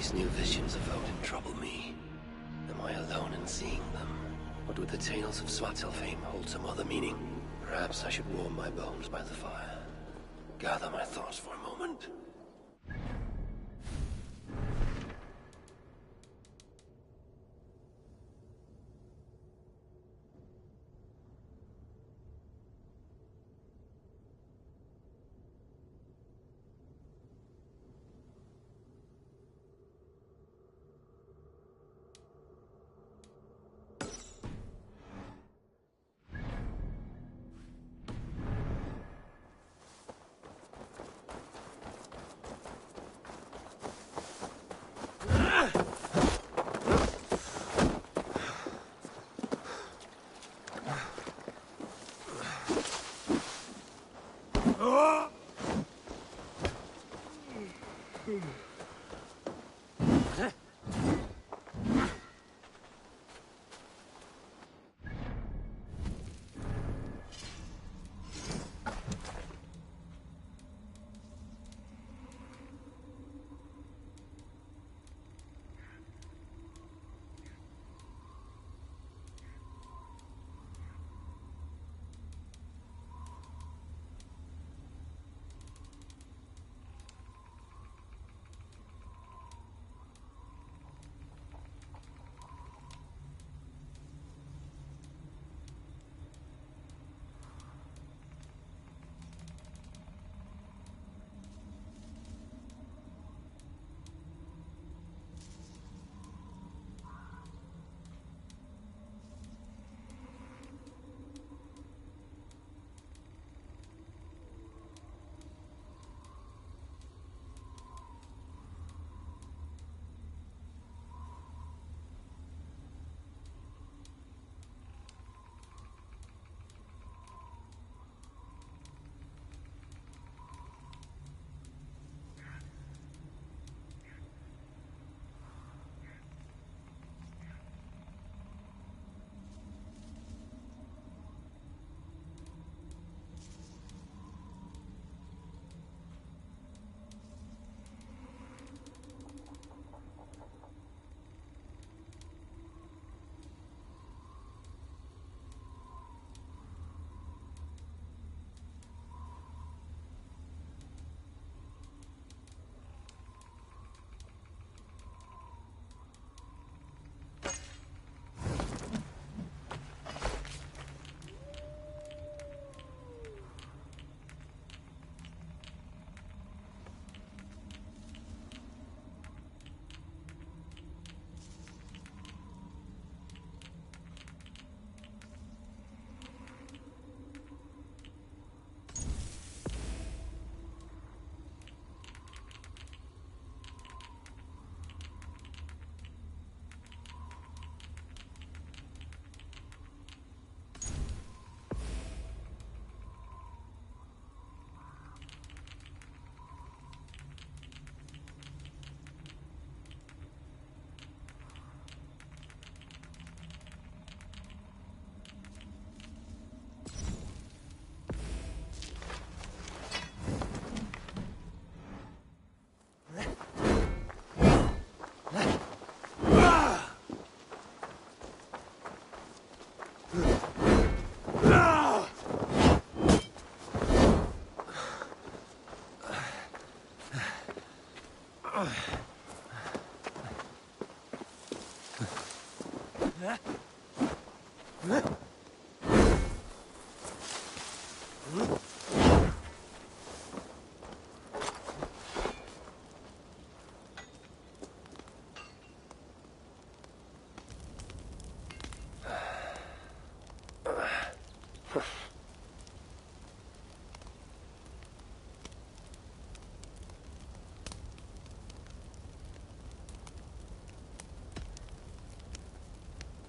These new visions of Odin trouble me. Am I alone in seeing them? Or do the tales of Svartalfheim hold some other meaning? Perhaps I should warm my bones by the fire. Gather my thoughts for a moment.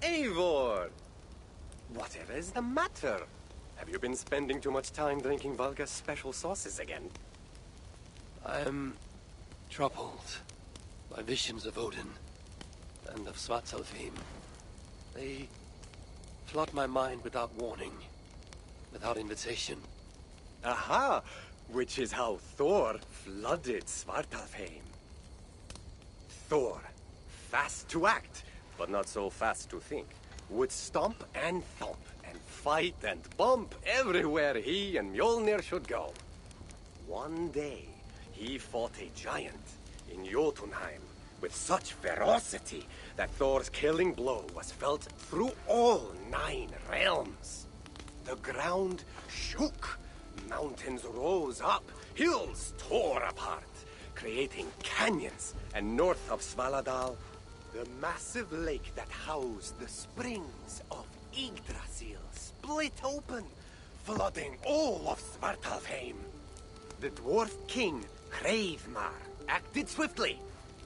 Eivor! Whatever is the matter? Have you been spending too much time drinking Valga's special sauces again? I'm troubled by visions of Odin and of Svartalfheim. They flood my mind without warning, without invitation. Aha! Which is how Thor flooded Svartalfheim. Thor, fast to act, but not so fast to think, would stomp and thump and fight and bump everywhere he and Mjolnir should go. One day, he fought a giant in Jotunheim with such ferocity that Thor's killing blow was felt through all 9 realms. The ground shook, mountains rose up, hills tore apart, creating canyons, and north of Svaladal, the massive lake that housed the springs of Yggdrasil split open, flooding all of Svartalfheim. The dwarf king, Hreidmar, acted swiftly.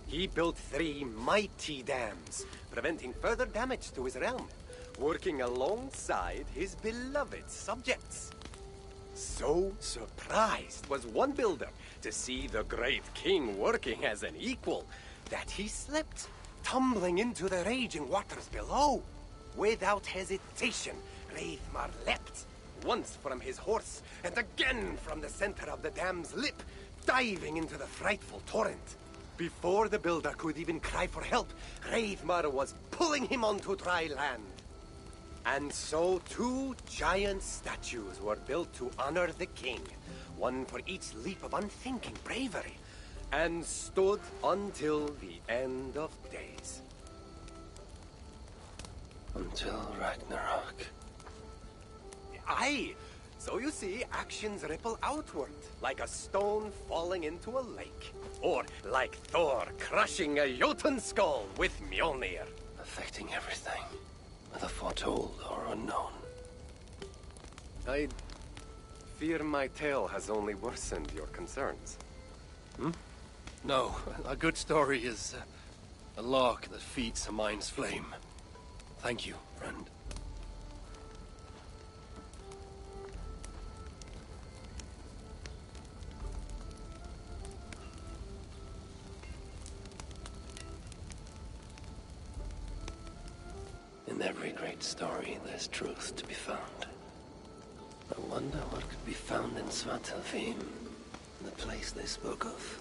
He built 3 mighty dams, preventing further damage to his realm, working alongside his beloved subjects. So surprised was one builder to see the great king working as an equal that he slipped, tumbling into the raging waters below. Without hesitation, Hreidmar leapt, once from his horse and again from the center of the dam's lip, diving into the frightful torrent. Before the builder could even cry for help, Hreidmar was pulling him onto dry land. And so 2 giant statues were built to honor the king, one for each leap of unthinking bravery, and stood until the end of days. Until Ragnarok. Aye! So you see, actions ripple outward, like a stone falling into a lake. Or like Thor crushing a Jotun skull with Mjolnir. Affecting everything, whether foretold or unknown. I fear my tale has only worsened your concerns. No, a good story is a lark that feeds a mind's flame. Thank you, friend. In every great story, there's truth to be found. I wonder what could be found in Svartalfheim, the place they spoke of.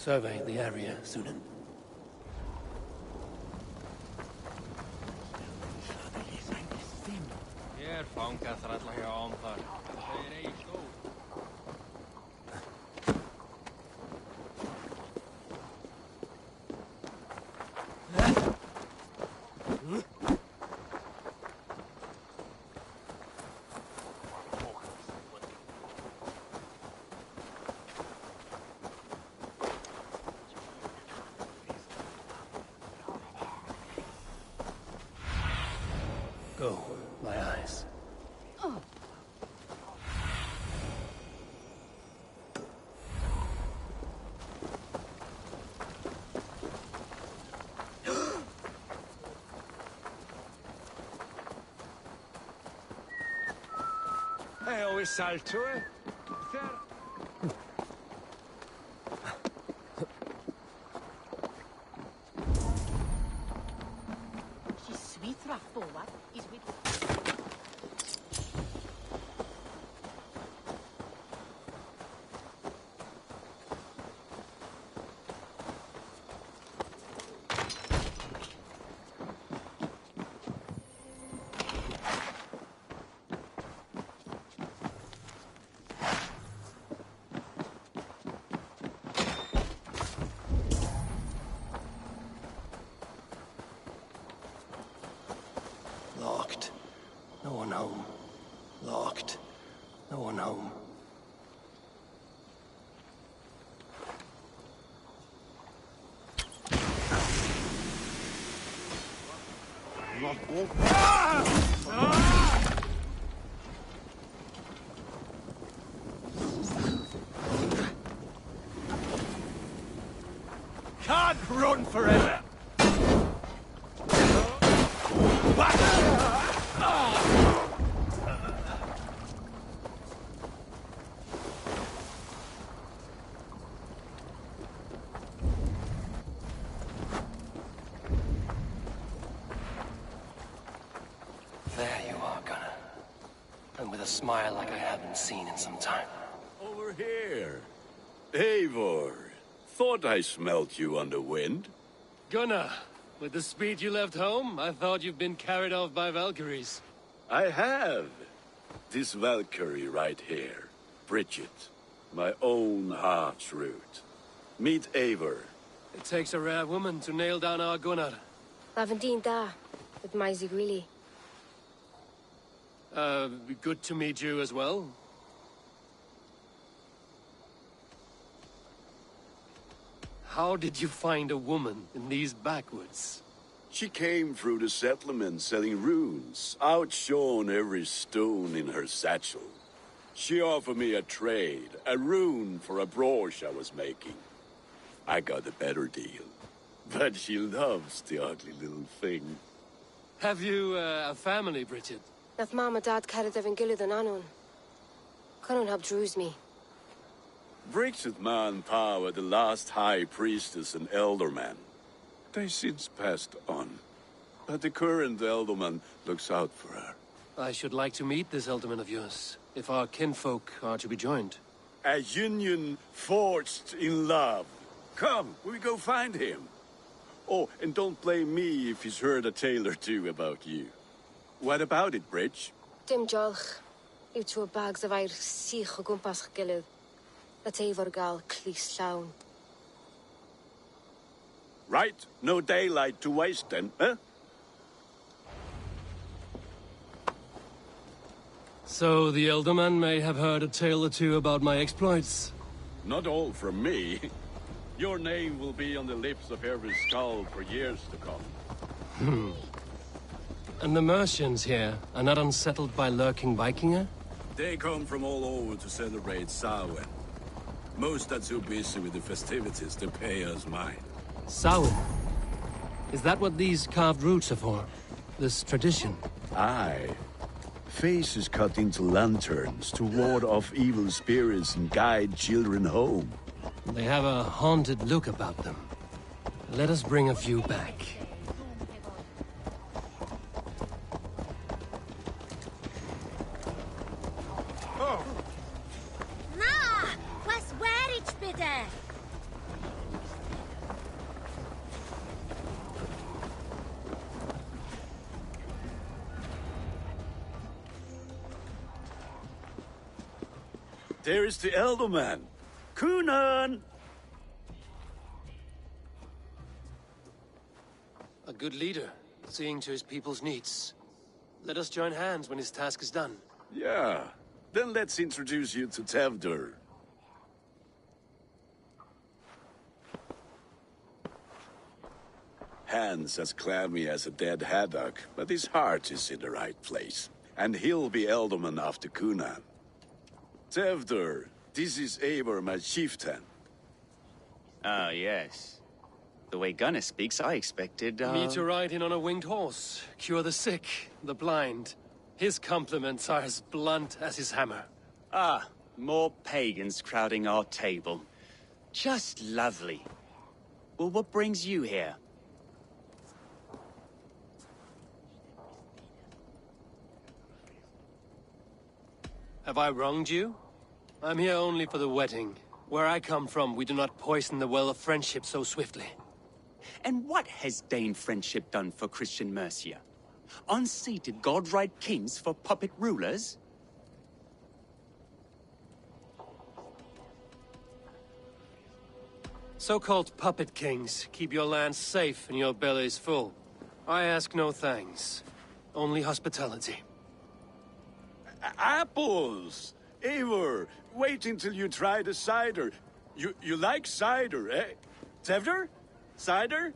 survey the area, Sunan. Hier, fankas rattlar jag om för. Säger ej stå. Go, my eyes. I always salto. She's sweet, Raffo, what? He's with... Locked. No one home. Locked. No one home. Can't run forever. There you are, Gunnar. And with a smile like I haven't seen in some time. Over here. Eivor. Thought I smelt you on the wind. Gunnar, with the speed you left home, I thought you'd been carried off by Valkyries. I have. This Valkyrie right here. Bridget. My own heart's root. Meet Eivor. It takes a rare woman to nail down our Gunnar. Lavendine da, with Maisy Greeley. Good to meet you as well. How did you find a woman in these backwoods? She came through the settlement selling runes, outshone every stone in her satchel. She offered me a trade, a rune for a brooch I was making. I got a better deal. But she loves the ugly little thing. Have you a family, Bridget? Nath Mama Dad carried Evan Gillard and Anon. Couldn't help drews me. Bridget Man-Pa, the last high priestess and elderman. They since passed on. But the current elderman looks out for her. I should like to meet this elderman of yours, if our kinfolk are to be joined. A union forged in love. Come, we go find him. Oh, and don't blame me if he's heard a tale or two about you. What about it, Bridge? Dim jolch. Yw tŵ bags of air sych o gwmpas gilydd. That Eivor gal clis llawn. Right, no daylight to waste then, huh? So the elderman may have heard a tale or two about my exploits. Not all from me. Your name will be on the lips of every skull for years to come. And the Mercians here are not unsettled by lurking Vikinger? They come from all over to celebrate Samhain. Most are too busy with the festivities to pay us mind. Samhain? Is that what these carved roots are for? This tradition? Aye. Faces cut into lanterns to ward off evil spirits and guide children home. They have a haunted look about them. Let us bring a few back. There is the elder man. Kunan! A good leader, seeing to his people's needs. Let us join hands when his task is done. Yeah. Then let's introduce you to Tevdur. Hands as clammy as a dead haddock, but his heart is in the right place. And he'll be Elderman after Kunan. Tevdur, this is Eivor, my chieftain. Ah, yes. The way Gunnar speaks, I expected, Me to ride in on a winged horse, cure the sick, the blind. His compliments are as blunt as his hammer. Ah, more pagans crowding our table. Just lovely. Well, what brings you here? Have I wronged you? I'm here only for the wedding. Where I come from, we do not poison the well of friendship so swiftly. And what has Dane friendship done for Christian Mercia? Unseated godright kings for puppet rulers? So-called puppet kings keep your lands safe and your bellies full. I ask no thanks, only hospitality. Apples! Eivor, wait until you try the cider. You like cider, eh? Tevdur? Cider?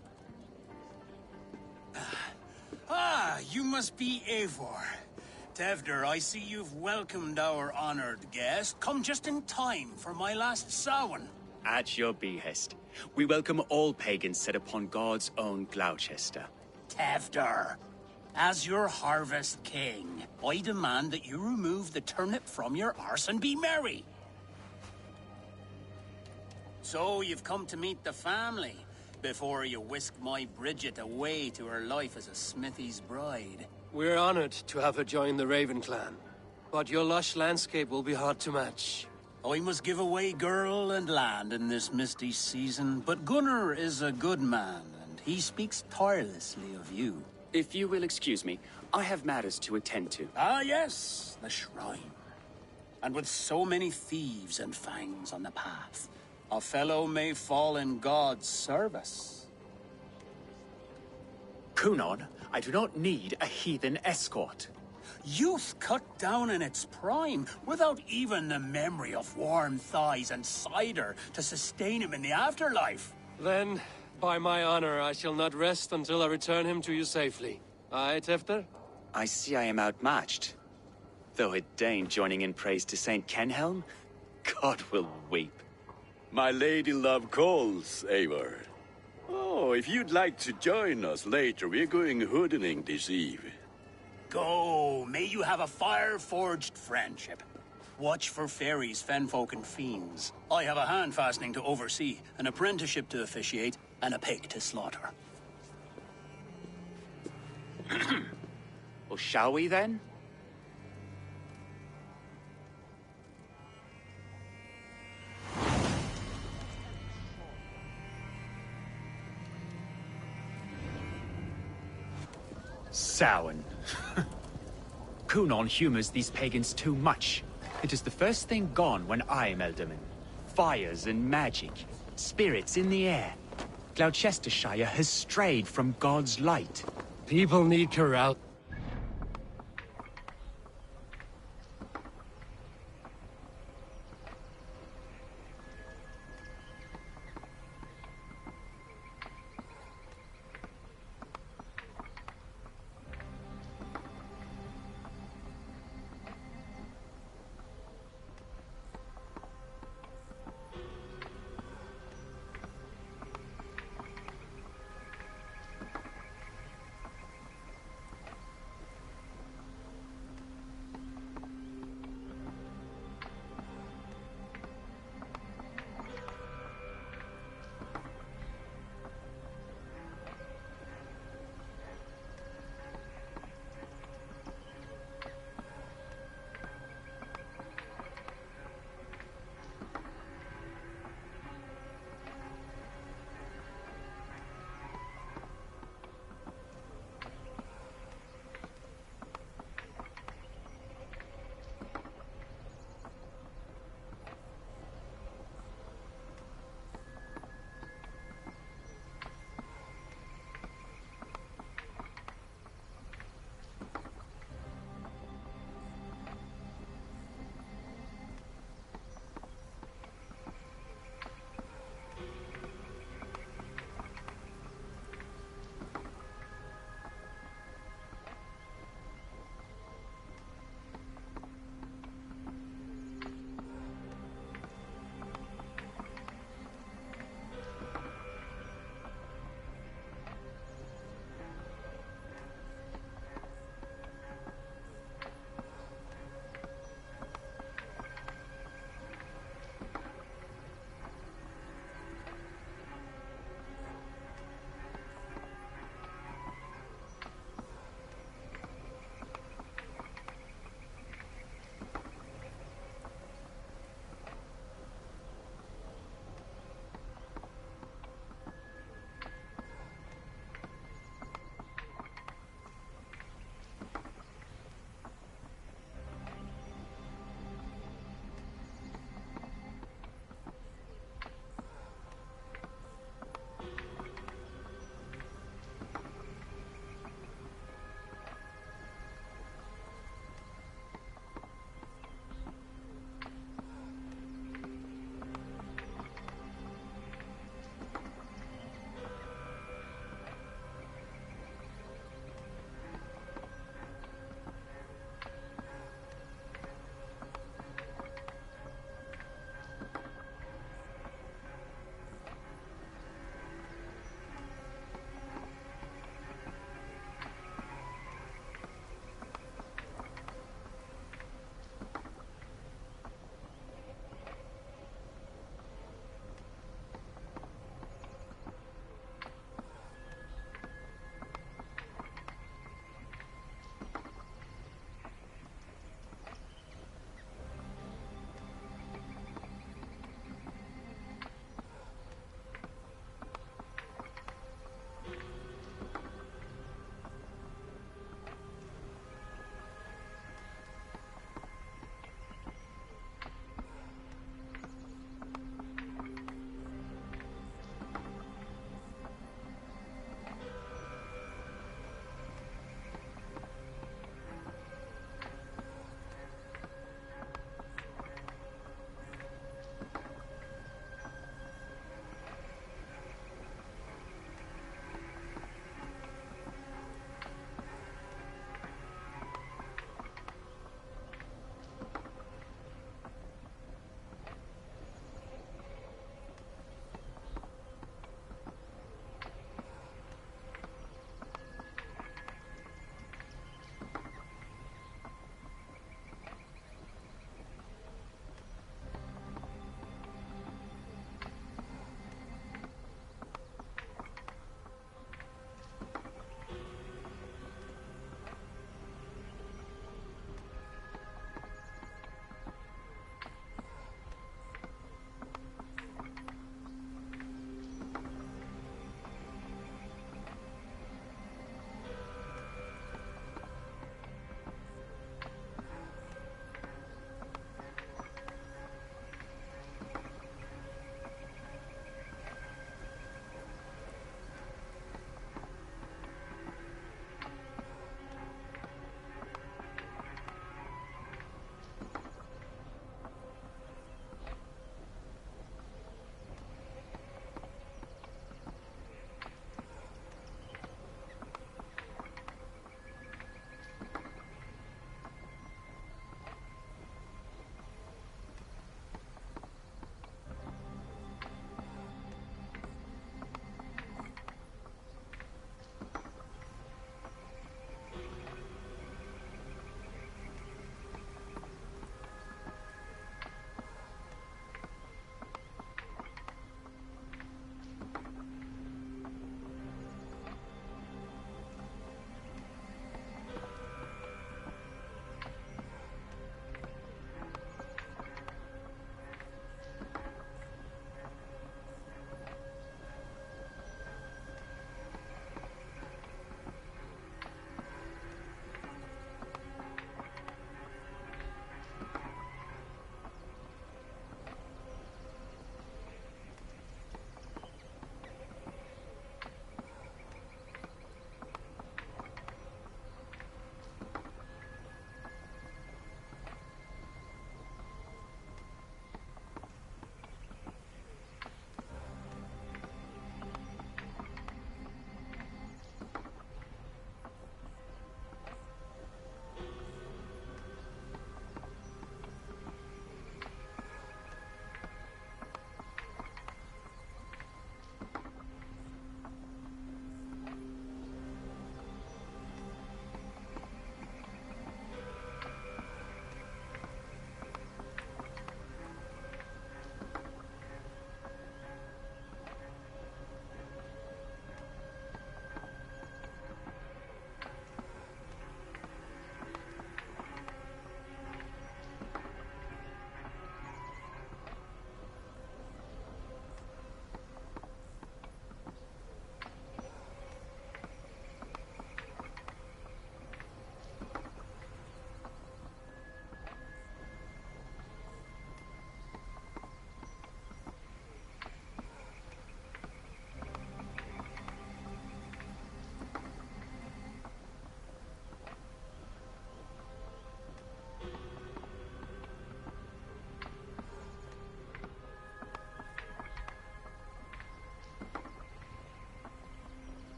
Ah, you must be Eivor. Tevdur, I see you've welcomed our honored guest. Come just in time for my last Samhain. At your behest. We welcome all pagans set upon God's own Gloucester. Tevdur, as your harvest king, I demand that you remove the turnip from your arse and be merry. So you've come to meet the family, before you whisk my Bridget away to her life as a smithy's bride. We're honored to have her join the Raven clan, but your lush landscape will be hard to match. I must give away girl and land in this misty season, but Gunnar is a good man, and he speaks tirelessly of you. If you will excuse me, I have matters to attend to. Ah, yes, the shrine. And with so many thieves and fangs on the path, a fellow may fall in God's service. Kunon, I do not need a heathen escort. Youth cut down in its prime, without even the memory of warm thighs and cider to sustain him in the afterlife. Then, by my honor, I shall not rest until I return him to you safely. Aye, Tefter? I see I am outmatched. Though a Dane joining in praise to Saint Kenhelm, God will weep. My lady love calls, Eivor. Oh, if you'd like to join us later, we're going hoodening this eve. Go, may you have a fire-forged friendship. Watch for fairies, fenfolk, and fiends. I have a hand fastening to oversee, an apprenticeship to officiate, and a pig to slaughter. Well, shall we then? Samhain. Kunon humors these pagans too much. It is the first thing gone when I am Elderman. Fires and magic, spirits in the air. Gloucestershire has strayed from God's light. People need corral.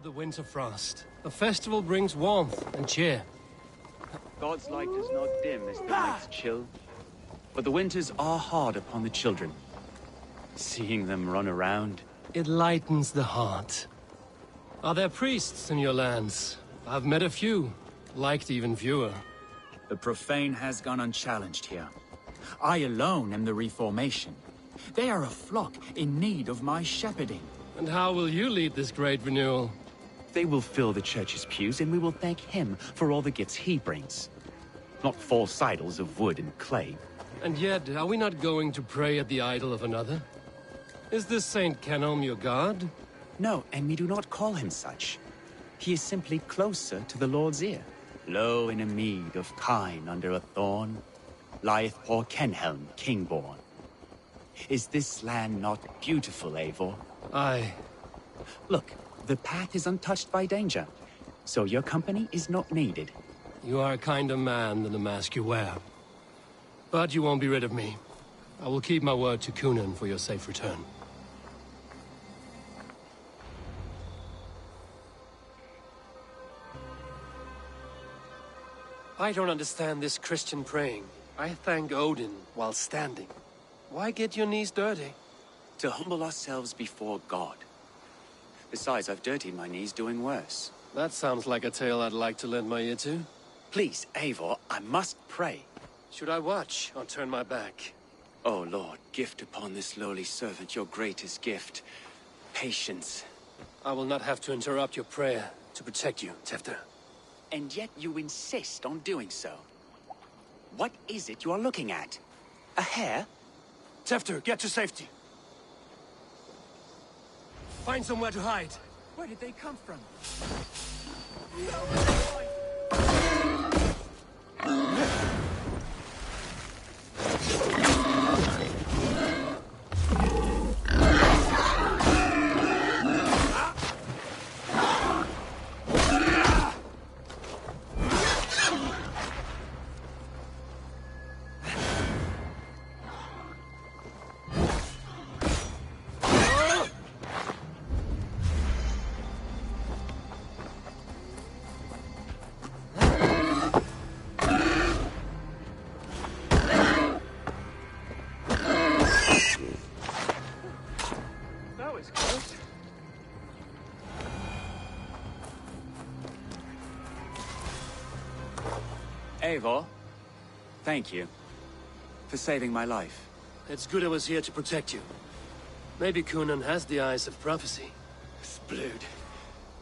the winter frost. A festival brings warmth and cheer. God's light does not dim as the nights chill, but the winters are hard upon the children. Seeing them run around, It lightens the heart. Are there priests in your lands? I've met a few, liked even fewer. the profane has gone unchallenged here. I alone am the Reformation. They are a flock in need of my shepherding. And how will you lead this great renewal? They will fill the church's pews, and we will thank him for all the gifts he brings. Not false idols of wood and clay. And yet, are we not going to pray at the idol of another? Is this Saint Kenelm your god? No, and we do not call him such. He is simply closer to the Lord's ear. Low in a mead of kine under a thorn, lieth poor Kenhelm, king-born. Is this land not beautiful, Eivor? Aye. Look, the path is untouched by danger, so your company is not needed. You are a kinder man than the mask you wear. But you won't be rid of me. I will keep my word to Kunan for your safe return. I don't understand this Christian praying. I thank Odin while standing. Why get your knees dirty? To humble ourselves before God. Besides, I've dirtied my knees doing worse. That sounds like a tale I'd like to lend my ear to. Please, Eivor, I must pray. Should I watch or turn my back? Oh Lord, gift upon this lowly servant your greatest gift. Patience. I will not have to interrupt your prayer to protect you, Tefter. And yet you insist on doing so. What is it you are looking at? A hare? Tefter, get to safety. Find somewhere to hide. Where did they come from? Eivor, thank you for saving my life. It's good I was here to protect you. Maybe Kunan has the eyes of prophecy. Splood,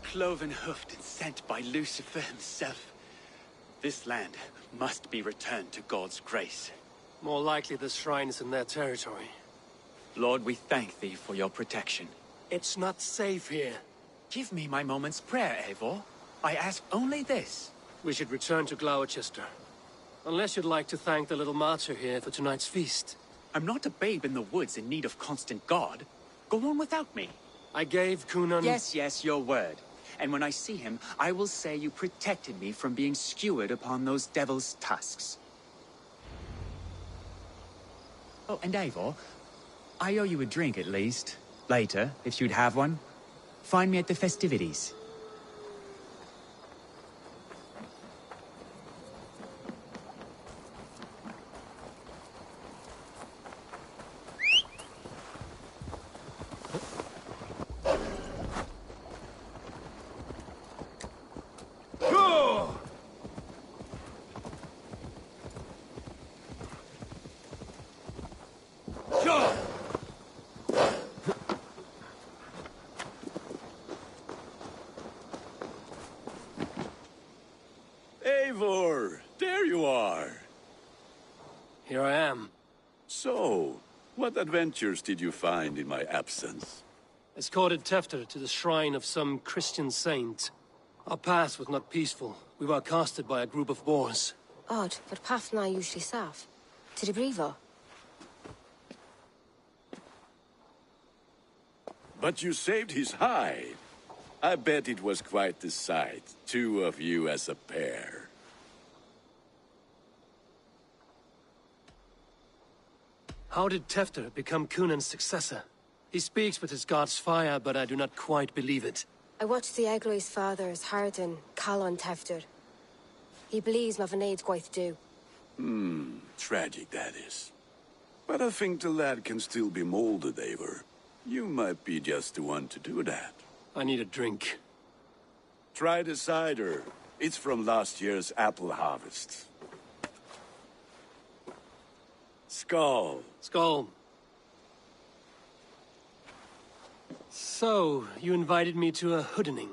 cloven-hoofed and sent by Lucifer himself. This land must be returned to God's grace. More likely the shrine is in their territory. Lord, we thank thee for your protection. It's not safe here. Give me my moment's prayer, Eivor. I ask only this. We should return to Gloucester. Unless you'd like to thank the little martyr here for tonight's feast. I'm not a babe in the woods in need of constant guard. Go on without me. I gave Kunan... Yes, your word. And when I see him, I will say you protected me from being skewered upon those devil's tusks. Oh, and Eivor, I owe you a drink at least. Later, if you'd have one. Find me at the festivities. Eivor, there you are. Here I am. So, what adventures did you find in my absence? Escorted Tefter to the shrine of some Christian saint. Our path was not peaceful. We were accosted by a group of boars. Odd, but path na usually safe. To the brifo. But you saved his hide. I bet it was quite the sight, two of you as a pair. How did Tefter become Kunan's successor? He speaks with his god's fire, but I do not quite believe it. I watched the Egloi's father's heart and Calon Tefter. He believes Mavanade quite do. Tragic that is. But I think the lad can still be molded, Eivor. You might be just the one to do that. I need a drink. Try the cider. It's from last year's apple harvest. Skull. Skull. So, you invited me to a hoodening.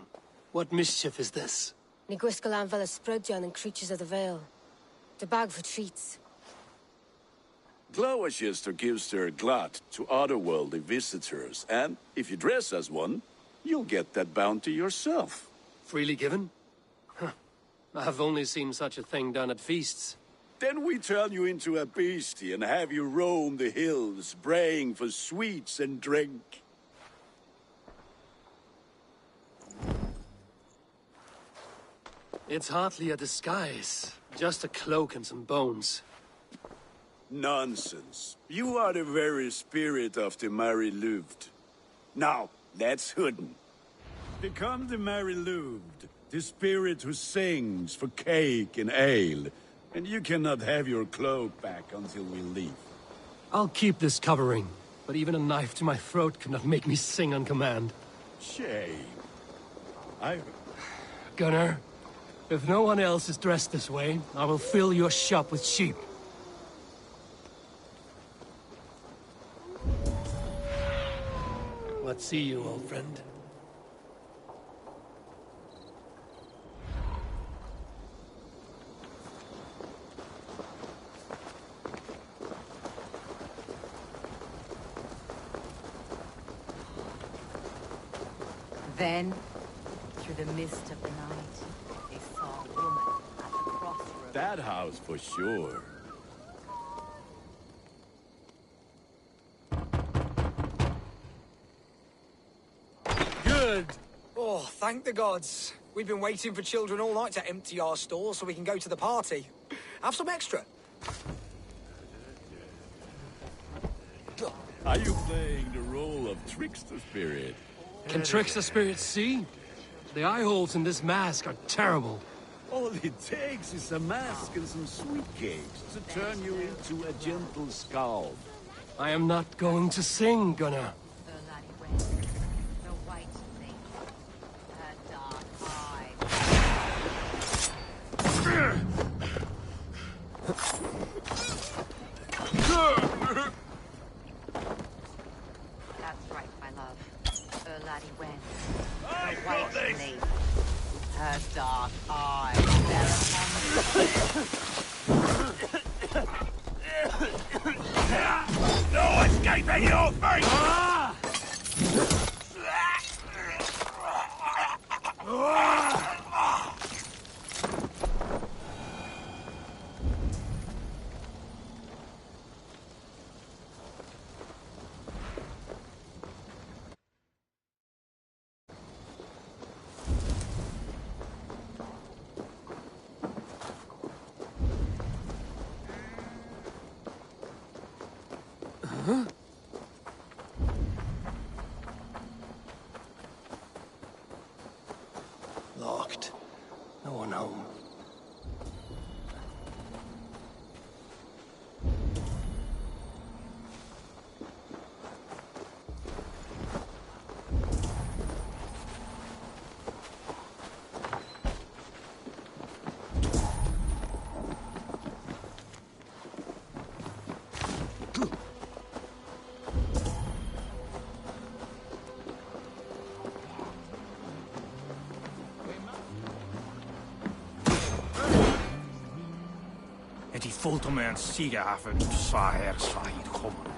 What mischief is this? Ni gwisgalan fel ysbrydion and creatures of the Vale. The bag for treats. Glowachester gives their glut to otherworldly visitors, and if you dress as one, you'll get that bounty yourself. Freely given? Huh. I've only seen such a thing done at feasts. Then we turn you into a beastie and have you roam the hills, braying for sweets and drink. It's hardly a disguise. Just a cloak and some bones. Nonsense. You are the very spirit of the Mary Louved. Now, let's hooden. Become the Mary Louved, the spirit who sings for cake and ale. And you cannot have your cloak back until we leave. I'll keep this covering, but even a knife to my throat cannot make me sing on command. Shame. Gunnar, if no one else is dressed this way, I will fill your shop with sheep. Let's see you, old friend. Then, through the mist of the night, they saw a woman at the crossroads. That house for sure. Good! Oh, thank the gods. We've been waiting for children all night to empty our stores so we can go to the party. Have some extra. Are you playing the role of trickster spirit? Can trickster spirits see? The eye holes in this mask are terrible. All it takes is a mask and some sweet cakes to turn you into a gentle skull. I am not going to sing, Gunnar. The white thing, her dark eyes. That's right, my love. Laddie Wen. The white thing, her dark eyes. No escaping your fate! Locked. No one home. Het is voelt om een sigaven zwaar zwaait komen.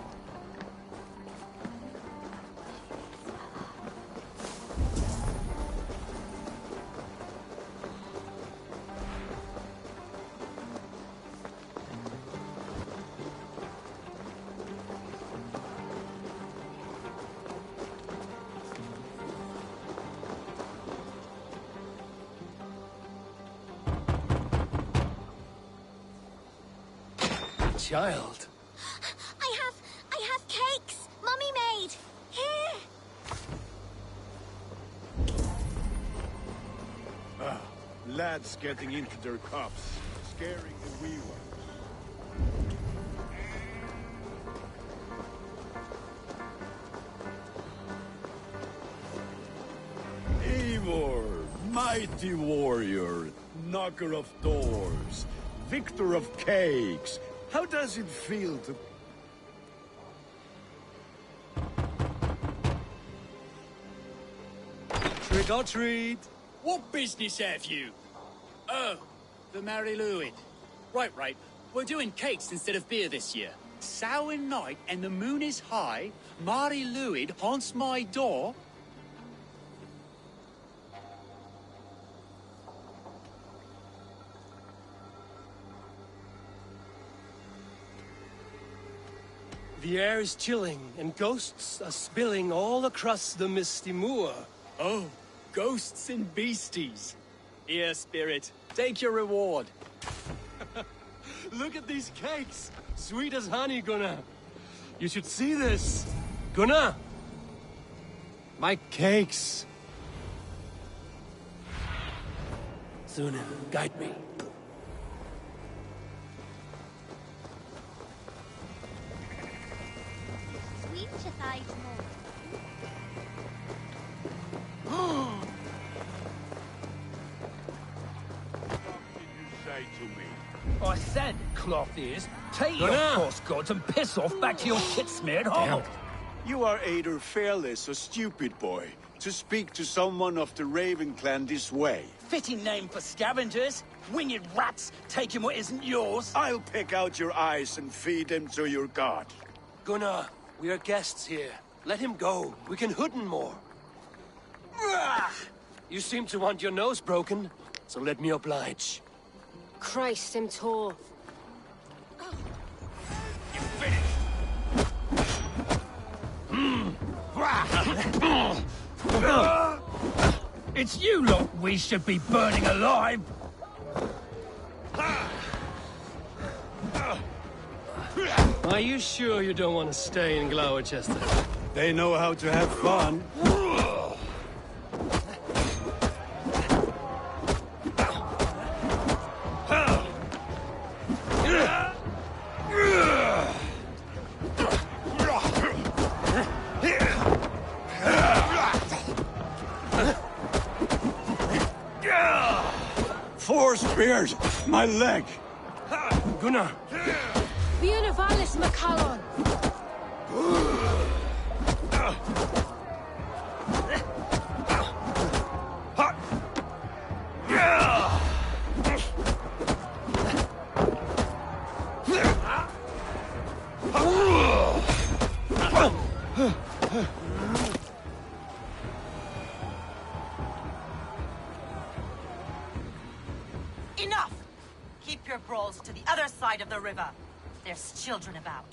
Child. I have cakes. Mummy made. Here. Lads getting into their cups, scaring the wee ones. Eivor, mighty warrior, knocker of doors, victor of cakes. How does it feel to... Trick or treat! What business have you? Oh, the Mary Lwyd. Right. We're doing cakes instead of beer this year. Samhain night and the moon is high. Mary Lwyd haunts my door. The air is chilling, and ghosts are spilling all across the misty moor. Oh, ghosts and beasties. Here, spirit, take your reward. Look at these cakes! Sweet as honey, Gunnar. You should see this. Gunnar! My cakes! Sunan, guide me. Sweet Chithai I said, cloth ears, take your Gunnar! cross gods and piss off back to your shit-smeared hovel. You are either fearless or stupid, boy, to speak to someone of the Raven clan this way. Fitting name for scavengers. Winged rats taking what isn't yours. I'll pick out your eyes and feed them to your god. Gunnar, we are guests here. Let him go. We can hood him more. You seem to want your nose broken, so let me oblige. Christ, him tall. It's you lot we should be burning alive. Are you sure you don't want to stay in Gloucester? They know how to have fun. Four spears! My leg! Gunnar! Vianavalis Macallon! Enough! Keep your brawls to the other side of the river. There's children about.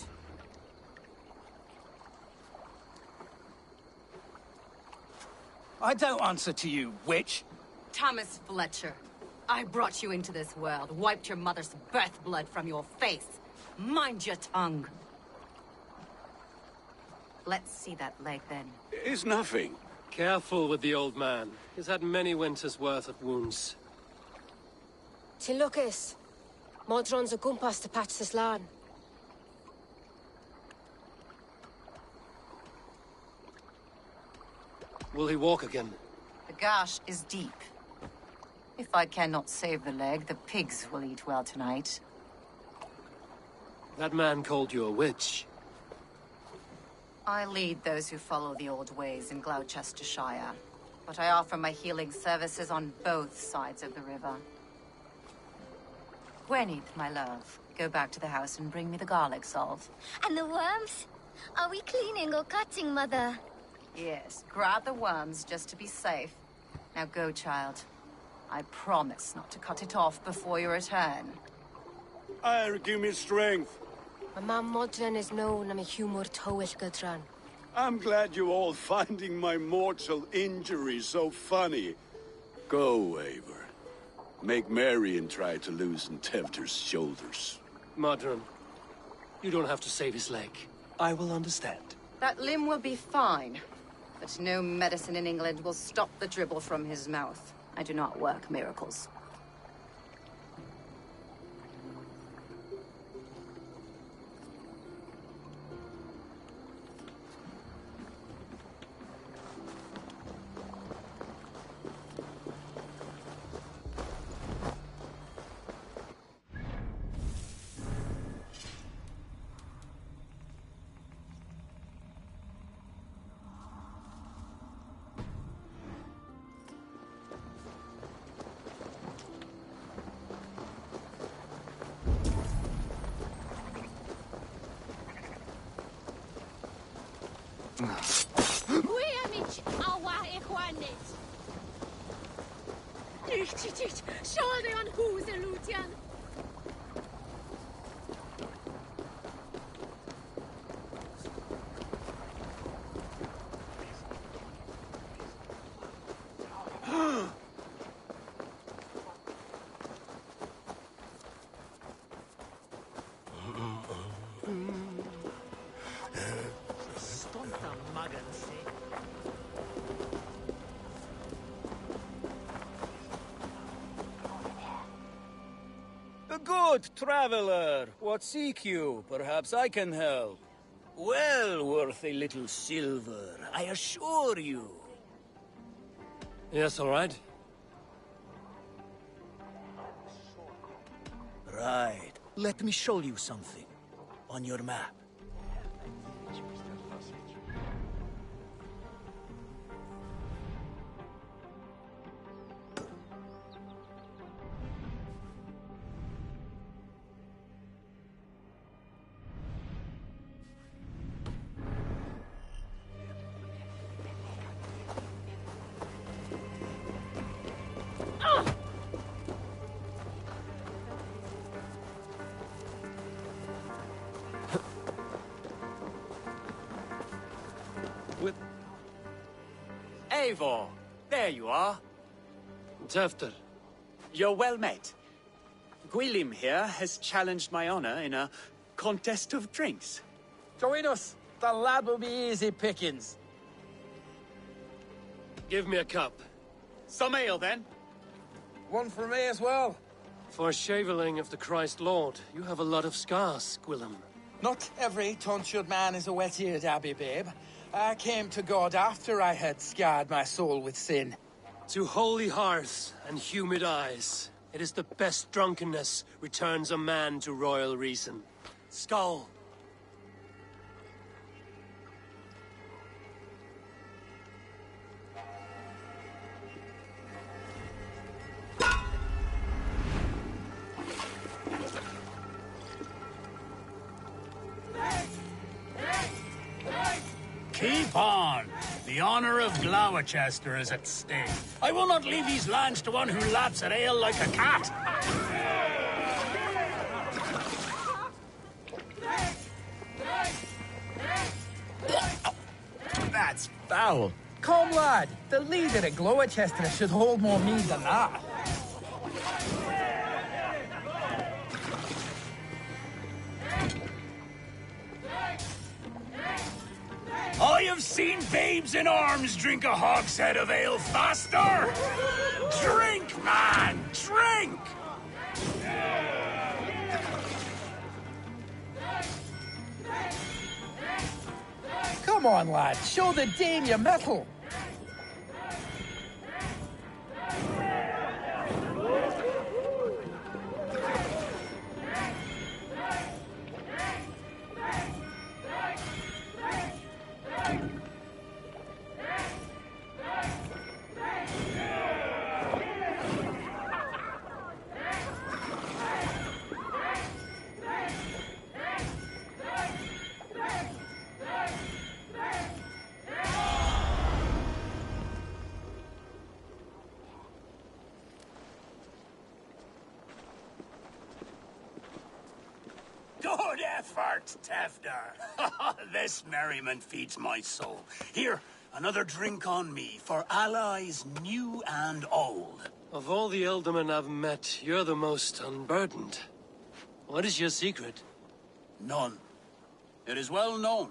I don't answer to you, witch. Thomas Fletcher, I brought you into this world, wiped your mother's birth blood from your face. Mind your tongue. Let's see that leg, then. It's nothing. Careful with the old man. He's had many winters' worth of wounds. Till Lucas. Modron's a gumpas to patch this land. Will he walk again? The gash is deep. If I cannot save the leg, the pigs will eat well tonight. That man called you a witch. I lead those who follow the old ways in Gloucestershire, but I offer my healing services on both sides of the river. Gwenith, my love, go back to the house and bring me the garlic salve. And the worms? Are we cleaning or cutting, Mother? Yes, grab the worms just to be safe. Now go, child. I promise not to cut it off before your return. Give me strength. My mam Modron is known am a humor towill gudran. I'm glad you all finding my mortal injury so funny. Go, Eivor. Make merry and try to loosen Tevter's shoulders. Modron, you don't have to save his leg. I will understand. That limb will be fine, but no medicine in England will stop the dribble from his mouth. I do not work miracles. Wiamić, ała ichwanet. Nicht, schade an Huse, Lutian. A good traveler. What seek you? Perhaps I can help. Well worth a little silver, I assure you. Yes, all right. Right. Let me show you something. On your map. Eivor, there you are. Tefter. You're well met. Gwilym here has challenged my honor in a contest of drinks. Join us. The lad will be easy pickings. Give me a cup. Some ale, then. One for me as well. For shaveling of the Christ Lord, you have a lot of scars, Gwilym. Not every tonsured man is a wet-eared abbey, babe. I came to God after I had scarred my soul with sin. To holy hearths and humid eyes, it is the best drunkenness returns a man to royal reason. Skull. Keep on. The honor of Gloucester is at stake. I will not leave these lands to one who laps at ale like a cat. That's foul. Come, lad. The leader at Gloucester should hold more mead than that. I have seen babes in arms drink a hogshead of ale faster! Drink, man! Drink! Come on, lad. Show the dame your mettle. Good effort, Tefter. This merriment feeds my soul. Here, another drink on me for allies new and old. Of all the Eldermen I've met, you're the most unburdened. What is your secret? None. It is well known.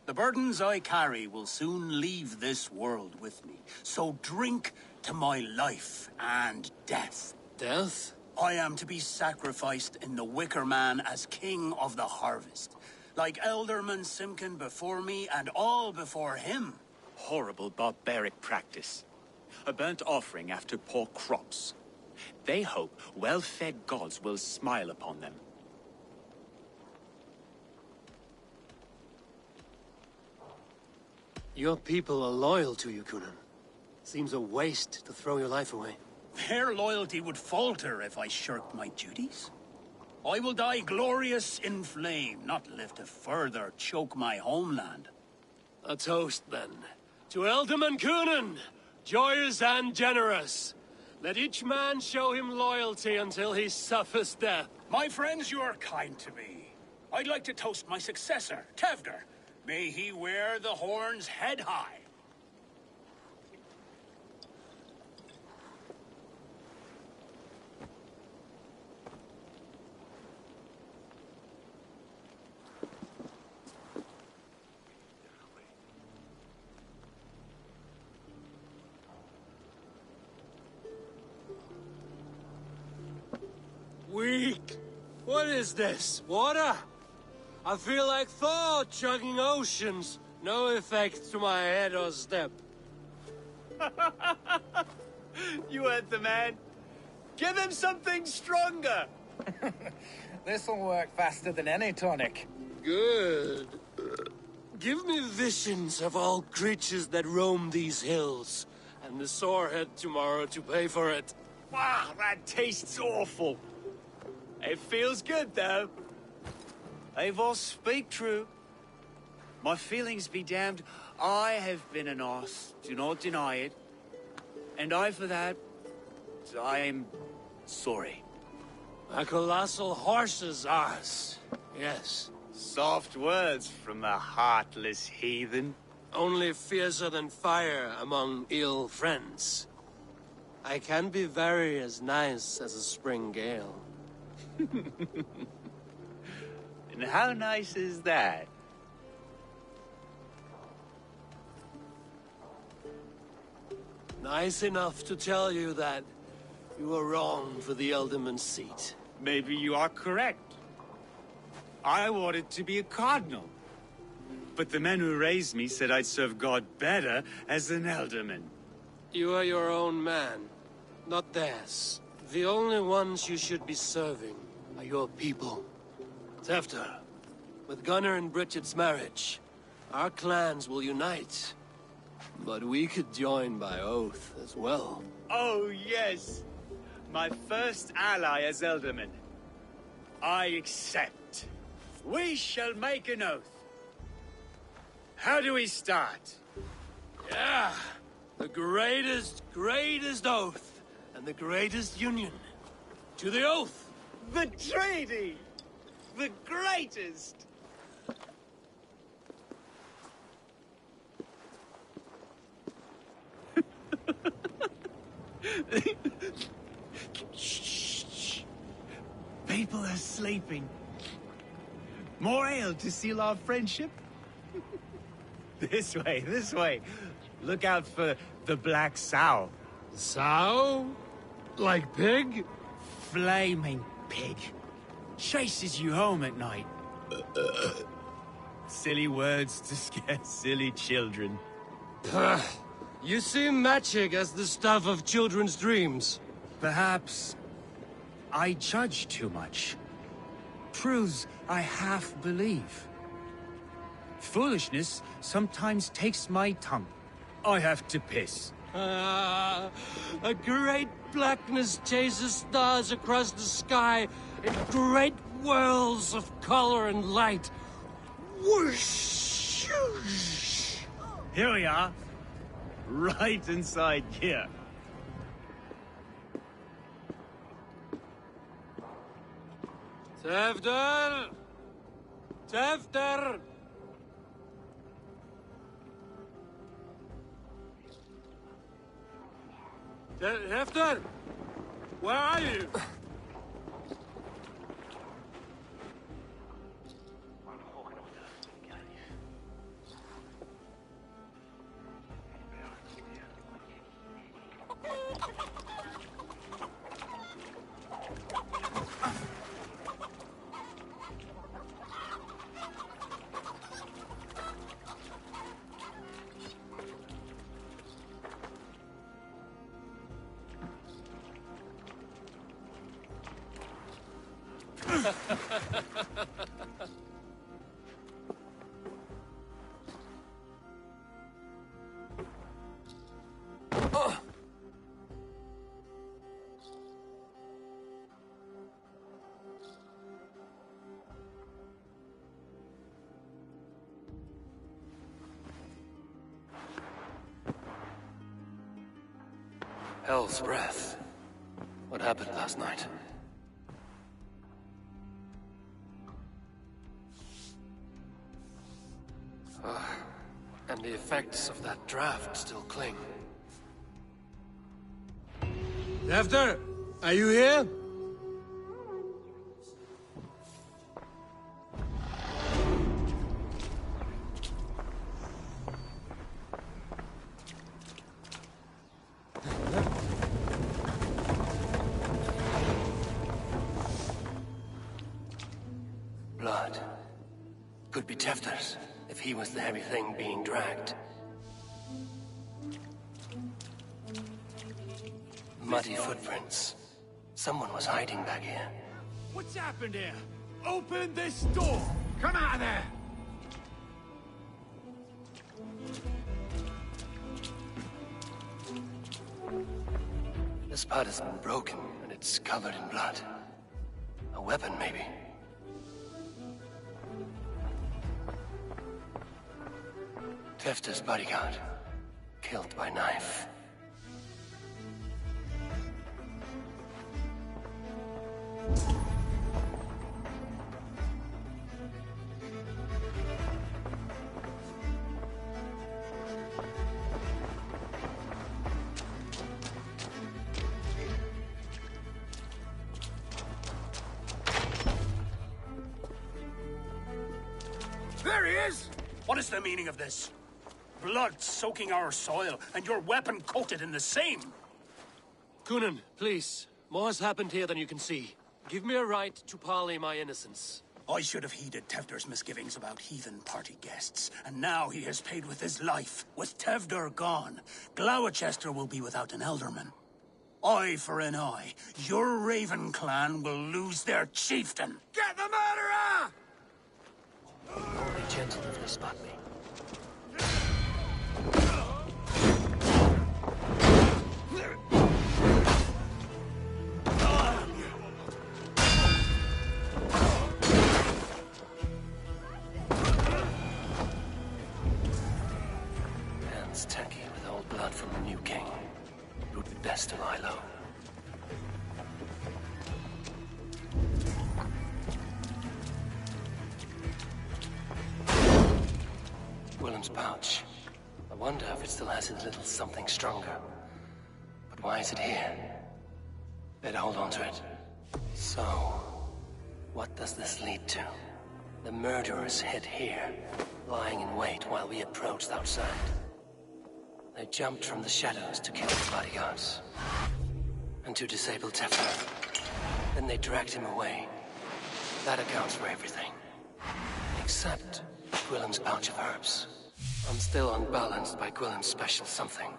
The burdens I carry will soon leave this world with me. So drink to my life and death. Death? I am to be sacrificed in the Wicker Man as king of the harvest. Like Elderman Simkin before me and all before him. Horrible barbaric practice. A burnt offering after poor crops. They hope well-fed gods will smile upon them. Your people are loyal to you, Kunan. Seems a waste to throw your life away. Their loyalty would falter if I shirked my duties. I will die glorious in flame, not live to further choke my homeland. A toast, then. To Ealdorman Coonan, joyous and generous. Let each man show him loyalty until he suffers death. My friends, you are kind to me. I'd like to toast my successor, Tevder. May he wear the horns head high. Weak. What is this? Water? I feel like Thor chugging oceans. No effect to my head or step. You heard the man. Give him something stronger. This'll work faster than any tonic. Good. Give me visions of all creatures that roam these hills, and the sorehead tomorrow to pay for it. Wow, that tastes awful. It feels good, though. Eivor, speak true. My feelings be damned. I have been an arse, do not deny it. And I, for that, I am sorry. A colossal horse's arse. Yes. Soft words from a heartless heathen. Only fiercer than fire among ill friends. I can be very as nice as a spring gale. And how nice is that? Nice enough to tell you that you were wrong for the Ealdorman's seat. Maybe you are correct. I wanted to be a cardinal. But the men who raised me said I'd serve God better as an Ealdorman. You are your own man, not theirs. The only ones you should be serving are your people. Tefter, with Gunnar and Bridget's marriage, our clans will unite. But we could join by oath as well. Oh, yes. My first ally as Ealdorman. I accept. We shall make an oath. How do we start? Yeah, the greatest oath, and the greatest union. To the oath! The treaty! The greatest! Shh. People are sleeping. More ale to seal our friendship? This way. Look out for the black sow. Sow? Like pig? Flaming pig. Chases you home at night. Silly words to scare silly children. You see magic as the stuff of children's dreams. Perhaps I judge too much. Truths I half believe. Foolishness sometimes takes my tongue. I have to piss. A great blackness chases stars across the sky in great whirls of color and light. Whoosh! Here we are. Right inside here. Tefter! Tefter! Tefter! Where are you? Hell's breath. What happened last night? And the effects of that draft still cling. Tefter, are you here? Blood. Could be Tefter's, if he was the heavy thing being dragged. Muddy footprints. Someone was hiding back here. What's happened here? Open this door! Come out of there! This part has been broken, and it's covered in blood. A weapon, maybe. Tefter's bodyguard. Killed by knife. There he is! What is the meaning of this? Blood soaking our soil, and your weapon coated in the same! Kunin, please. More has happened here than you can see. Give me a right to parley my innocence. I should have heeded Tevder's misgivings about heathen party guests, and now he has paid with his life. With Tevder gone, Gloucester will be without an alderman. Eye for an eye. Your Raven clan will lose their chieftain. Get the murderer! Only gentle if they spot me. Hands tacky with old blood from the new king. It would be best to lie low. Willem's pouch. I wonder if it still has a little something stronger. But why is it here? Better hold on to it. So, what does this lead to? The murderers hid here, lying in wait while we approached outside. They jumped from the shadows to kill the bodyguards. And to disable Tefter. Then they dragged him away. That accounts for everything. Except Gwillem's pouch of herbs. I'm still unbalanced by Gwillem's special something.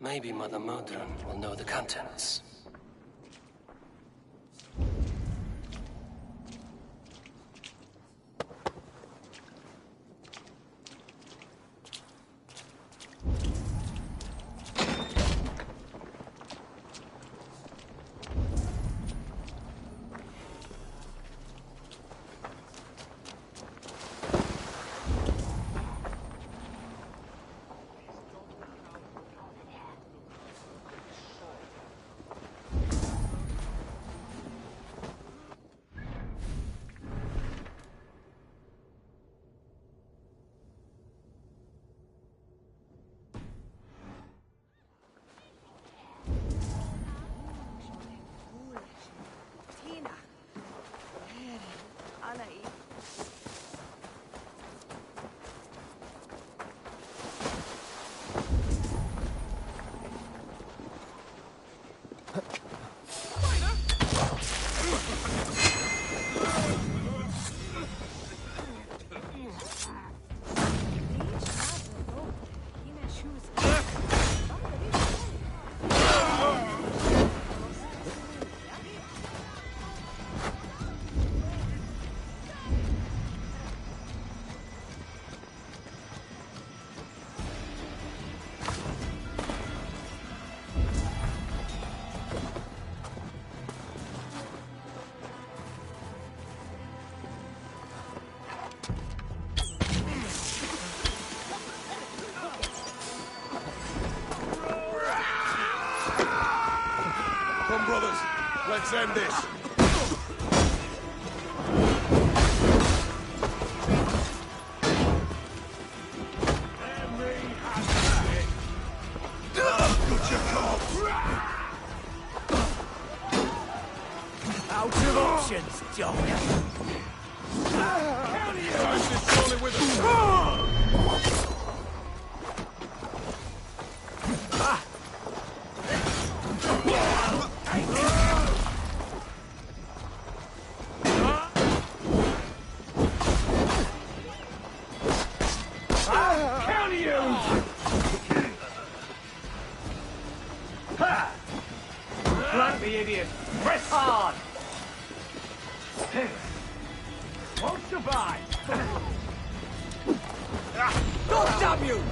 Maybe Mother Modron will know the contents. brothers. Let's end this. Out of options, John. Time to surely with us. Flank me, idiot! Press hard! Won't survive! God damn you!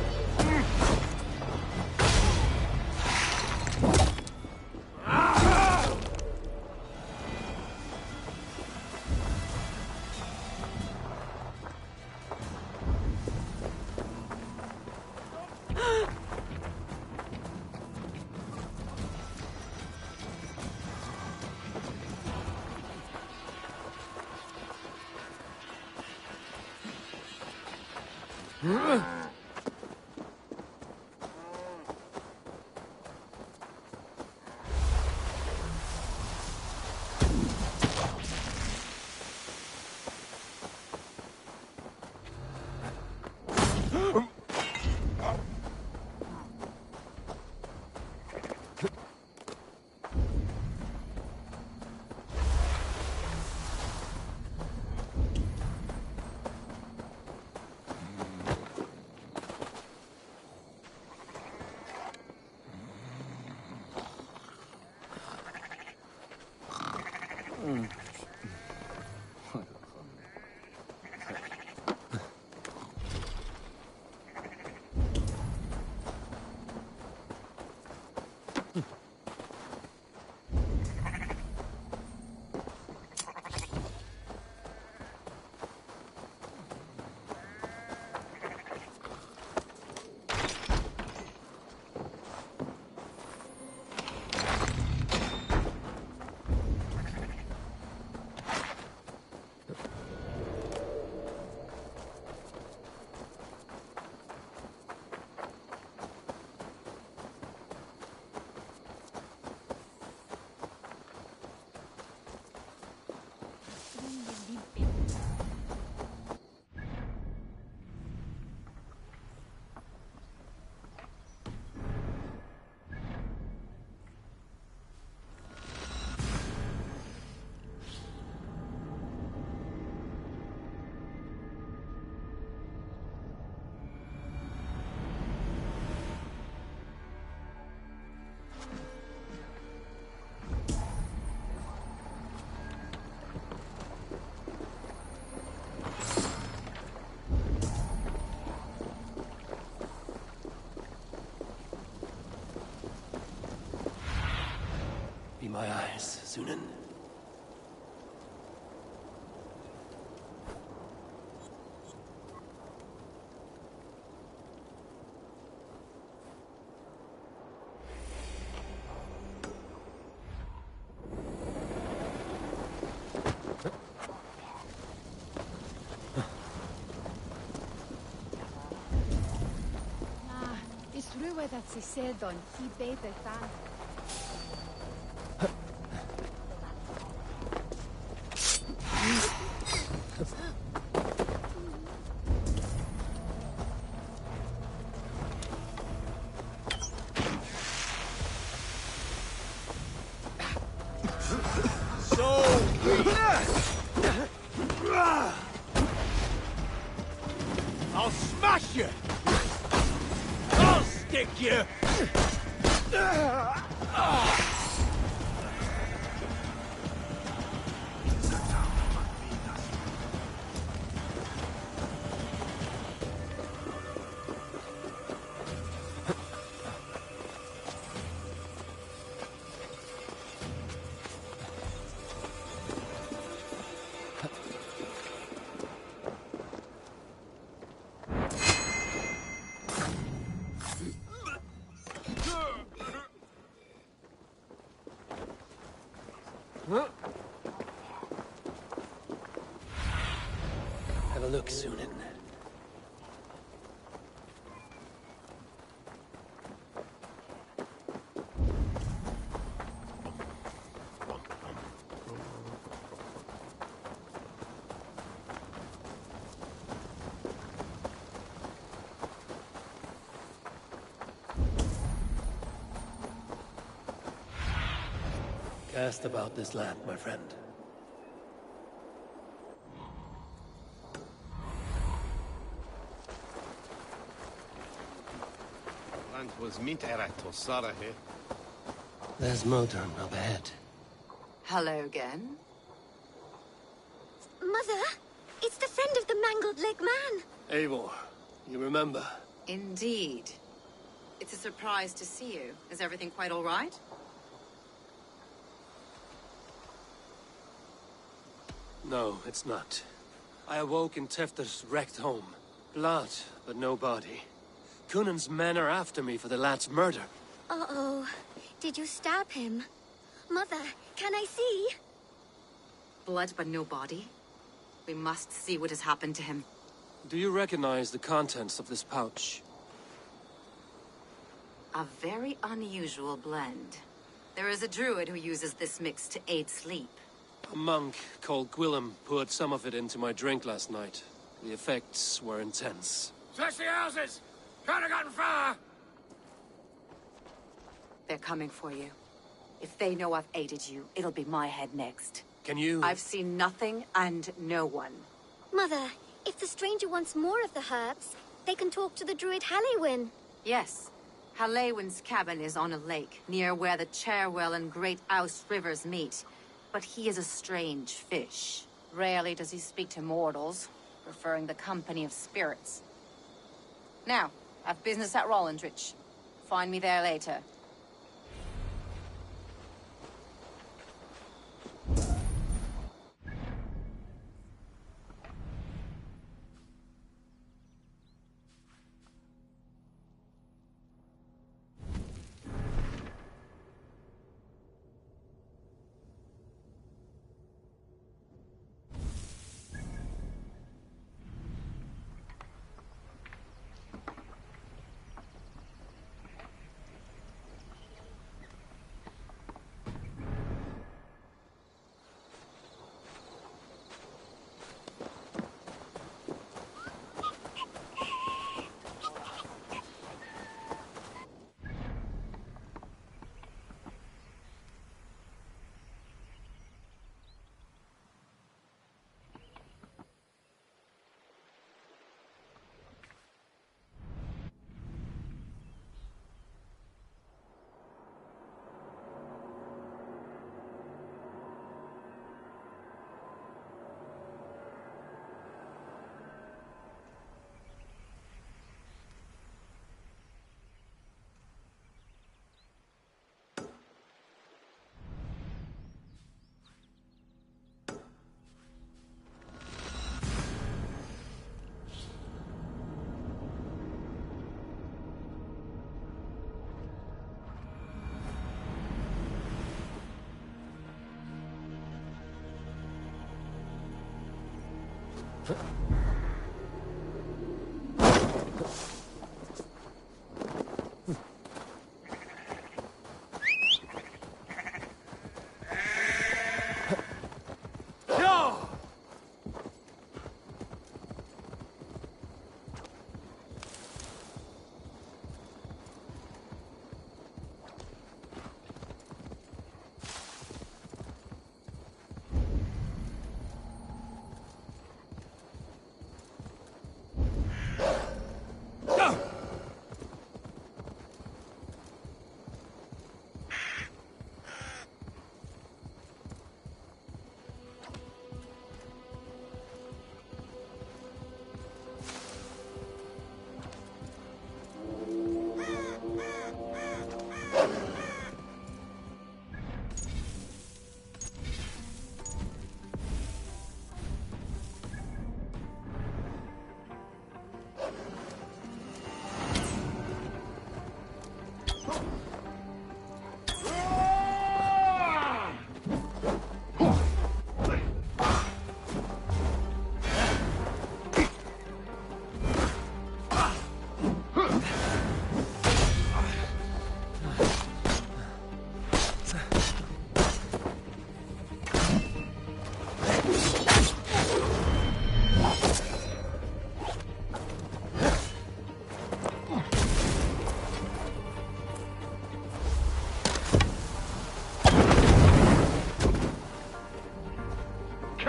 Be my eyes, Zunin. Is rua that se said on he bade the fan. I'll smash you! I'll stick you! Have a look, Sunan. Cast about this land, my friend. Land was mint erat or Sarah here. There's Modern up ahead. Hello again. Mother, it's the friend of the mangled leg man. Eivor, you remember? Indeed. It's a surprise to see you. Is everything quite all right? No, it's not. I awoke in Tefter's wrecked home. Blood, but no body. Cunan's men are after me for the lad's murder. Uh-oh. Did you stab him? Mother, can I see? Blood, but no body? We must see what has happened to him. Do you recognize the contents of this pouch? A very unusual blend. There is a druid who uses this mix to aid sleep. A monk called Gwillem poured some of it into my drink last night. The effects were intense. Search the houses! Could have gotten far! They're coming for you. If they know I've aided you, it'll be my head next. Can you... I've seen nothing and no one. Mother, if the stranger wants more of the herbs, they can talk to the druid Halewyn. Yes. Halewyn's cabin is on a lake, near where the Cherwell and Great Ouse rivers meet. But he is a strange fish. Rarely does he speak to mortals, preferring the company of spirits. Now, I've business at Rollindrich. Find me there later.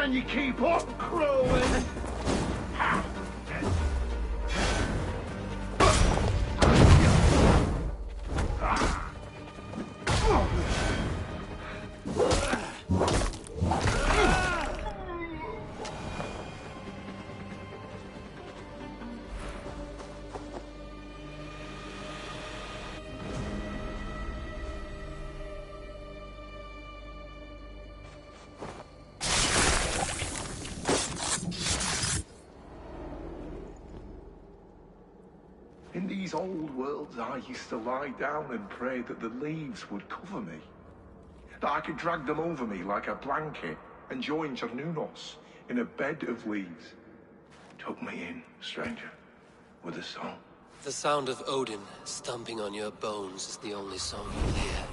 Can you keep up, crowing? In these old worlds, I used to lie down and pray that the leaves would cover me. That I could drag them over me like a blanket and join Cernunos in a bed of leaves. Tuck me in, stranger, with a song. The sound of Odin stomping on your bones is the only song you hear.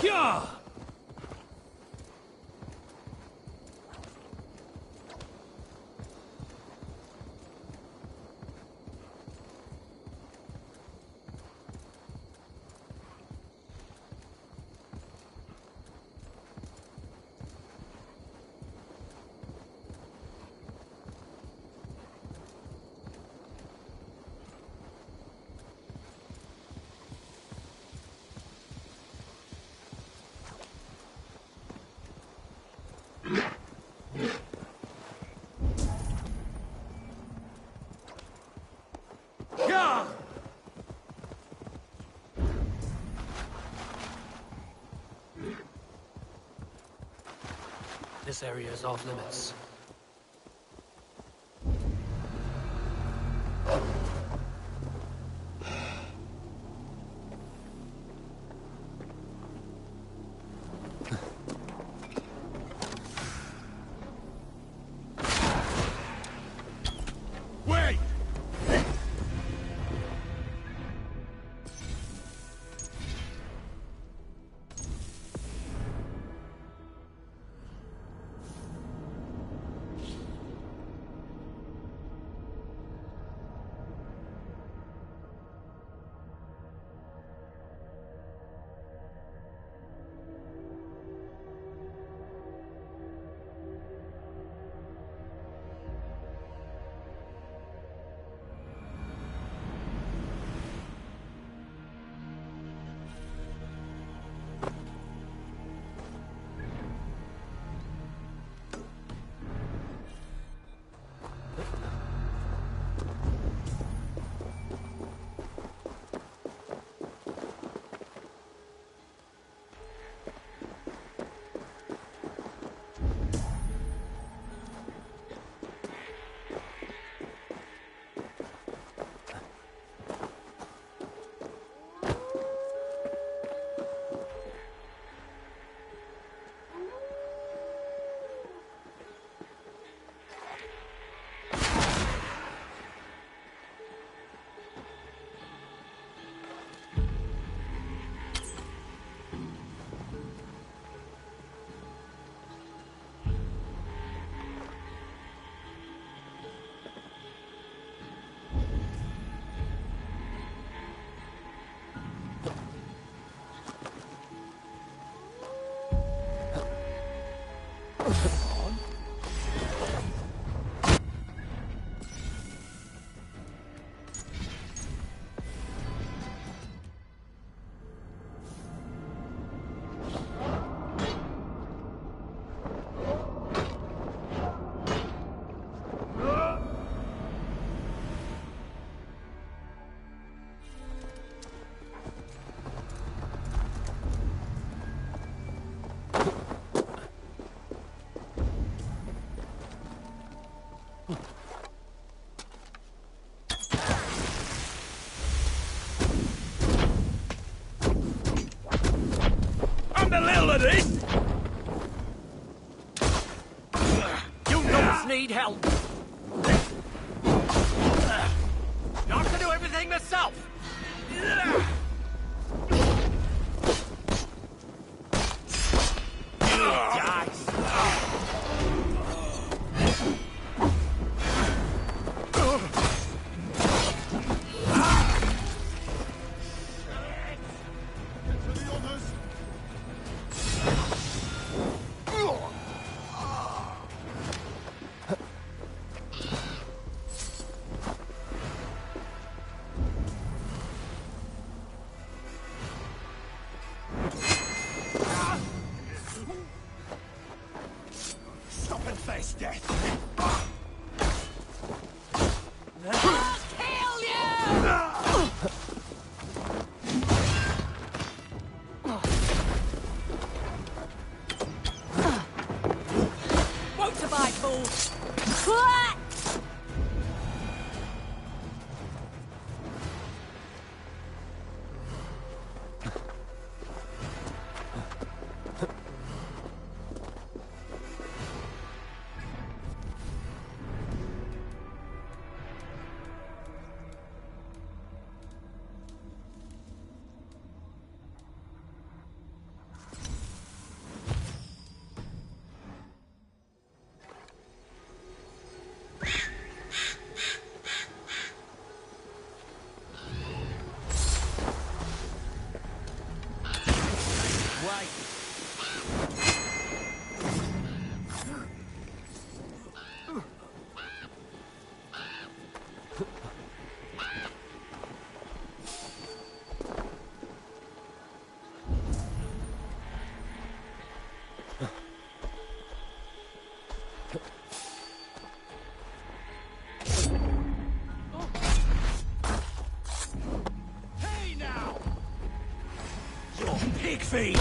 Yeah! This area is off limits. Wait! You don't need help. everything myself! Stop and face death. Kill you! Won't survive, fools! Pig feed!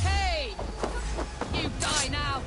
Hey! You die now!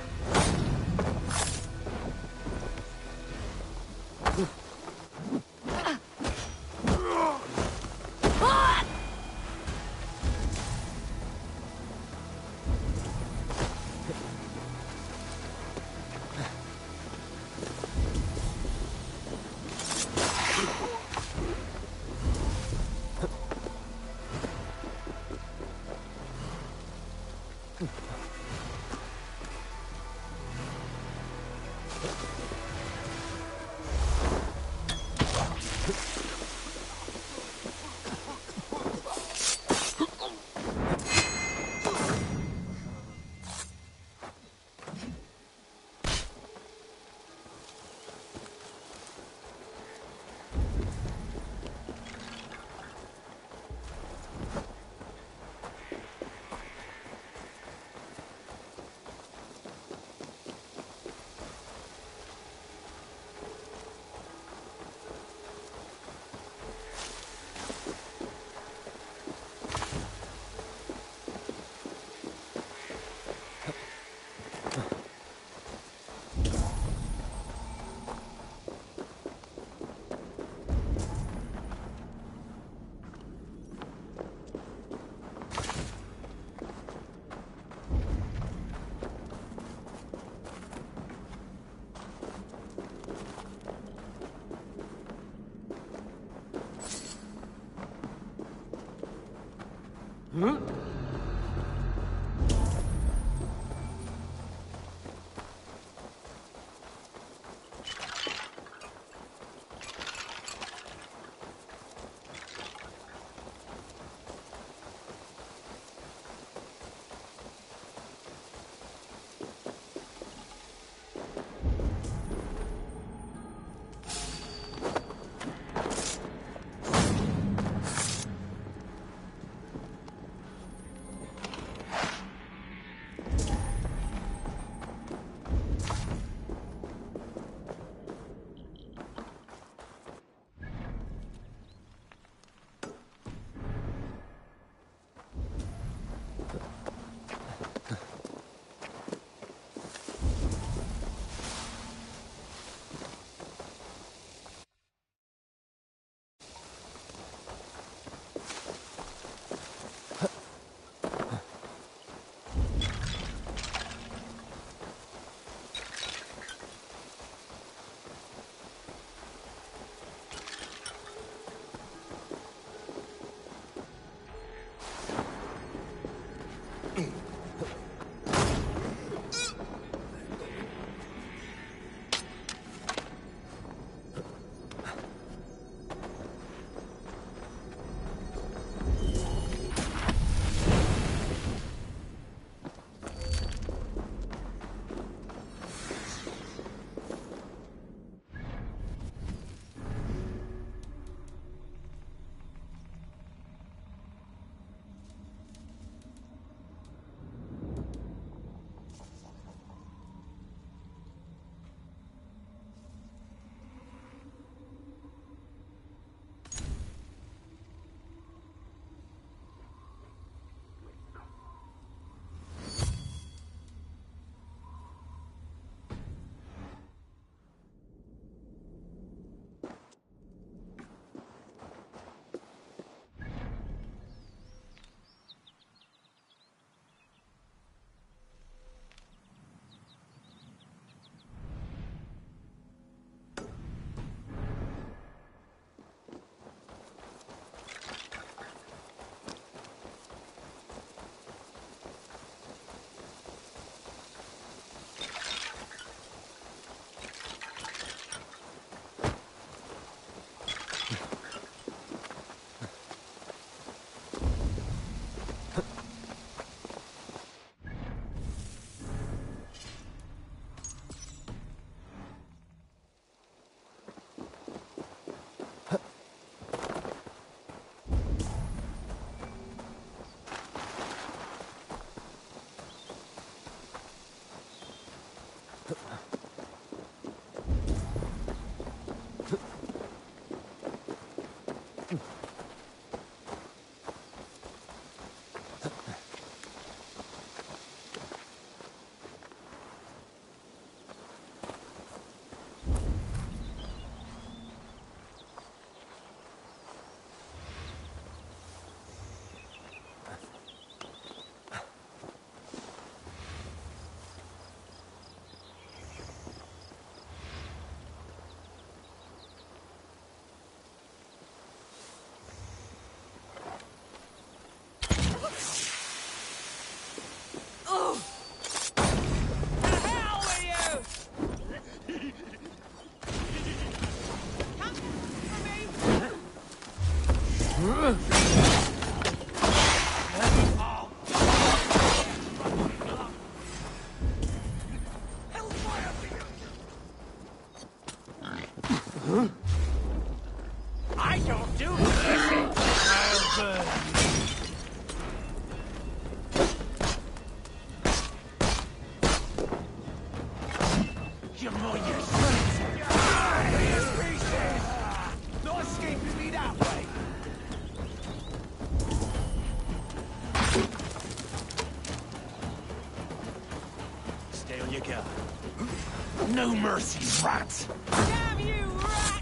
I don't do this. I'll burn you. You know your sons. His pieces. No escaping me that way. Stay on your guard. No mercy, rat. Damn you, rat!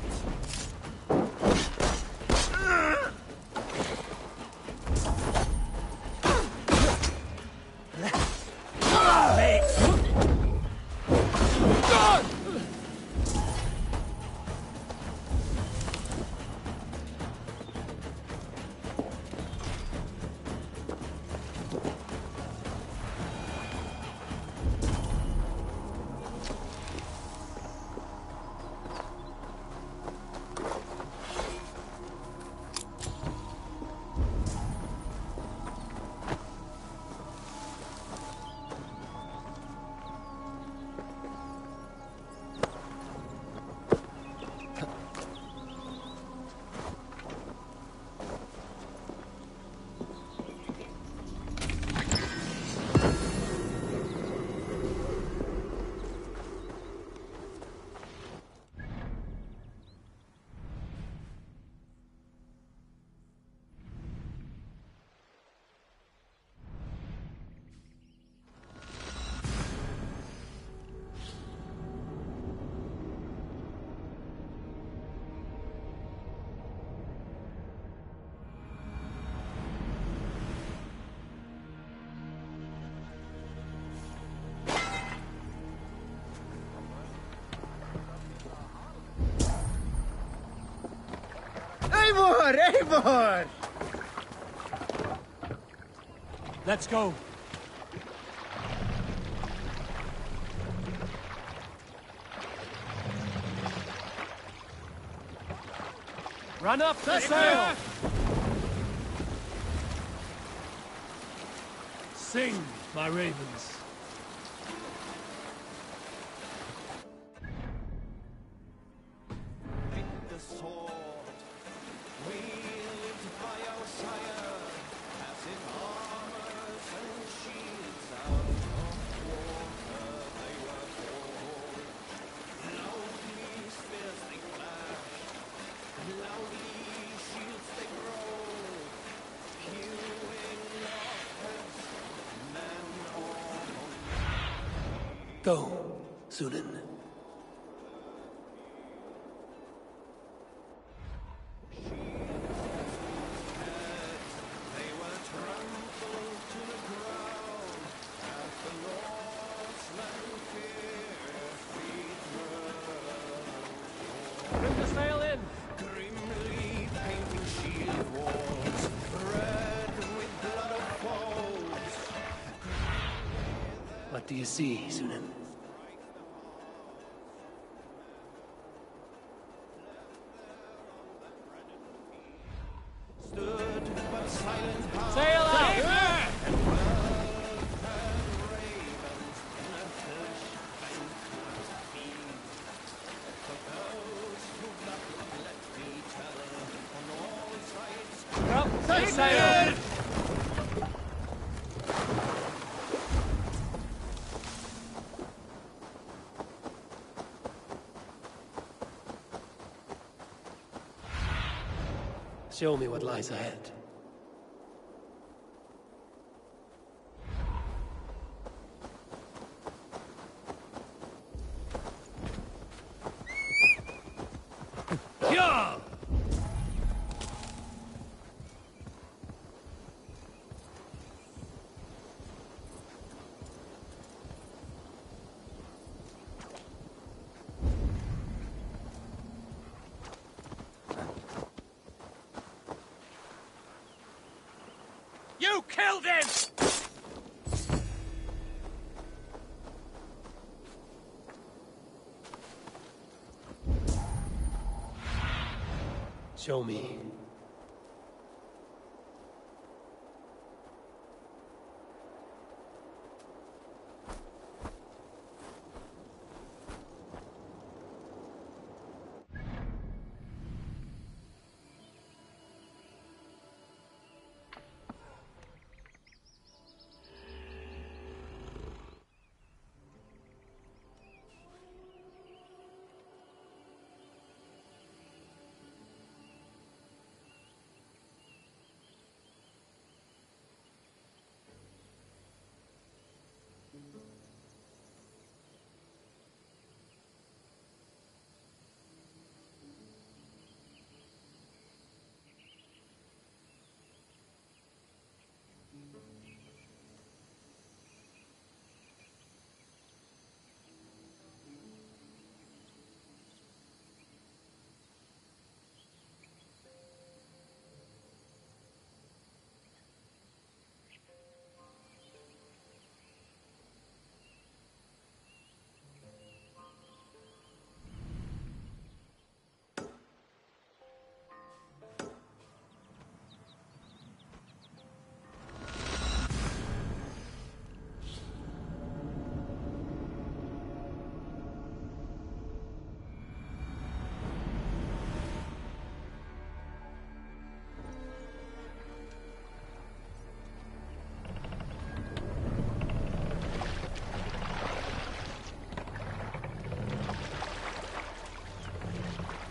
Eivor! Let's go. Run up the sail! Sing, my ravens. Go, Sunan. Bring the sail in. Grimly painting shield walls, red with blood of foes. What do you see, Sunan? Stood but silent heart. Sail out! Drop the sail! Show me what lies ahead. Yeah! You killed him! Show me.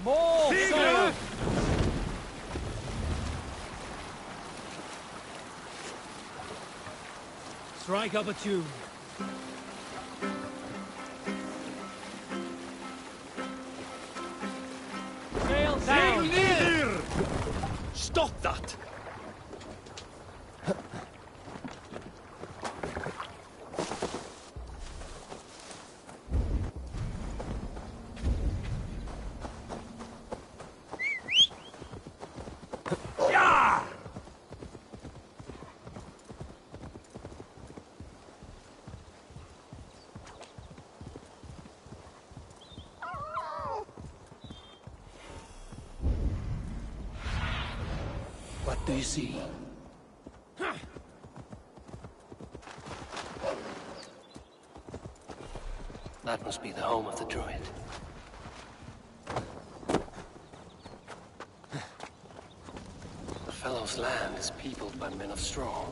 More sail! Strike up a tune. Sail down! Stop that! do you see? That must be the home of the druid. The fellow's land is peopled by men of straw.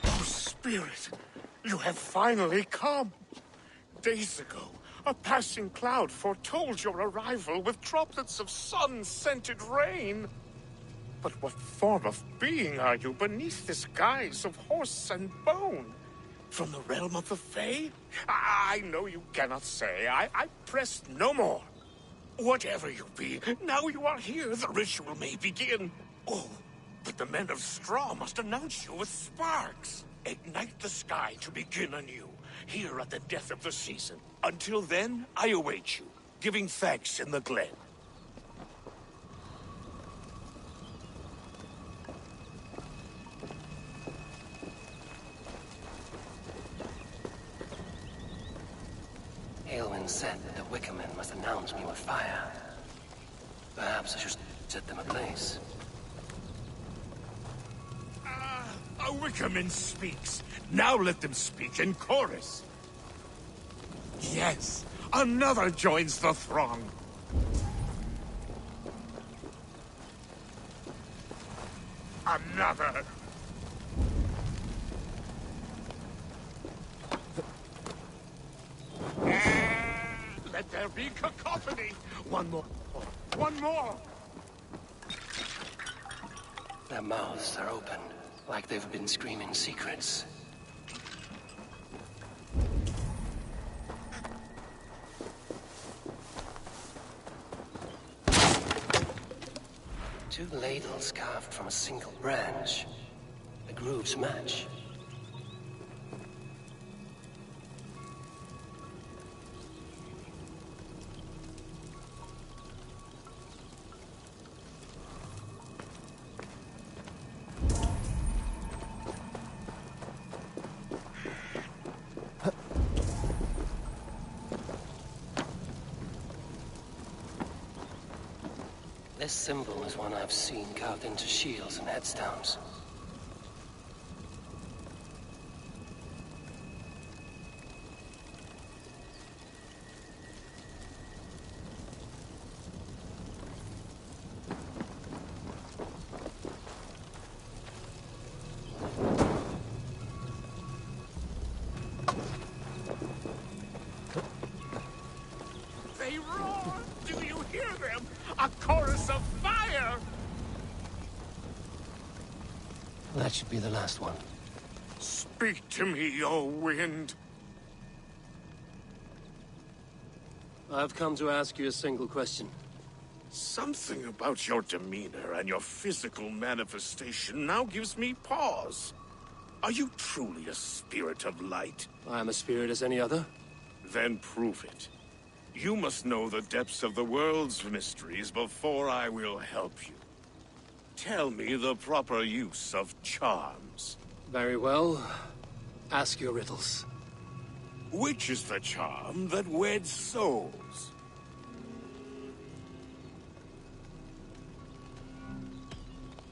Oh, Spirit, you have finally come. Days ago, a passing cloud foretold your arrival with droplets of sun-scented rain. But what form of being are you beneath this guise of horse and bone? From the realm of the Fae? I know you cannot say. I press no more. Whatever you be, now you are here, the ritual may begin. Oh, but the men of straw must announce you with sparks. Ignite the sky to begin anew, here at the death of the season. Until then, I await you, giving thanks in the glen. Aelwyn said that the Wickermen must announce me with fire. Perhaps I should set them ablaze. A Wickerman speaks. Now let them speak in chorus. Yes, another joins the throng. Another. Let there be cacophony. One more. One more. Their mouths are open, like they've been screaming secrets. Two ladles carved from a single branch. The grooves match. This symbol is one I've seen carved into shields and headstones. They roar! Do you hear them? A chorus of fire! That should be the last one. Speak to me, O wind. I've come to ask you a single question. Something about your demeanor and your physical manifestation now gives me pause. Are you truly a spirit of light? I am a spirit as any other. Then prove it. You must know the depths of the world's mysteries before I will help you. Tell me the proper use of charms. Very well. Ask your riddles. Which is the charm that weds souls?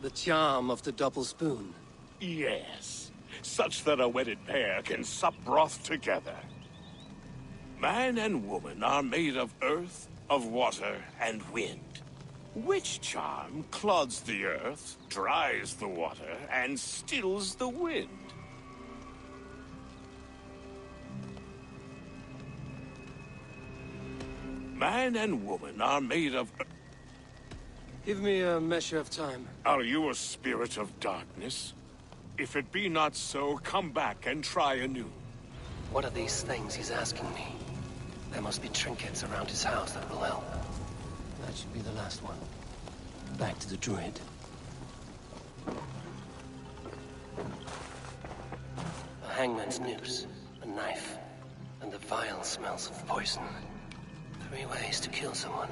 The charm of the double spoon. Yes, such that a wedded pair can sup broth together. Man and woman are made of earth, of water, and wind. Which charm clods the earth, dries the water, and stills the wind? Man and woman are made of... Give me a measure of time. Are you a spirit of darkness? If it be not so, come back and try anew. What are these things he's asking me? There must be trinkets around his house that will help. That should be the last one. Back to the druid. A hangman's noose, a knife, and the vile smells of poison. 3 ways to kill someone.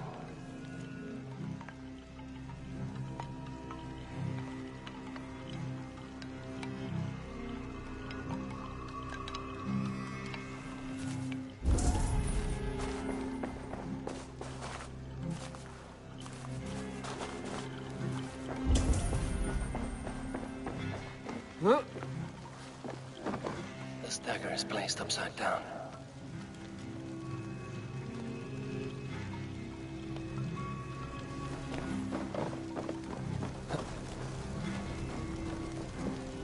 is placed upside down.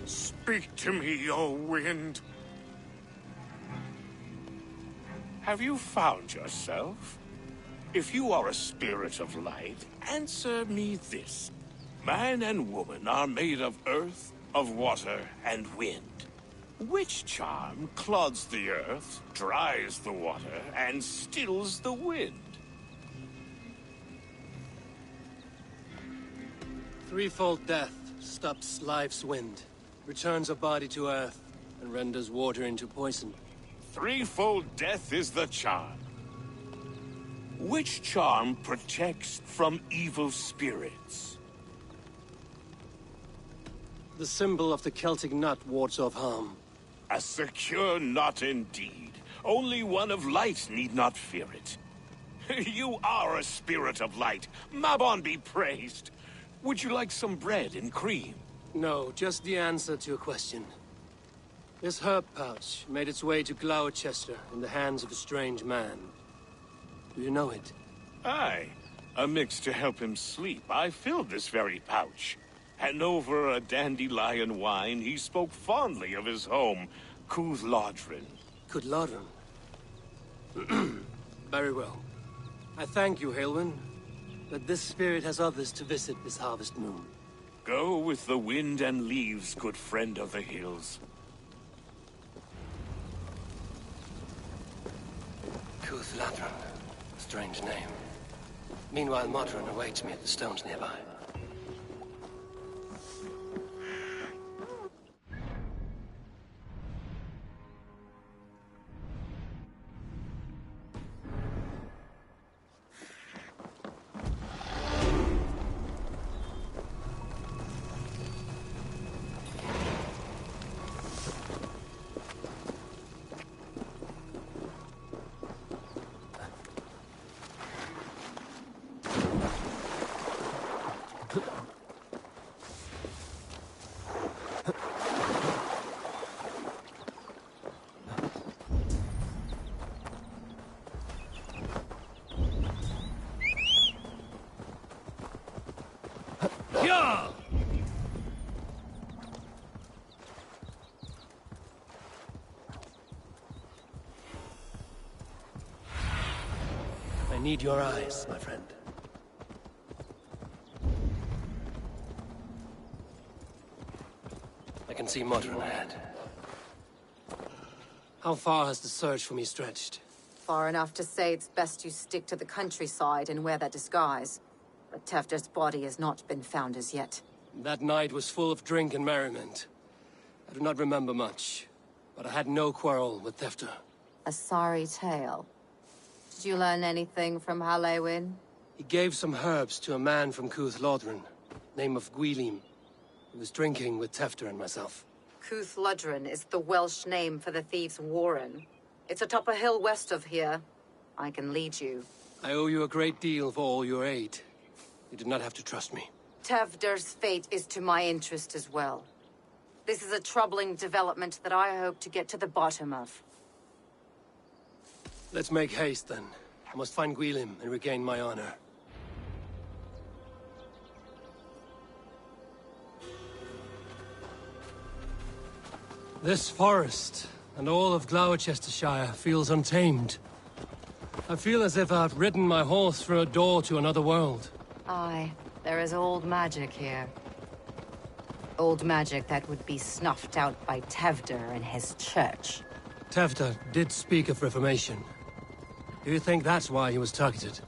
Speak to me, O wind. Have you found yourself? If you are a spirit of light, answer me this. Man and woman are made of earth, of water, and wind. Which charm clods the earth, dries the water, and stills the wind? Threefold death stops life's wind, returns a body to earth, and renders water into poison. Threefold death is the charm. Which charm protects from evil spirits? The symbol of the Celtic nut wards off harm. A secure knot indeed. Only one of light need not fear it. You are a spirit of light. Mabon be praised. Would you like some bread and cream? No, just the answer to a question. This herb pouch made its way to Gloucester in the hands of a strange man. Do you know it? Aye. Amidst to help him sleep, I filled this very pouch. And over a dandelion wine, he spoke fondly of his home, Cooth-Lodrin. Cooth-Lodrin? Very well. I thank you, Halwyn, but this spirit has others to visit this harvest moon. Go with the wind and leaves, good friend of the hills. Cooth-Lodrin. Strange name. Meanwhile, Modron awaits me at the stones nearby. I need your eyes, my friend. I can see Modron ahead. How far has the search for me stretched? Far enough to say it's best you stick to the countryside and wear that disguise. But Tefder's body has not been found as yet. That night was full of drink and merriment. I do not remember much, but I had no quarrel with Tefder. A sorry tale. Did you learn anything from Halewin? He gave some herbs to a man from Cooth-Lodrin, name of Gwylim. He was drinking with Tefder and myself. Cooth-Lodrin is the Welsh name for the thieves' warren. It's atop a hill west of here. I can lead you. I owe you a great deal for all your aid. You did not have to trust me. Tefder's fate is to my interest as well. This is a troubling development that I hope to get to the bottom of. Let's make haste, then. I must find Gwylim and regain my honor. This forest, and all of Gloucestershire, feels untamed. I feel as if I've ridden my horse through a door to another world. Aye, there is old magic here. Old magic that would be snuffed out by Tefder and his church. Tefder did speak of reformation. Do you think that's why he was targeted?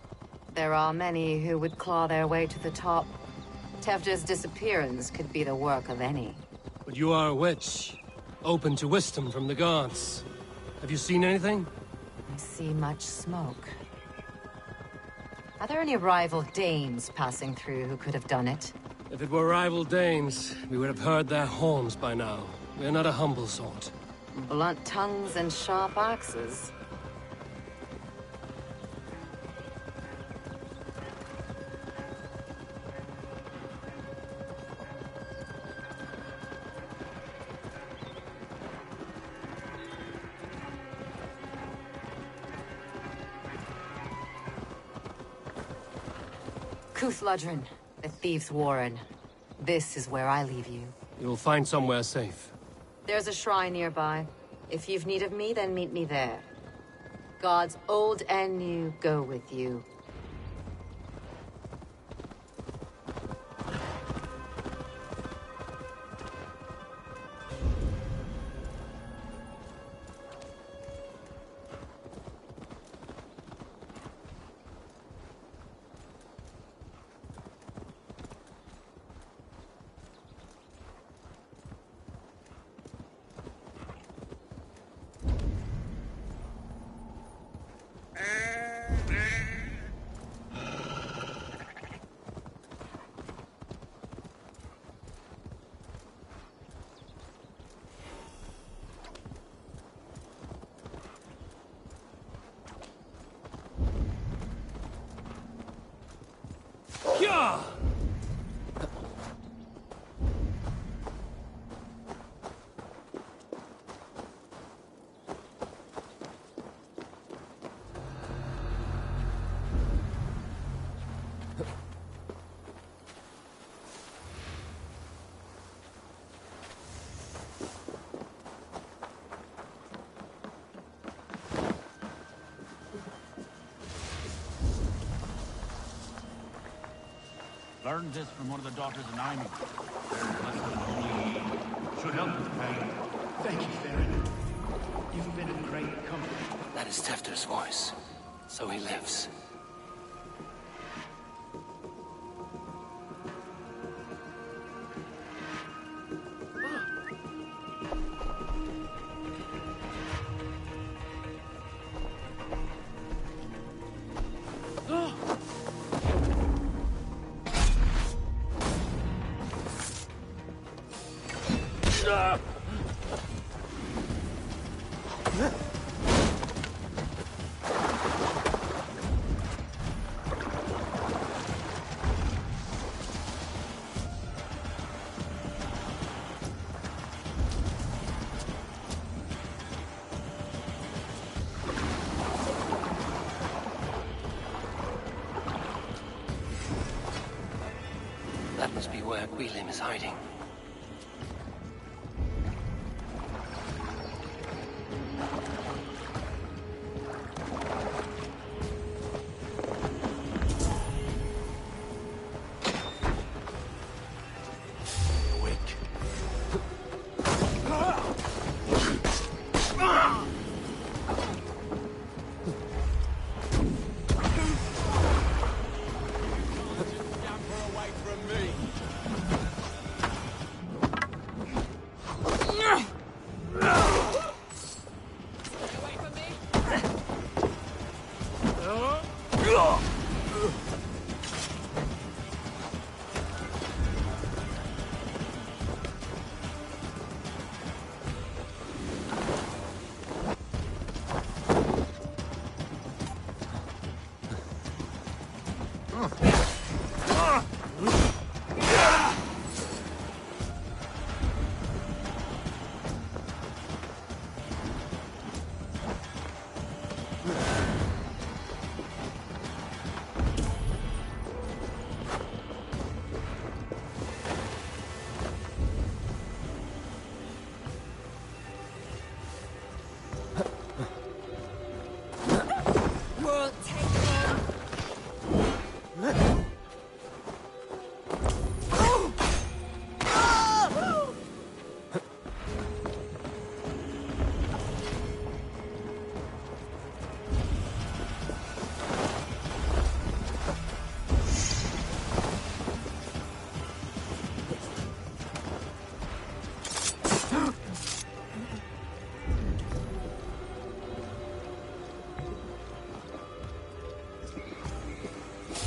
There are many who would claw their way to the top. Tefder's disappearance could be the work of any. But you are a witch, open to wisdom from the gods. Have you seen anything? I see much smoke. Are there any rival Danes passing through who could have done it? If it were rival Danes, we would have heard their horns by now. We are not a humble sort. Blunt tongues and sharp axes. Cuthludrin, the Thieves' Warren. This is where I leave you. You'll find somewhere safe. There's a shrine nearby. If you've need of me, then meet me there. Gods old and new go with you. Learned this from one of the daughters of Naimi. Should help with the pain. Thank you, Farron. You've been a great comfort. That is Tefter's voice. So he lives. That must be where Gwilym is hiding.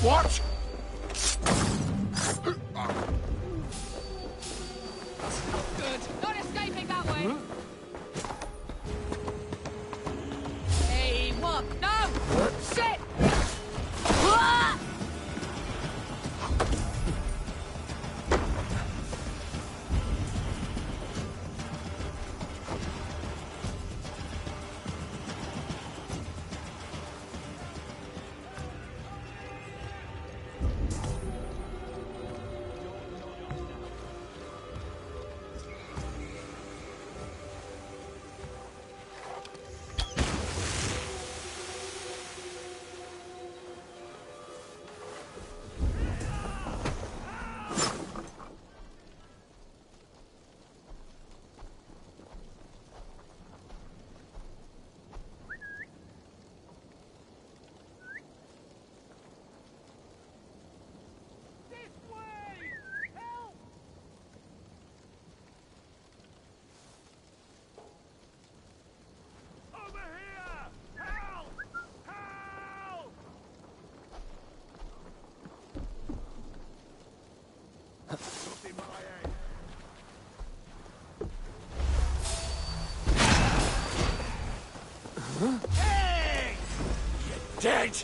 What? Good. Not escaping that way. Hey, what? No! Shit! Ah! Hey! You're dead!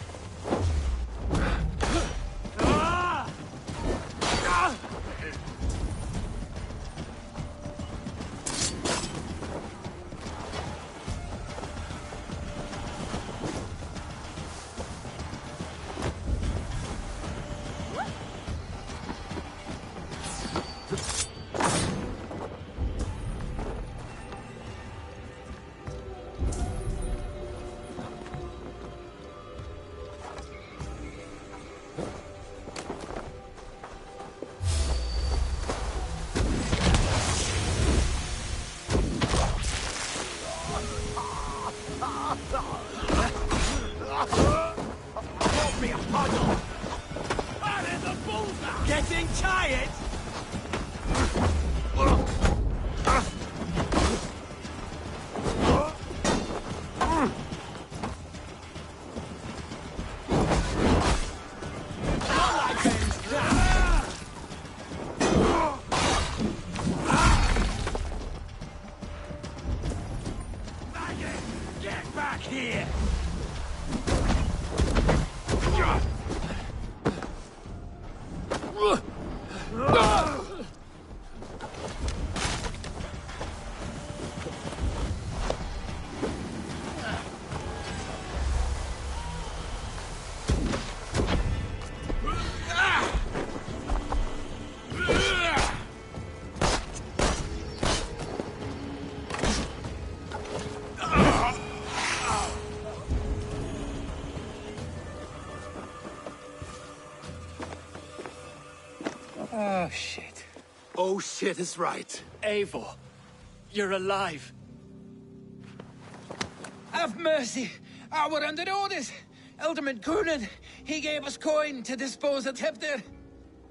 Getting tired? Get back here! Oh, shit. Oh, shit is right. Eivor, you're alive. Have mercy! We're under orders! Alderman Coonan, he gave us coin to dispose of Tefter.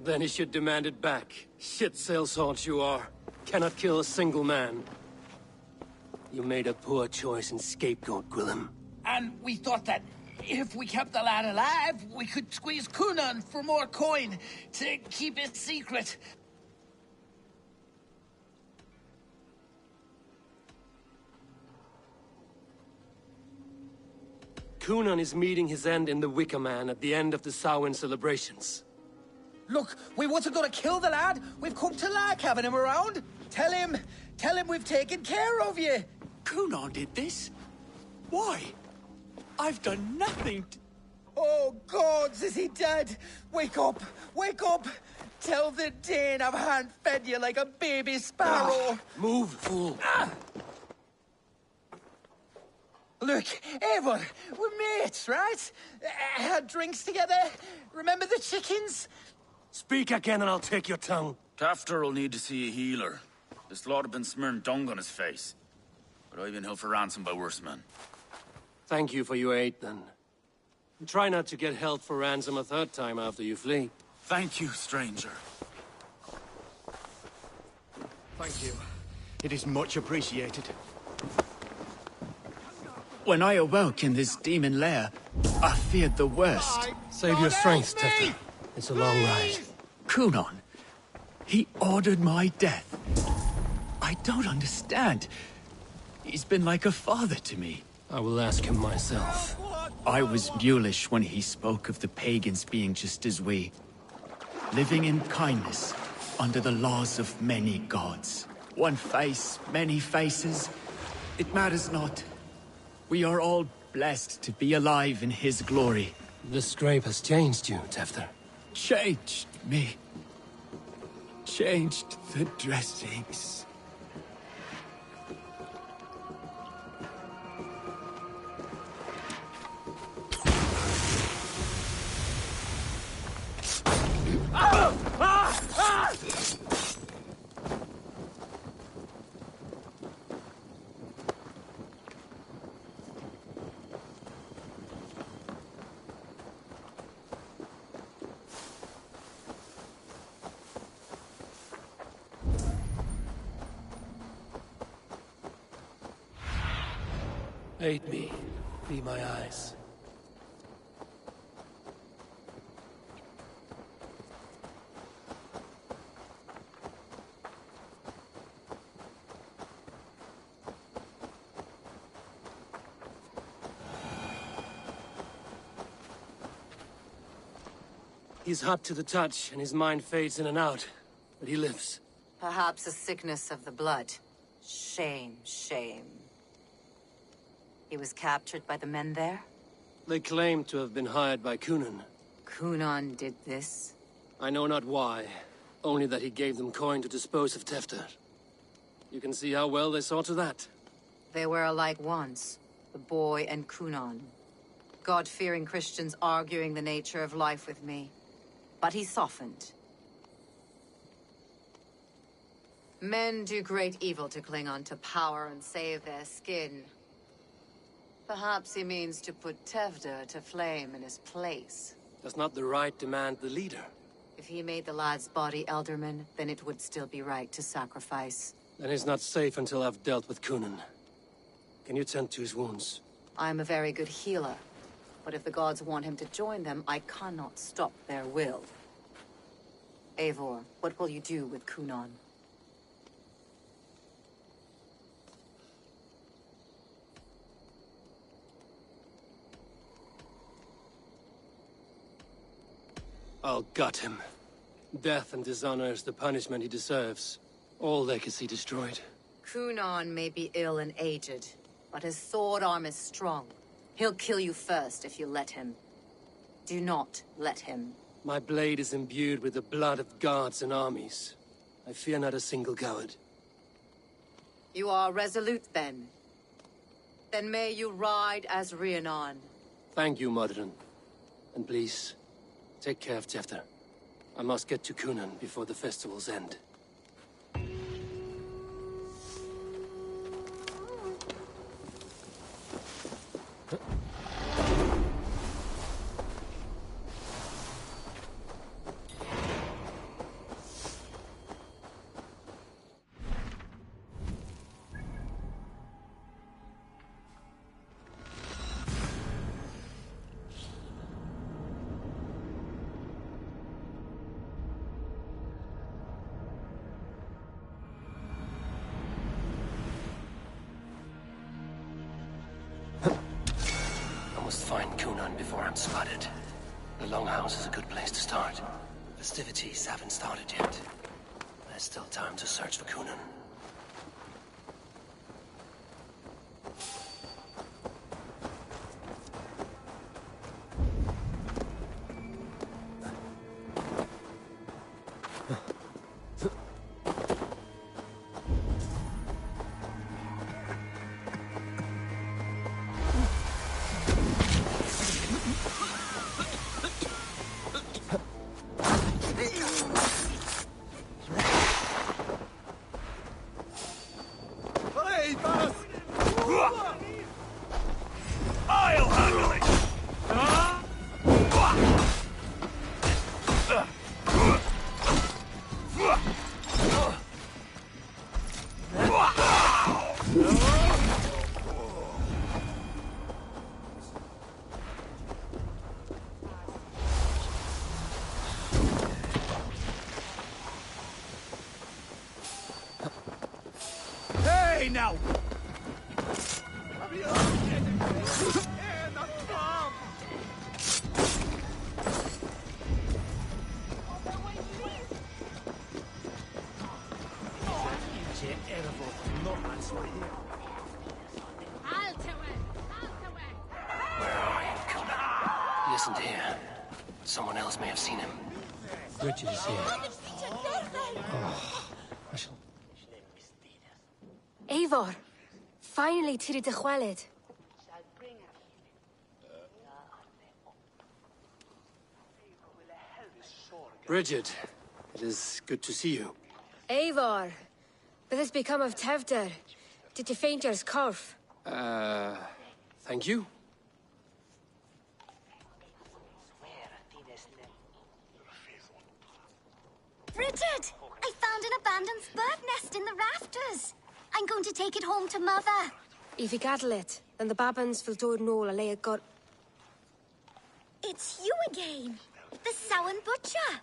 Then he should demand it back. Shit sailsort you are. Cannot kill a single man. You made a poor choice in scapegoat, Gwillem. And we thought that if we kept the lad alive, we could squeeze Coonan for more coin to keep it secret. Coonan is meeting his end in the Wicker Man at the end of the Samhain celebrations. Look, we wasn't gonna kill the lad. We've come to like having him around. Tell him we've taken care of you. Coonan did this? Why? I've done nothing to... Oh, gods, is he dead? Wake up! Wake up! Tell the Dane I've hand-fed you like a baby sparrow. Move, fool. Look, Eivor, we're mates, right? Had drinks together. Remember the chickens? Speak again and I'll take your tongue. Tafter will need to see a healer. This lord have been smearing dung on his face. But I've been held for ransom by worse men. Thank you for your aid, then. And try not to get held for ransom a third time after you flee. Thank you, stranger. Thank you. It is much appreciated. When I awoke in this demon lair, I feared the worst. Save your strength, Tefter. It's a long ride. Coonan, he ordered my death. I don't understand. He's been like a father to me. I will ask him myself. I was mulish when he spoke of the pagans being just as we. Living in kindness, under the laws of many gods. One face, many faces. It matters not. We are all blessed to be alive in his glory. The scrape has changed you, Tefter. Changed me. Changed the dressings. Aid me. Be my eyes. He's hot to the touch, and his mind fades in and out. But he lives. Perhaps a sickness of the blood. Shame, shame. He was captured by the men there? They claim to have been hired by Cunan. Cunan did this? I know not why. Only that he gave them coin to dispose of Tefter. You can see how well they saw to that. They were alike once, the boy and Cunan. God-fearing Christians arguing the nature of life with me. But he softened. Men do great evil to cling on to power and save their skin. Perhaps he means to put Tevder to flame in his place. Does not the right demand the leader? If he made the lad's body Elderman, then it would still be right to sacrifice. Then he's not safe until I've dealt with Cunan. Can you tend to his wounds? I am a very good healer. But if the gods want him to join them, I cannot stop their will. Eivor, what will you do with Cunan? I'll gut him. Death and dishonor is the punishment he deserves. All legacy destroyed. Cunan may be ill and aged, but his sword arm is strong. He'll kill you first if you let him. Do not let him. My blade is imbued with the blood of gods and armies. I fear not a single coward. You are resolute, then. Then may you ride as Rhiannon. Thank you, Modron. And please, take care of Tefter. I must get to Cunan before the festival's end. Find Cunan before I'm spotted. The Longhouse is a good place to start. Festivities haven't started yet. There's still time to search for Cunan. Now! He isn't here. Someone else may have seen him. Bridget is here. Oh, I shall... Eivor, finally tiri de chwaled. Bridget, it is good to see you. Eivor, what has become of Tevder? Did you faint your scarf? Thank you. Bridget! I found an abandoned bird nest in the rafters. I'm going to take it home to Mother. If you cattle it, then the babans will do no a lay got. It's you again. The Samhain Butcher.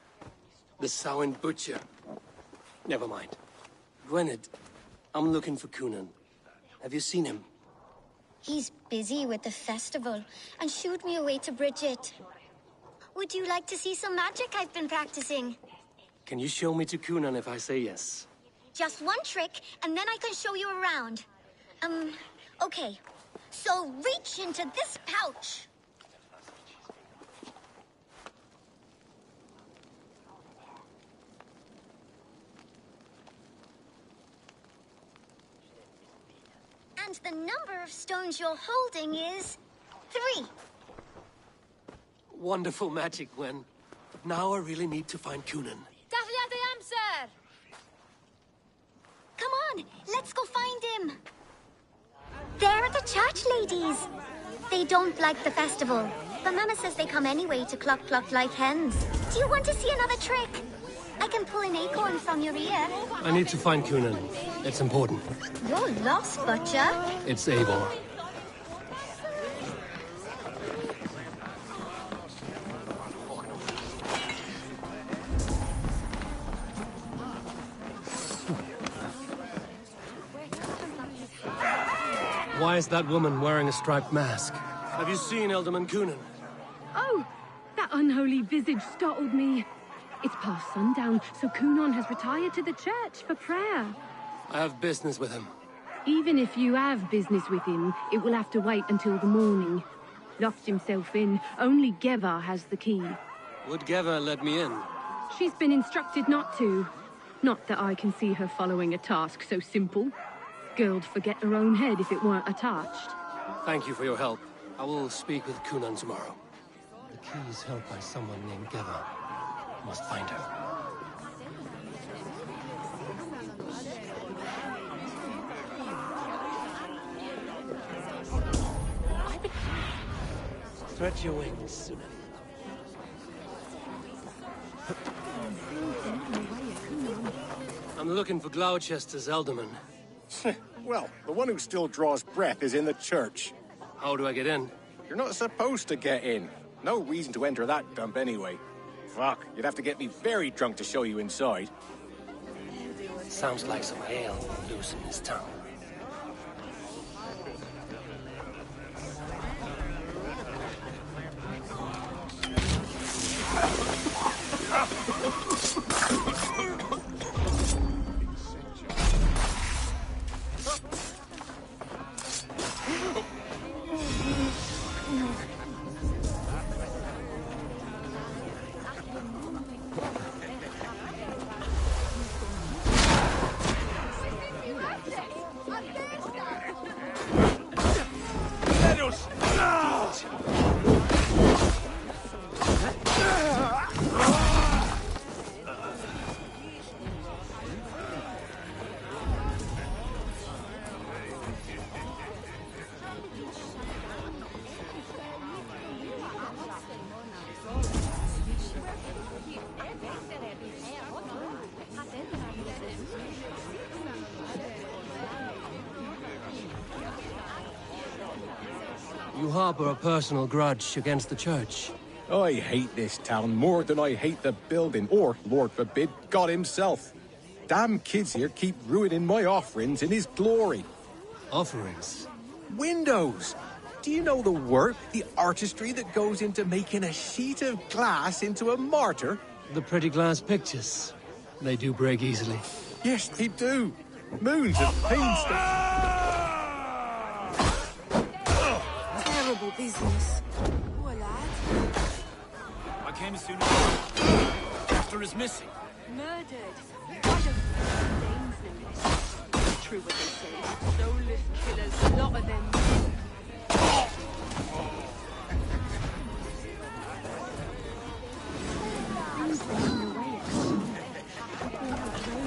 The Samhain Butcher. Never mind. Gwynedd, I'm looking for Cunan. Have you seen him? He's busy with the festival and shooed me away to Bridget. Would you like to see some magic I've been practicing? Can you show me to Kunan if I say yes? Just one trick, and then I can show you around. Okay. So reach into this pouch. And the number of stones you're holding is 3. Wonderful magic, Gwen. But now I really need to find Kunan. Dafliad ei amser! Come on, let's go find him. They're the church ladies. They don't like the festival, but Mama says they come anyway to cluck cluck like hens. Do you want to see another trick? I can pull an acorn from your ear. I need to find Kunan. It's important. You're lost, Butcher. It's Eivor. Why is that woman wearing a striped mask? Have you seen Alderman Kunan? Oh, that unholy visage startled me. It's past sundown, so Kunan has retired to the church for prayer. I have business with him. Even if you have business with him, it will have to wait until the morning. Locked himself in. Only Geva has the key. Would Geva let me in? She's been instructed not to. Not that I can see her following a task so simple. Girl'd forget her own head if it weren't attached. Thank you for your help. I will speak with Kunan tomorrow. The key is held by someone named Geva. Must find her. Stretch your wings, Sunan. I'm looking for Gloucester's alderman. Well, the one who still draws breath is in the church. How do I get in? You're not supposed to get in. No reason to enter that dump anyway. Fuck, you'd have to get me very drunk to show you inside. Sounds like some ale loose in his tongue. You harbor a personal grudge against the church. I hate this town more than I hate the building, or, Lord forbid, God himself. Damn kids here keep ruining my offerings in his glory. Offerings? Windows! Do you know the work, the artistry that goes into making a sheet of glass into a martyr? The pretty glass pictures. They do break easily. Yes, they do. Moons of painstaking. Terrible business. Poor lad. I came as soon as after is missing. Murdered. What a names true what they say. Soulless killers, a lot of them.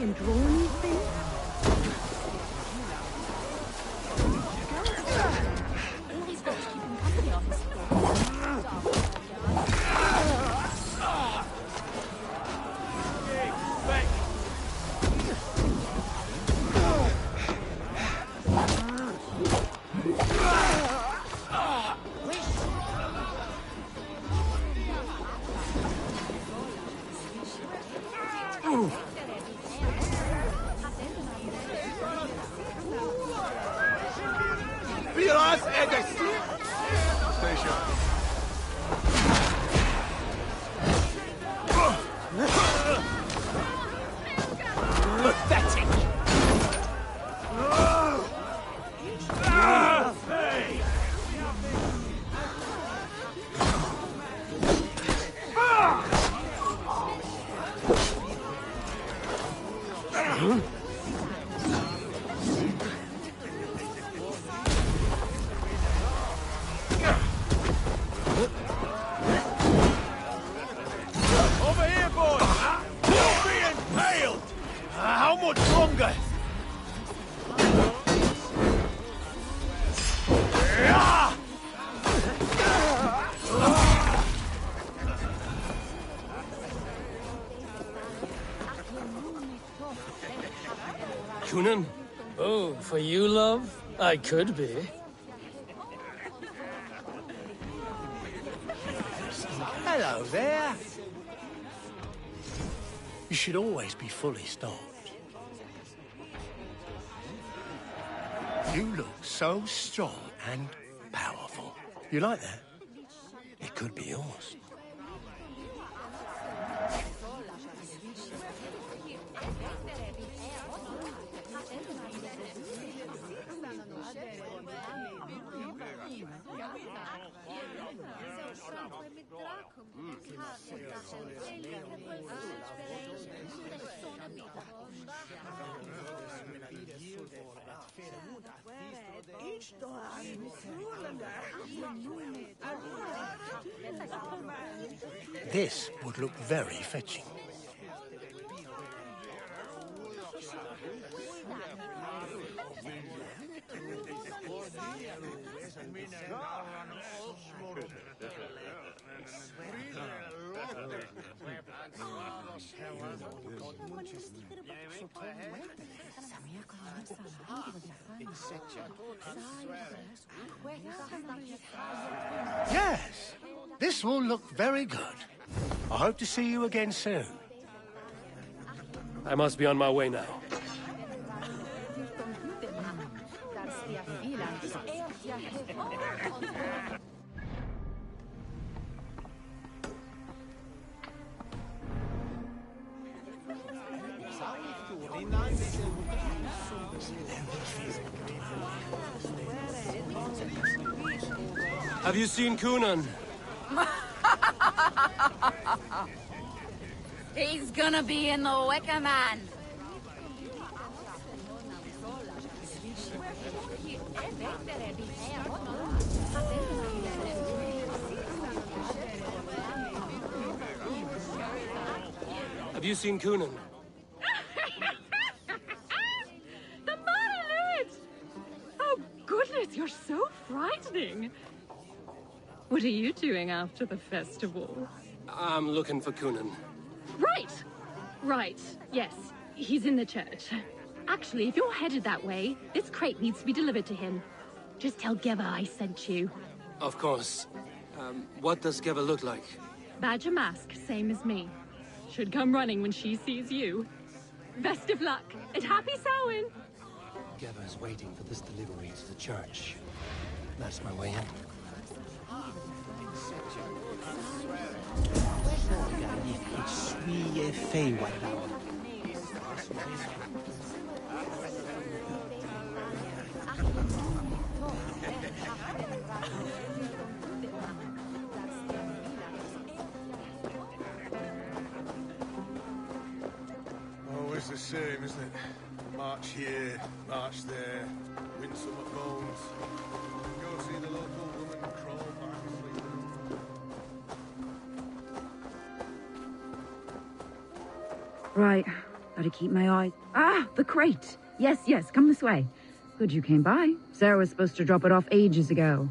And drawn these things? longer! Kunan? Oh, for you, love? I could be. Hello there. You should always be fully stocked. You look so strong and powerful. You like that? It could be yours. This would look very fetching. Yes, this will look very good. I hope to see you again soon. I must be on my way now. Have you seen Kunan? He's gonna be in the Wicker Man. Have you seen Kunan? The Margaret! Oh, goodness, you're so frightening. What are you doing after the festival? I'm looking for Kunan. Right! Right, yes. He's in the church. Actually, if you're headed that way, this crate needs to be delivered to him. Just tell Geva I sent you. Of course. What does Geva look like? Badger mask, same as me. Should come running when she sees you. Best of luck, and happy Samhain! Geva's waiting for this delivery to the church. That's my way in. Always the same, isn't it? March here, march there, win some at bones. Go see the local woman crawl back asleep. Right, gotta keep my eyes... Ah, the crate! Yes, yes, come this way. Good you came by. Sarah was supposed to drop it off ages ago.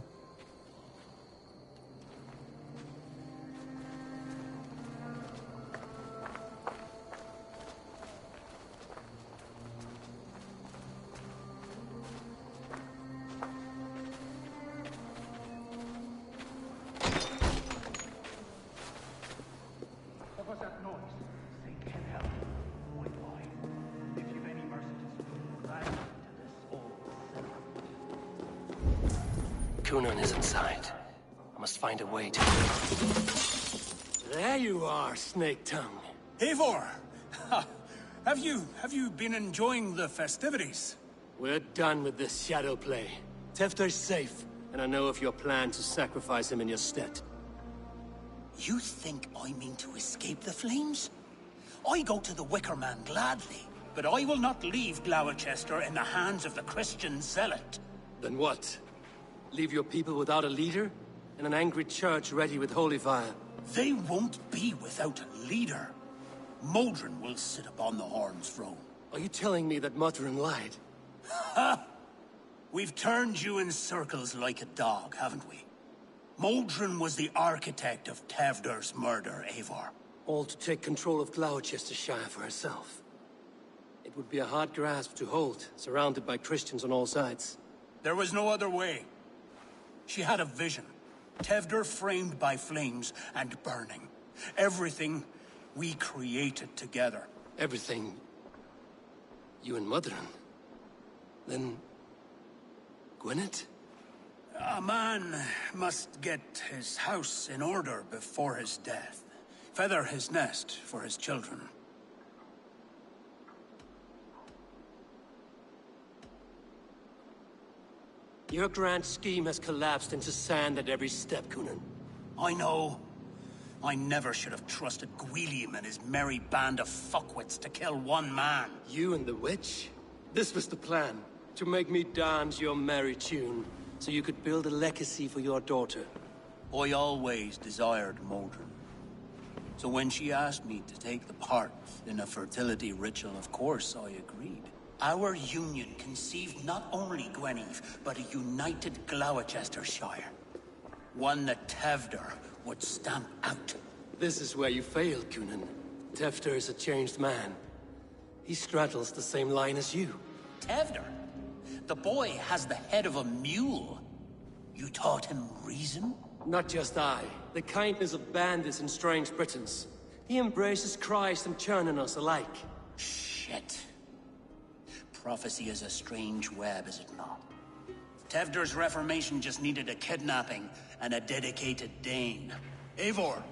What was that noise? Saint can help. Boy, boy. If you've any mercy to speak, I'll to this old Kunan is inside. I must find a way to... There you are, Snake Tongue. Eivor! Have you been enjoying the festivities? We're done with this shadow play. Tefter's safe, and I know of your plan to sacrifice him in your stead. You think I mean to escape the flames? I go to the Wicker Man gladly, but I will not leave Gloucester in the hands of the Christian zealot. Then what? Leave your people without a leader? And an angry church ready with holy fire? They won't be without a leader. Modron will sit upon the Horn's throne. Are you telling me that Modron lied? Ha! We've turned you in circles like a dog, haven't we? Modron was the architect of Tevder's murder, Eivor. All to take control of Gloucestershire for herself. It would be a hard grasp to hold, surrounded by Christians on all sides. There was no other way. She had a vision. Tevder framed by flames and burning. Everything we created together. Everything? You and Modron? Then... Gwyneth? A man must get his house in order before his death. Feather his nest for his children. Your grand scheme has collapsed into sand at every step, Coonan. I know. I never should have trusted Gwilliam and his merry band of fuckwits to kill one man. You and the witch? This was the plan. To make me dance your merry tune, so you could build a legacy for your daughter. I always desired Modron. So when she asked me to take the part in a fertility ritual, of course I agreed. Our union conceived not only Gweneve, but a united Gloucestershire. One that Tevder would stamp out. This is where you failed, Coonan. Tevder is a changed man. He straddles the same line as you. Tevder? The boy has the head of a mule. You taught him reason? Not just I. The kindness of bandits and strange Britons. He embraces Christ and churning us alike. Shit. Prophecy is a strange web, is it not? Tevder's reformation just needed a kidnapping and a dedicated Dane. Eivor,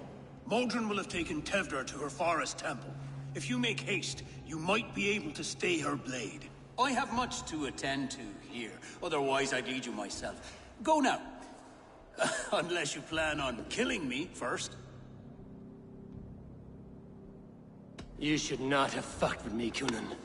Modron will have taken Tevder to her forest temple. If you make haste, you might be able to stay her blade. I have much to attend to here, otherwise I'd lead you myself. Go now. Unless you plan on killing me first. You should not have fucked with me, Coonan.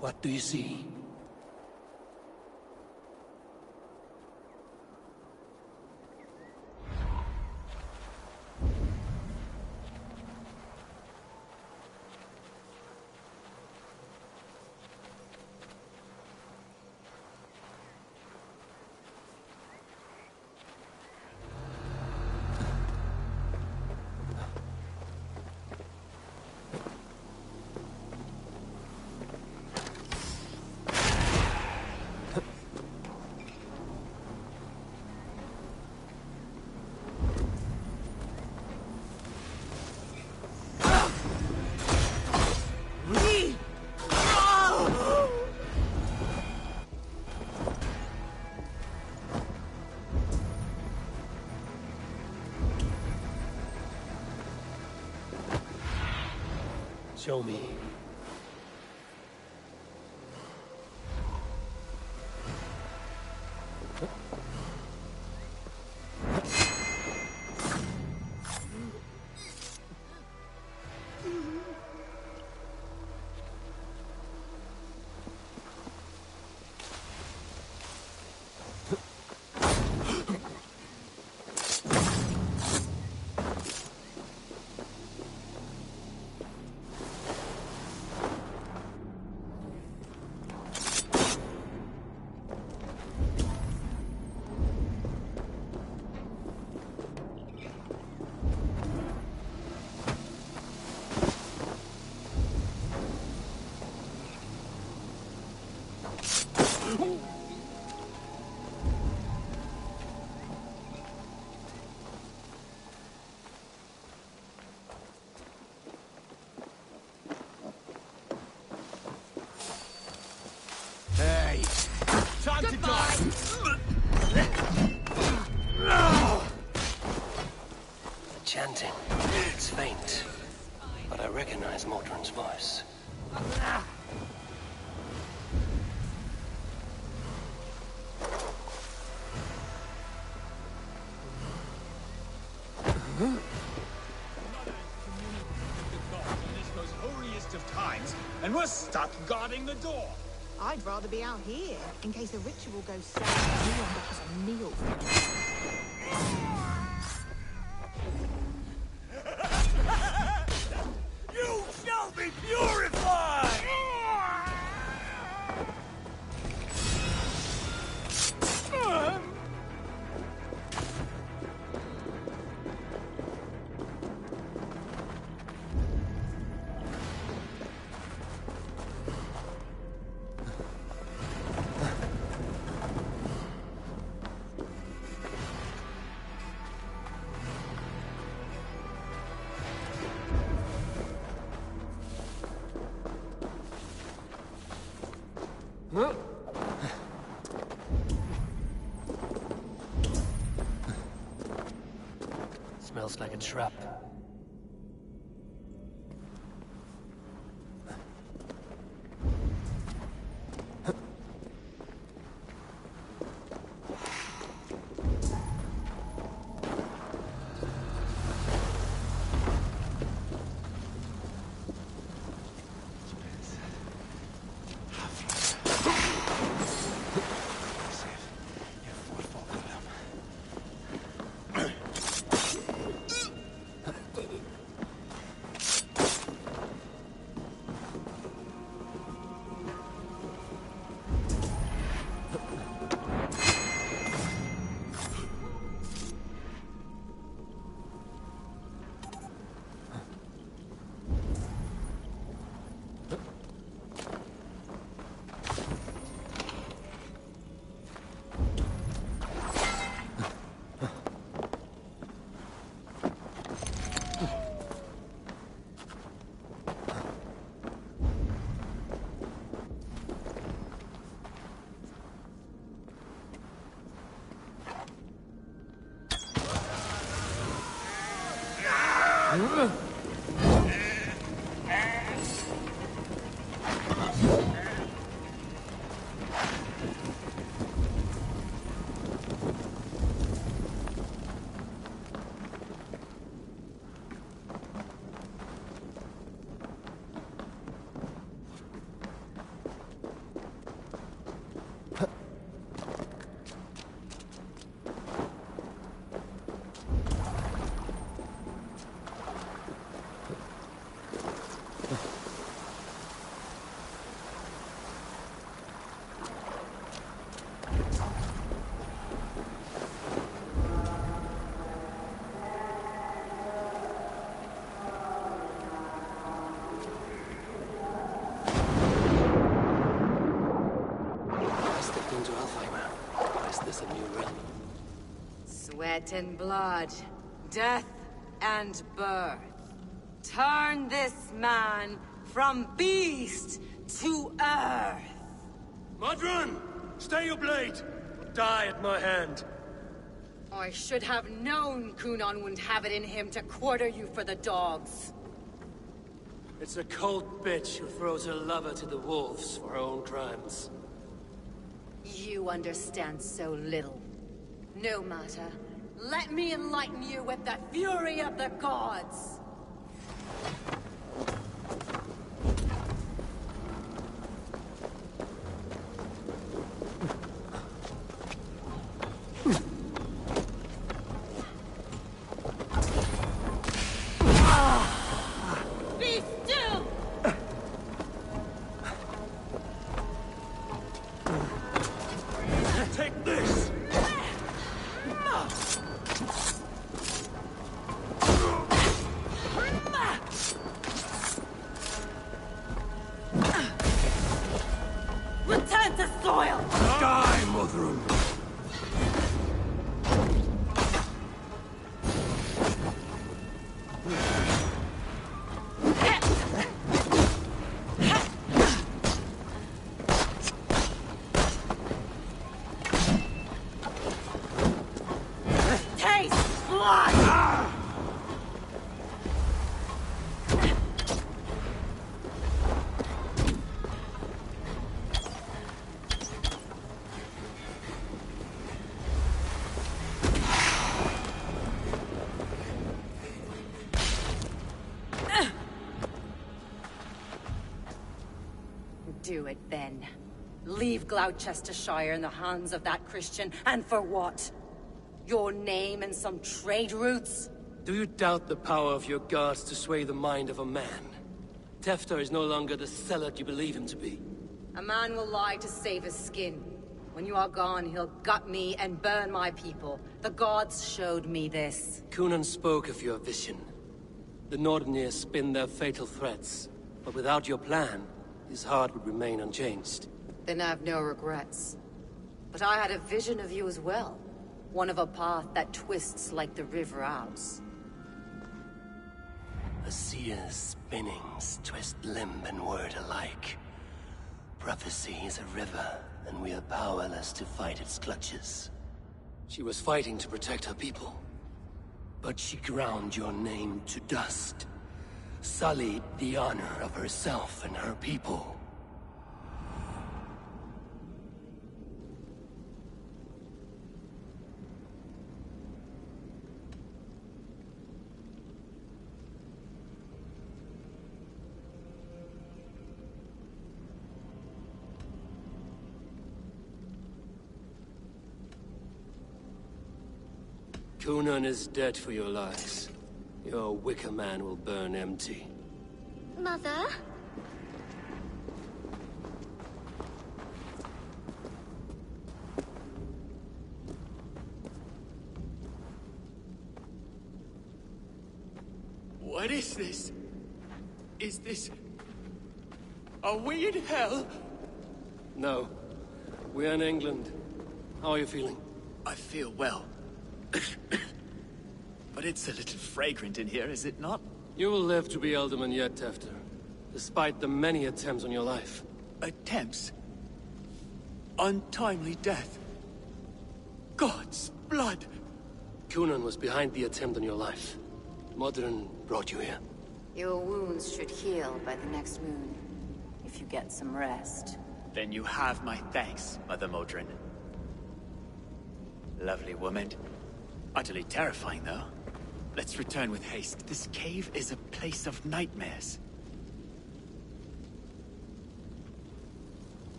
What do you see? Show me. Hey, time to die. The chanting. It's faint. But I recognize Mordrin's voice. And we're stuck guarding the door. I'd rather be out here, in case a ritual goes south and you end up as a meal. You shall be purified! Smells like a trap. Sweat and blood, death and birth. Turn this man from beast to earth. Modron! Stay your blade! Die at my hand. I should have known Kunon wouldn't have it in him to quarter you for the dogs. It's a cold bitch who throws her lover to the wolves for her own crimes. You understand so little. No matter. Let me enlighten you with the fury of the gods! Be still! Take this! Return to soil! Die, Modron! Taste blood! Do it then. Leave Gloucestershire in the hands of that Christian, and for what? Your name and some trade routes? Do you doubt the power of your gods to sway the mind of a man? Tefter is no longer the zealot you believe him to be. A man will lie to save his skin. When you are gone, he'll gut me and burn my people. The gods showed me this. Kunon spoke of your vision. The Nordenir spin their fatal threats, but without your plan, his heart would remain unchanged. Then I've no regrets. But I had a vision of you as well. One of a path that twists like the river Ouse. A seer's spinnings twist limb and word alike. Prophecy is a river, and we are powerless to fight its clutches. She was fighting to protect her people. But she ground your name to dust. Sullied the honor of herself and her people. Cunan is dead for your lies. Your wicker man will burn empty. Mother? What is this? Is this... Are we in hell? No. We're in England. How are you feeling? I feel well. But it's a little fragrant in here, is it not? You will live to be Alderman yet, Tefter. Despite the many attempts on your life. Attempts? Untimely death? God's blood! Cunan was behind the attempt on your life. Modern brought you here. Your wounds should heal by the next moon, if you get some rest. Then you have my thanks, Mother Modron. Lovely woman. Utterly terrifying, though. Let's return with haste. This cave is a place of nightmares.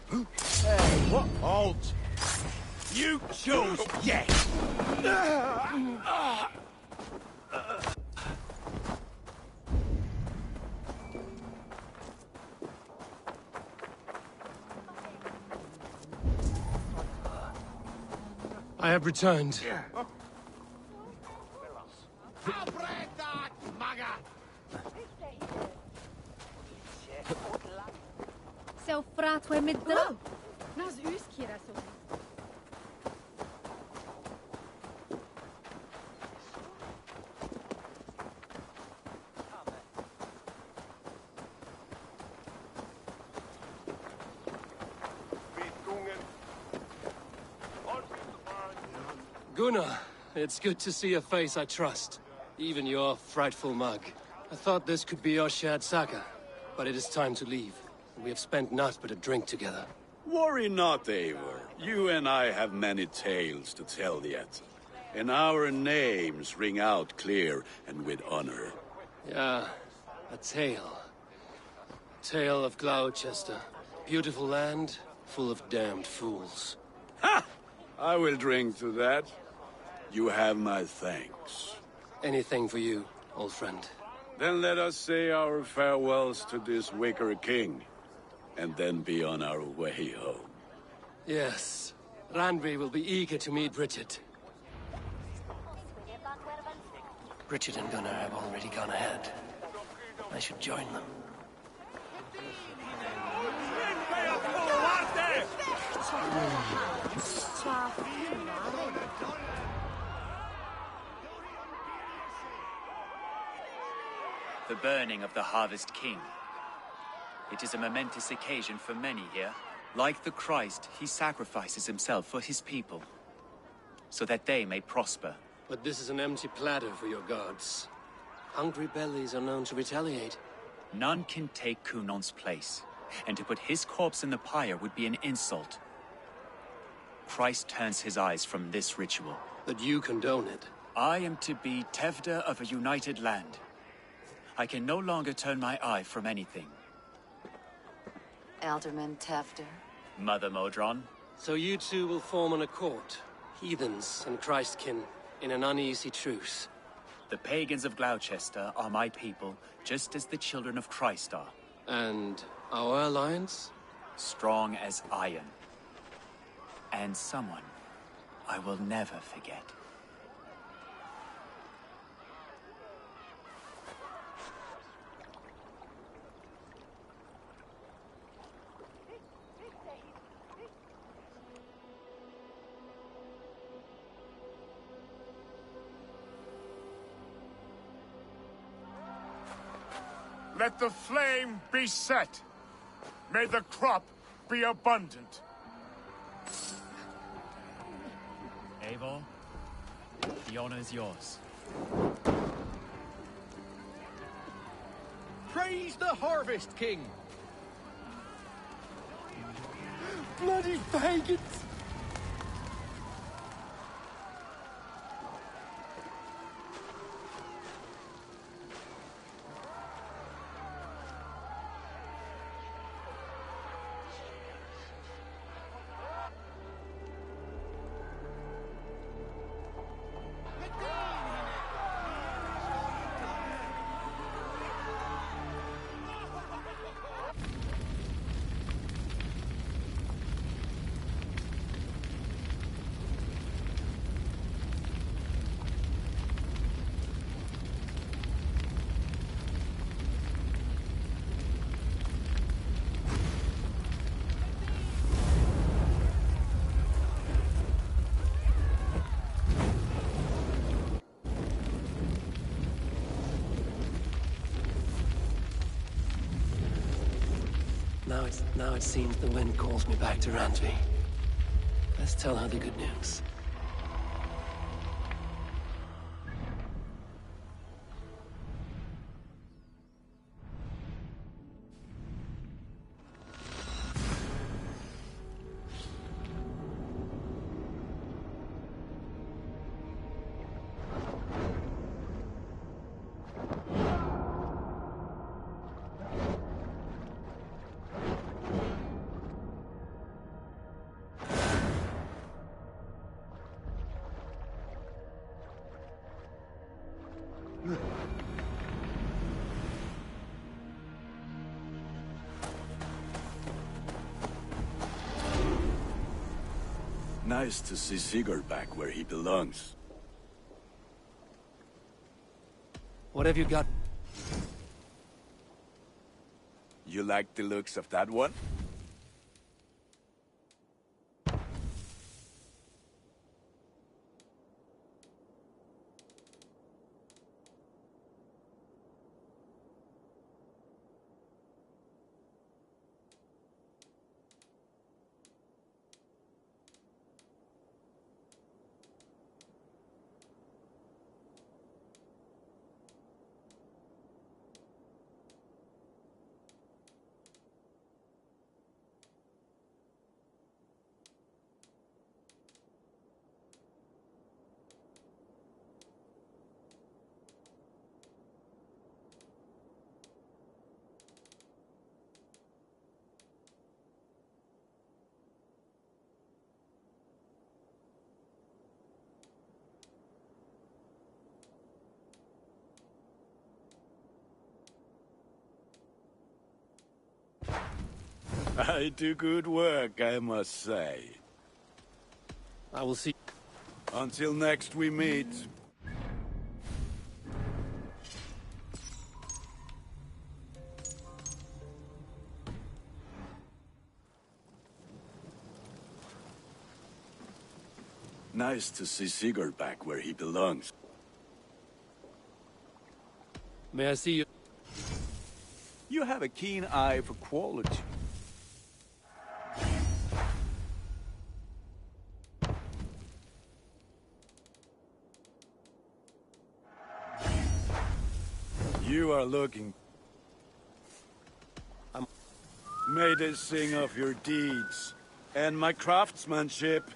Hey, what? Halt! You chose yes! I have returned. Seu frato é medrão. Nas uskira so. Gunnar, it's good to see a face I trust. Even your frightful mug. I thought this could be our shared saga, but it is time to leave. We have spent naught but a drink together. Worry not, Eivor. You and I have many tales to tell yet. And our names ring out clear and with honor. Yeah, a tale. Tale of Gloucester. Beautiful land, full of damned fools. Ha! I will drink to that. You have my thanks. Anything for you, old friend. Then let us say our farewells to this wicker king, and then be on our way home. Yes. Randvi will be eager to meet Bridget. Bridget and Gunnar have already gone ahead. I should join them. The burning of the Harvest King. It is a momentous occasion for many here. Like the Christ, he sacrifices himself for his people, so that they may prosper. But this is an empty platter for your gods. Hungry bellies are known to retaliate. None can take Cunan's place, and to put his corpse in the pyre would be an insult. Christ turns his eyes from this ritual. But you condone it. I am to be Tevda of a united land. I can no longer turn my eye from anything. Alderman Tefter. Mother Modron. So you two will form an accord, heathens and Christkin, in an uneasy truce. The pagans of Gloucester are my people, just as the children of Christ are. And our alliance? Strong as iron. And someone I will never forget. Let the flame be set. May the crop be abundant. Eivor, the honor is yours. Praise the Harvest King! Bloody pagans! Now it seems the wind calls me back to Randvi. Let's tell her the good news. Nice to see Sigurd back where he belongs. What have you got? You like the looks of that one? I do good work, I must say. I will see. Until next we meet. Nice to see Sigurd back where he belongs. May I see you? You have a keen eye for quality. You are looking... May they sing of your deeds and my craftsmanship.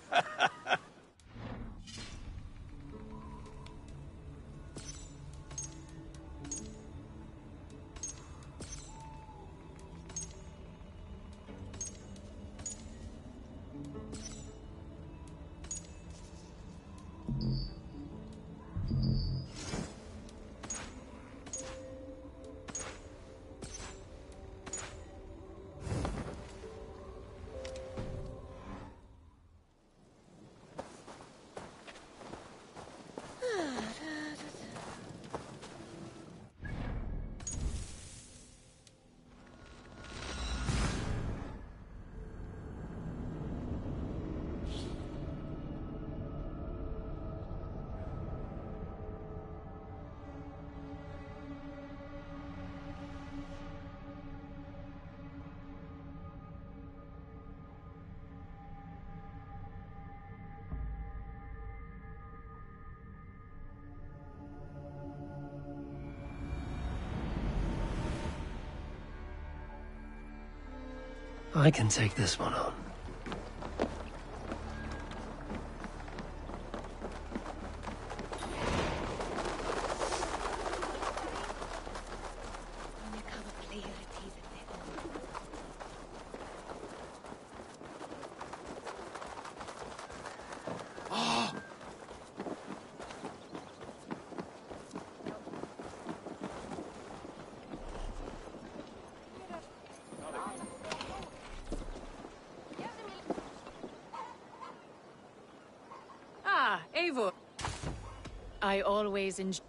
I can take this one on. Ah, Eivor. I always enjoy.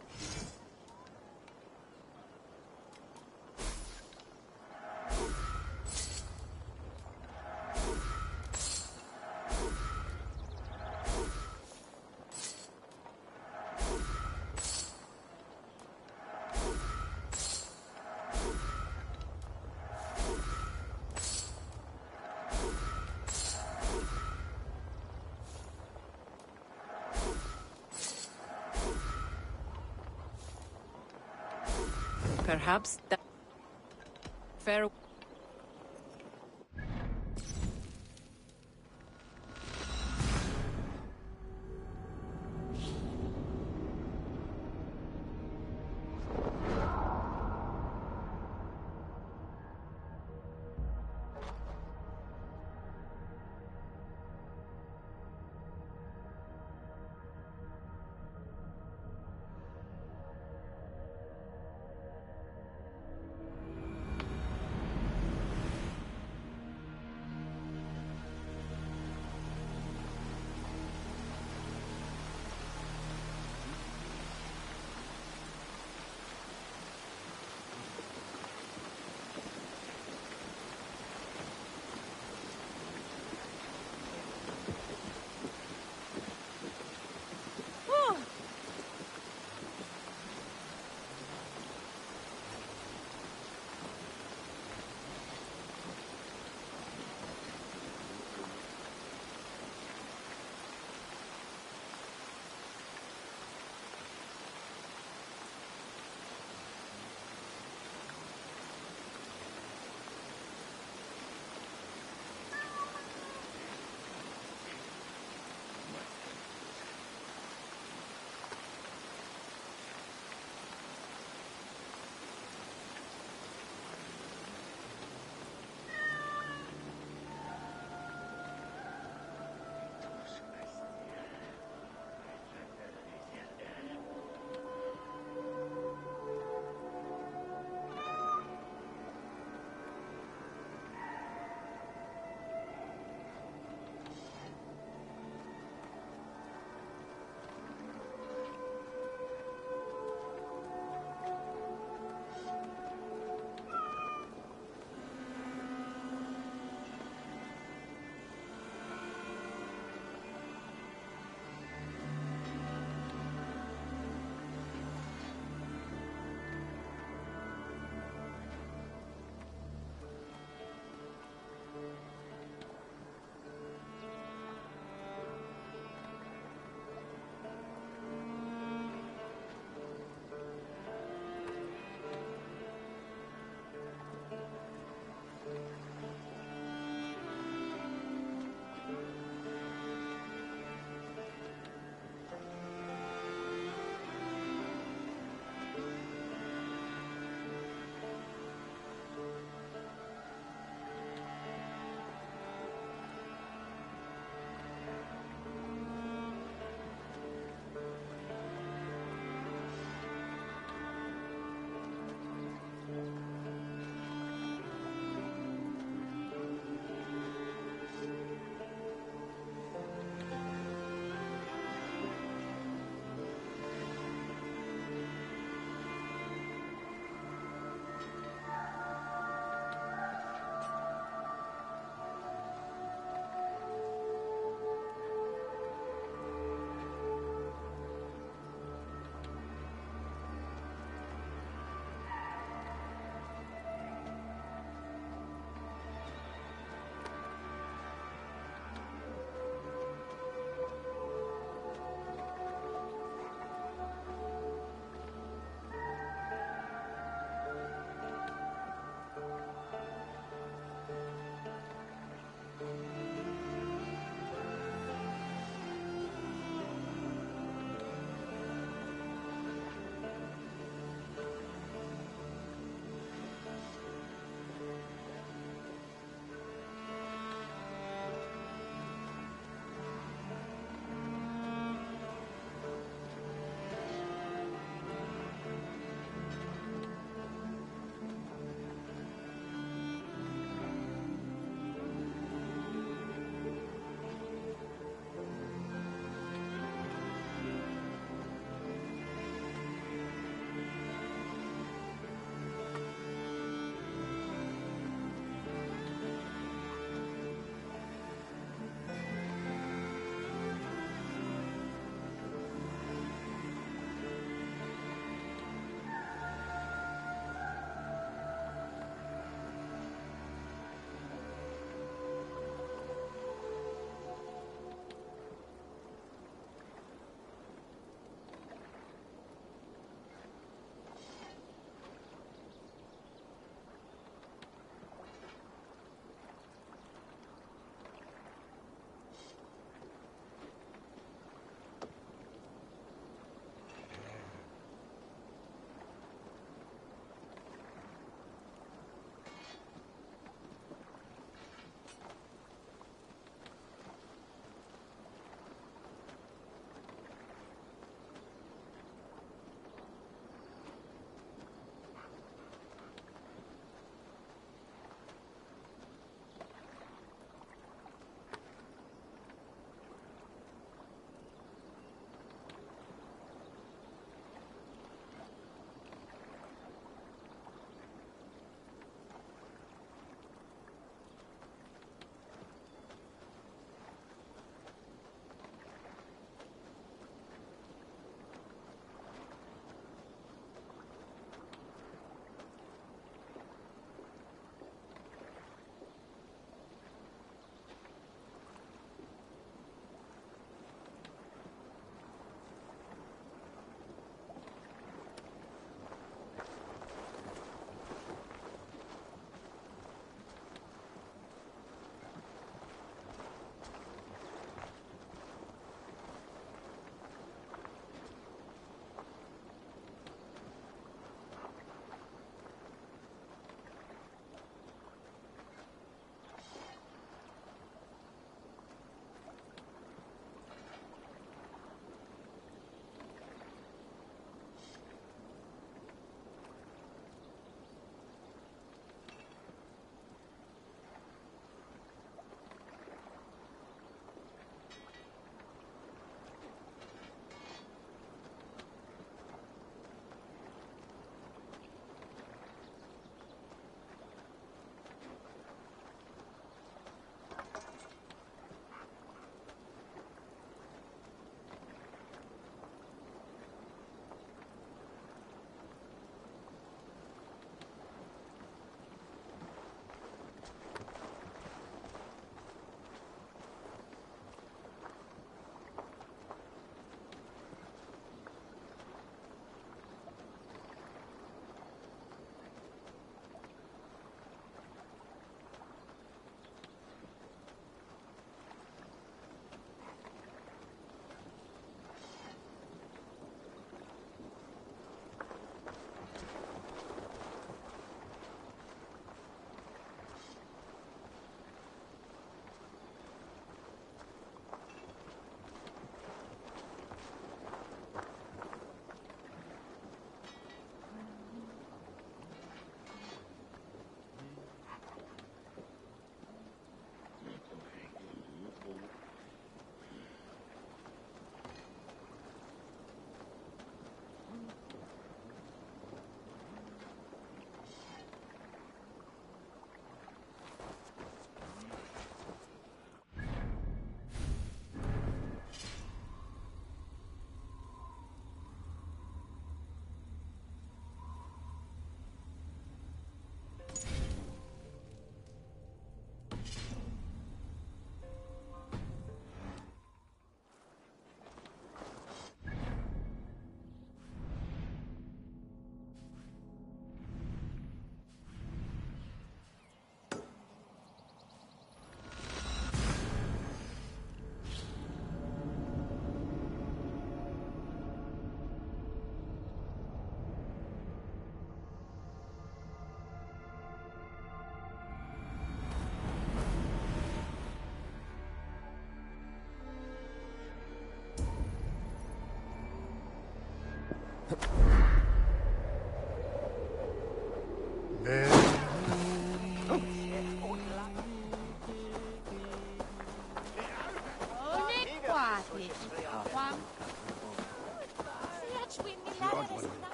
Perhaps that fair.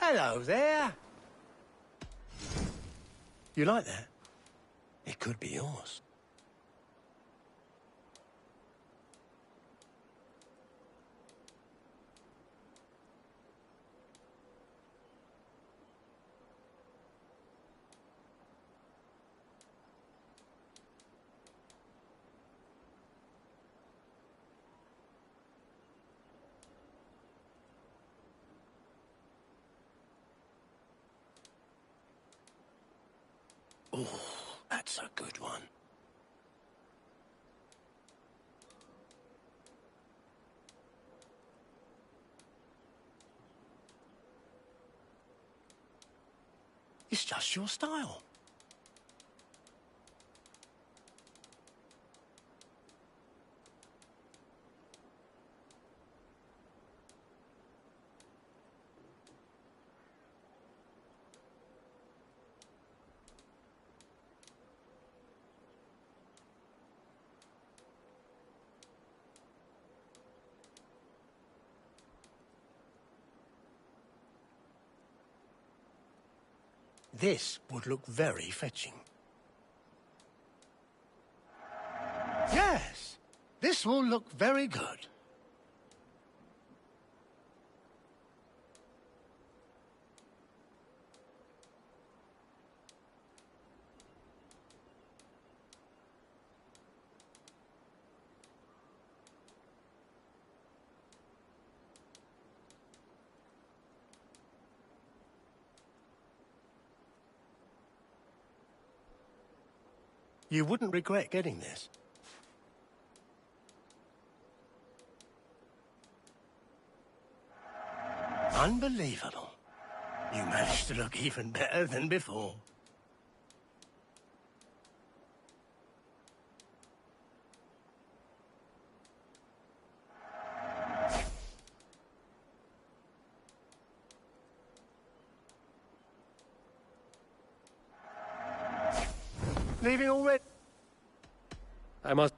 Hello there. You like that? It could be yours. Oh, that's a good one. It's just your style. This would look very fetching. Yes, this will look very good. You wouldn't regret getting this. Unbelievable. You managed to look even better than before. Leaving already? I must...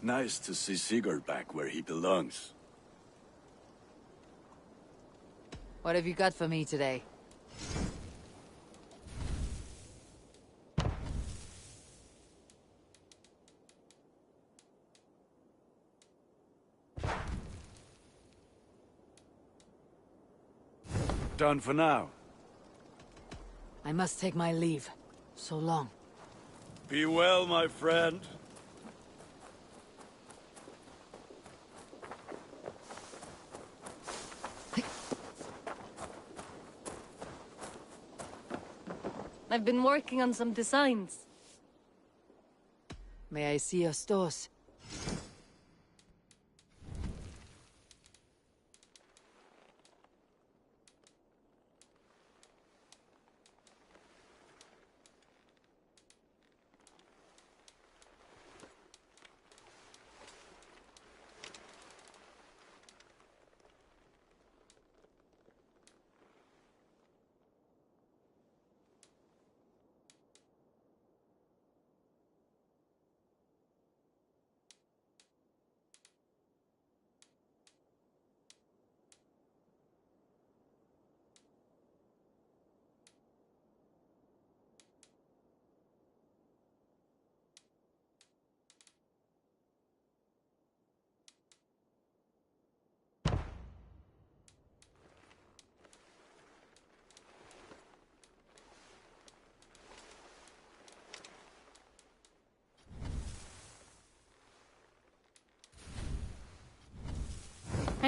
Nice to see Sigurd back where he belongs. What have you got for me today? Done for now. I must take my leave. So long. Be well, my friend. I've been working on some designs. May I see your stores?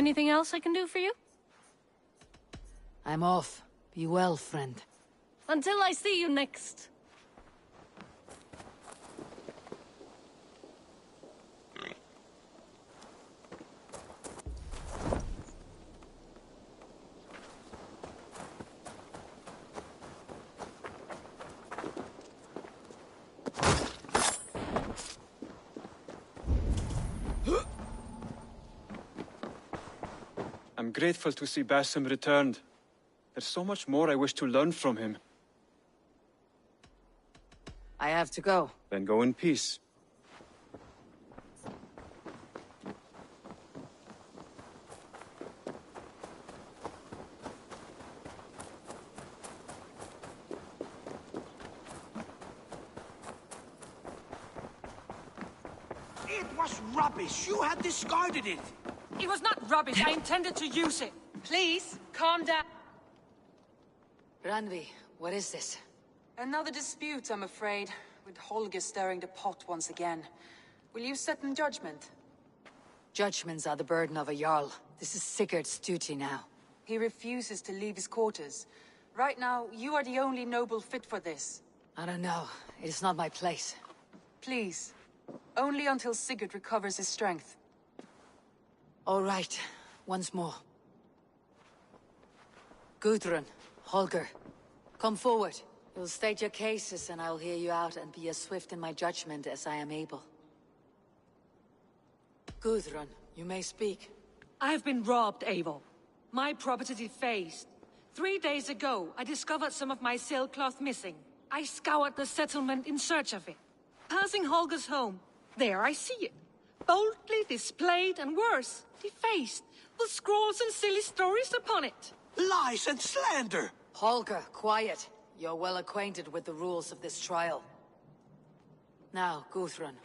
Anything else I can do for you? I'm off. Be well, friend. Until I see you next. I'm grateful to see Basim returned. There's so much more I wish to learn from him. I have to go. Then go in peace. It was rubbish. You had discarded it. It was not rubbish. I intended to use it. Please, calm down. Randvi, what is this? Another dispute, I'm afraid, with Holger stirring the pot once again. Will you set in judgment? Judgments are the burden of a Jarl. This is Sigurd's duty now. He refuses to leave his quarters. Right now, you are the only noble fit for this. I don't know. It is not my place. Please. Only until Sigurd recovers his strength. All right. Once more. Gudrun, Holger, come forward. You'll state your cases and I'll hear you out and be as swift in my judgment as I am able. Gudrun, you may speak. I have been robbed, Eivor. My property defaced. 3 days ago, I discovered some of my sailcloth missing. I scoured the settlement in search of it. Passing Holger's home, there I see it. Boldly displayed and worse, defaced, with scrolls and silly stories upon it. Lies and slander! Holger, quiet. You're well acquainted with the rules of this trial. Now, Gudrun,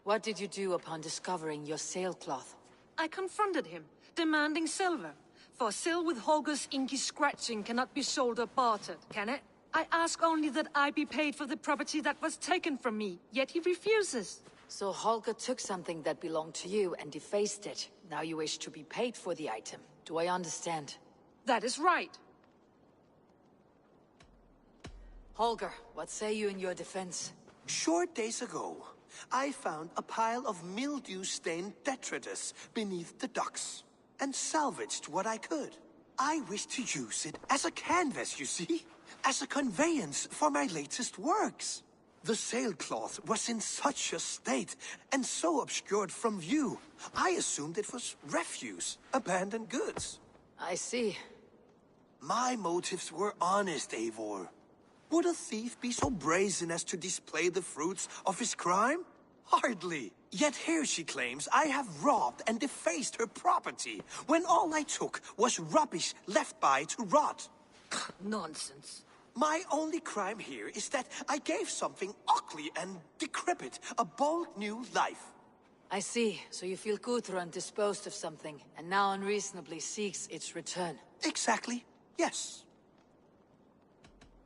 what did you do upon discovering your sailcloth? I confronted him, demanding silver. For sil with Holger's inky scratching cannot be sold or bartered, can it? I ask only that I be paid for the property that was taken from me, yet he refuses. So Holger took something that belonged to you and defaced it. Now you wish to be paid for the item. Do I understand? That is right. Holger, what say you in your defense? Short days ago, I found a pile of mildew-stained detritus beneath the docks, and salvaged what I could. I wish to use it as a canvas, you see? As a conveyance for my latest works. The sailcloth was in such a state, and so obscured from view, I assumed it was refuse, abandoned goods. I see. My motives were honest, Eivor. Would a thief be so brazen as to display the fruits of his crime? Hardly. Yet here she claims I have robbed and defaced her property, when all I took was rubbish left by to rot. Nonsense. My only crime here is that I gave something ugly and decrepit a bold new life. I see. So you feel Gudrun disposed of something, and now unreasonably seeks its return. Exactly. Yes.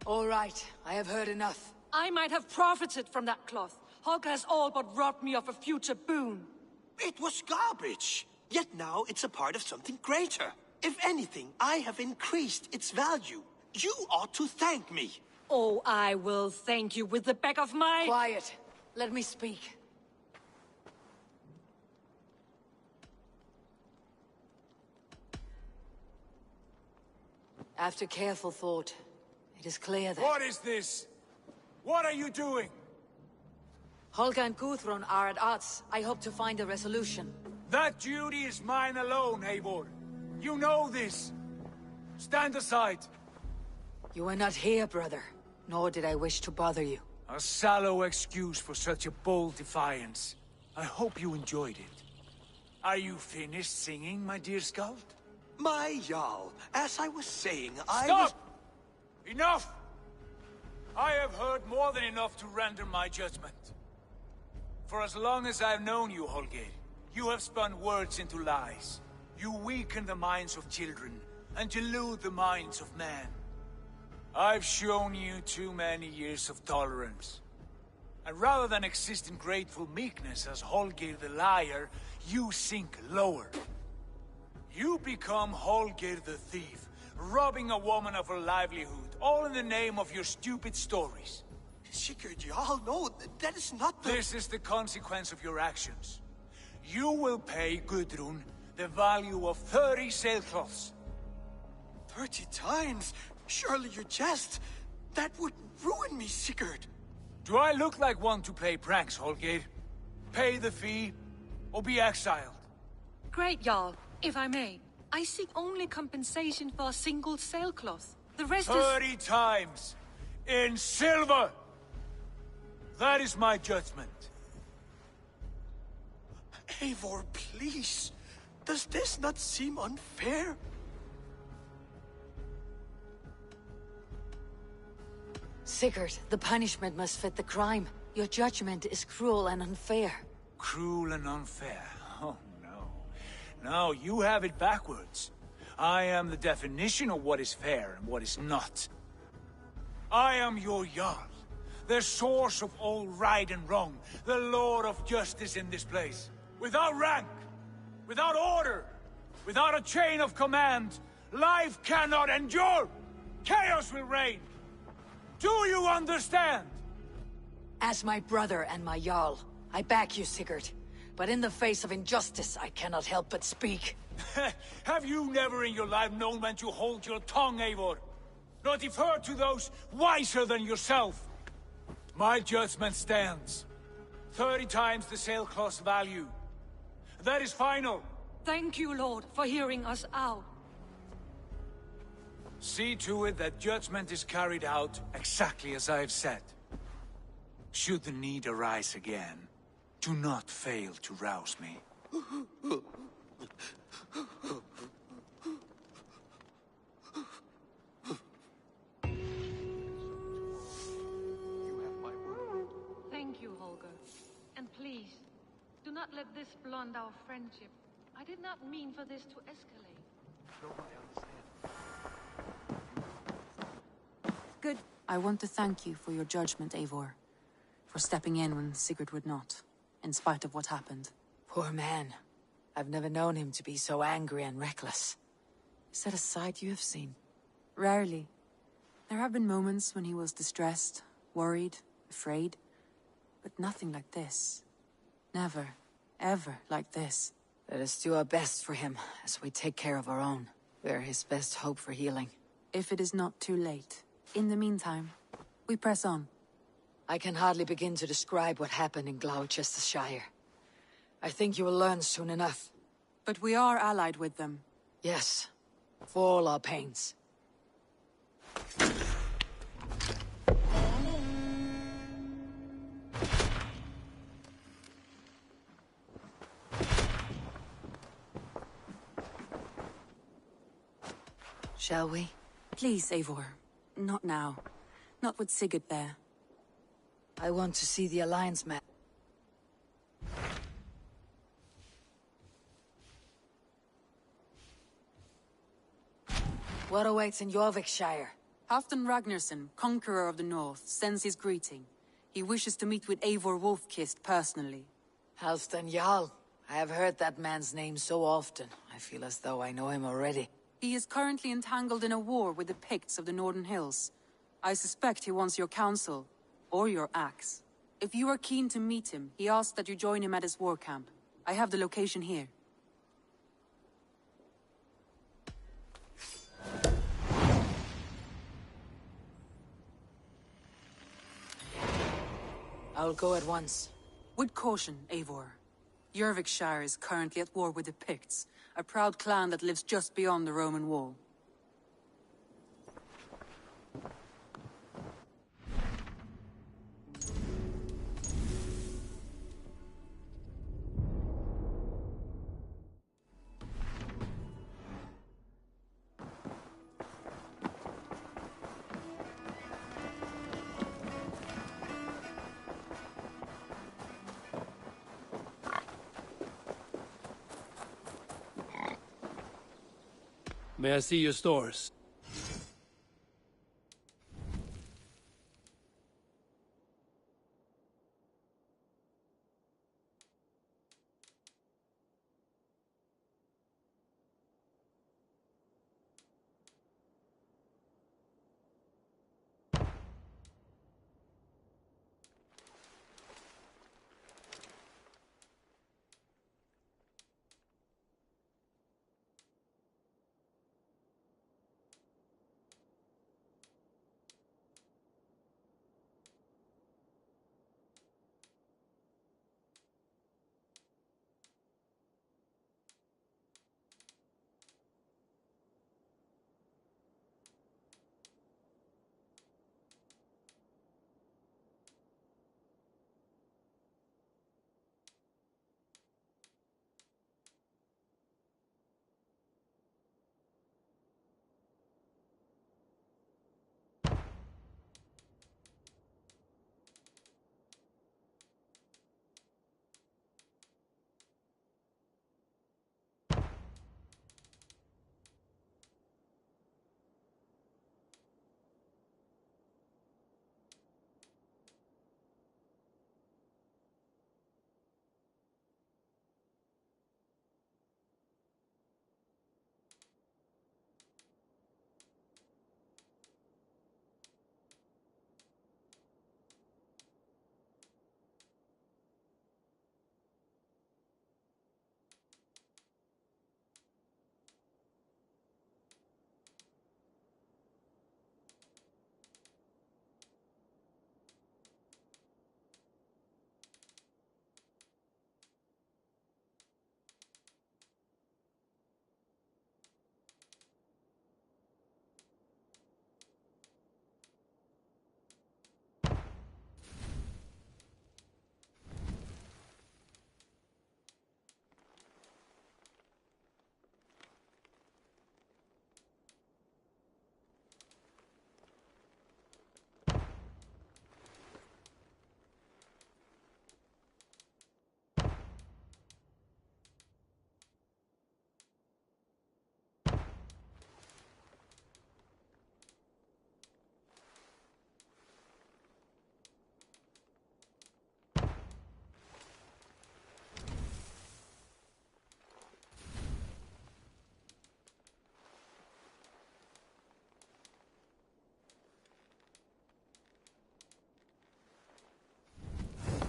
All right. I have heard enough. I might have profited from that cloth. Holger has all but robbed me of a future boon. It was garbage. Yet now it's a part of something greater. If anything, I have increased its value. You ought to thank me. Oh, I will thank you with the back of my... Quiet. Let me speak. After careful thought, it is clear that... What is this? What are you doing? Holger and Gudrun are at odds. I hope to find a resolution. That duty is mine alone, Eivor. You know this. Stand aside. You were not here, brother. Nor did I wish to bother you. A sallow excuse for such a bold defiance. I hope you enjoyed it. Are you finished singing, my dear Skald? My Jarl, as I was saying, Stop! Enough! I have heard more than enough to render my judgment. For as long as I've known you, Holger, you have spun words into lies. You weaken the minds of children, and delude the minds of men. I've shown you too many years of tolerance. And rather than exist in grateful meekness as Holger the liar, you sink lower. You become Holger the thief, robbing a woman of her livelihood, all in the name of your stupid stories. Sigurd, you all know that is not the... This is the consequence of your actions. You will pay Gudrun the value of 30 sailcloths. 30 times? Surely you jest. That would ruin me, Sigurd. Do I look like one to play pranks, Holger? Pay the fee, or be exiled. Great, Jarl. If I may, I seek only compensation for a single sailcloth. The rest is... 30 times! In silver! That is my judgment. Eivor, please. Does this not seem unfair? Sigurd, the punishment must fit the crime. Your judgment is cruel and unfair. Cruel and unfair? Oh, no. No, you have it backwards. I am the definition of what is fair and what is not. I am your Jarl, the source of all right and wrong, the Lord of justice in this place. Without rank, without order, without a chain of command, life cannot endure! Chaos will reign! Do you understand? As my brother and my Jarl, I back you, Sigurd. But in the face of injustice, I cannot help but speak. Have you never in your life known when to hold your tongue, Eivor? Nor defer to those wiser than yourself? My judgment stands. 30 times the sailcloth's value. That is final. Thank you, Lord, for hearing us out. See to it that judgment is carried out exactly as I have said. Should the need arise again, do not fail to rouse me. Thank you, Holger. And please, do not let this blunt our friendship. I did not mean for this to escalate. Good. I want to thank you for your judgment, Eivor. For stepping in when Sigurd would not, in spite of what happened. Poor man. I've never known him to be so angry and reckless. Is that a side you have seen? Rarely. There have been moments when he was distressed, worried, afraid. But nothing like this. Never, ever like this. Let us do our best for him, as we take care of our own. We are his best hope for healing. If it is not too late. In the meantime, we press on. I can hardly begin to describe what happened in Gloucestershire. I think you will learn soon enough. But we are allied with them. Yes, for all our pains. Shall we? Please, Eivor. Not now. Not with Sigurd there. I want to see the Alliance map. What awaits in Jorvikshire? Halfdan Ragnarsson, conqueror of the north, sends his greeting. He wishes to meet with Eivor Wolfkist personally. Halfdan Jarl. I have heard that man's name so often. I feel as though I know him already. He is currently entangled in a war with the Picts of the Northern Hills. I suspect he wants your counsel, or your axe. If you are keen to meet him, he asks that you join him at his war camp. I have the location here. I'll go at once. With caution, Eivor. Jorvikshire is currently at war with the Picts, a proud clan that lives just beyond the Roman wall. May I see your stores?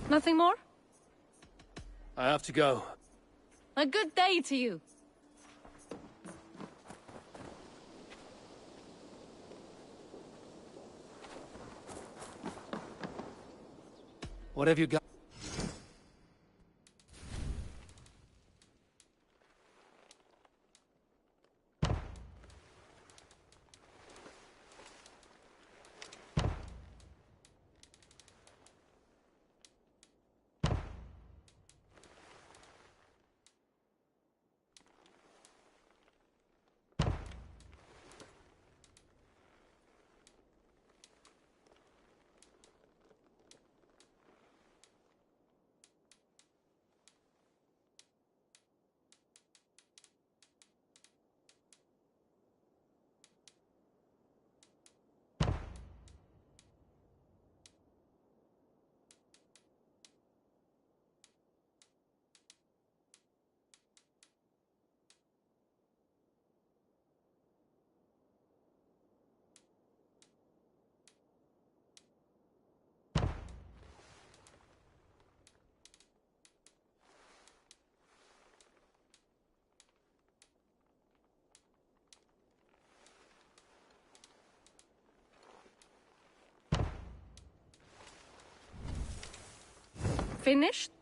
Nothing more? I have to go. A good day to you. What have you got? Finished?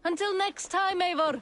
Until next time, Eivor.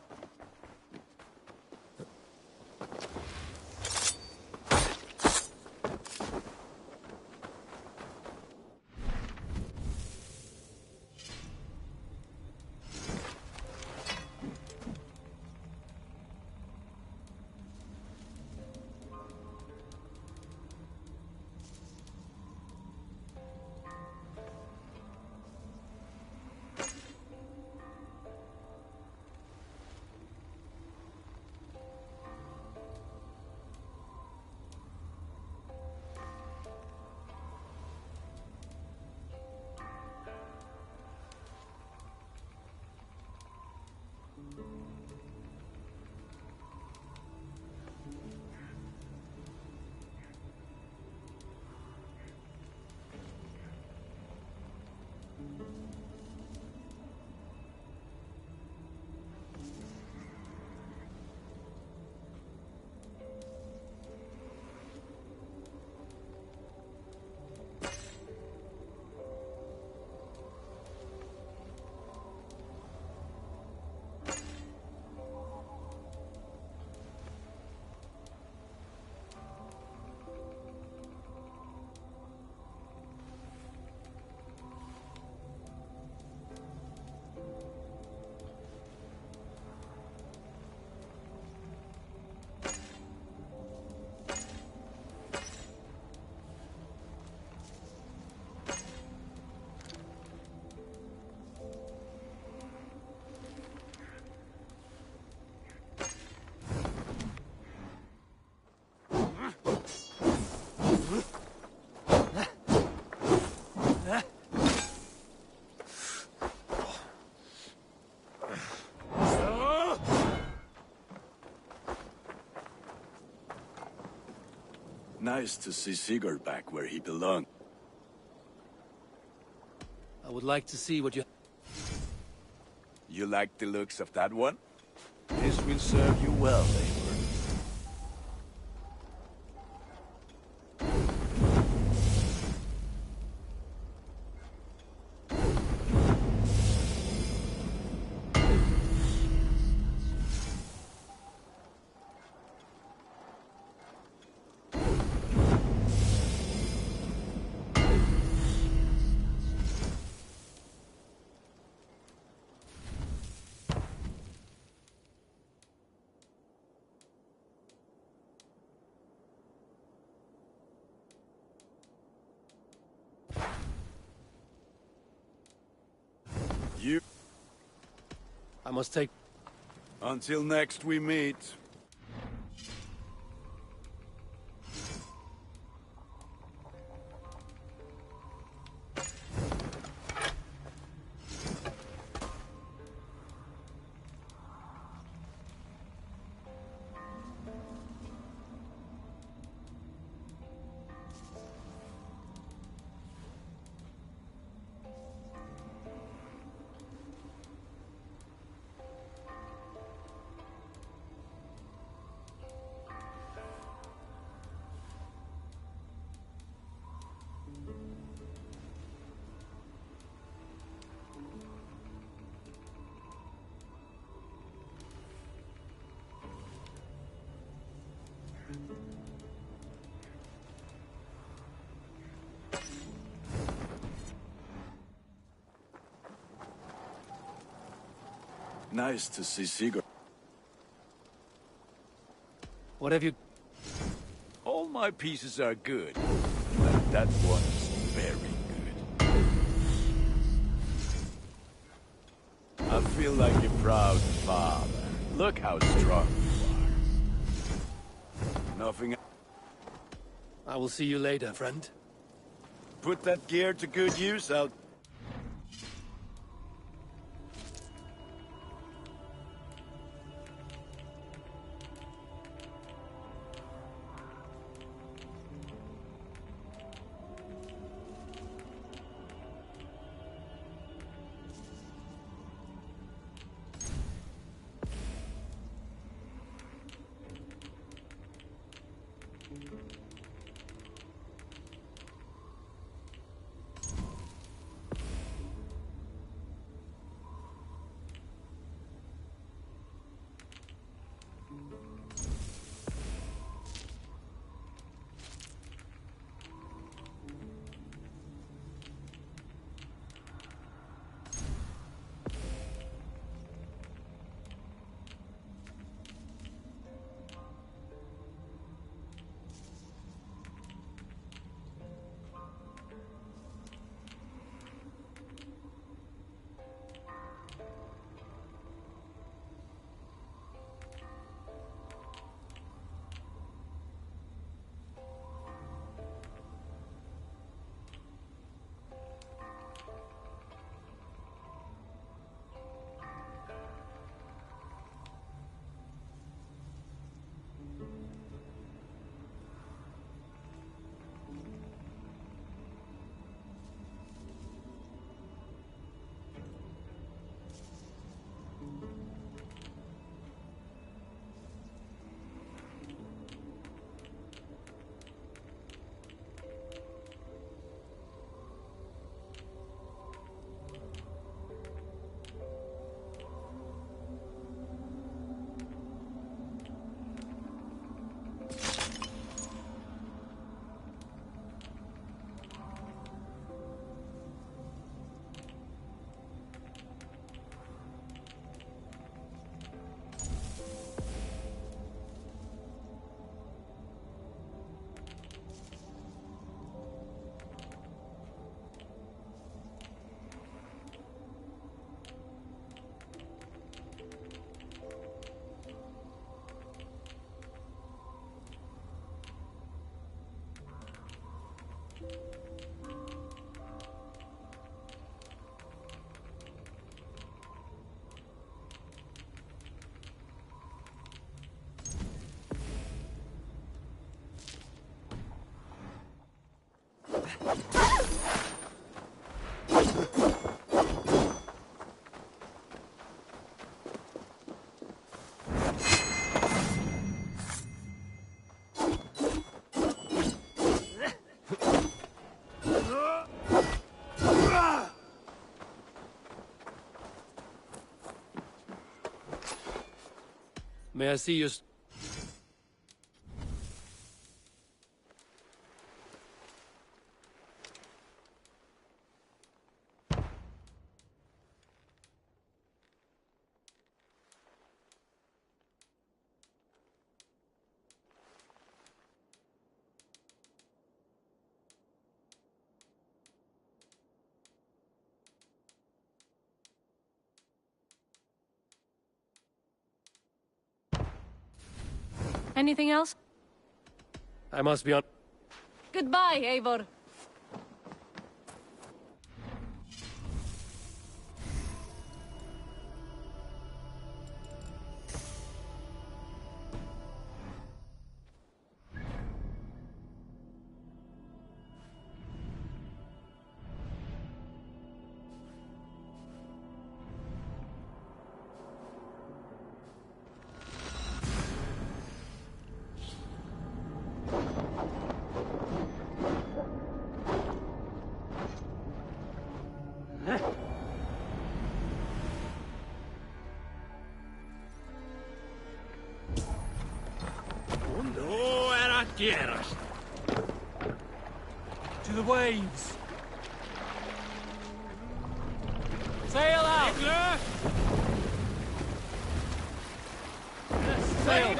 Nice to see Sigurd back where he belonged. I would like to see what you... You like the looks of that one? This will serve you well, Eivor. I must take... Until next we meet. Nice to see Sigurd. What have you... All my pieces are good, but that one's very good. I feel like a proud father. Look how strong you are. Nothing... I will see you later, friend. Put that gear to good use out. May I see your... Anything else? I must be on... Goodbye, Eivor. To the waves! Sail out! failed.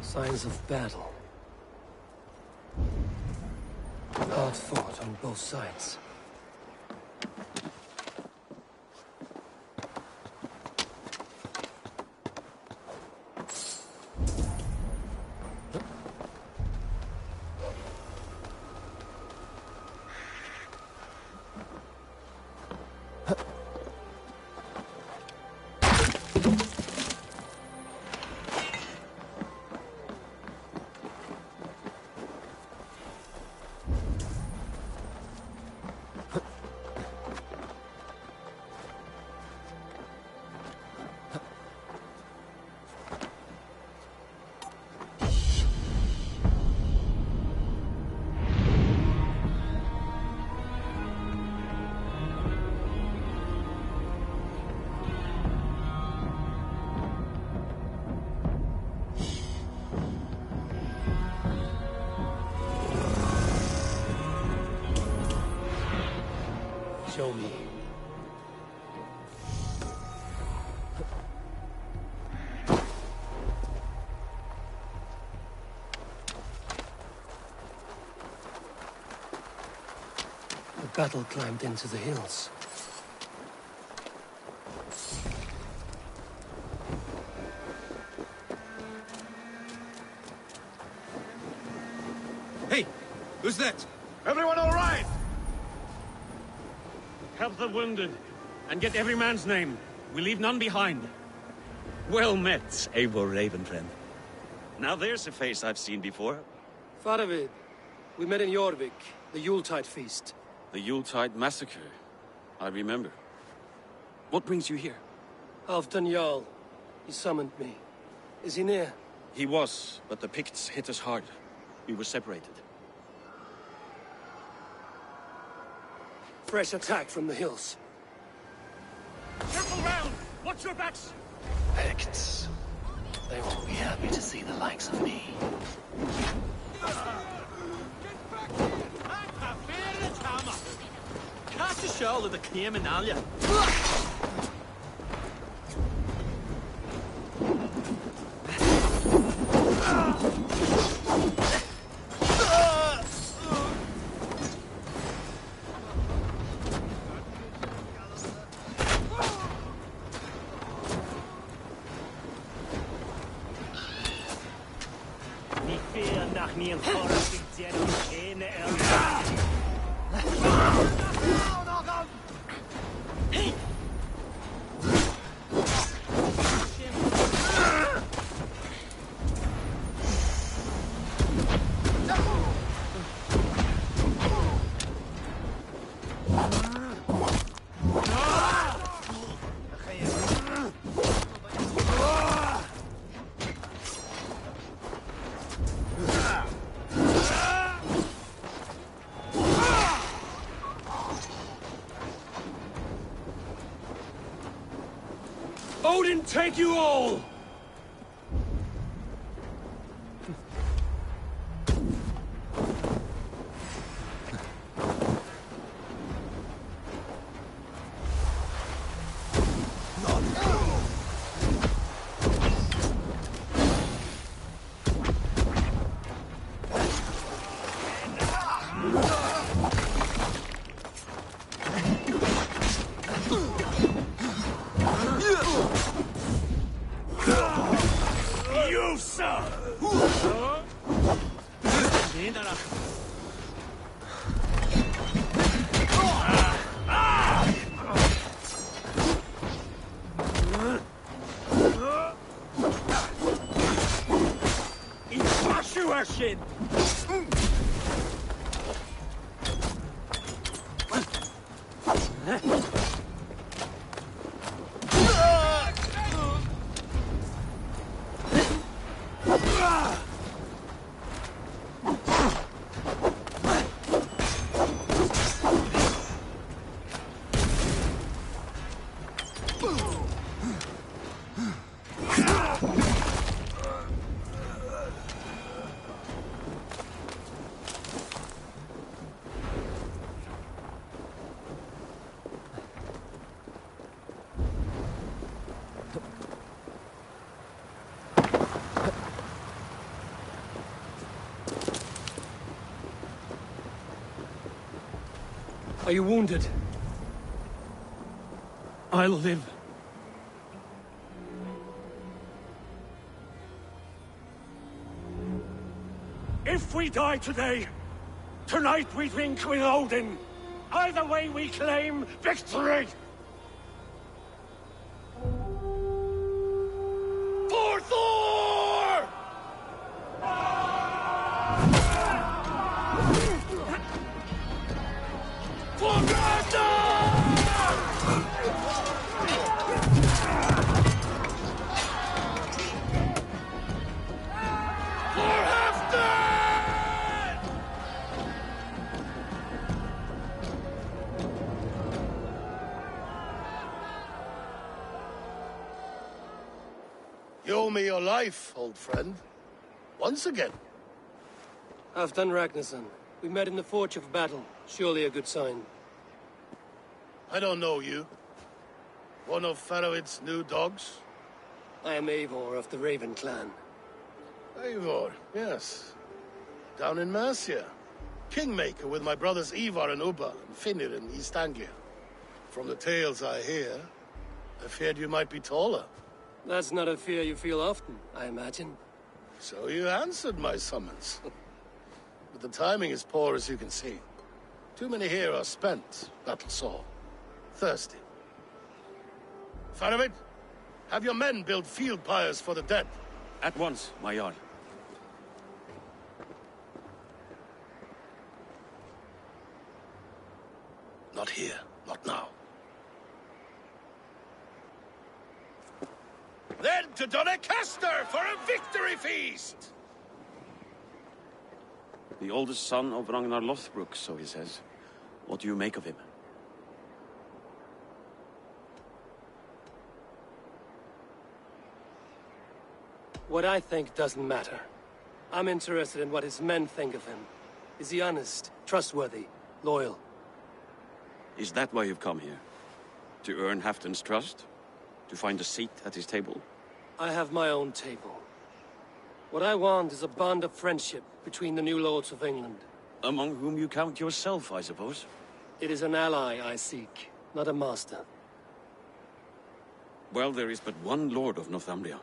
Signs of battle. Hard fought on both sides. Show me. The battle climbed into the hills. Hey! Who's that? Everyone all right? Help the wounded, and get every man's name. We leave none behind. Well met, Eivor Ravenfriend. Now there's a face I've seen before. Faravid, we met in Jorvik, the Yuletide feast. The Yuletide massacre. I remember. What brings you here? Halfdan Jarl. He summoned me. Is he near? He was, but the Picts hit us hard. We were separated. Fresh attack from the hills. Circle round! Watch your backs! Picts. They won't be happy to see the likes of me. Cast a shawl of the claim in Alia. Odin, take you all! chin! Are you wounded? I'll live. If we die today, tonight we drink with Odin. Either way we claim victory! For Thor! For You owe me your life, old friend. Once again. Halfdan Ragnarsson. We met in the Forge of Battle. Surely a good sign. I don't know you. One of Faroid's new dogs? I am Eivor of the Raven clan. Eivor, yes. Down in Mercia. Kingmaker with my brothers Ivar and Ubba and Finnir in East Anglia. From the tales I hear, I feared you might be taller. That's not a fear you feel often, I imagine. So you answered my summons. But the timing is poor, as you can see. Too many here are spent, battle-sore. Thirsty. Faramid, have your men build field pyres for the dead. At once, my Jarl. Not here, not now. Then to Doncaster for a victory feast! The oldest son of Ragnar Lothbrok, so he says. What do you make of him? What I think doesn't matter. I'm interested in what his men think of him. Is he honest, trustworthy, loyal? Is that why you've come here? To earn Halfdan's trust? To find a seat at his table? I have my own table. What I want is a bond of friendship between the new lords of England. Among whom you count yourself, I suppose? It is an ally I seek, not a master. Well, there is but one lord of Northumbria.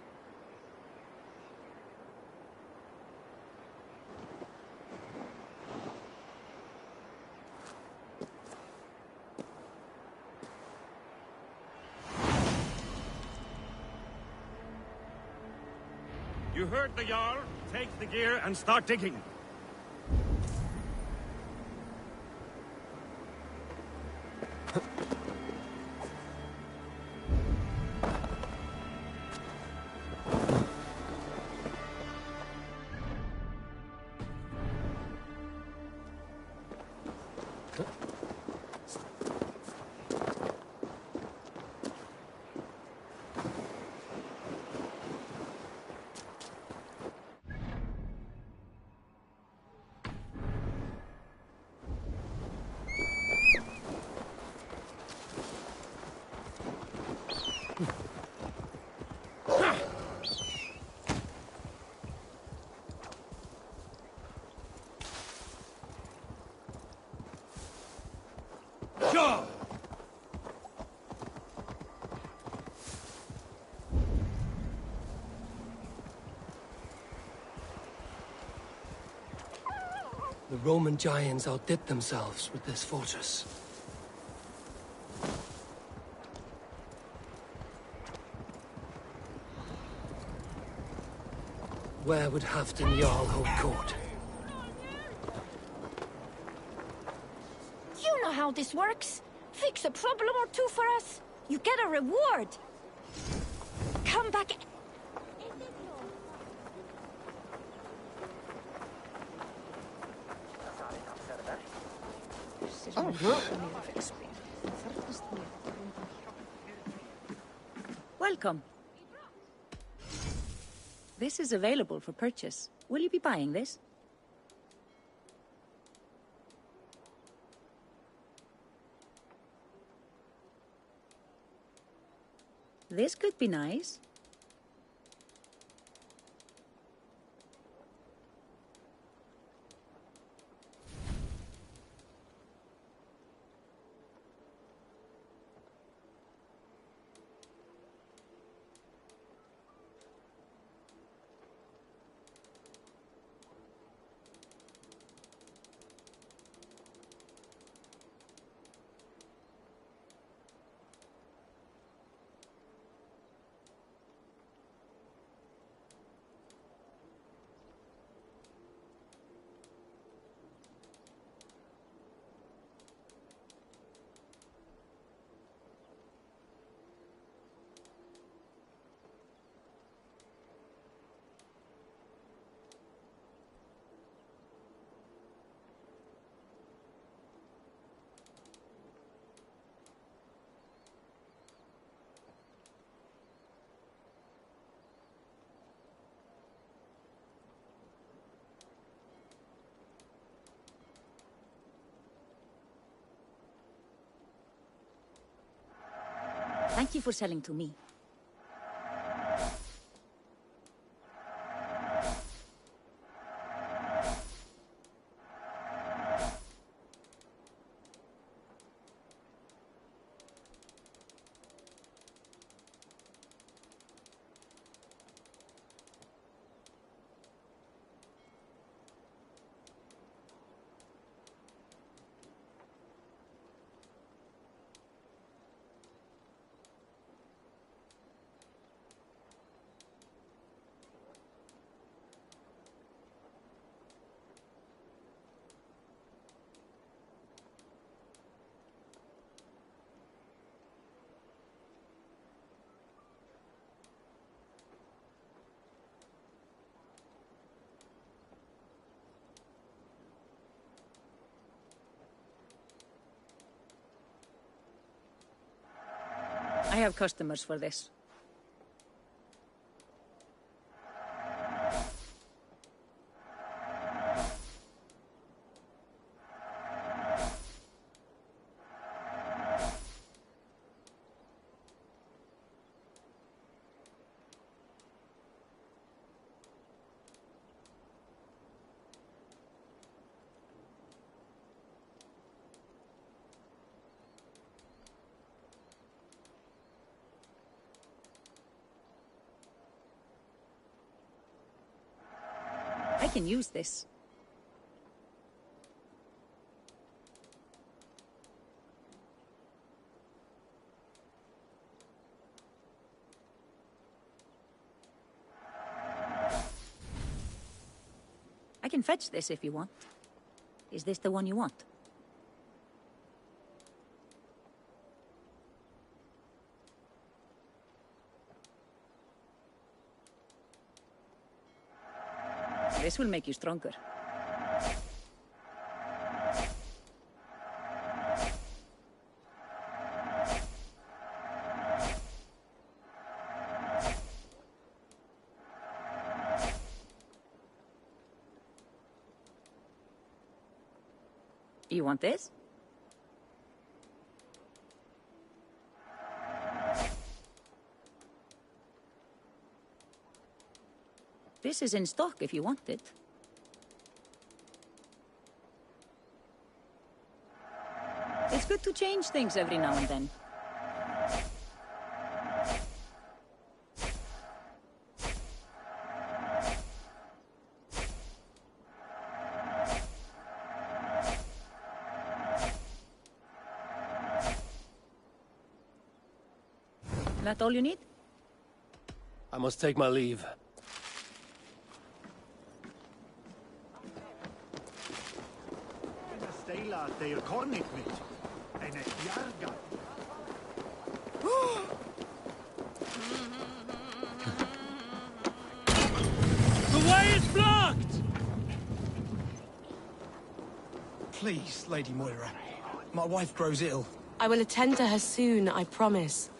You heard the Jarl. Take the gear and start digging. The Roman giants outdid themselves with this fortress. Where would Halfdan Jarl hold court? how this works. Fix a problem or two for us. You get a reward. Come back. Welcome. This is available for purchase. Will you be buying this? This could be nice. Thank you for selling to me. I have customers for this. I can use this. I can fetch this if you want. Is this the one you want? This will make you stronger. You want this? This is in stock if you want it. It's good to change things every now and then. That all you need? I must take my leave. Steila, they're cornet mit. The way is blocked! Please, Lady Moira. My wife grows ill. I will attend to her soon, I promise.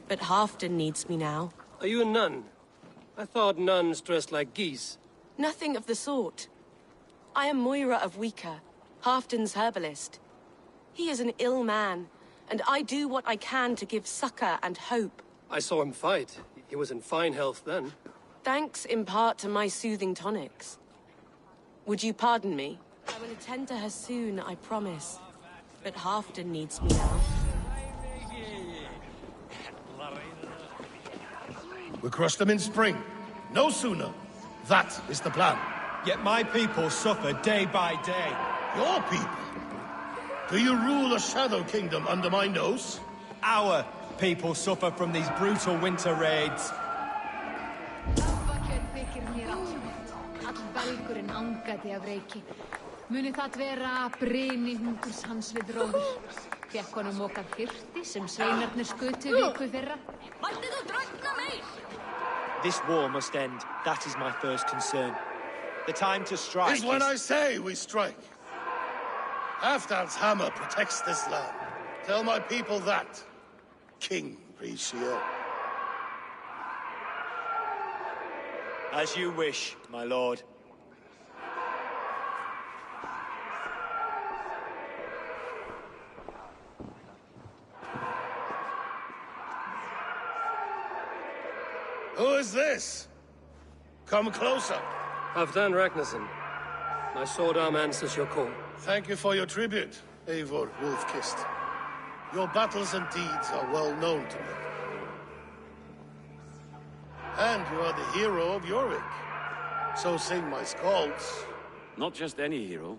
But Halfdan needs me now. Are you a nun? I thought nuns dressed like geese. Nothing of the sort. I am Moira of Wika, Halfdan's herbalist. He is an ill man, and I do what I can to give succor and hope. I saw him fight. He was in fine health then. Thanks in part to my soothing tonics. Would you pardon me? I will attend to her soon, I promise. But Halfdan needs me now. We crush them in spring. No sooner. That is the plan. Yet my people suffer day by day. Your people? Do you rule a shadow kingdom under my nose? Our people suffer from these brutal winter raids. Muni það vera brýni hungurs hans við róður. Fékk honum mokað hirti sem sveinarnir skutu viku fyrra. Mætti þú dragna meir? This war must end. That is my first concern. The time to strike is when I say we strike. Halfdan's hammer protects this land. Tell my people that, King Richelieu. As you wish, my lord. Who is this? Come closer. Halfdan Ragnarsson. My sword arm answers your call. Thank you for your tribute, Eivor Wolf-Kissed. Your battles and deeds are well known to me. And you are the hero of Jorvik. So sing my skalds. Not just any hero.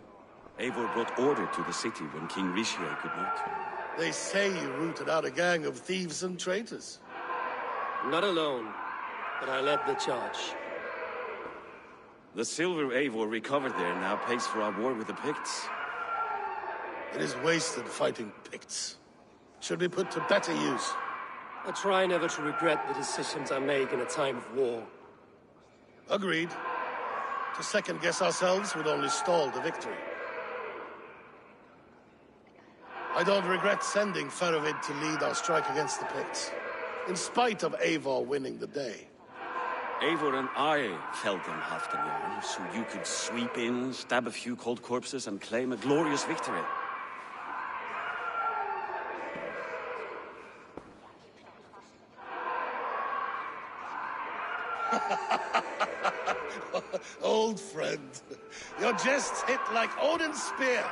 Eivor brought order to the city when King Richelieu could not. They say you rooted out a gang of thieves and traitors. Not alone, but I led the charge. The silver Eivor recovered there now pays for our war with the Picts. It is wasted fighting Picts. Should be put to better use. I try never to regret the decisions I make in a time of war. Agreed. To second-guess ourselves would only stall the victory. I don't regret sending Faravid to lead our strike against the Picts, in spite of Eivor winning the day. Eivor and I felled them Halfdan, so you could sweep in, stab a few cold corpses, and claim a glorious victory. Old friend, your jests hit like Odin's spear,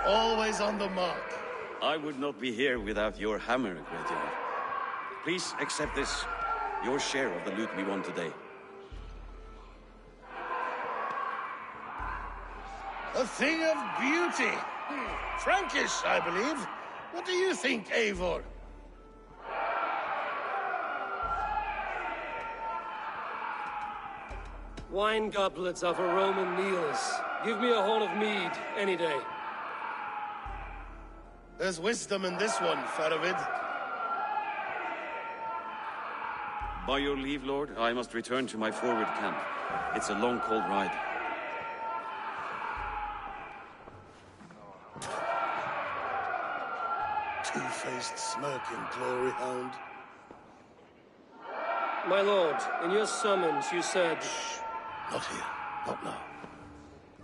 always on the mark. I would not be here without your hammer, Graveyard. Please accept this, your share of the loot we won today. A thing of beauty. Frankish, I believe. What do you think, Eivor? Wine goblets are for Roman meals. Give me a horn of mead, any day. There's wisdom in this one, Faravid. By your leave, Lord, I must return to my forward camp. It's a long, cold ride. Two-faced, smirking glory hound. My lord, in your summons you said... Not here. Not now.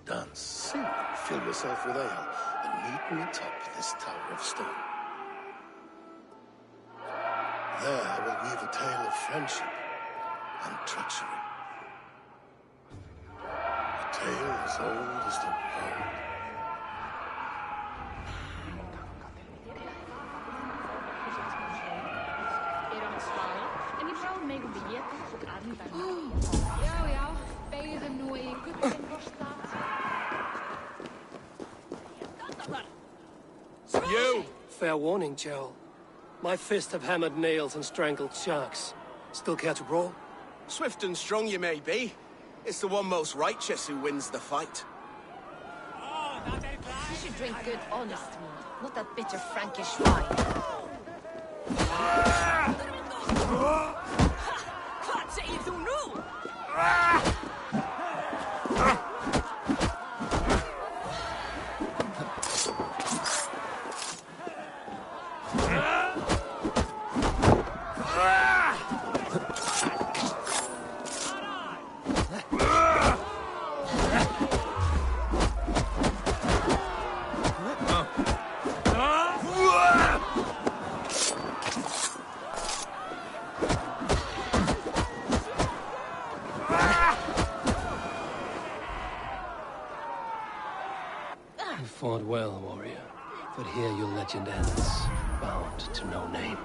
Dance, sing, and fill yourself with ale, and meet me atop this tower of stone. There I will weave a tale of friendship and treachery. A tale as old as the world. You! Fair warning, Joe. My fists have hammered nails and strangled sharks. Still care to brawl? Swift and strong you may be. It's the one most righteous who wins the fight. You should drink good, honest mead. Not that bitter Frankish wine. You fought well, warrior. But here your legend ends, bound to no name.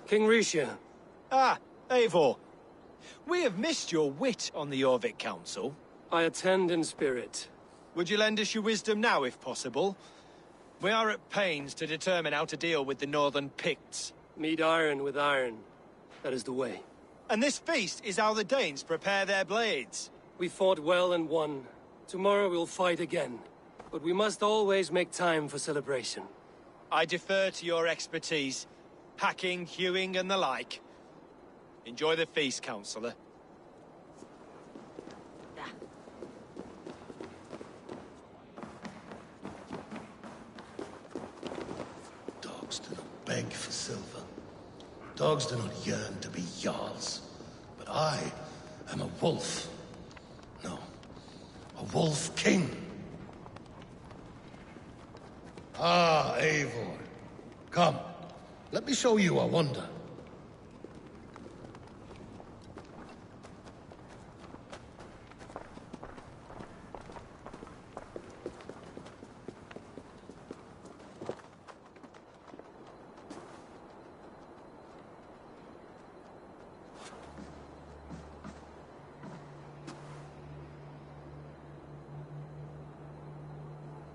King Risha. Ah, Eivor. We have missed your wit on the Jorvik Council. I attend in spirit. Would you lend us your wisdom now, if possible? We are at pains to determine how to deal with the Northern Picts. Meet iron with iron. That is the way. And this feast is how the Danes prepare their blades. We fought well and won. Tomorrow we'll fight again. But we must always make time for celebration. I defer to your expertise. Hacking, hewing, and the like. Enjoy the feast, Councillor. Dogs do not beg for silver. Dogs do not yearn to be jarls. But I am a wolf. No, a wolf king. Ah, Eivor. Come, let me show you a wonder.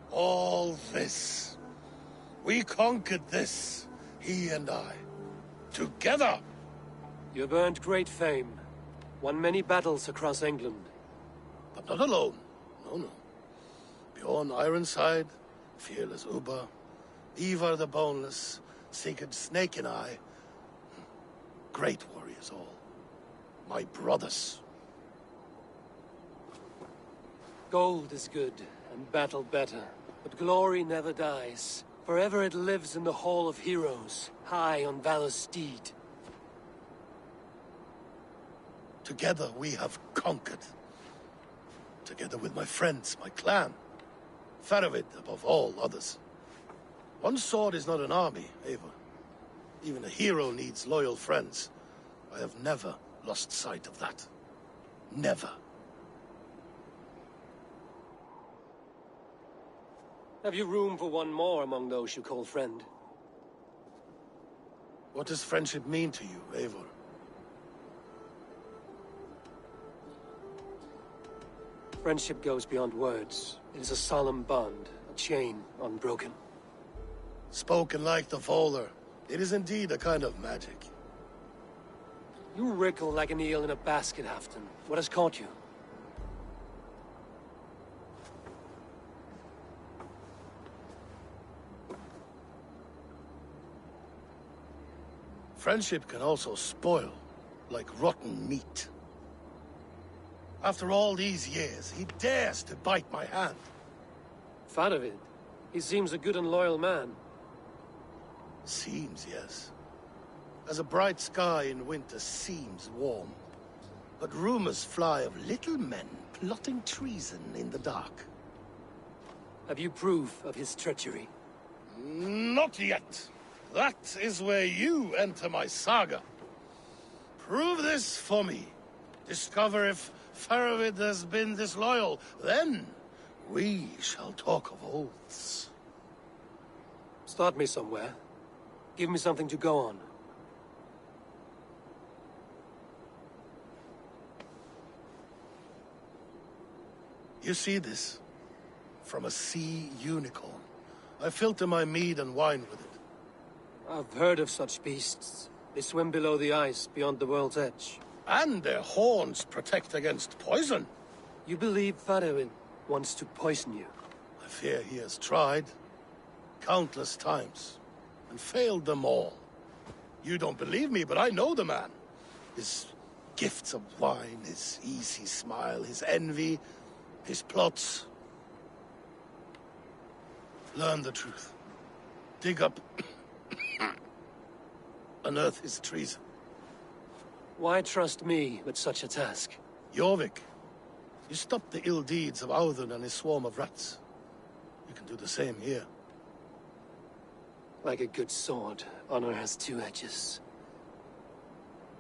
All this. We conquered this, he and I. Together! You have earned great fame. Won many battles across England. But not alone. No, no. Bjorn Ironside, fearless Ubba, Ivar the Boneless, Sigurd Snake and I. Great warriors all. My brothers. Gold is good, and battle better. But glory never dies. Forever it lives in the Hall of Heroes, high on Valor's steed. Together we have conquered. Together with my friends, my clan. Faravid above all others. One sword is not an army, Eivor. Even a hero needs loyal friends. I have never lost sight of that. Never. Have you room for one more among those you call friend? What does friendship mean to you, Eivor? Friendship goes beyond words. It is a solemn bond, a chain unbroken. Spoken like the Volar, it is indeed a kind of magic. You wriggle like an eel in a basket, Halfdan. What has caught you? Friendship can also spoil, like rotten meat. After all these years, he dares to bite my hand. Faravid. He seems a good and loyal man. Seems, yes. As a bright sky in winter seems warm. But rumors fly of little men plotting treason in the dark. Have you proof of his treachery? Not yet. That is where you enter my saga. Prove this for me. Discover if Faravid has been disloyal. Then we shall talk of oaths. Start me somewhere. Give me something to go on. You see this? From a sea unicorn. I filter my mead and wine with it. I've heard of such beasts. They swim below the ice, beyond the world's edge. And their horns protect against poison. You believe Faroin wants to poison you? I fear he has tried countless times and failed them all. You don't believe me, but I know the man. His gifts of wine, his easy smile, his envy, his plots. Learn the truth. Dig up, unearth his treason. Why trust me with such a task? Jorvik, you stopped the ill deeds of Audun and his swarm of rats. You can do the same here. Like a good sword, honor has two edges.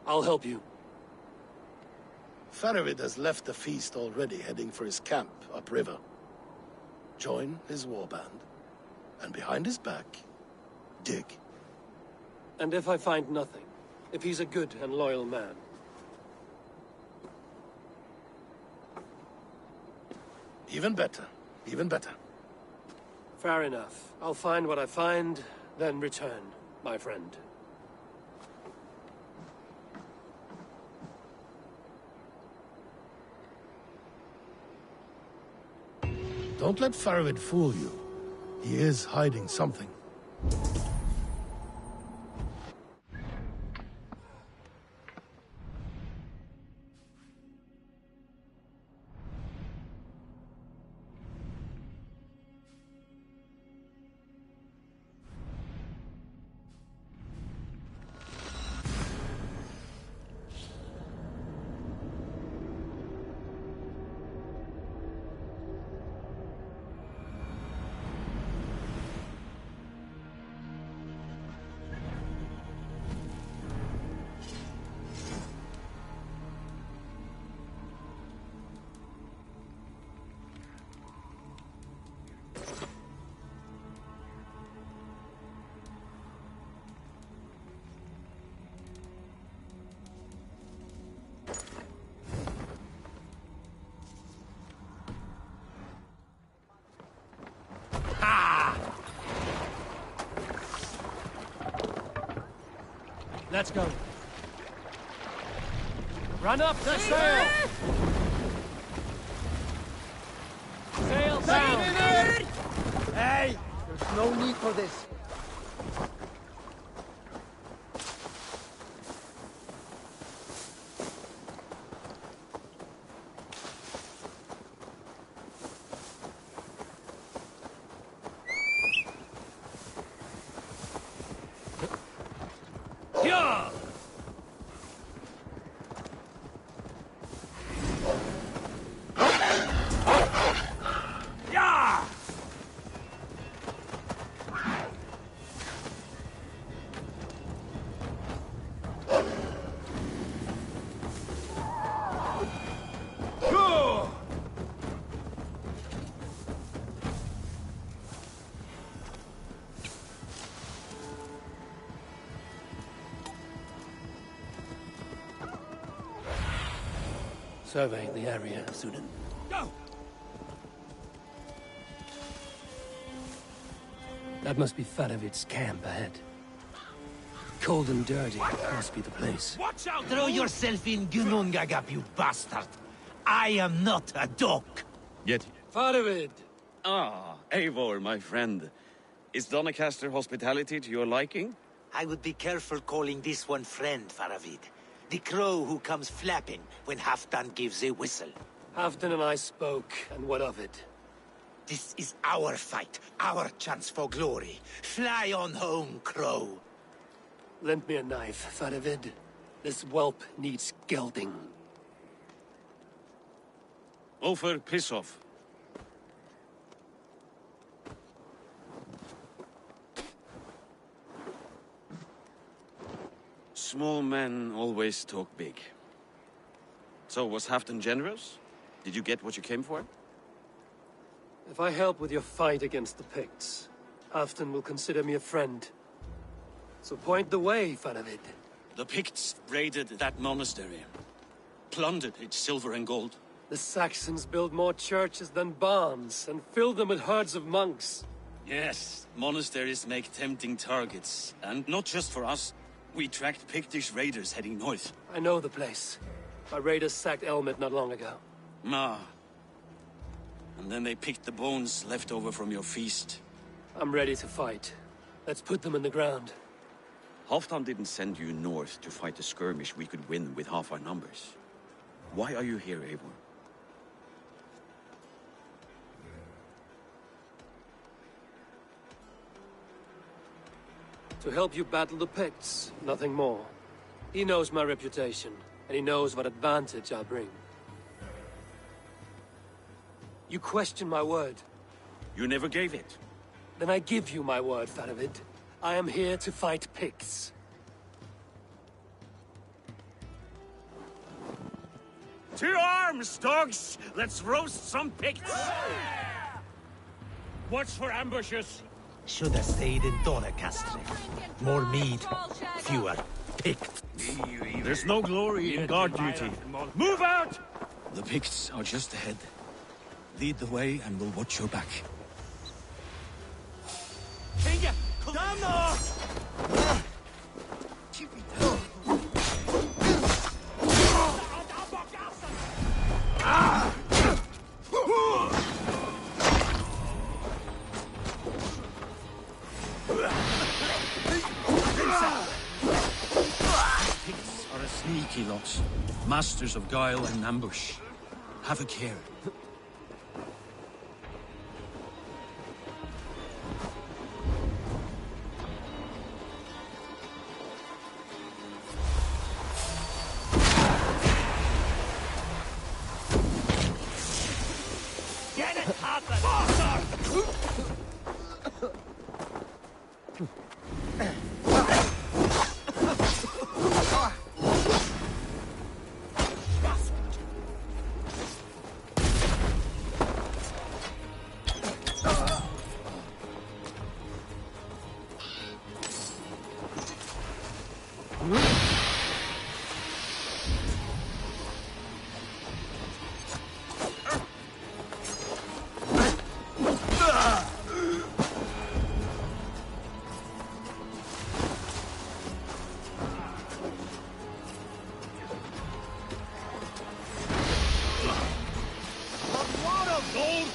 I'll help you. Faravid has left the feast already, heading for his camp upriver. Join his warband, and behind his back, dig. And if I find nothing? If he's a good and loyal man? Even better. Even better. Fair enough. I'll find what I find, then return, my friend. Don't let Faravid fool you. He is hiding something. Let's go. Run up the sail! Sail down! Hey! There's no need for this. Survey the area, Sudan. Go! That must be Faravid's camp ahead. Cold and dirty must be the place. Watch out! Throw yourself in Gunungagap, you bastard! I am not a dog! Yeti. Faravid! Ah, Eivor, my friend. Is Doncaster hospitality to your liking? I would be careful calling this one friend, Faravid. The crow who comes flapping when Halfdan gives a whistle. Halfdan and I spoke, and what of it? This is our fight, our chance for glory. Fly on home, crow. Lend me a knife, Faravid. This whelp needs gelding. Ofer, piss off. Small men always talk big. So, was Halfdan generous? Did you get what you came for? If I help with your fight against the Picts, Halfdan will consider me a friend. So point the way, Faravid. The Picts raided that monastery. Plundered its silver and gold. The Saxons build more churches than barns, and fill them with herds of monks. Yes, monasteries make tempting targets. And not just for us. We tracked Pictish raiders heading north. I know the place. My raiders sacked Elmet not long ago. Ah. And then they picked the bones left over from your feast. I'm ready to fight. Let's put them in the ground. Halfdan didn't send you north to fight a skirmish we could win with half our numbers. Why are you here, Eivor? To help you battle the Picts, nothing more. He knows my reputation, and he knows what advantage I bring. You question my word. You never gave it. Then I give you my word, Faravid. I am here to fight Picts. To arms, dogs! Let's roast some Picts! Watch for ambushes! Should have stayed in Doncaster. More mead, fewer Picts. There's no glory in guard duty. Move out! The Picts are just ahead. Lead the way and we'll watch your back. Picts are a sneaky lot. Masters of guile and ambush. Have a care.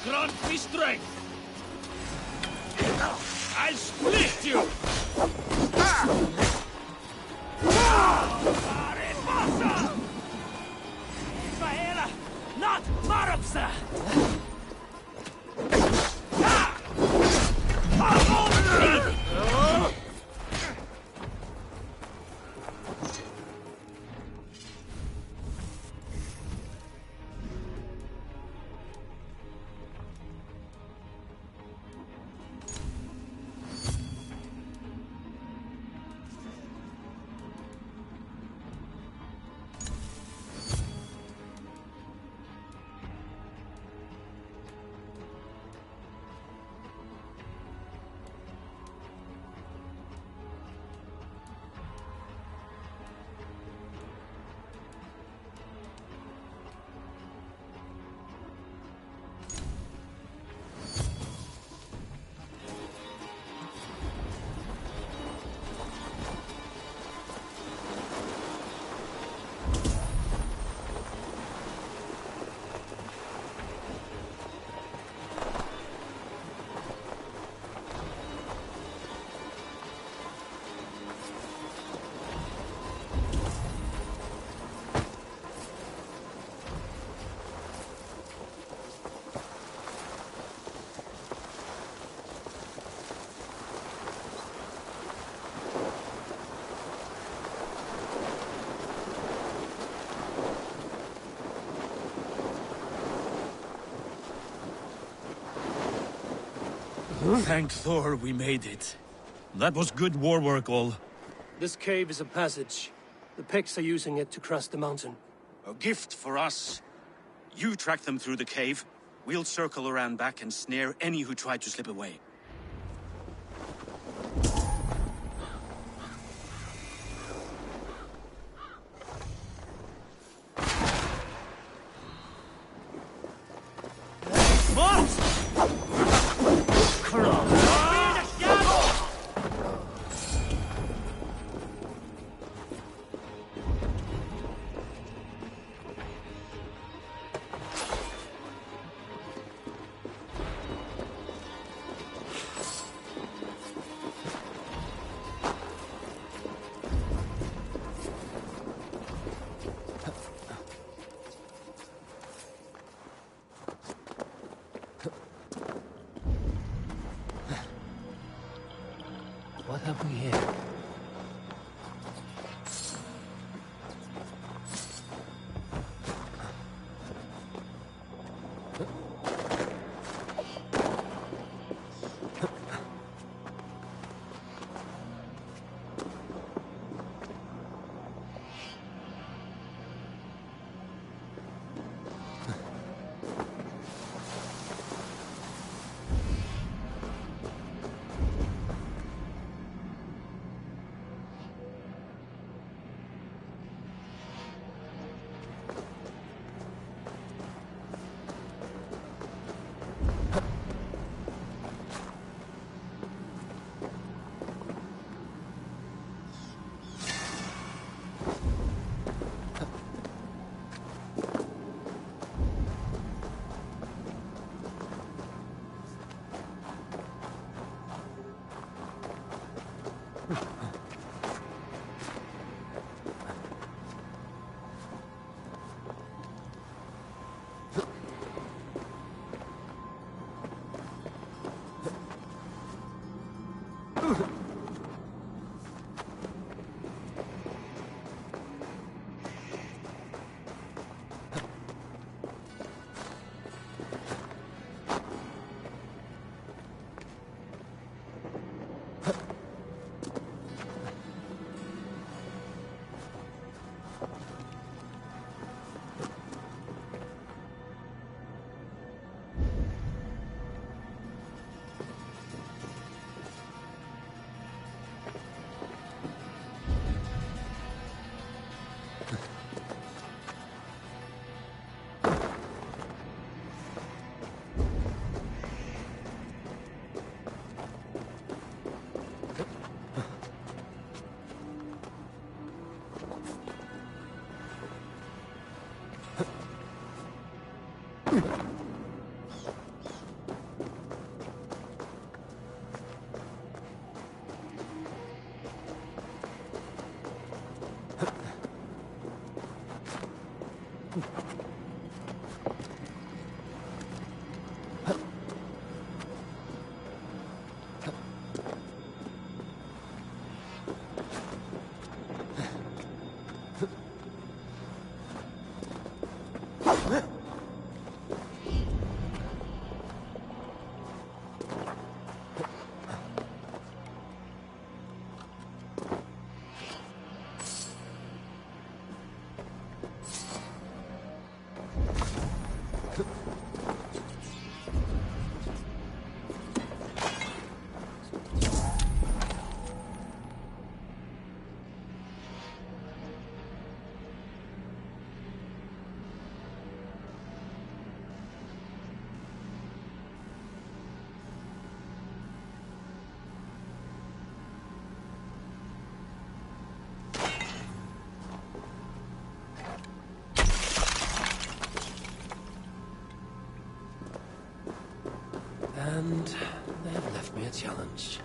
Grant me strength! I'll split you! Valhalla, not Marapsa! Thank Thor we made it. That was good war work, all. This cave is a passage. The Picts are using it to cross the mountain. A gift for us. You track them through the cave. We'll circle around back and snare any who try to slip away. What? What have we here? And they have left me a challenge.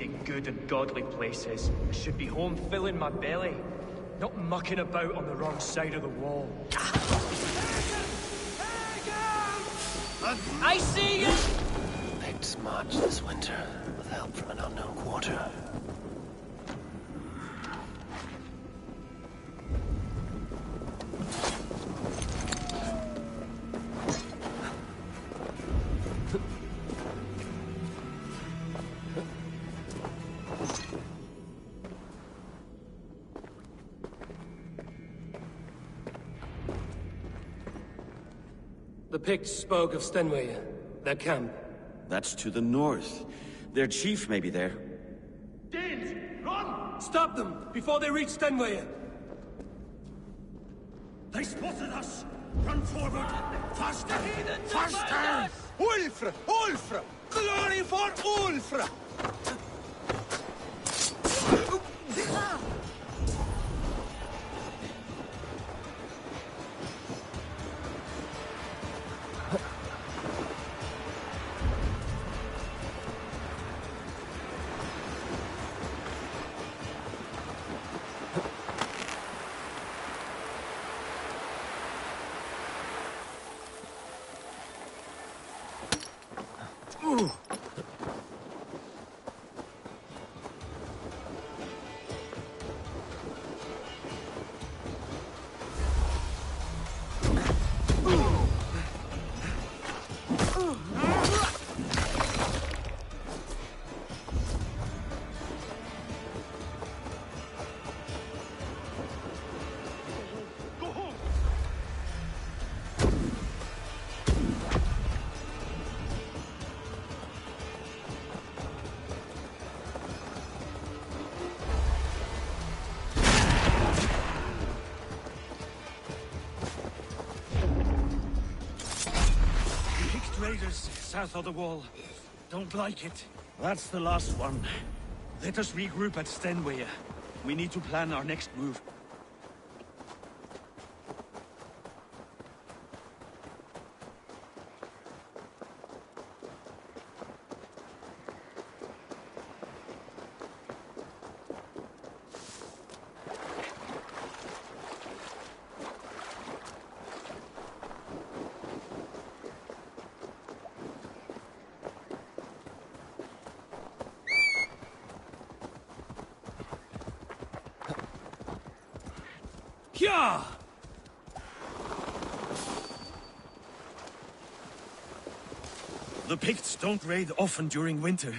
seeking good and godly places. I should be home filling my belly, not mucking about on the wrong side of the wall. I see you! Picts march this winter, with help from an unknown quarter. The Picts spoke of Stenway, their camp. That's to the north. Their chief may be there. Danes, run! Stop them, before they reach Stenway! They spotted us! Run forward! Faster! Faster! Ulfra! Ulfra! Glory for Ulfra! Raiders south of the wall. Don't like it. That's the last one. Let us regroup at Stenway. We need to plan our next move. Yeah! The Picts don't raid often during winter.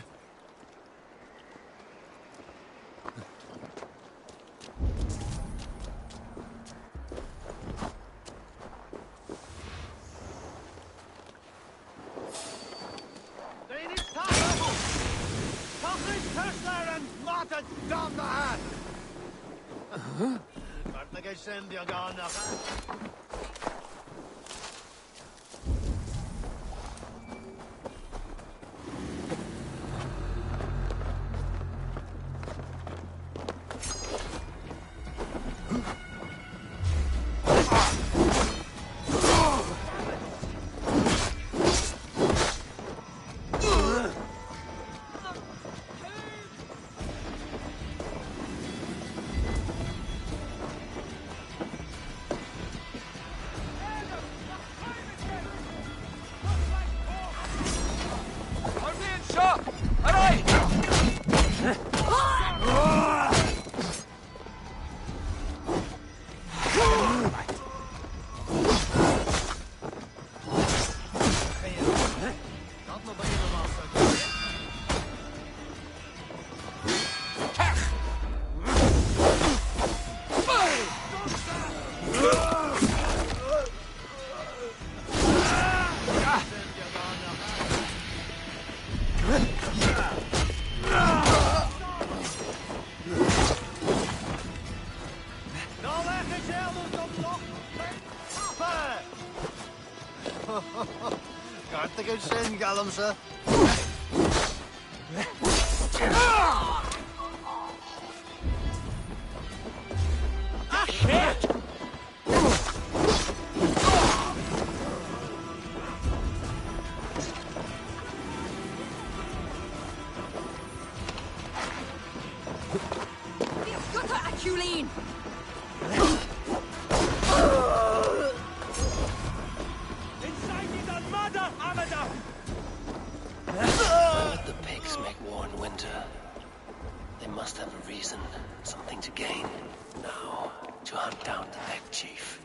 Good sin, Gallum, sir. Ah, shit! Tulane! Let the pigs make war in winter. They must have a reason, something to gain. Now, to hunt down the neck chief.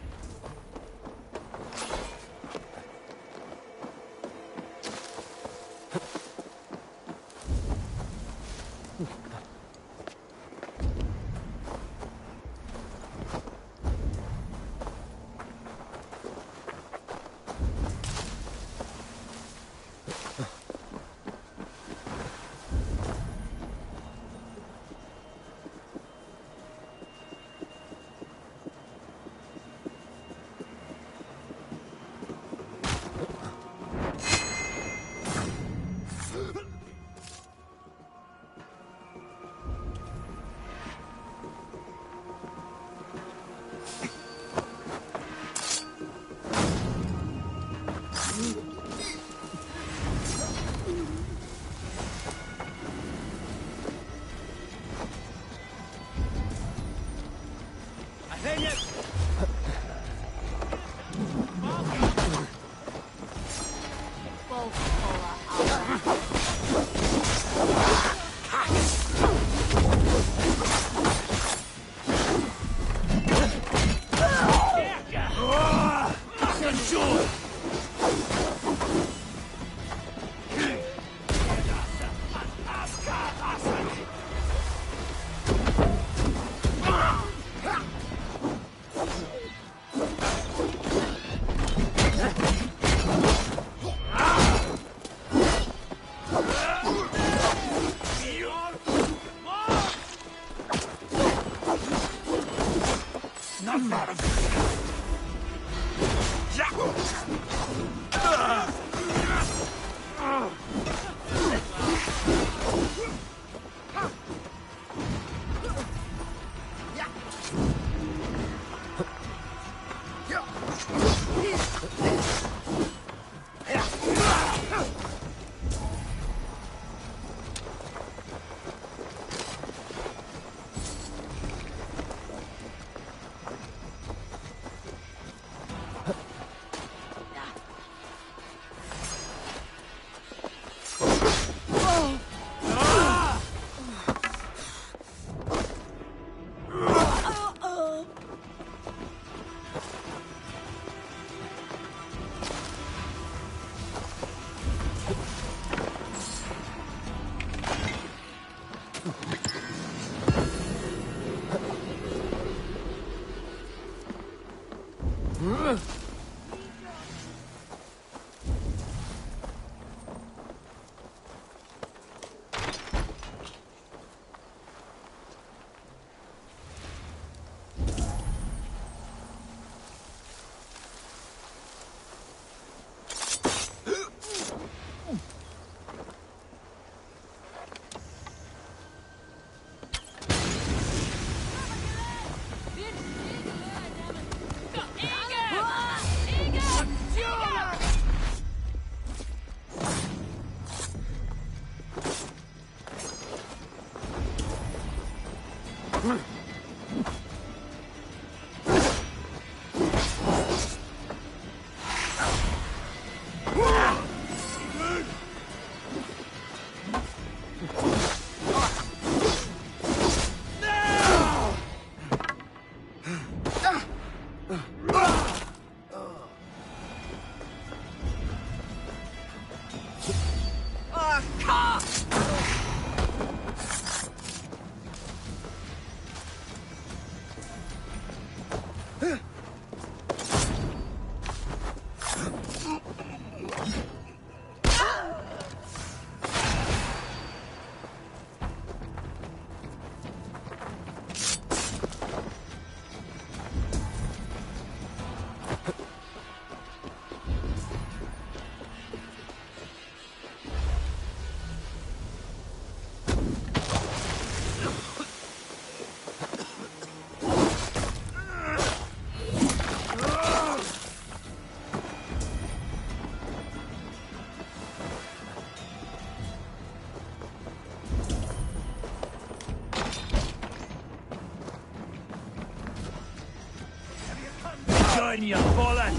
burn, you fallen!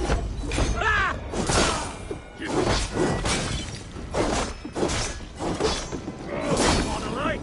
Ah! On the light!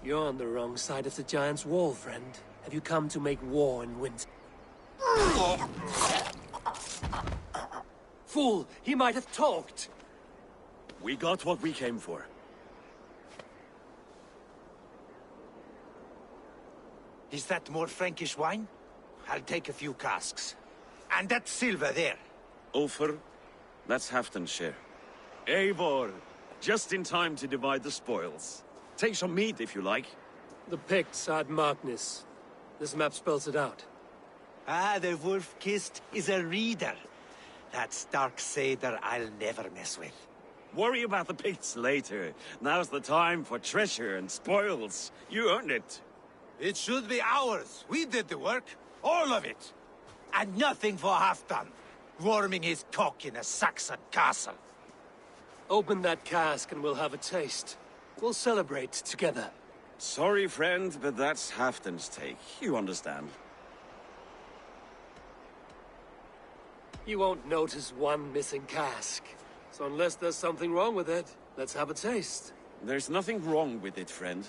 You're on the wrong side of the Giant's wall, friend. Have you come to make war in winter? Fool! He might have talked! We got what we came for. Is that more Frankish wine? I'll take a few casks. And that silver there. Ulfr, that's Halfdan's share. Eivor, just in time to divide the spoils. Take some meat if you like. The Picts had Magnus. This map spells it out. Ah, the wolf-kissed is a reader. That stark satyr I'll never mess with. Worry about the Picts later. Now's the time for treasure and spoils. You earned it. It should be ours. We did the work. All of it. And nothing for Halfdan. Warming his cock in a Saxon castle. Open that cask and we'll have a taste. We'll celebrate together. Sorry, friend, but that's Halfdan's take. You understand. You won't notice one missing cask. So unless there's something wrong with it, let's have a taste. There's nothing wrong with it, friend.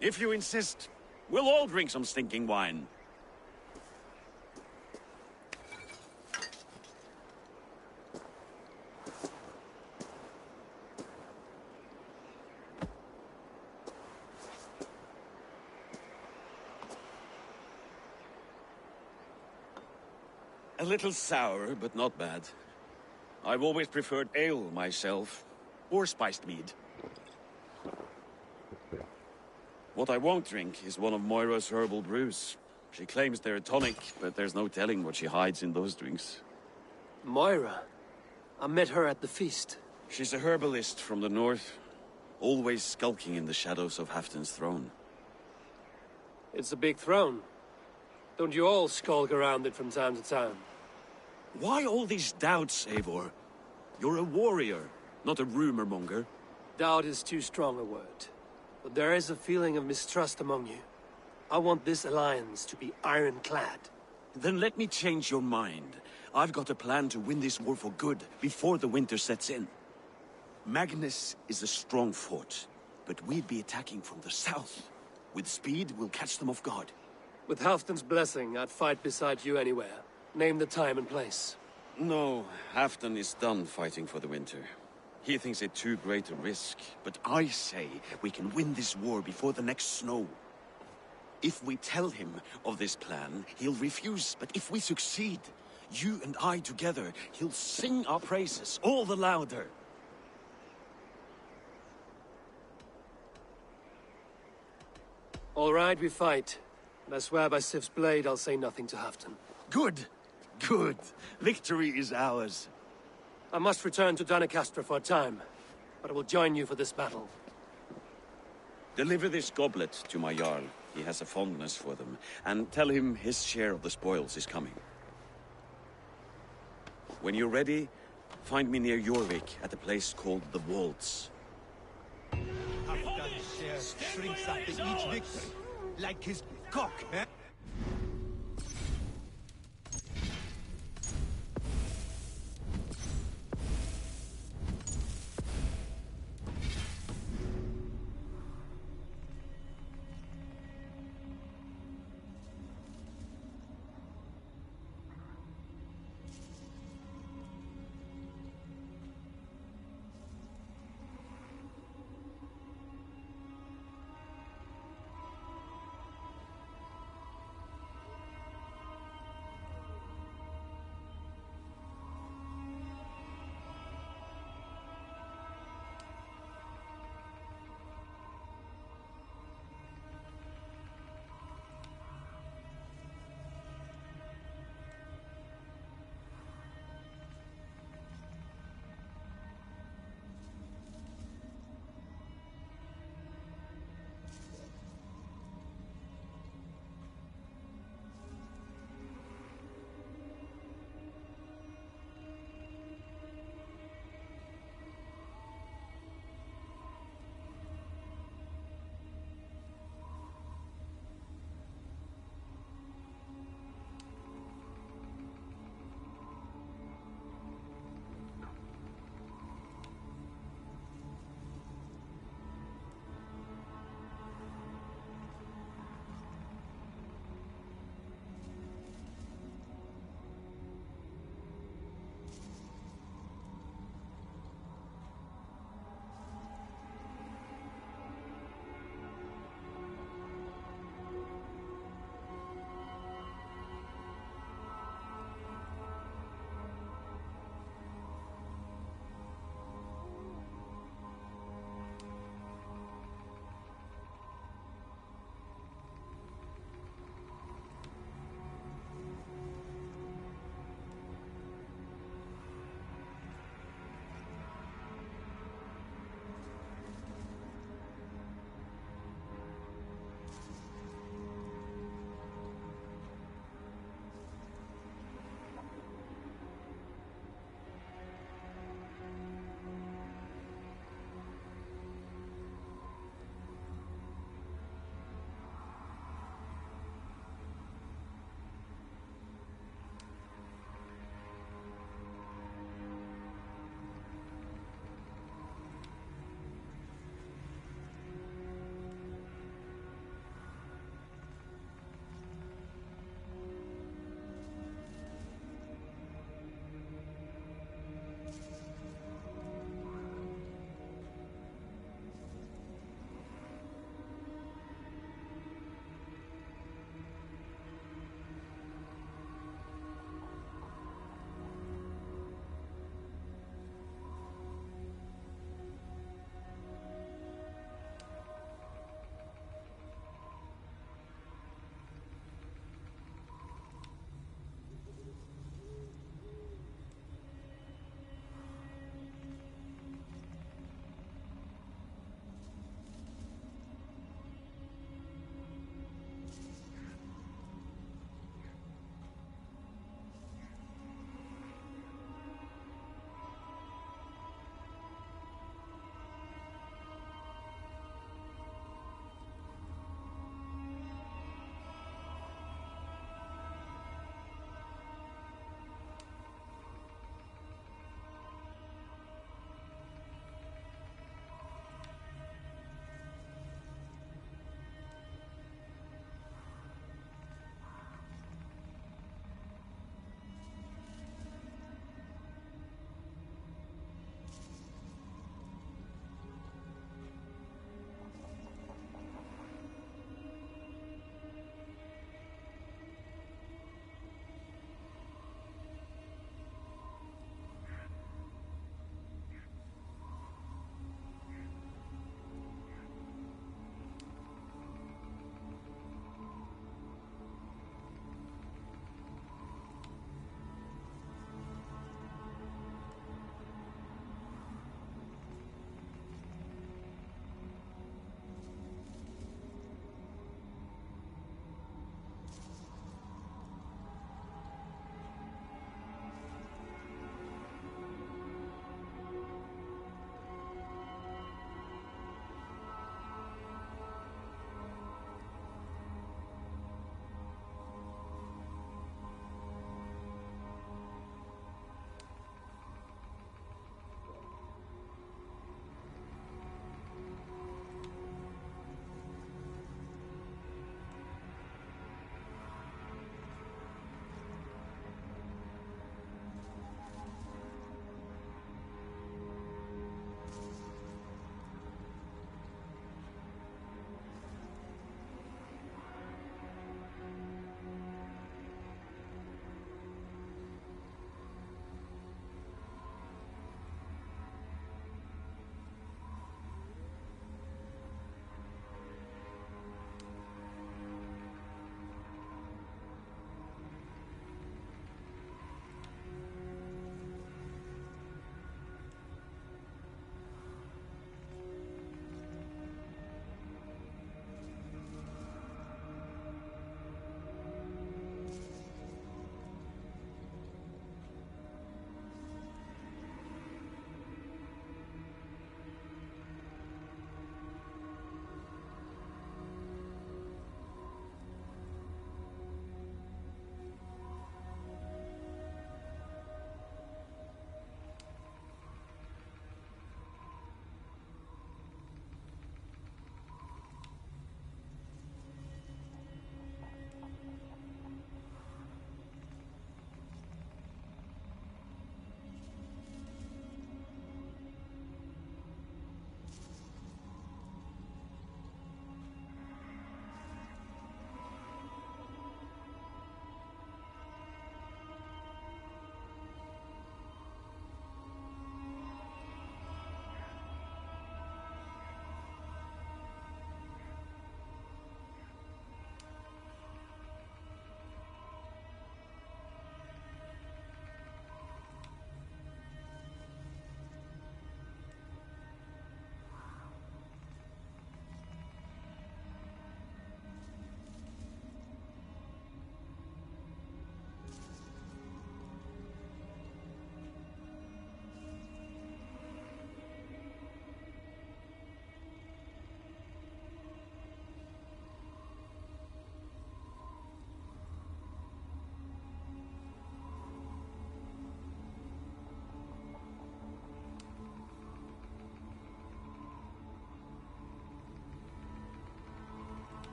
If you insist, we'll all drink some stinking wine. A little sour, but not bad. I've always preferred ale myself, or spiced mead. What I won't drink is one of Moira's herbal brews. She claims they're a tonic, but there's no telling what she hides in those drinks. Moira? I met her at the feast. She's a herbalist from the north, always skulking in the shadows of Halfdan's throne. It's a big throne. Don't you all skulk around it from time to time? Why all these doubts, Eivor? You're a warrior, not a rumor monger. Doubt is too strong a word. But there is a feeling of mistrust among you. I want this alliance to be ironclad. Then let me change your mind. I've got a plan to win this war for good, before the winter sets in. Magnus is a strong fort, but we'd be attacking from the south. With speed, we'll catch them off guard. With Halfdan's blessing, I'd fight beside you anywhere. Name the time and place. No, Halfdan is done fighting for the winter. He thinks it too great a risk, but I say we can win this war before the next snow. If we tell him of this plan, he'll refuse, but if we succeed, you and I together, he'll sing our praises all the louder. All right, we fight. And I swear by Sif's blade, I'll say nothing to Halfdan. Good. Good. Victory is ours. I must return to Doncaster for a time, but I will join you for this battle. Deliver this goblet to my Jarl. He has a fondness for them. And tell him his share of the spoils is coming. When you're ready, find me near Jorvik at a place called the Waltz. Halfdan's share shrinks after each victory, like his cock, eh?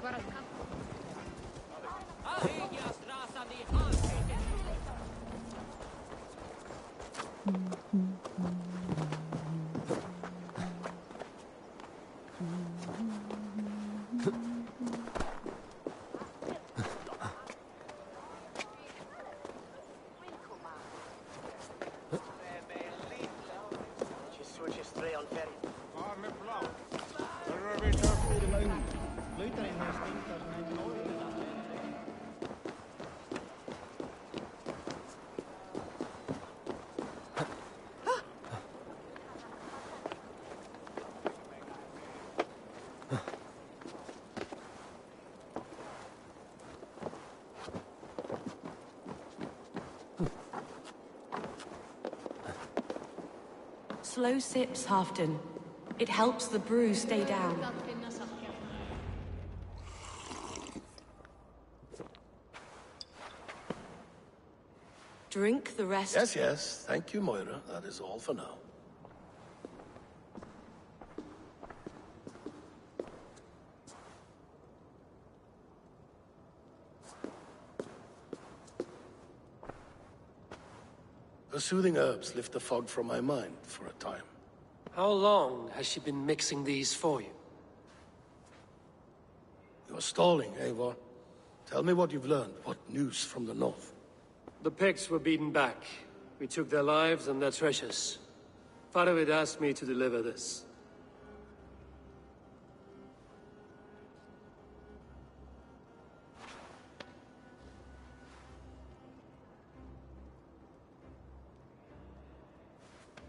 var att kappa. Slow sips, Halfdan. It helps the brew stay down. Drink the rest. Yes, yes. Thank you, Moira. That is all for now. The soothing herbs lift the fog from my mind for a time. How long has she been mixing these for you? You're stalling, Eivor. Tell me what you've learned. What news from the north? The Picts were beaten back. We took their lives and their treasures. Faravid asked me to deliver this.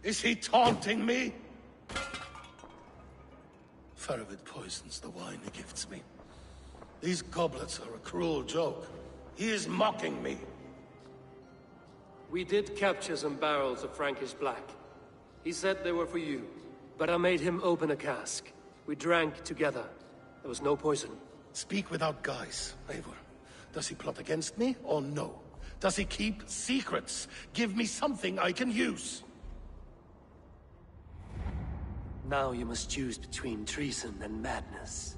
Is he taunting me? Faravid poisons the wine he gifts me. These goblets are a cruel joke. He is mocking me. We did capture some barrels of Frankish black. He said they were for you, but I made him open a cask. We drank together. There was no poison. Speak without guise, Eivor. Does he plot against me, or no? Does he keep secrets? Give me something I can use. Now you must choose between treason and madness.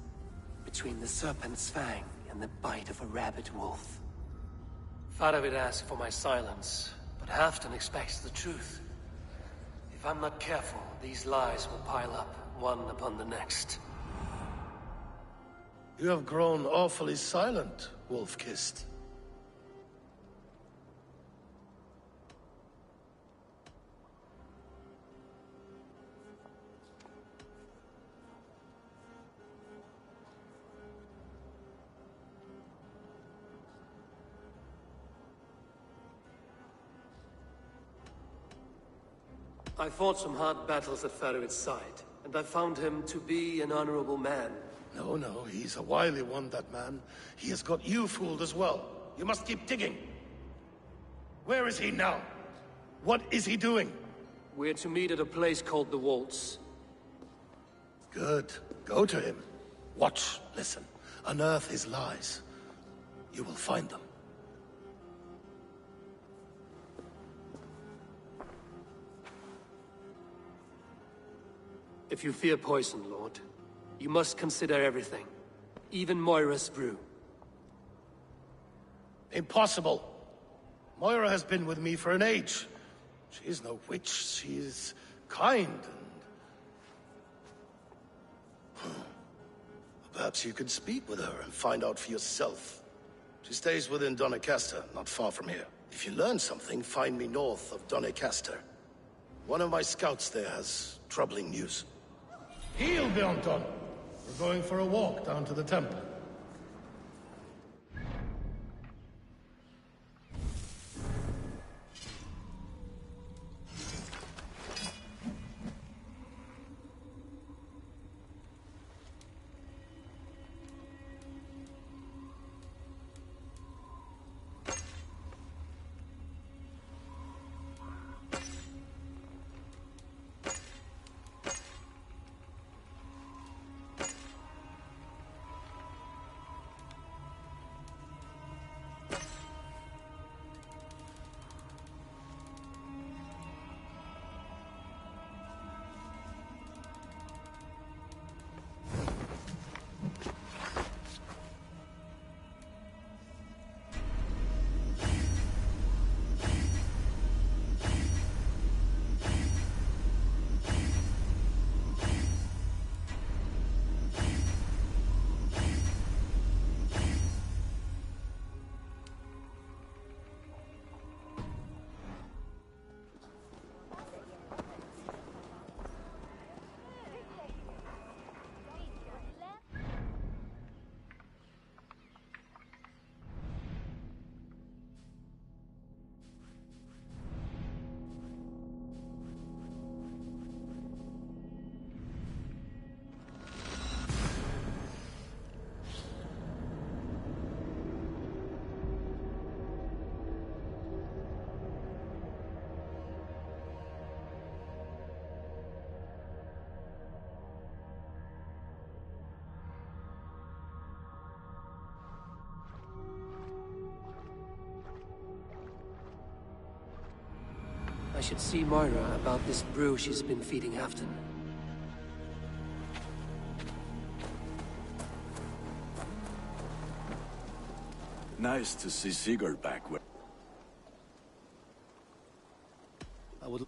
Between the serpent's fang and the bite of a rabid wolf. Faravid asked for my silence, but Halfdan expects the truth. If I'm not careful, these lies will pile up, one upon the next. You have grown awfully silent, Wolf-Kissed. I fought some hard battles at Faravid's side, and I found him to be an honorable man. No, no, he's a wily one, that man. He has got you fooled as well. You must keep digging. Where is he now? What is he doing? We're to meet at a place called the Waltz. Good. Go to him. Watch, listen. Unearth his lies. You will find them. If you fear poison, Lord, you must consider everything. Even Moira's brew. Impossible. Moira has been with me for an age. She is no witch. She is kind and... Perhaps you could speak with her and find out for yourself. She stays within Doncaster, not far from here. If you learn something, find me north of Doncaster. One of my scouts there has troubling news. Heal, Bjornton! We're going for a walk down to the temple. I should see Moira about this brew she's been feeding Halfton. Nice to see Sigurd back with. I would...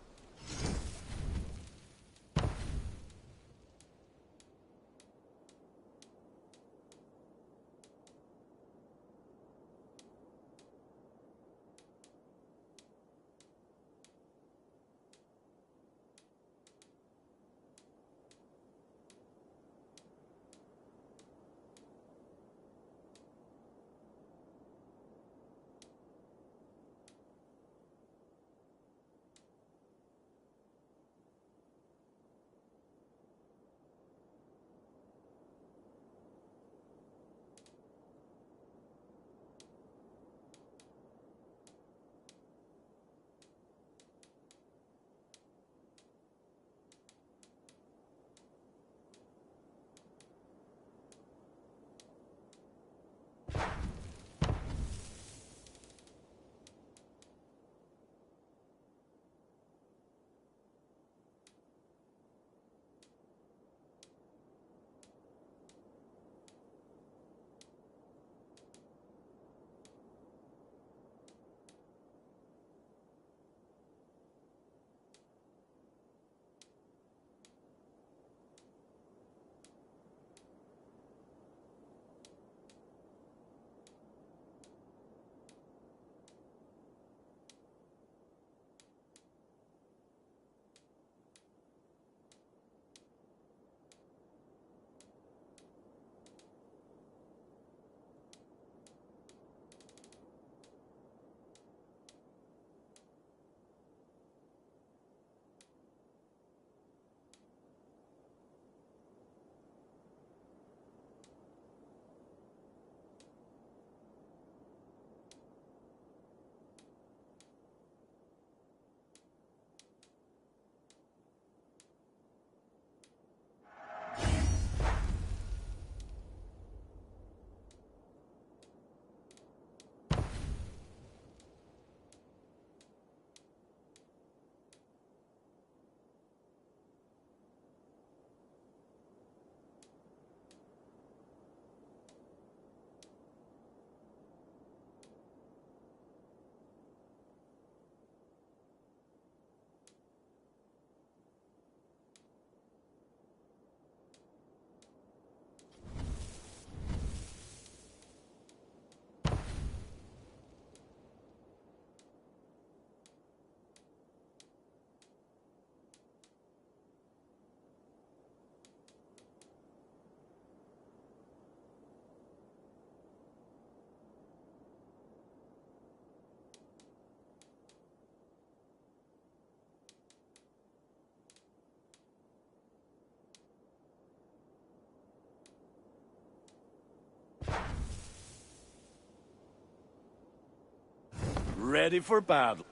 Ready for battle.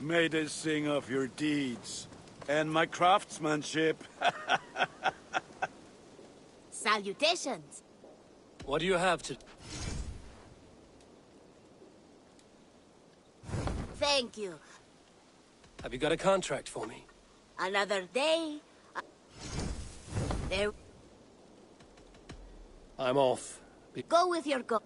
May they sing of your deeds and my craftsmanship. Salutations. What do you have to... Thank you. Have you got a contract for me? Another day. There. I'm off. Go with your go.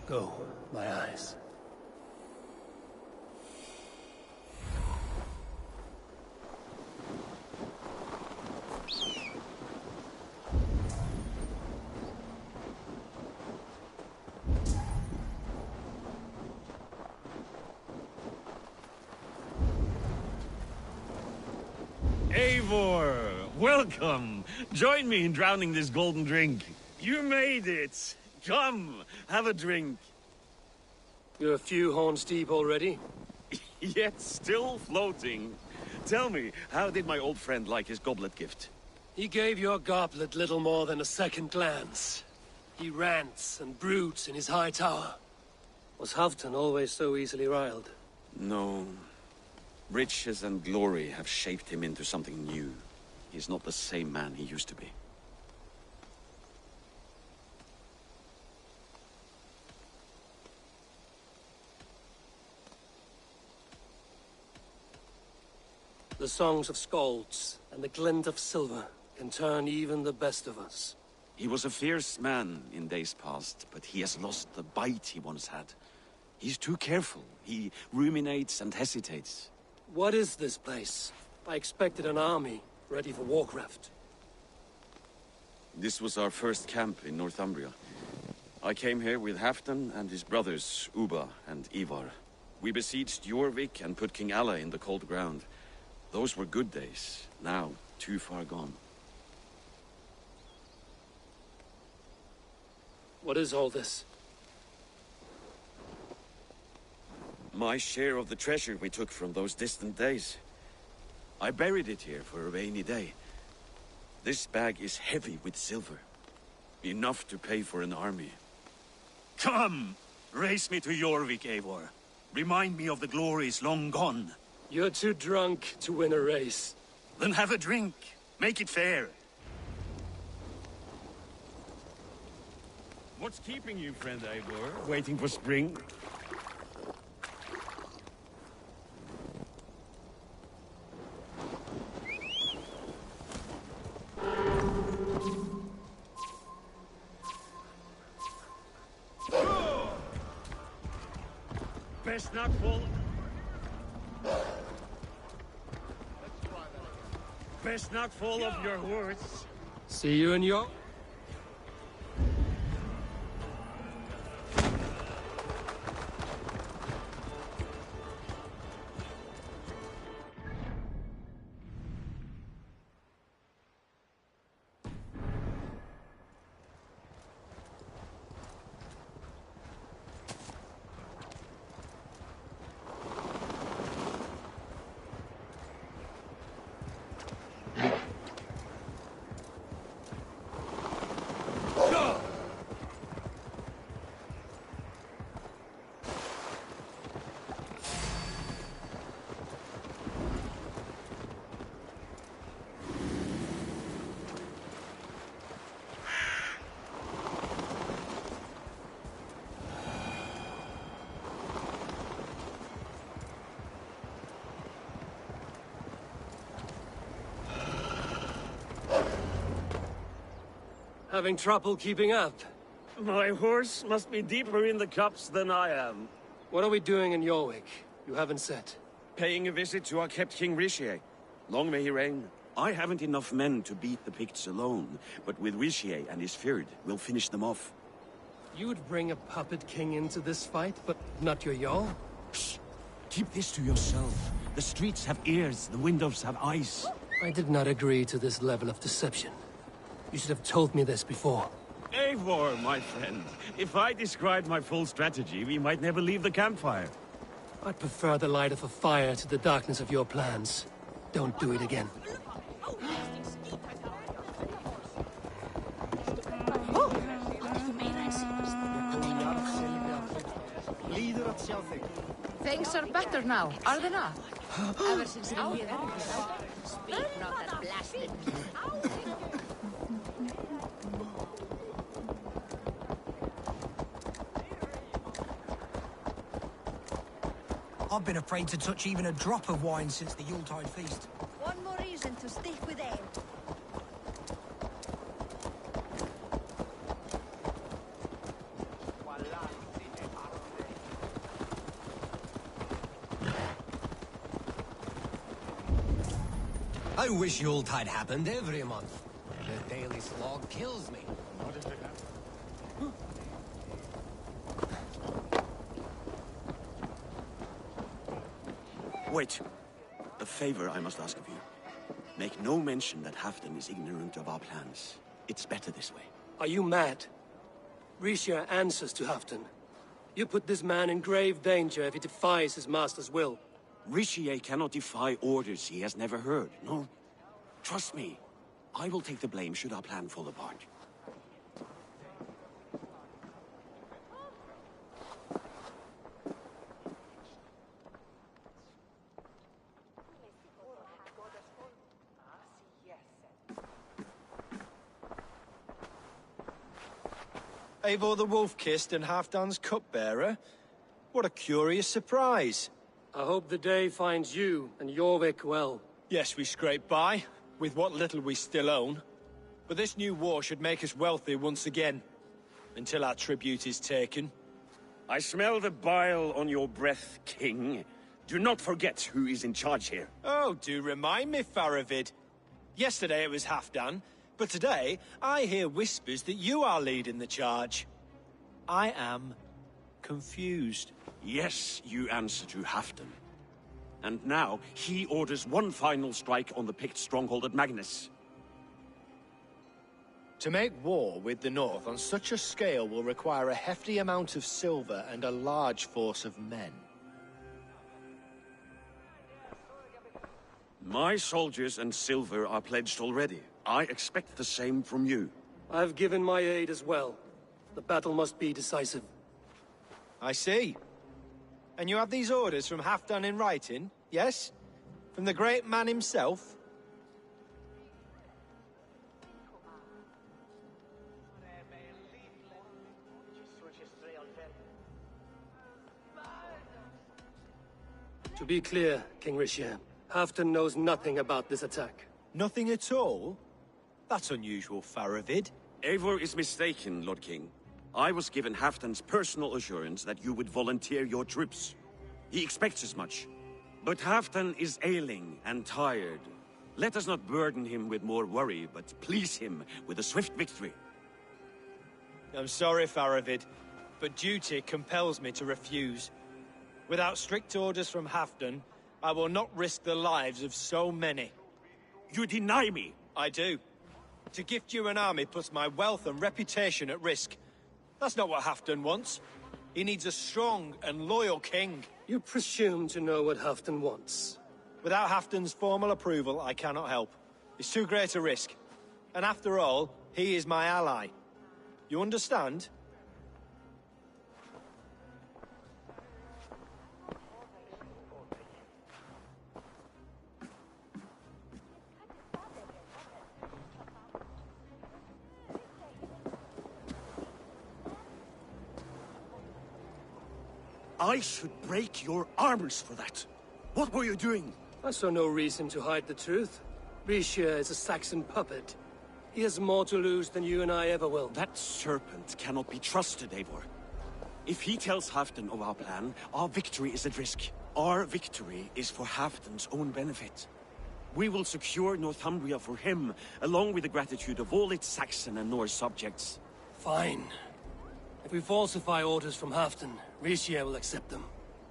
Go, my eyes. Eivor, welcome. Join me in drowning this golden drink. You made it. Come, have a drink. You're a few horns deep already? Yet still floating. Tell me, how did my old friend like his goblet gift? He gave your goblet little more than a second glance. He rants and broods in his high tower. Was Halfdan always so easily riled? No. Riches and glory have shaped him into something new. He's not the same man he used to be. The songs of skalds and the glint of silver can turn even the best of us. He was a fierce man in days past, but he has lost the bite he once had. He's too careful. He ruminates and hesitates. What is this place? I expected an army, ready for warcraft. This was our first camp in Northumbria. I came here with Halfdan and his brothers, Ubba and Ivar. We besieged Jorvik and put King Alla in the cold ground. Those were good days, now too far gone. What is all this? My share of the treasure we took from those distant days. I buried it here for a rainy day. This bag is heavy with silver. Enough to pay for an army. Come! Race me to Jorvik, Eivor. Remind me of the glories long gone. You're too drunk to win a race. Then have a drink. Make it fair. What's keeping you, friend Eivor? Waiting for spring? Best not fall. Best not fall off your horse. See you in your... Having trouble keeping up? My horse must be deeper in the cups than I am. What are we doing in Jorvik? You haven't said. Paying a visit to our kept King Rishi. Long may he reign. I haven't enough men to beat the Picts alone, but with Rishi and his Fyrd, we'll finish them off. You would bring a puppet king into this fight, but not your Jarl? Shh! Keep this to yourself. The streets have ears, the windows have eyes. I did not agree to this level of deception. You should have told me this before. Eivor, my friend. If I described my full strategy, we might never leave the campfire. I'd prefer the light of a fire to the darkness of your plans. Don't do it again. Things are better now, are they not? Ever since the speak not that blasted me. I've been afraid to touch even a drop of wine since the Yuletide feast. One more reason to stick with Ale. I wish Yuletide happened every month. The daily slog kills me. Wait. A favor I must ask of you. Make no mention that Halfdan is ignorant of our plans. It's better this way. Are you mad? Rishia answers to Halfdan. You put this man in grave danger if he defies his master's will. Rishia cannot defy orders he has never heard, no? Trust me. I will take the blame should our plan fall apart. Eivor the Wolf-Kissed and Halfdan's cupbearer? What a curious surprise. I hope the day finds you and Jorvik well. Yes, we scrape by, with what little we still own. But this new war should make us wealthy once again. Until our tribute is taken. I smell the bile on your breath, King. Do not forget who is in charge here. Oh, do remind me, Faravid. Yesterday it was Halfdan, but today I hear whispers that you are leading the charge. I am confused. Yes, you answer to Halfdan. And now, he orders one final strike on the Pict stronghold at Magnus. To make war with the North on such a scale will require a hefty amount of silver and a large force of men. My soldiers and silver are pledged already. I expect the same from you. I've given my aid as well. The battle must be decisive. I see. And you have these orders from Halfdan in writing, yes? From the great man himself? To be clear, King Rishia, Halfdan knows nothing about this attack. Nothing at all? That's unusual, Faravid. Eivor is mistaken, Lord King. I was given Halfdan's personal assurance that you would volunteer your troops. He expects as much. But Halfdan is ailing and tired. Let us not burden him with more worry, but please him with a swift victory. I'm sorry, Faravid, but duty compels me to refuse. Without strict orders from Halfdan, I will not risk the lives of so many. You deny me? I do. To gift you an army puts my wealth and reputation at risk. That's not what Halfdan wants. He needs a strong and loyal king. You presume to know what Halfdan wants. Without Halfdan's formal approval, I cannot help. It's too great a risk. And after all, he is my ally. You understand? I should break your arms for that. What were you doing? I saw no reason to hide the truth. Rishia is a Saxon puppet. He has more to lose than you and I ever will. That serpent cannot be trusted, Eivor. If he tells Halfdan of our plan, our victory is at risk. Our victory is for Halfdan's own benefit. We will secure Northumbria for him, along with the gratitude of all its Saxon and Norse subjects. Fine. If we falsify orders from Halfdan, Rishia will accept them.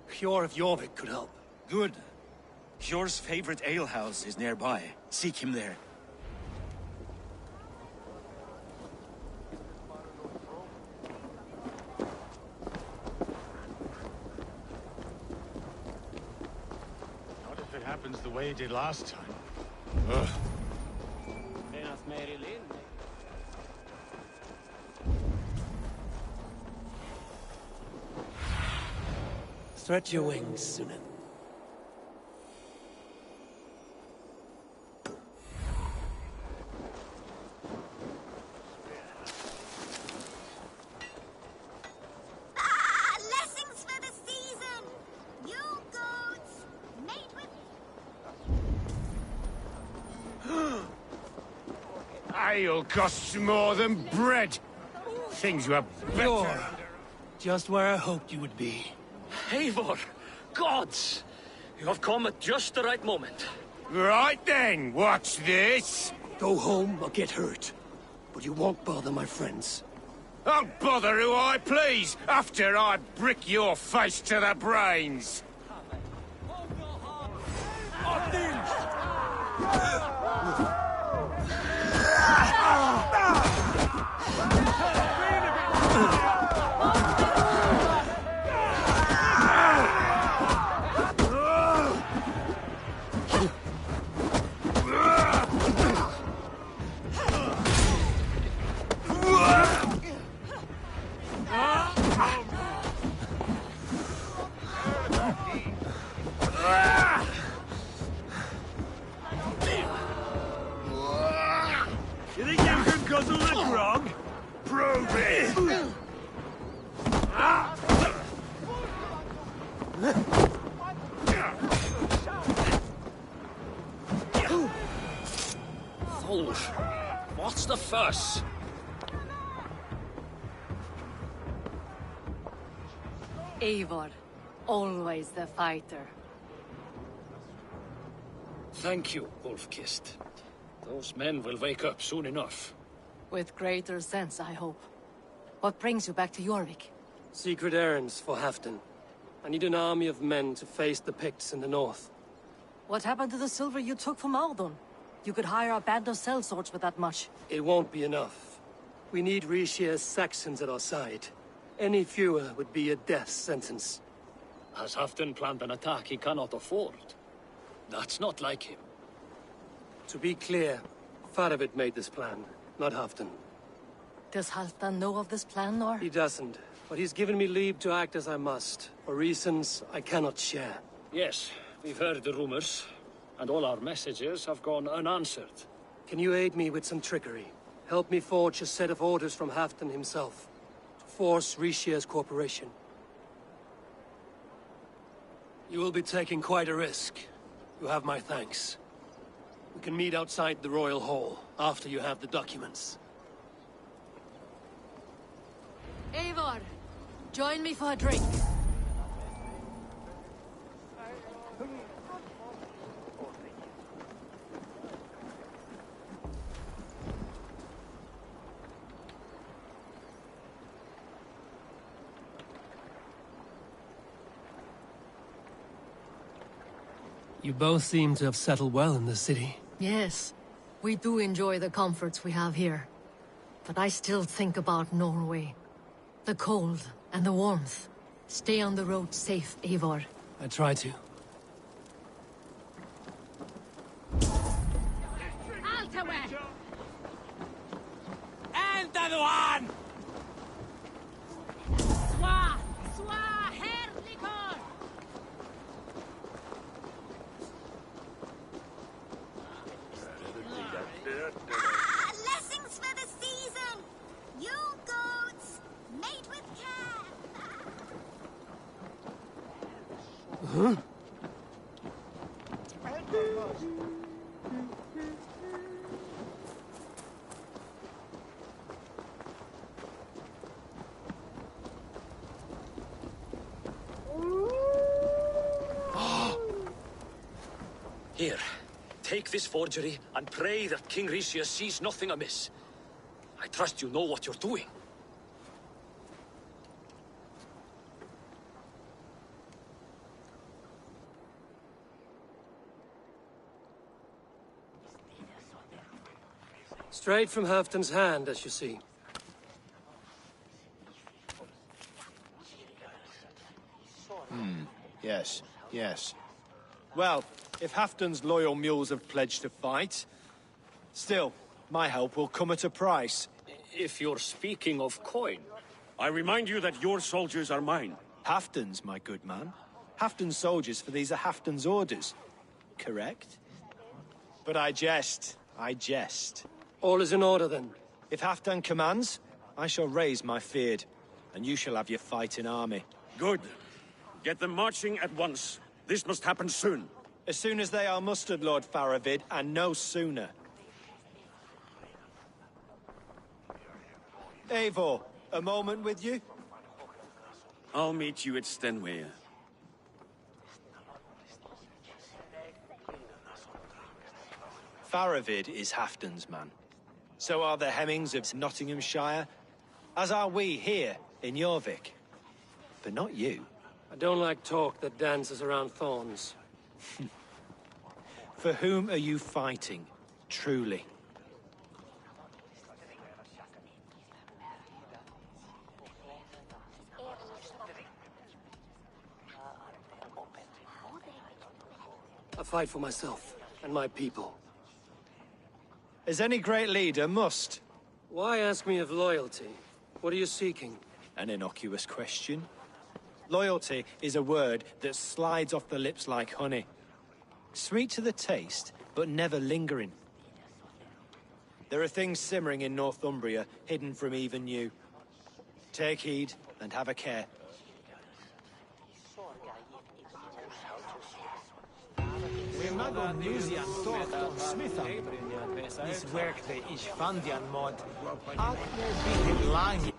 Hjor of Jorvik could help. Good. Hjor's favorite alehouse is nearby. Seek him there. Not if it happens the way it did last time. Ugh. Stretch your wings, Sunan. Blessings for the season! You goats, made with... I'll cost more than bread. Things you have better... You're just where I hoped you would be. Eivor! Gods! You have come at just the right moment. Right then, watch this. Go home or get hurt. But you won't bother my friends. I'll bother who I please after I brick your face to the brains. You think you can guzzle the grog? Prove it! Fool! What's the fuss? Eivor, always the fighter. Thank you, Wolf-Kissed. Those men will wake up soon enough. With greater sense, I hope. What brings you back to Jorvik? Secret errands for Halfdan. I need an army of men to face the Picts in the north. What happened to the silver you took from Aldon? You could hire a band of sellswords with that much. It won't be enough. We need Rishia's Saxons at our side. Any fewer would be a death sentence. Has Halfdan planned an attack he cannot afford? That's not like him. To be clear, Faravid made this plan, not Halfdan. Does Halfdan know of this plan, or? He doesn't, but he's given me leave to act as I must, for reasons I cannot share. Yes, we've heard the rumors, and all our messages have gone unanswered. Can you aid me with some trickery? Help me forge a set of orders from Halfdan himself, to force Rishia's cooperation. You will be taking quite a risk. You have my thanks. We can meet outside the Royal Hall, after you have the documents. Eivor, join me for a drink. You both seem to have settled well in the city. Yes, we do enjoy the comforts we have here. But I still think about Norway. The cold and the warmth. Stay on the road safe, Eivor. I try to. Enter the one! Swa! Swa! Herrlikor! Blessings for the season! You goats, mate with care! Huh? Here, take this forgery and pray that King Rishia sees nothing amiss. I trust you know what you're doing. Straight from Halfdan's hand, as you see. Yes, yes. Well, if Halfdan's loyal mules have pledged to fight, still, my help will come at a price. If you're speaking of coin... I remind you that your soldiers are mine. Halfdan's, my good man. Halfdan's soldiers, for these are Halfdan's orders. Correct? But I jest. I jest. All is in order, then. If Halfdan commands, I shall raise my feared, and you shall have your fighting army. Good. Get them marching at once. This must happen soon. As soon as they are mustered, Lord Faravid, and no sooner. Eivor, a moment with you? I'll meet you at Stenway. Faravid is Halfdan's man. So are the Hemmings of Nottinghamshire, as are we here in Jorvik. But not you. I don't like talk that dances around thorns. For whom are you fighting, truly? I fight for myself and my people. As any great leader must. Why ask me of loyalty? What are you seeking? An innocuous question. Loyalty is a word that slides off the lips like honey. Sweet to the taste, but never lingering. There are things simmering in Northumbria, hidden from even you. Take heed, and have a care. This werk the Ishvandian mod. Alt will be line.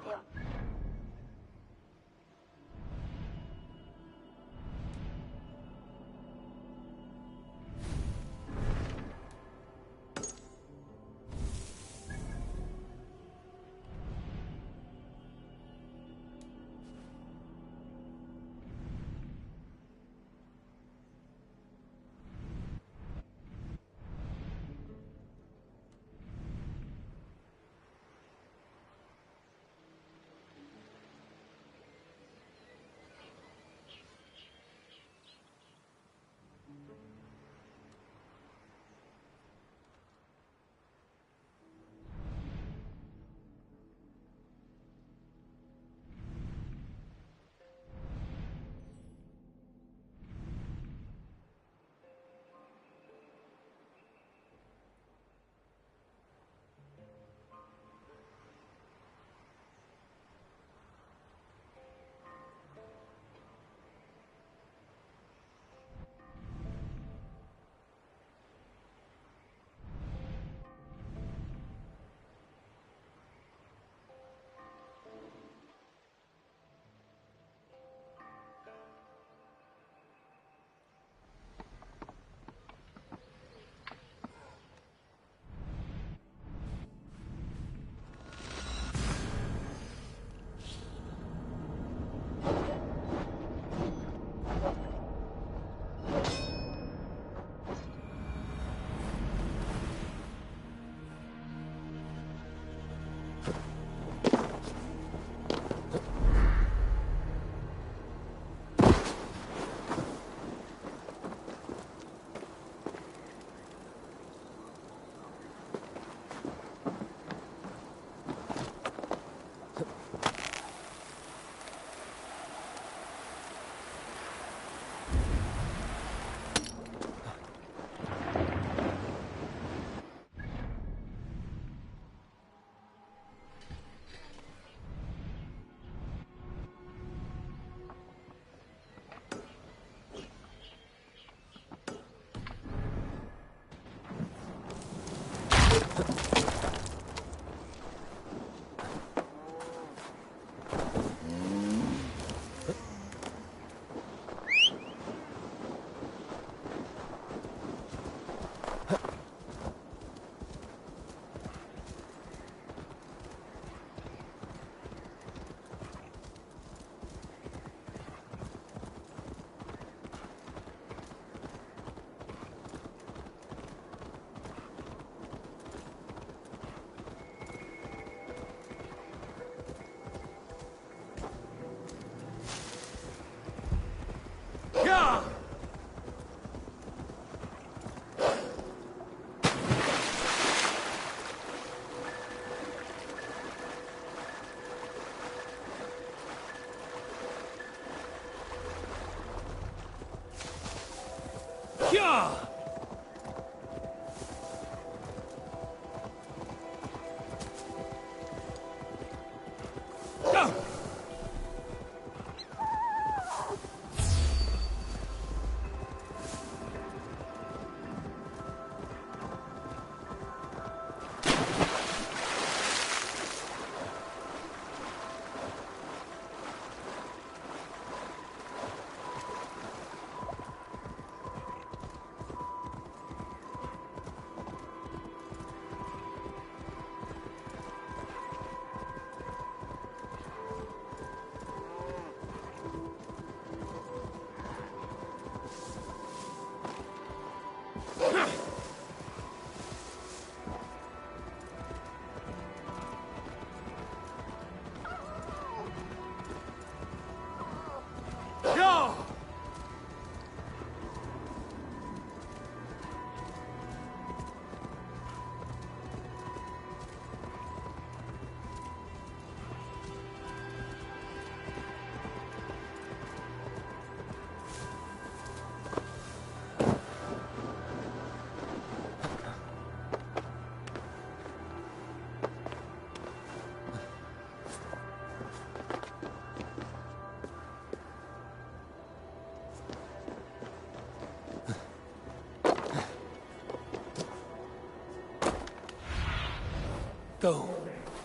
go,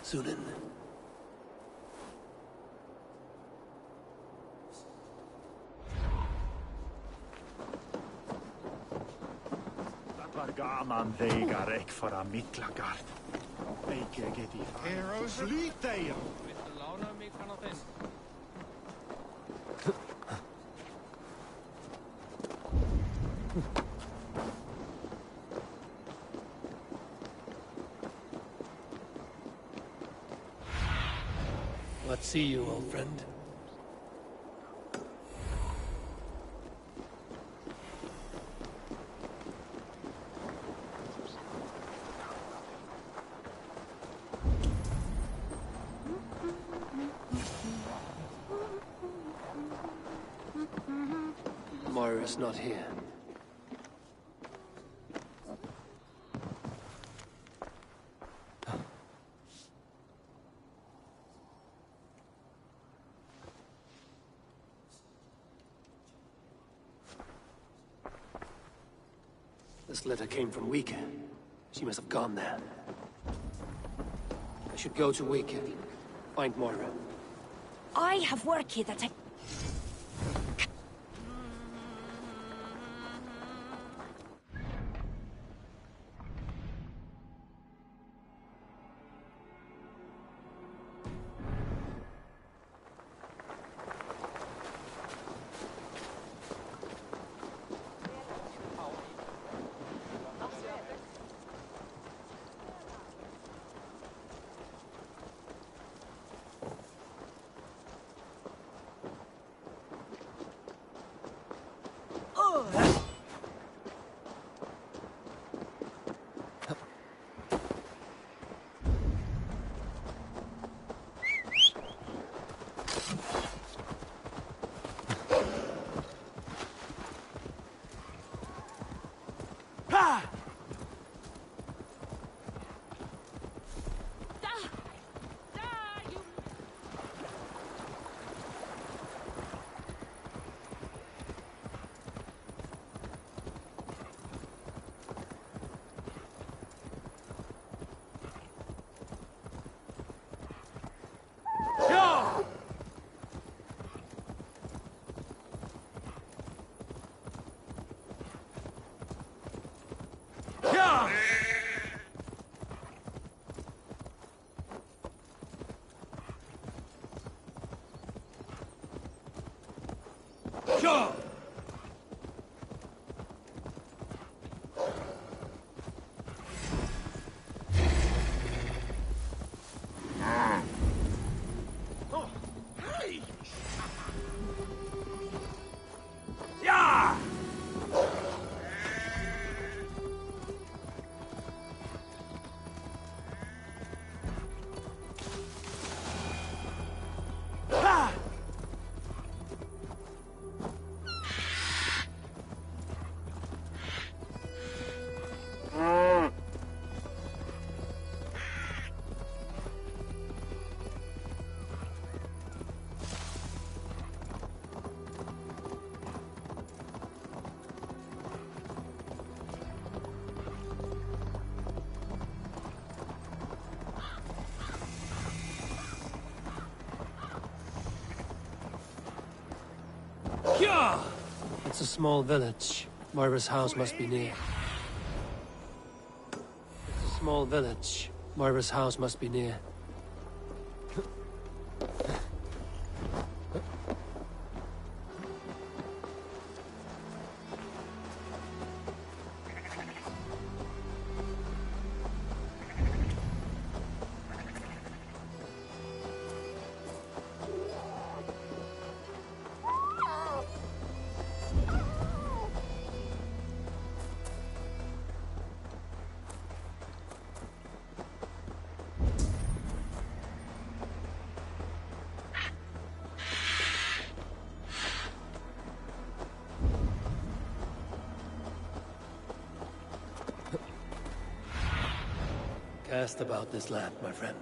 Sunan. Gaman deigar ek for a mittlagard. Eike get I Heroes Slut deg! What see you, old friend? Moira's not here. This letter came from Weaker. She must have gone there. I should go to Weaker. Find Moira. I have work here that I... Sure! It's a small village. Moira's house must be near. It's a small village. Moira's house must be near. Cast about this land, my friend.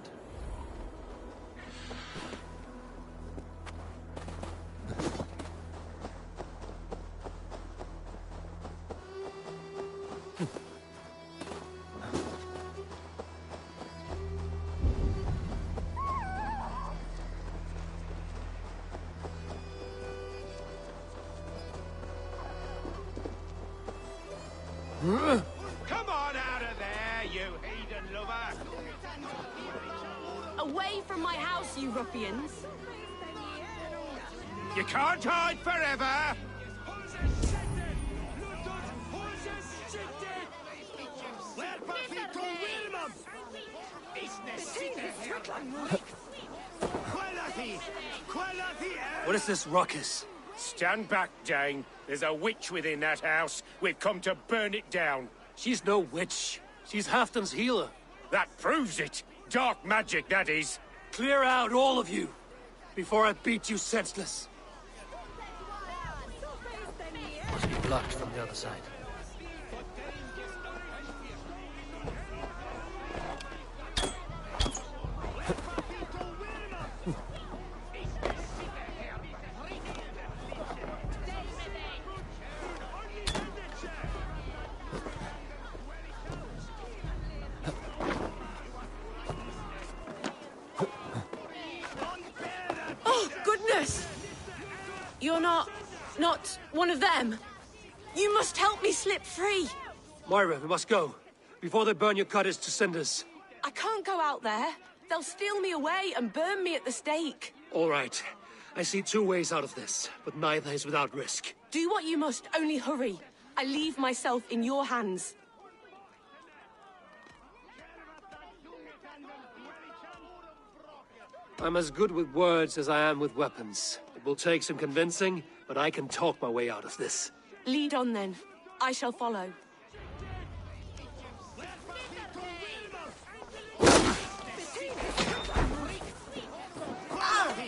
Come on out of there, you heathen lover! Away from my house, you ruffians! You can't hide forever! What is this ruckus? Stand back, Dane. There's a witch within that house. We've come to burn it down. She's no witch. She's Halfdan's healer. That proves it. Dark magic, that is. Clear out, all of you, before I beat you senseless. Must be blocked from the other side. You're not one of them. You must help me slip free. Moira, we must go, before they burn your cottage to cinders. I can't go out there. They'll steal me away and burn me at the stake. All right. I see two ways out of this, but neither is without risk. Do what you must, only hurry. I leave myself in your hands. I'm as good with words as I am with weapons. It will take some convincing, but I can talk my way out of this. Lead on then. I shall follow.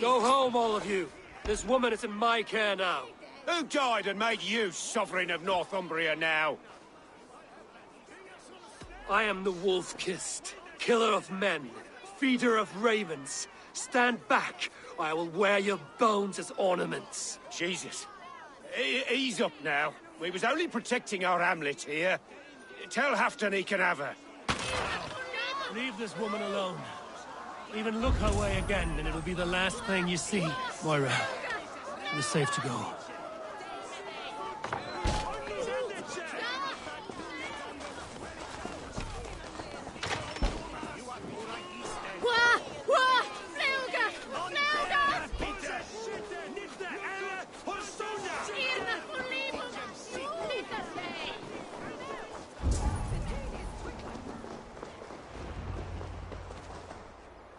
Go home, all of you. This woman is in my care now. Who died and made you sovereign of Northumbria now? I am the wolf-kissed, killer of men, feeder of ravens. Stand back, or I will wear your bones as ornaments. Jesus. Ease up now. We was only protecting our hamlet here. Tell Halfdan he can have her. Leave this woman alone. Even look her way again, and it'll be the last thing you see. Moira, it is safe to go.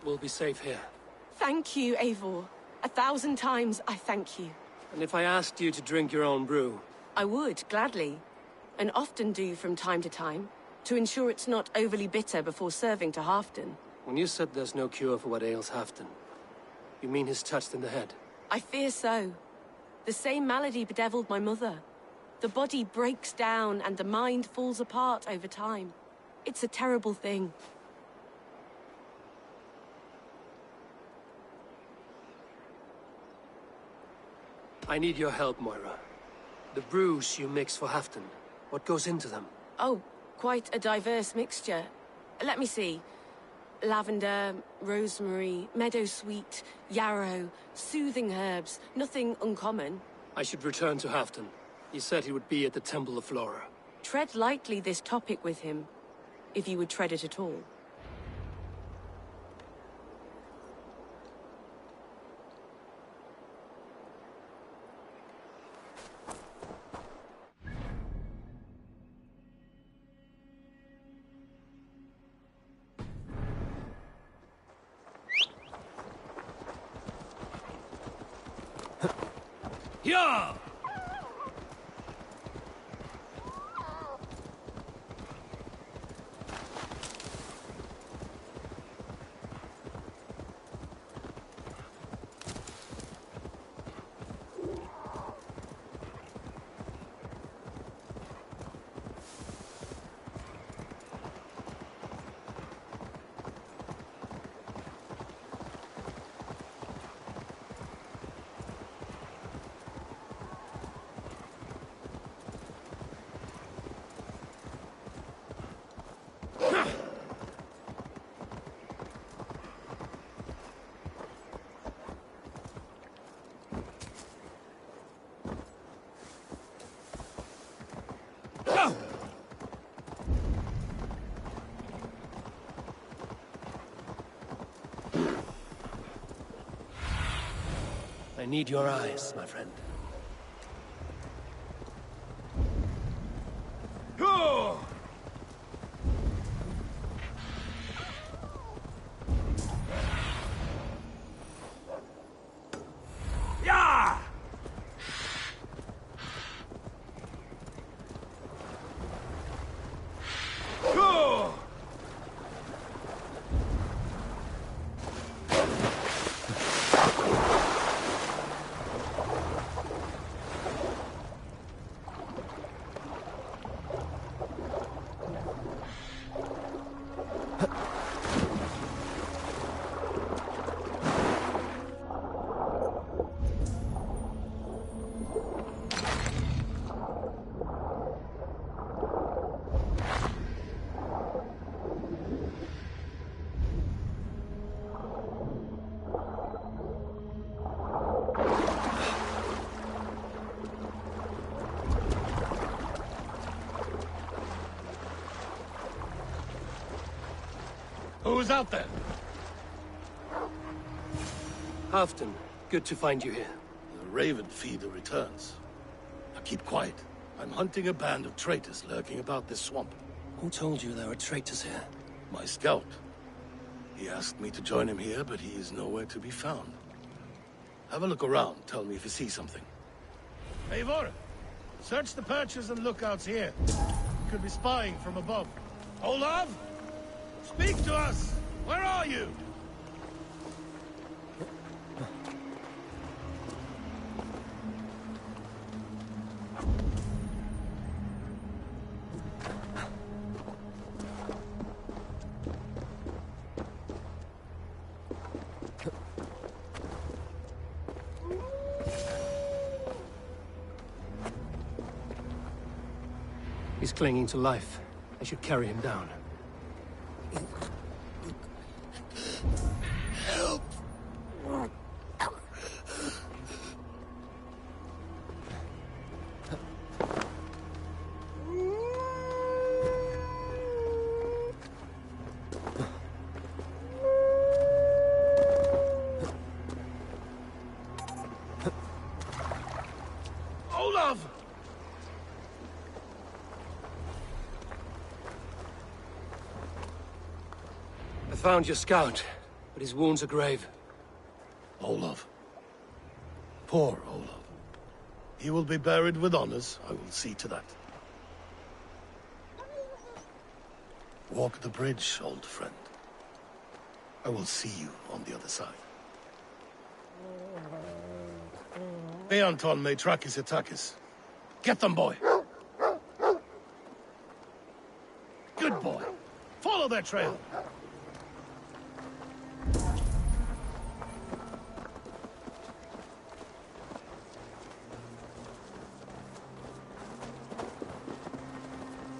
We'll be safe here. Thank you, Eivor. 1,000 times I thank you. And if I asked you to drink your own brew? I would, gladly. And often do from time to time, to ensure it's not overly bitter before serving to Halfdan. When you said there's no cure for what ails Halfdan, you mean he's touched in the head? I fear so. The same malady bedeviled my mother. The body breaks down and the mind falls apart over time. It's a terrible thing. I need your help, Moira. The brews you mix for Halfdan, what goes into them? Oh, quite a diverse mixture. Let me see. Lavender, rosemary, meadowsweet, yarrow, soothing herbs, nothing uncommon. I should return to Halfdan. He said he would be at the Temple of Flora. Tread lightly this topic with him, if you would tread it at all. Yeah! I need your eyes, my friend. Go! Yeah! Go! Who's out there? Halfton, good to find you here. The Raven Feeder returns. Now keep quiet. I'm hunting a band of traitors lurking about this swamp. Who told you there were traitors here? My scout. He asked me to join him here, but he is nowhere to be found. Have a look around. Tell me if you see something. Eivor, search the perches and lookouts here. You could be spying from above. Olav? Speak to us! Where are you? He's clinging to life. I should carry him down. Help! Olav! I found your scout, but his wounds are grave. Olav. Poor Olav. He will be buried with honors. I will see to that. Walk the bridge, old friend. I will see you on the other side. Beanton may track his attackers. Get them, boy! Good boy. Follow their trail.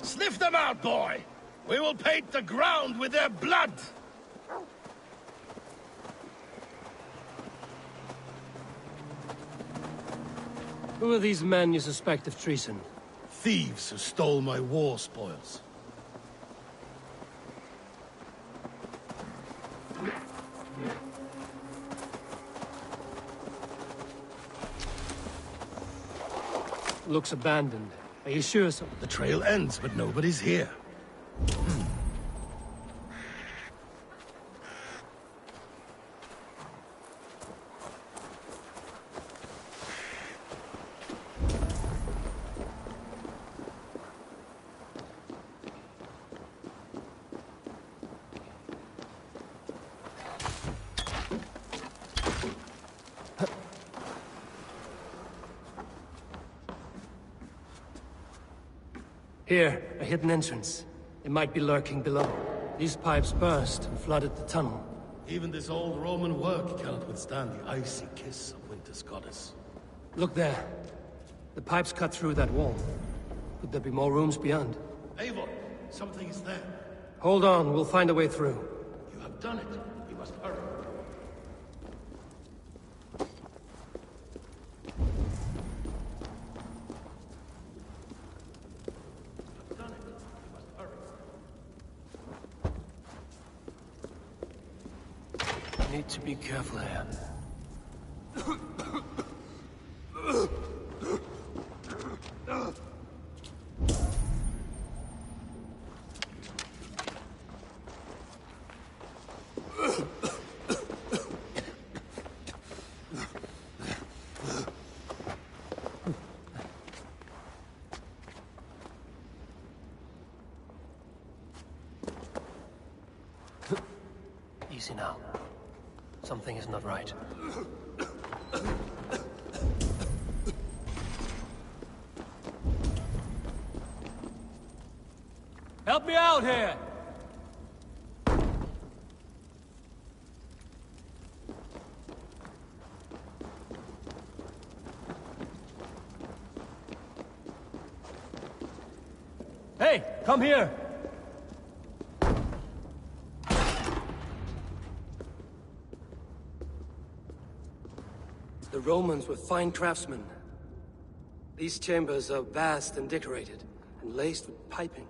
Sniff them out, boy! We will paint the ground with their blood! Who are these men you suspect of treason? Thieves who stole my war spoils. Looks abandoned. Are you sure so? The trail ends, but nobody's here. Here, a hidden entrance. It might be lurking below. These pipes burst and flooded the tunnel. Even this old Roman work cannot withstand the icy kiss of winter's goddess. Look there. The pipes cut through that wall. Could there be more rooms beyond? Eivor, something is there. Hold on, we'll find a way through. You have done it. We must hurry. Need to be careful here. Easy now. Something is not right. Help me out here! Hey, come here! The Romans were fine craftsmen. These chambers are vast and decorated, and laced with piping.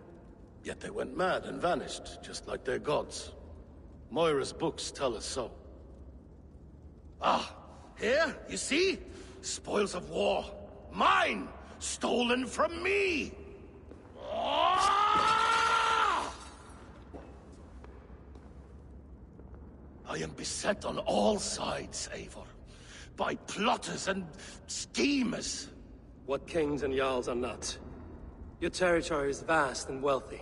Yet they went mad and vanished, just like their gods. Moira's books tell us so. Ah, here, you see? Spoils of war. Mine! Stolen from me! Ah! I am beset on all sides, Eivor. By plotters and schemers. What kings and jarls are not. Your territory is vast and wealthy.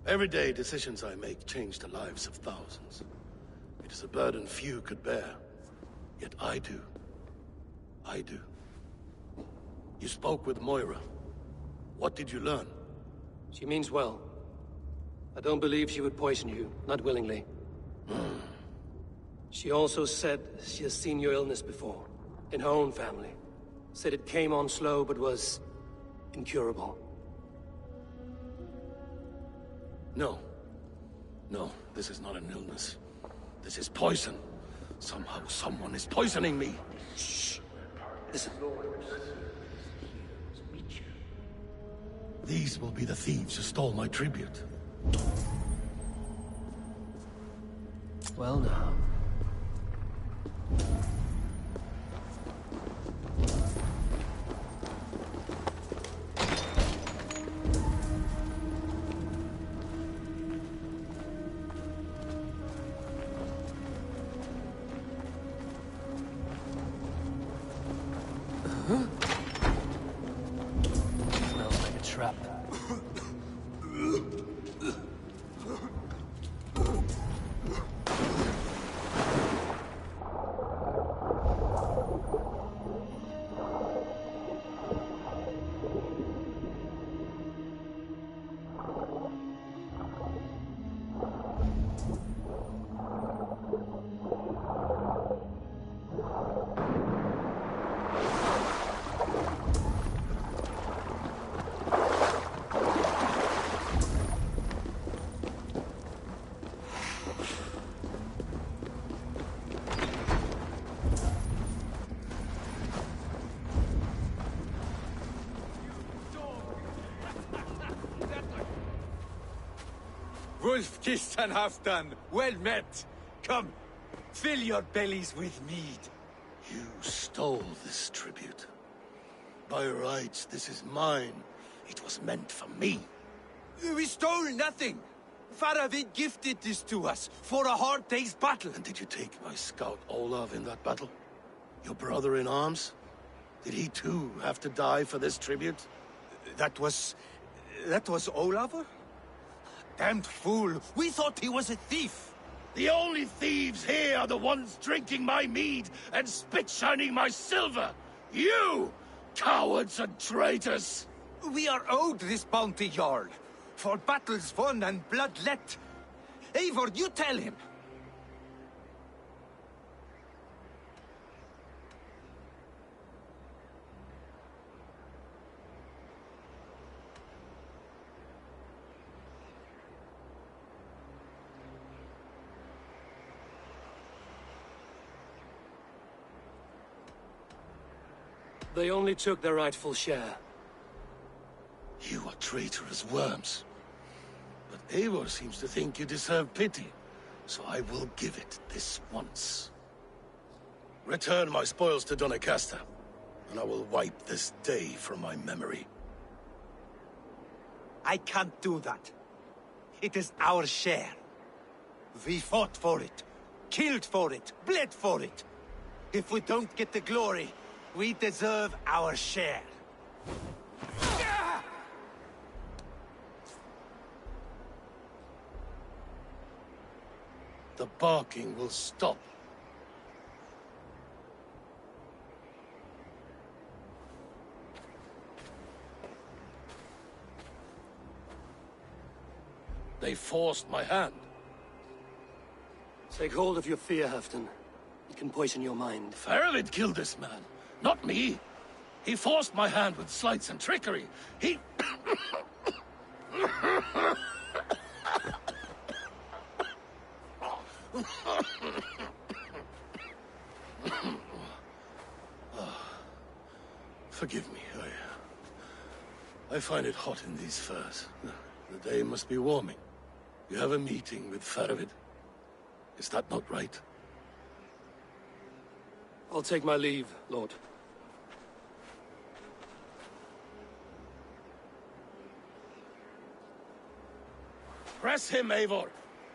Everyday decisions I make change the lives of thousands. It is a burden few could bear. Yet I do. I do. You spoke with Moira. What did you learn? She means well. I don't believe she would poison you, not willingly. She also said she has seen your illness before, in her own family. Said it came on slow, but was incurable. No. No, this is not an illness. This is poison. Somehow someone is poisoning me. Shh. Listen. These will be the thieves who stole my tribute. Well now. Smells like a trap. Wolf-kissed and Halfdan, well met. Come, fill your bellies with mead. You stole this tribute. By rights, this is mine. It was meant for me. We stole nothing. Faravid gifted this to us for a hard day's battle. And did you take my scout Olav in that battle? Your brother in arms? Did he too have to die for this tribute? That was Olav? Damned fool! We thought he was a thief! The only thieves here are the ones drinking my mead and spit-shining my silver! You! Cowards and traitors! We are owed this bounty, Jarl. For battles won and blood let. Eivor, you tell him! They only took their rightful share. You are traitorous worms. But Eivor seems to think you deserve pity, so I will give it this once. Return my spoils to Doncaster, and I will wipe this day from my memory. I can't do that. It is our share. We fought for it, killed for it, bled for it. If we don't get the glory, we deserve our share. The barking will stop. They forced my hand. Take hold of your fear, Halfdan. It can poison your mind. Faravid killed this man, not me. He forced my hand with sleights and trickery. He... Forgive me, I find it hot in these furs. The day must be warming. You have a meeting with Faravid. Is that not right? I'll take my leave, Lord. Press him, Eivor.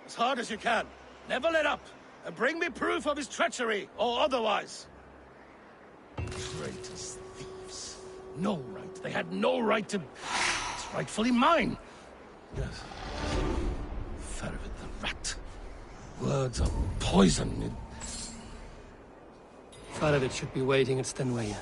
As hard as you can. Never let up. And bring me proof of his treachery, or otherwise. Traitors, thieves. No right. They had no right to... It's rightfully mine. Yes. Faravid the rat. Words are poison. Faravid should be waiting at Stenway.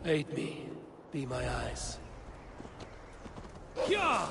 Aid me. Be my eyes. Yeah!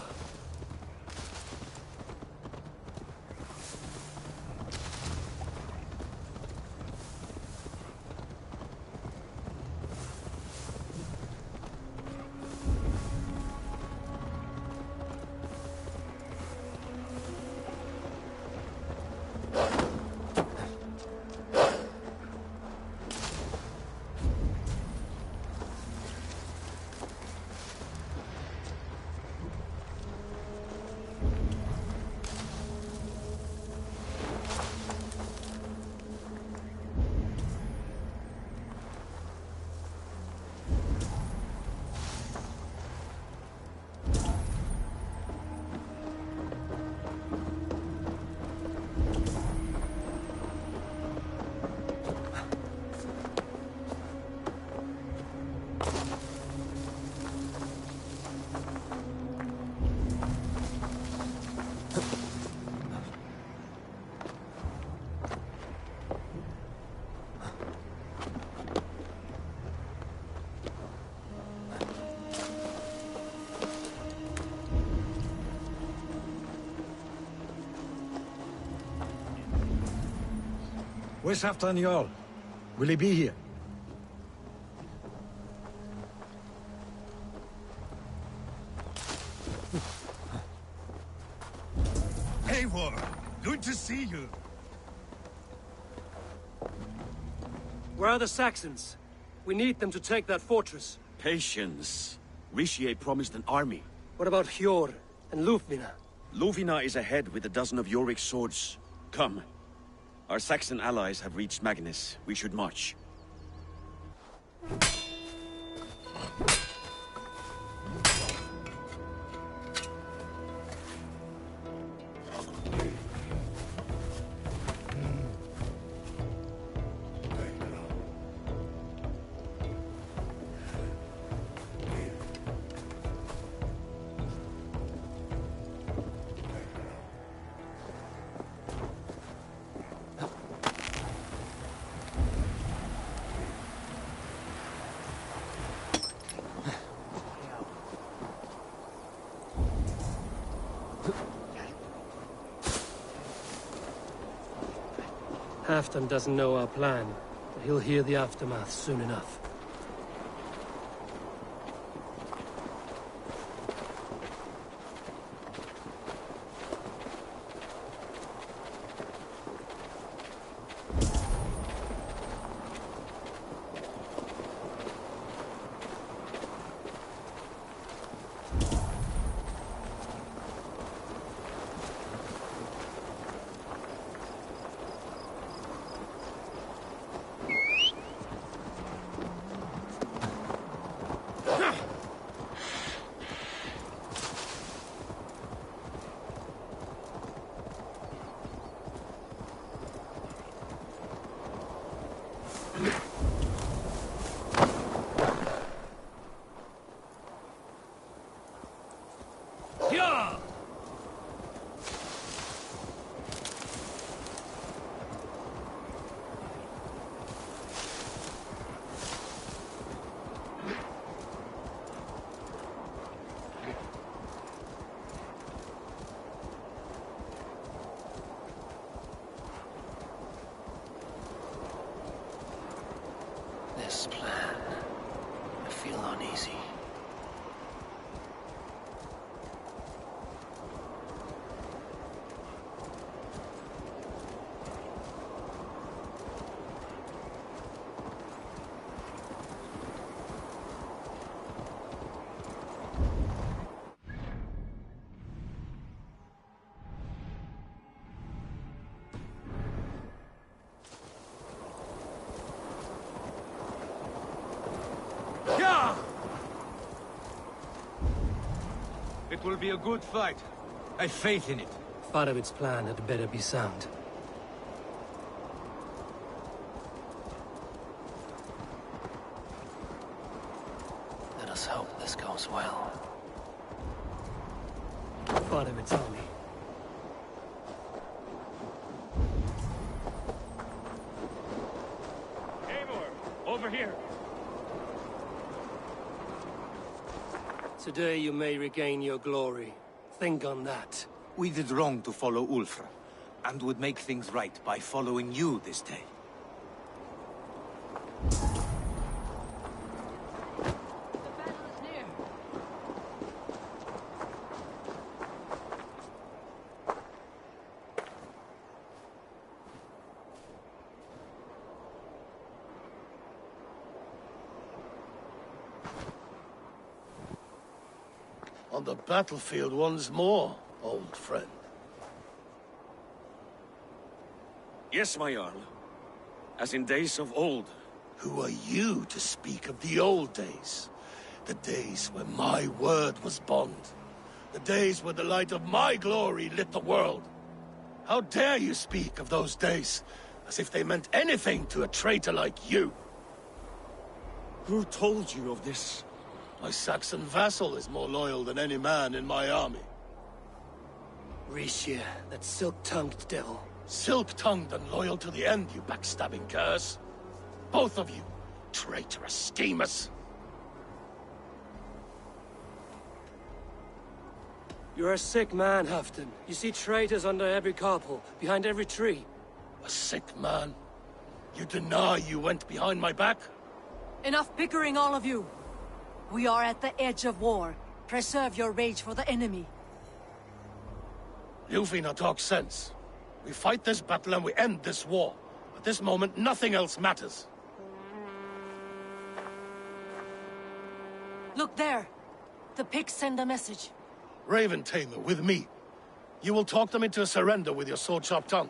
Where's Halfdan Jarl? Will he be here? Eivor, good to see you. Where are the Saxons? We need them to take that fortress. Patience. Richier promised an army. What about Hjor and Lufvina? Lufvina is ahead with a dozen of Yorick's swords. Come. Our Saxon allies have reached Magnus. We should march. Halfdan doesn't know our plan, but he'll hear the aftermath soon enough. This plan. I feel uneasy. It will be a good fight. I've faith in it. Farovit's plan had better be sound. Let us hope this goes well. Farovit's army. Eivor, over here. Today you may regain your glory. Think on that. We did wrong to follow Ulfra, and would make things right by following you this day. On the battlefield once more, old friend. Yes, my Jarl. As in days of old. Who are you to speak of the old days? The days when my word was bond. The days when the light of my glory lit the world. How dare you speak of those days, as if they meant anything to a traitor like you? Who told you of this? My Saxon vassal is more loyal than any man in my army. Richier, that silk-tongued devil. Silk-tongued and loyal to the end, you backstabbing curse. Both of you, traitorous schemers. You're a sick man, Halfdan. You see traitors under every carpel, behind every tree. A sick man? You deny you went behind my back? Enough bickering, all of you. We are at the edge of war. Preserve your rage for the enemy. Lufina talks sense. We fight this battle and we end this war. At this moment, nothing else matters. Look there. The pigs send a message. Raven Tamer, with me. You will talk them into a surrender with your sword-sharp tongue.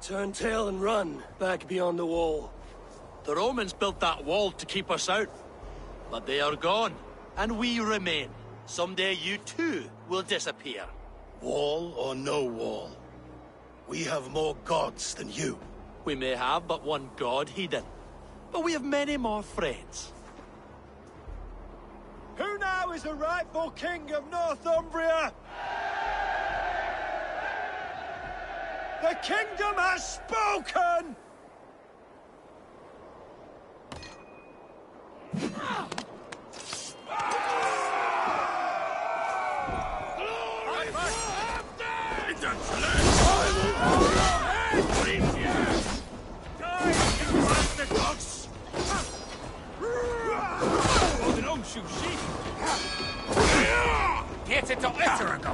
Turn tail and run, back beyond the wall. The Romans built that wall to keep us out. But they are gone, and we remain. Someday you too will disappear. Wall or no wall, we have more gods than you. We may have but one god, Hedon. But we have many more friends. Who now is the rightful king of Northumbria? The kingdom has spoken! Get it to Iterago!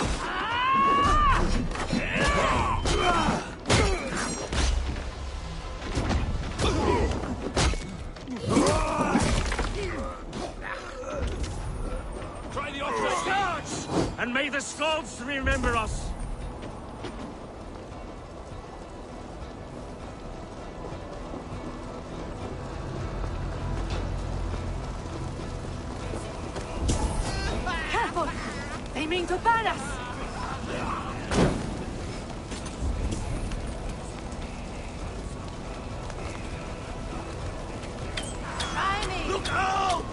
Try the offensive! And may the Skalds remember us! Careful! They mean to ban us! Try me! Look out!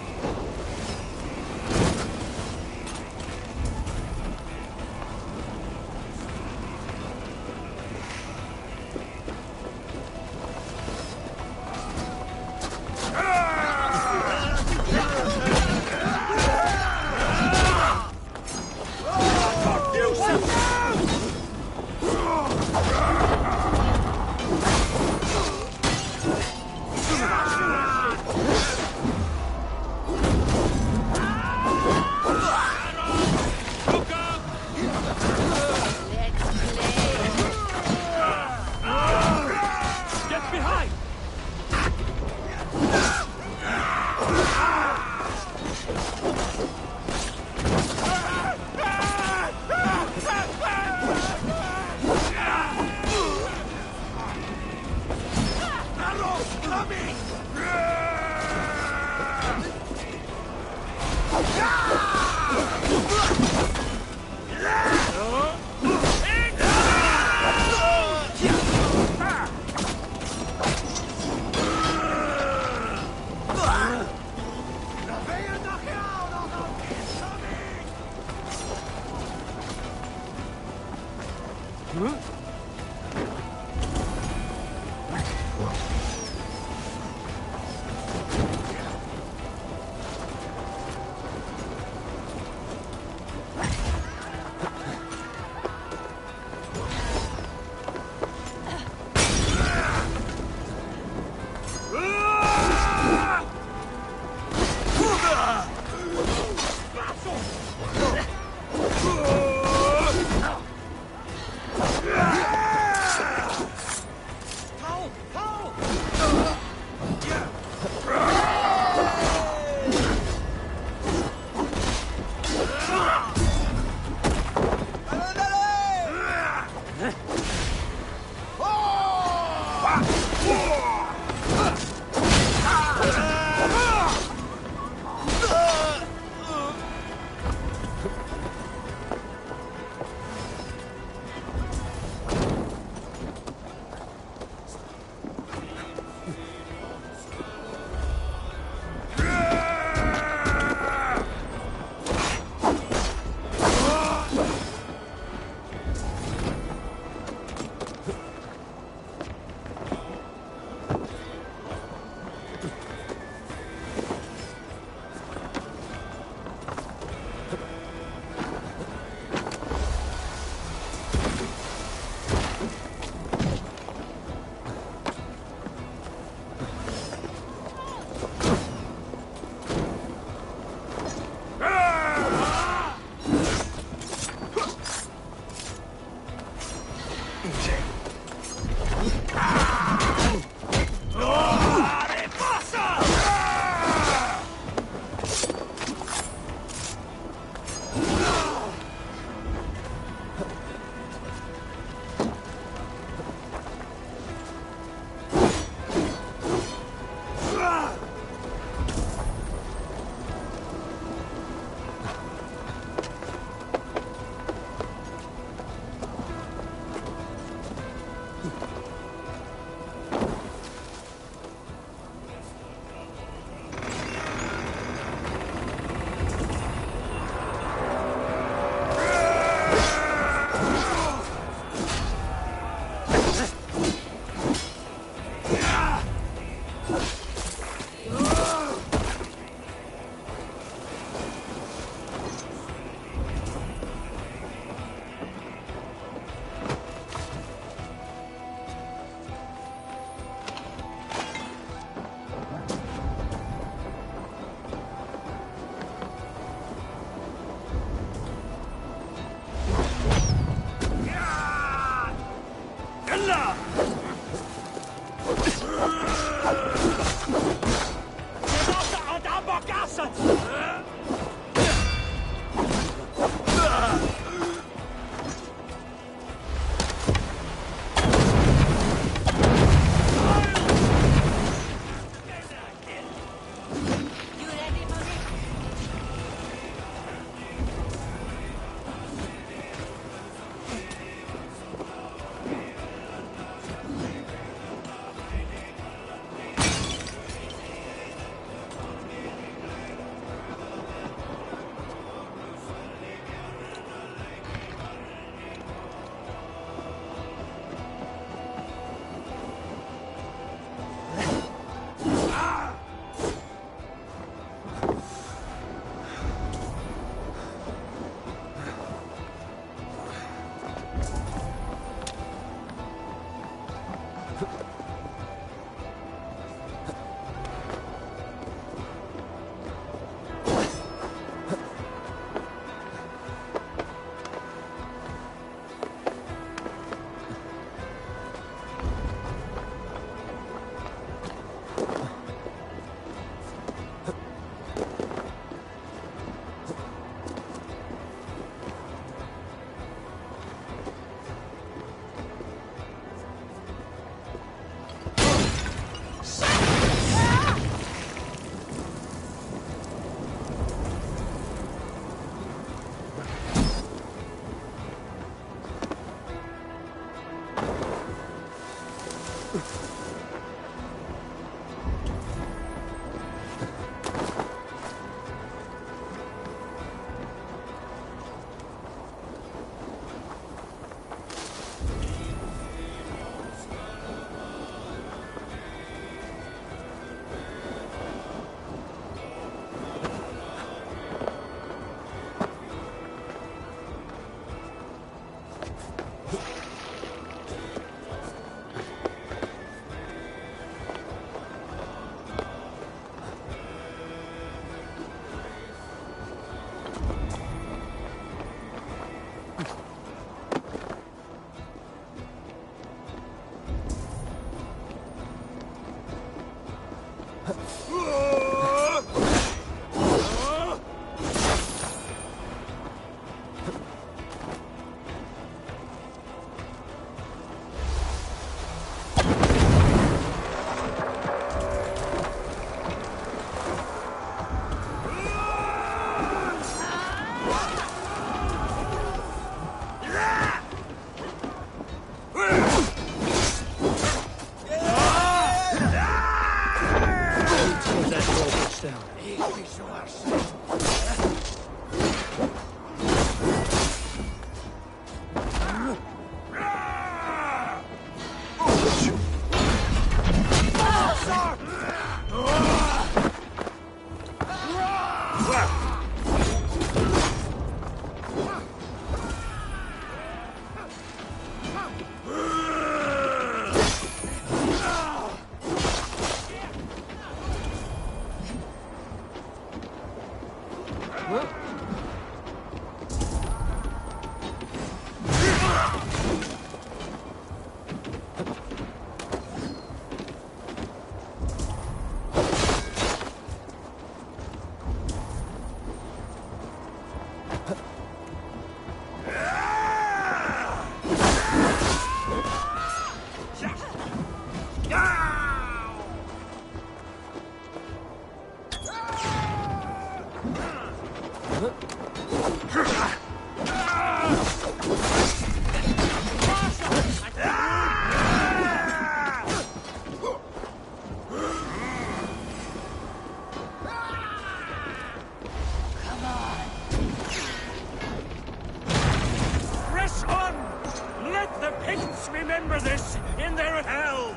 Picts remember this in their hell!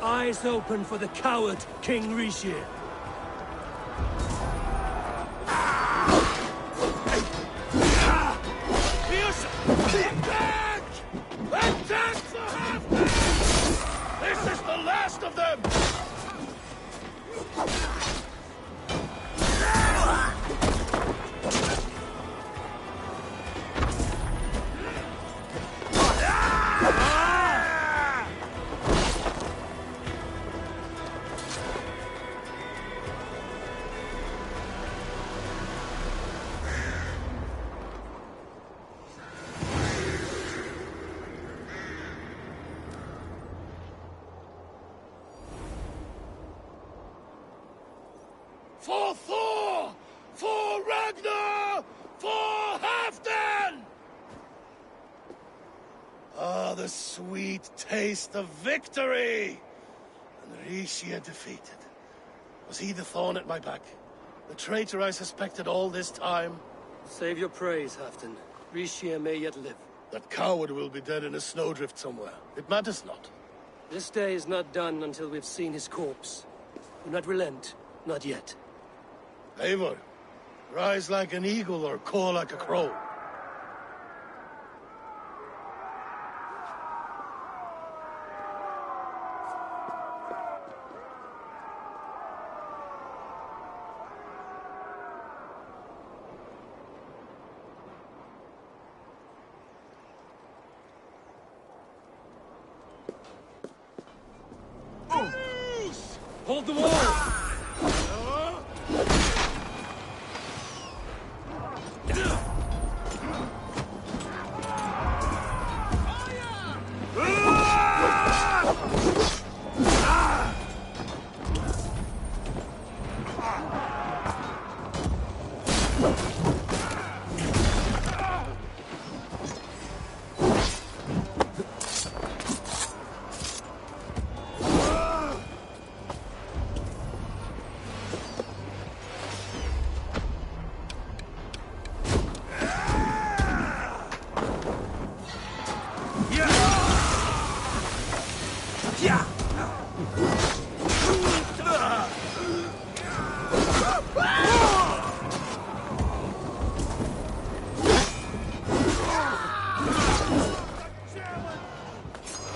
Eyes open for the coward, King Rishi. Attack! Attack for Halfdan! This is the last of them! For Thor! For Ragnar! For Halfdan! Ah, the sweet taste of victory! And Rishia defeated. Was he the thorn at my back? The traitor I suspected all this time? Save your praise, Halfdan. Rishia may yet live. That coward will be dead in a snowdrift somewhere. It matters not. This day is not done until we've seen his corpse. Do not relent. Not yet. Eivor, rise like an eagle or caw like a crow. Hold the wall!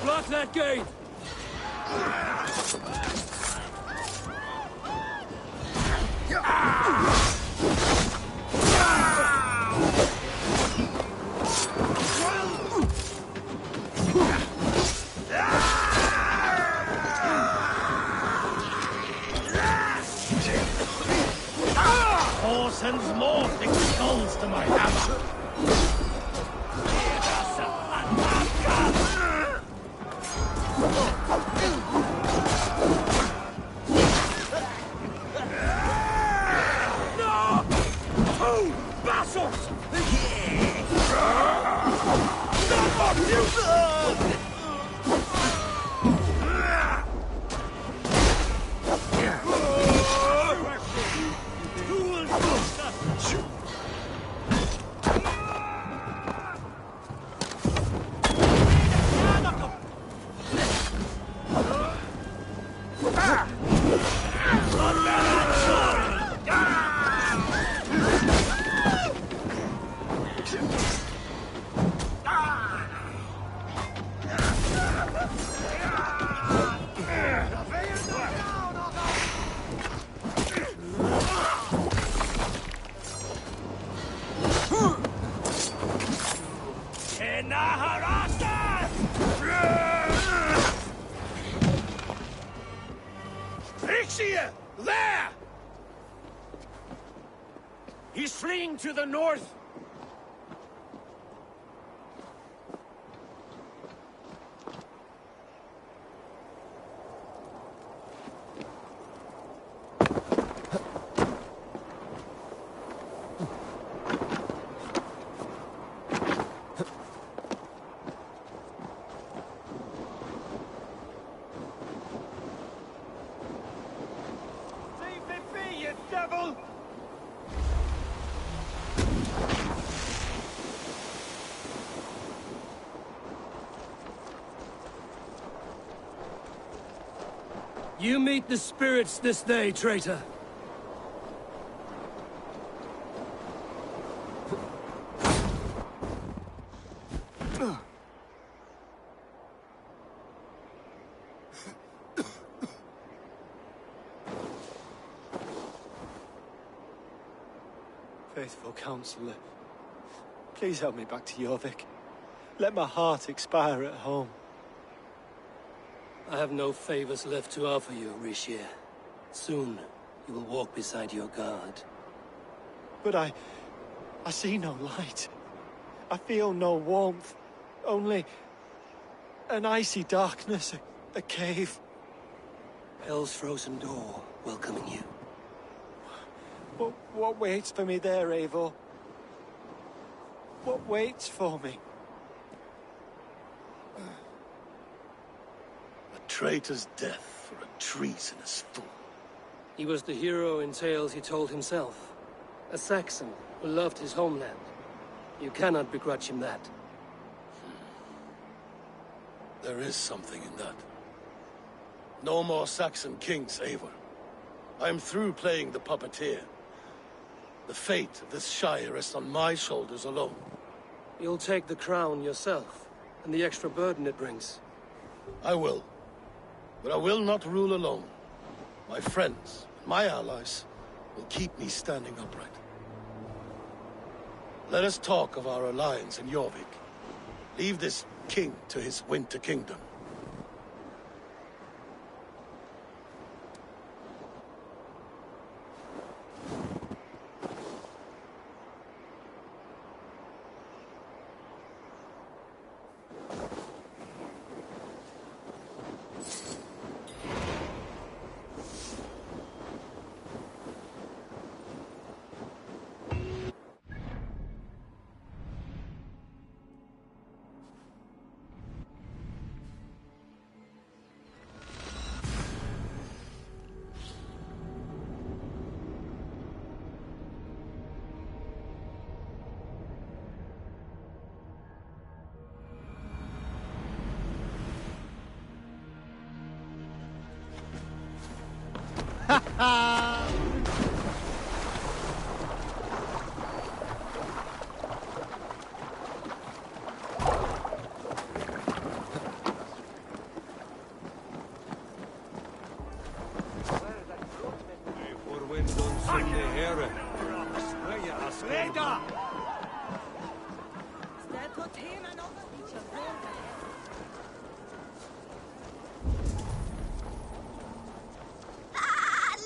Block that gate! Thor sends more thick skulls to my hammer. Ixia! There! He's fleeing to the north! Devil! You meet the spirits this day, traitor. Faithful counselor, please help me back to Jorvik. Let my heart expire at home. I have no favors left to offer you, Rishir. Soon, you will walk beside your guard. But I see no light. I feel no warmth. Only an icy darkness, a cave. Hell's frozen door welcoming you. What waits for me there, Eivor? What waits for me? A traitor's death for a treasonous fool. He was the hero in tales he told himself. A Saxon who loved his homeland. You cannot begrudge him that. There is something in that. No more Saxon kings, Eivor. I am through playing the puppeteer. The fate of this Shire rests on my shoulders alone. You'll take the crown yourself, and the extra burden it brings. I will. But I will not rule alone. My friends, my allies, will keep me standing upright. Let us talk of our alliance in Jorvik. Leave this king to his winter kingdom.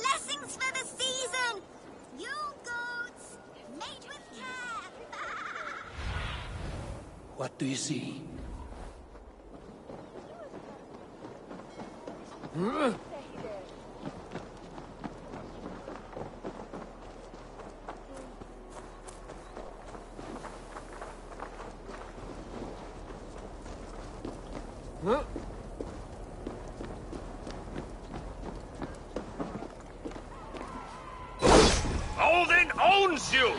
Blessings for the season! You goats, made with care! What do you see? Odin owns you!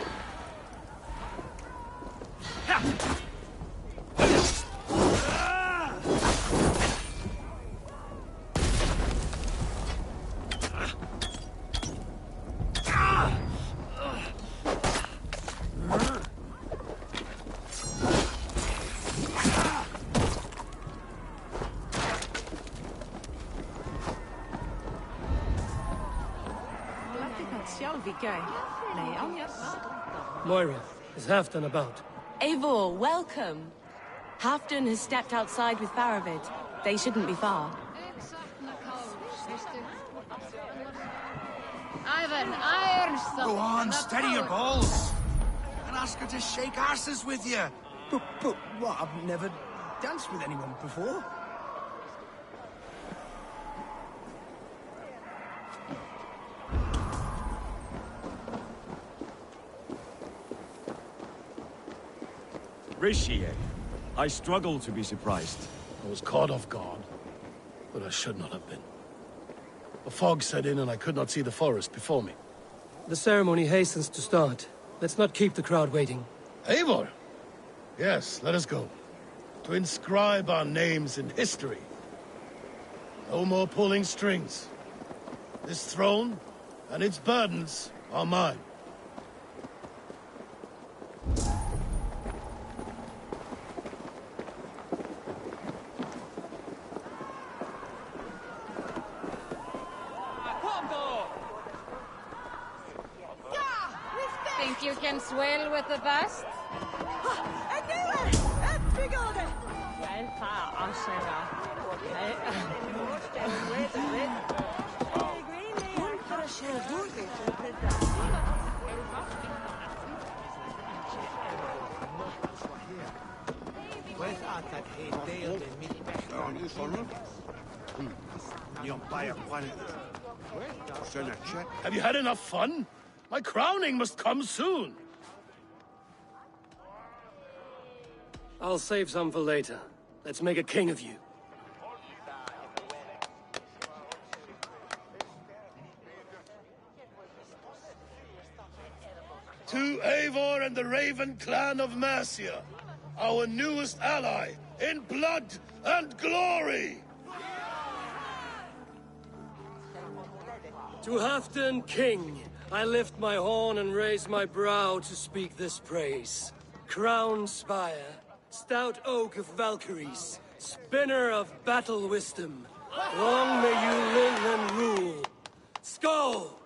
Moira, is Halfdan about? Eivor, welcome. Halfdan has stepped outside with Faravid. They shouldn't be far. Ivan, iron stuff. Go on, steady your balls. And ask her to shake asses with you. But what? I've never danced with anyone before. Rishie, I struggle to be surprised. I was caught off guard, but I should not have been. A fog set in and I could not see the forest before me. The ceremony hastens to start. Let's not keep the crowd waiting. Eivor! Yes, let us go. To inscribe our names in history. No more pulling strings. This throne and its burdens are mine. Think you can swell with the best? Have you had enough fun? My crowning must come soon. I'll save some for later. Let's make a king of you. To Eivor and the Raven clan of Mercia, our newest ally in blood and glory! To Halfdan King, I lift my horn and raise my brow to speak this praise. Crown spire, stout oak of Valkyries, spinner of battle wisdom, long may you live and rule. Skull!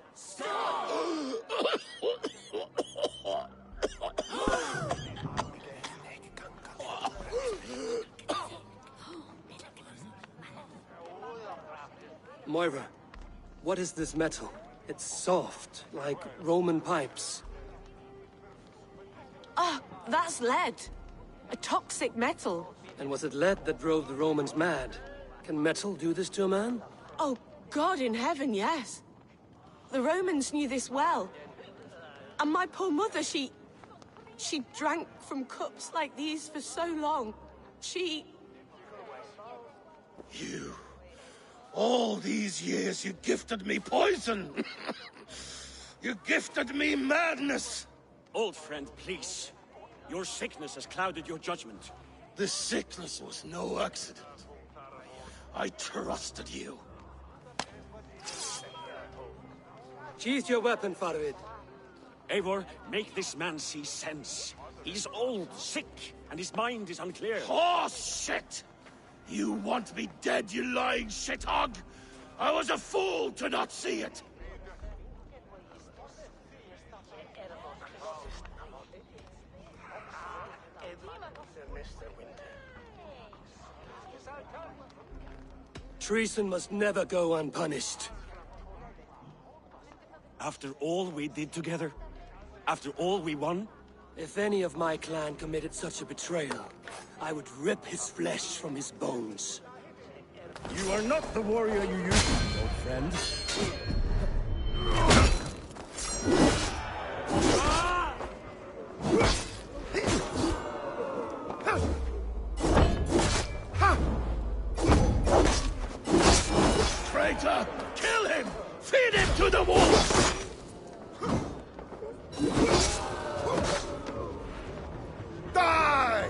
Moira, what is this metal? It's soft, like Roman pipes. Ah, that's lead. A toxic metal. And was it lead that drove the Romans mad? Can metal do this to a man? Oh, God in heaven, yes. The Romans knew this well. And my poor mother, she drank from cups like these for so long. You... All these years you gifted me poison! You gifted me madness! Old friend, please. Your sickness has clouded your judgment. This sickness was no accident. I trusted you. Sheath your weapon, Farid. Eivor, make this man see sense. He's old, sick, and his mind is unclear. Oh, shit! You want me dead, you lying shithog? I was a fool to not see it! Treason must never go unpunished. After all we did together? After all we won? If any of my clan committed such a betrayal, I would rip his flesh from his bones. You are not the warrior you used to be, old friend. Traitor! Kill him! Feed him to the wolves! Die!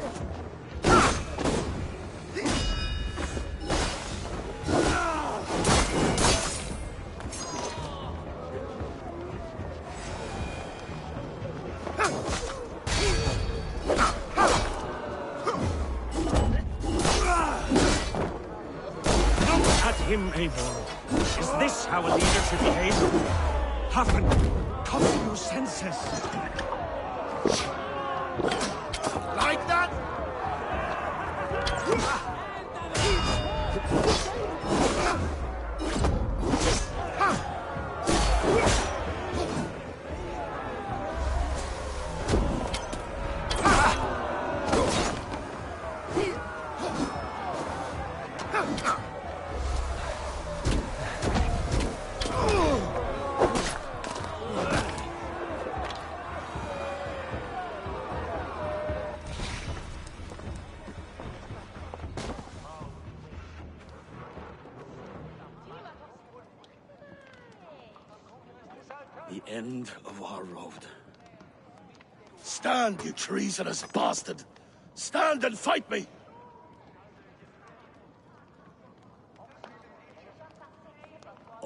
Him, Eivor. Is this how a leader should behave? Halfdan, come to your senses. Like that? The end of our road. Stand, you treasonous bastard! Stand and fight me!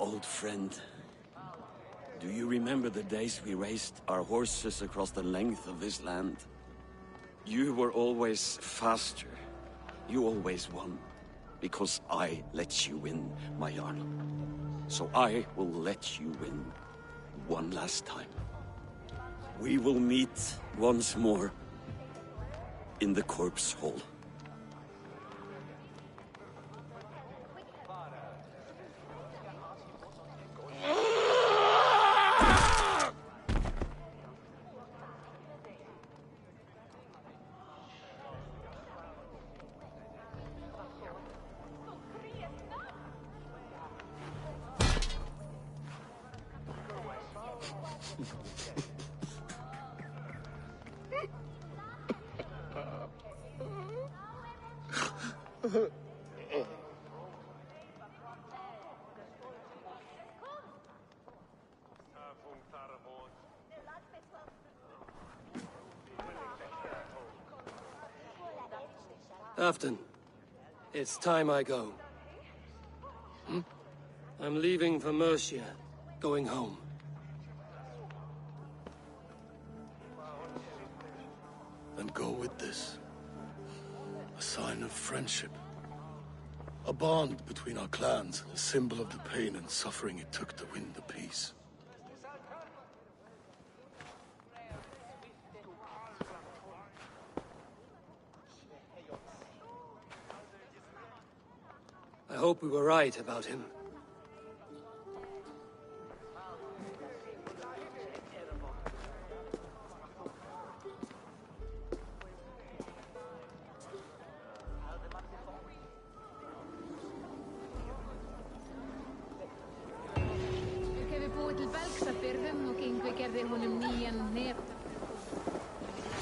Old friend. Do you remember the days we raced our horses across the length of this land? You were always faster. You always won. Because I let you win, my Jarl. So I will let you win one last time. We will meet once more in the corpse hall. Afton, it's time I go. I'm leaving for Mercia, going home. And go with this. A sign of friendship. A bond between our clans, a symbol of the pain and suffering it took to win the peace. I hope we were right about him.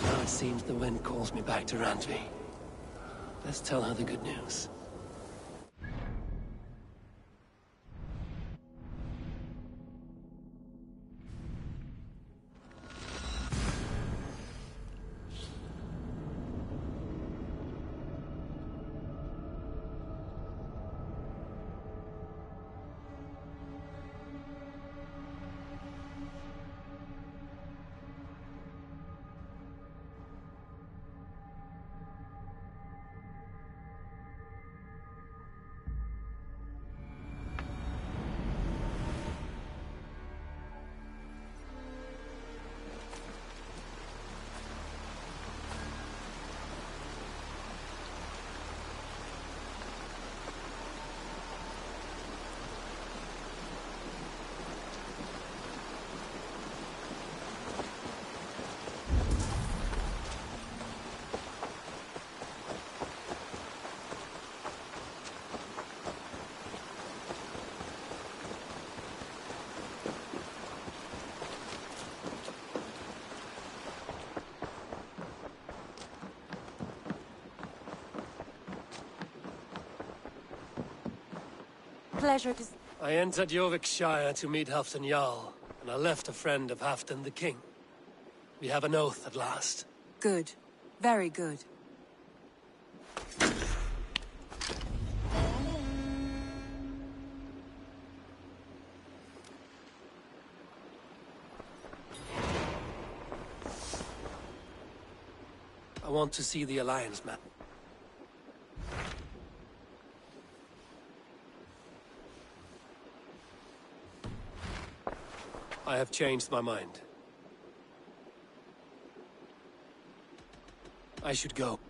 Now it seems the wind calls me back to Randvi. Let's tell her the good news. Pleasure to... I entered Jorvikshire to meet Halfdan Jarl, and I left a friend of Halfdan the King. We have an oath at last. Good. Very good. I want to see the Alliance map. I have changed my mind. I should go.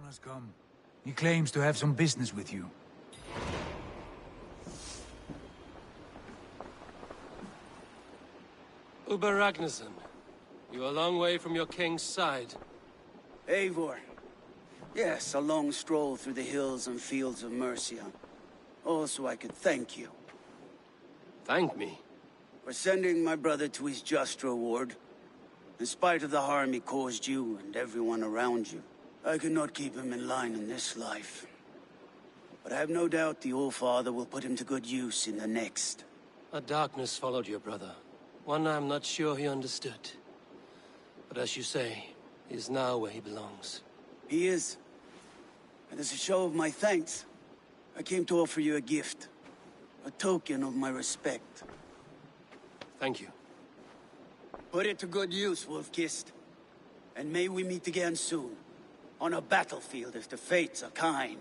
Sauron has come. He claims to have some business with you. Uber Ragnarsson, you're a long way from your king's side. Eivor. Yes, a long stroll through the hills and fields of Mercia. Also, I could thank you. Thank me? For sending my brother to his just reward. In spite of the harm he caused you and everyone around you, I could not keep him in line in this life. But I have no doubt the All-Father will put him to good use in the next. A darkness followed your brother. One I'm not sure he understood. But as you say, he is now where he belongs. He is. And as a show of my thanks, I came to offer you a gift. A token of my respect. Thank you. Put it to good use, Wolf-Kissed. And may we meet again soon. On a battlefield if the fates are kind.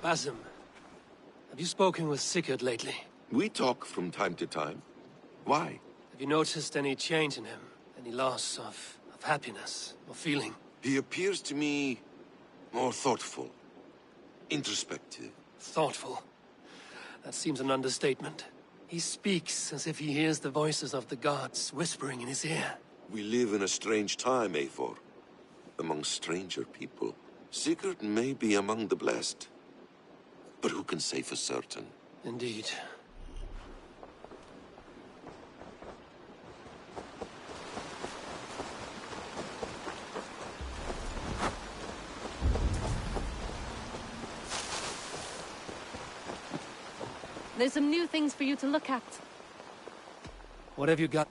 Basim, have you spoken with Sigurd lately? We talk from time to time. Why? Have you noticed any change in him? Any loss of happiness or feeling? He appears to me more thoughtful, introspective. Thoughtful? That seems an understatement. He speaks as if he hears the voices of the gods whispering in his ear. We live in a strange time, Eivor. Among stranger people. Sigurd may be among the blessed. But who can say for certain? Indeed. There's some new things for you to look at. What have you got?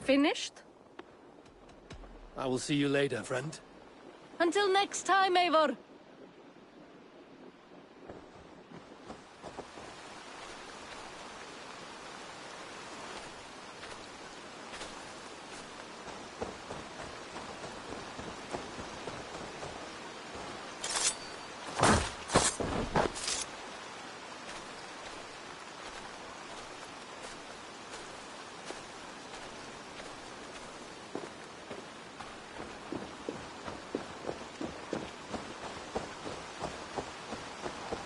Finished? I will see you later, friend. Until next time, Eivor.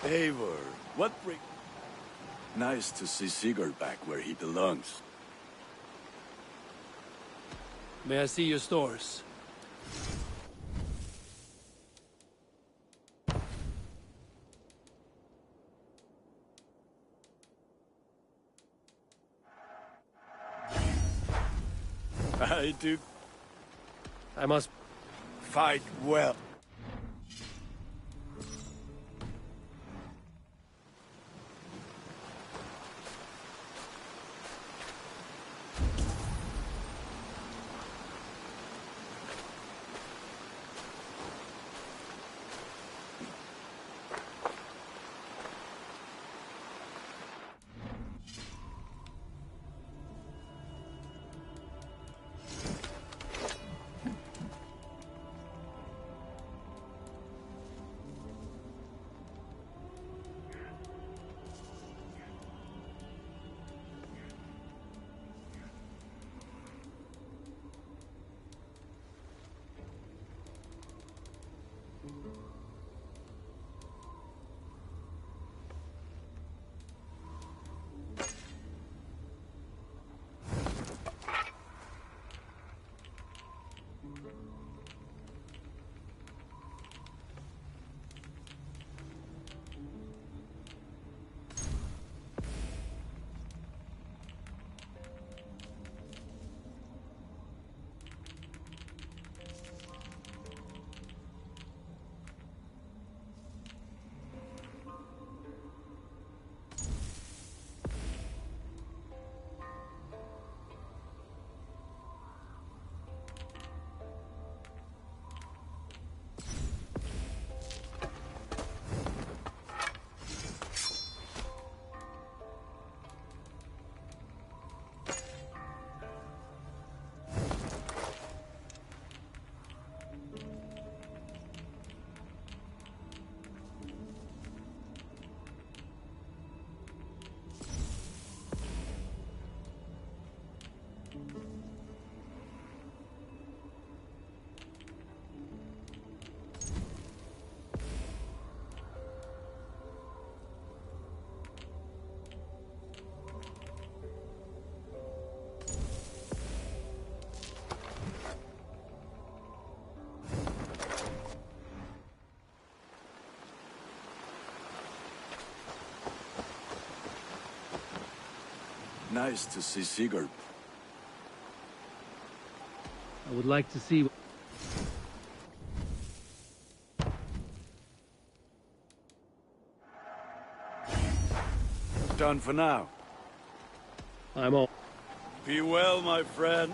Eivor, what bring... Nice to see Sigurd back where he belongs. May I see your stores? I do... I must... fight well. Nice to see Sigurd. I would like to see... Done for now. I'm all... Be well, my friend.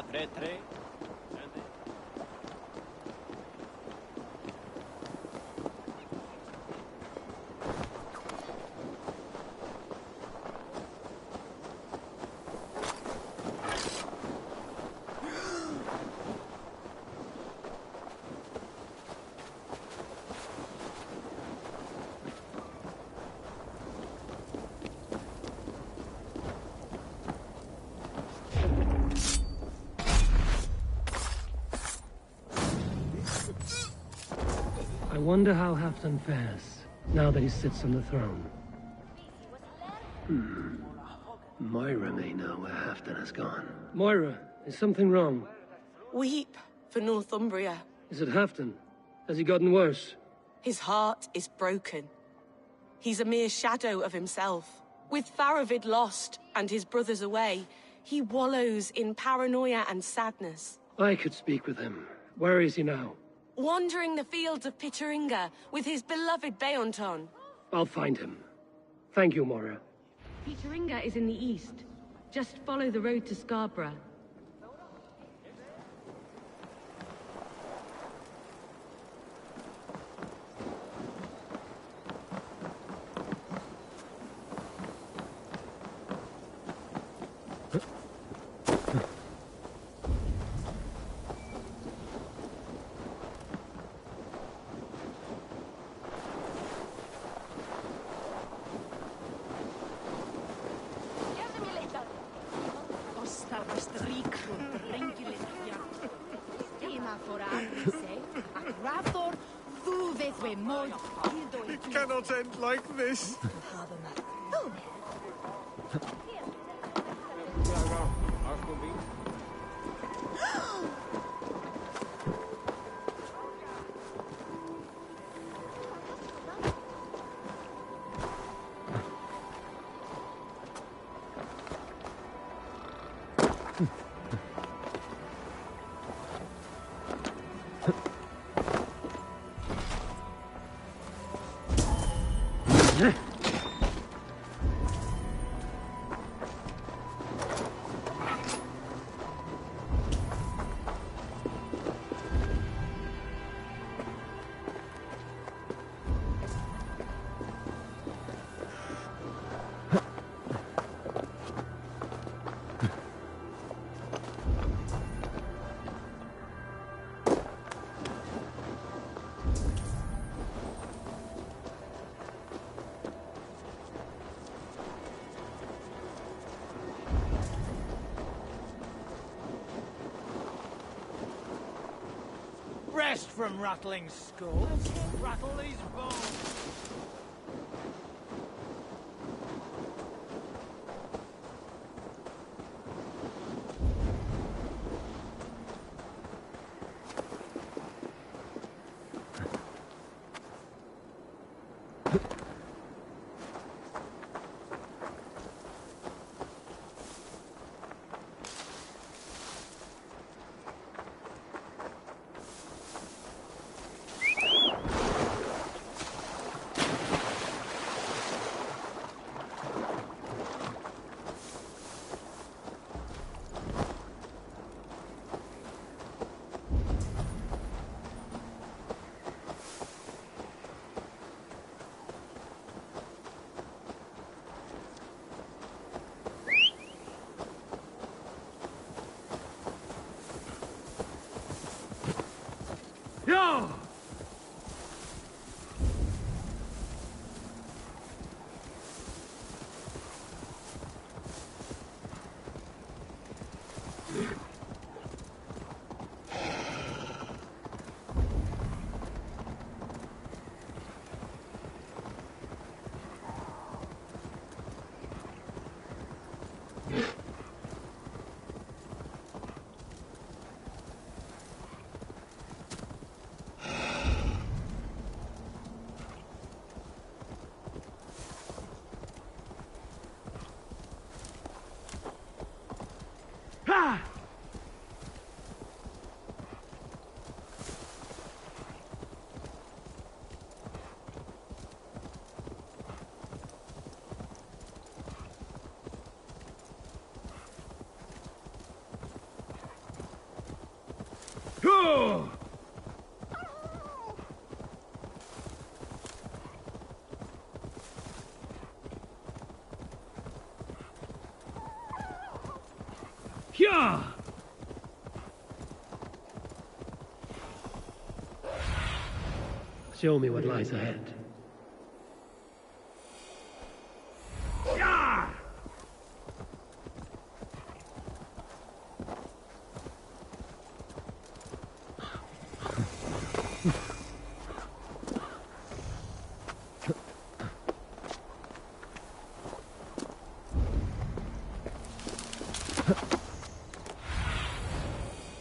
pt43. I wonder how Halfdan fares, now that he sits on the throne. Moira may know where Halfdan has gone. Moira, is something wrong? Weep for Northumbria. Is it Halfdan? Has he gotten worse? His heart is broken. He's a mere shadow of himself. With Faravid lost and his brothers away, he wallows in paranoia and sadness. I could speak with him. Where is he now? Wandering the fields of Pitteringa with his beloved Beonton. I'll find him. Thank you, Moira. Pitteringa is in the east. Just follow the road to Scarborough. It cannot end like this. Rest from rattling skulls. Rattle these bones. Yeah! Show me what lies ahead. Yeah!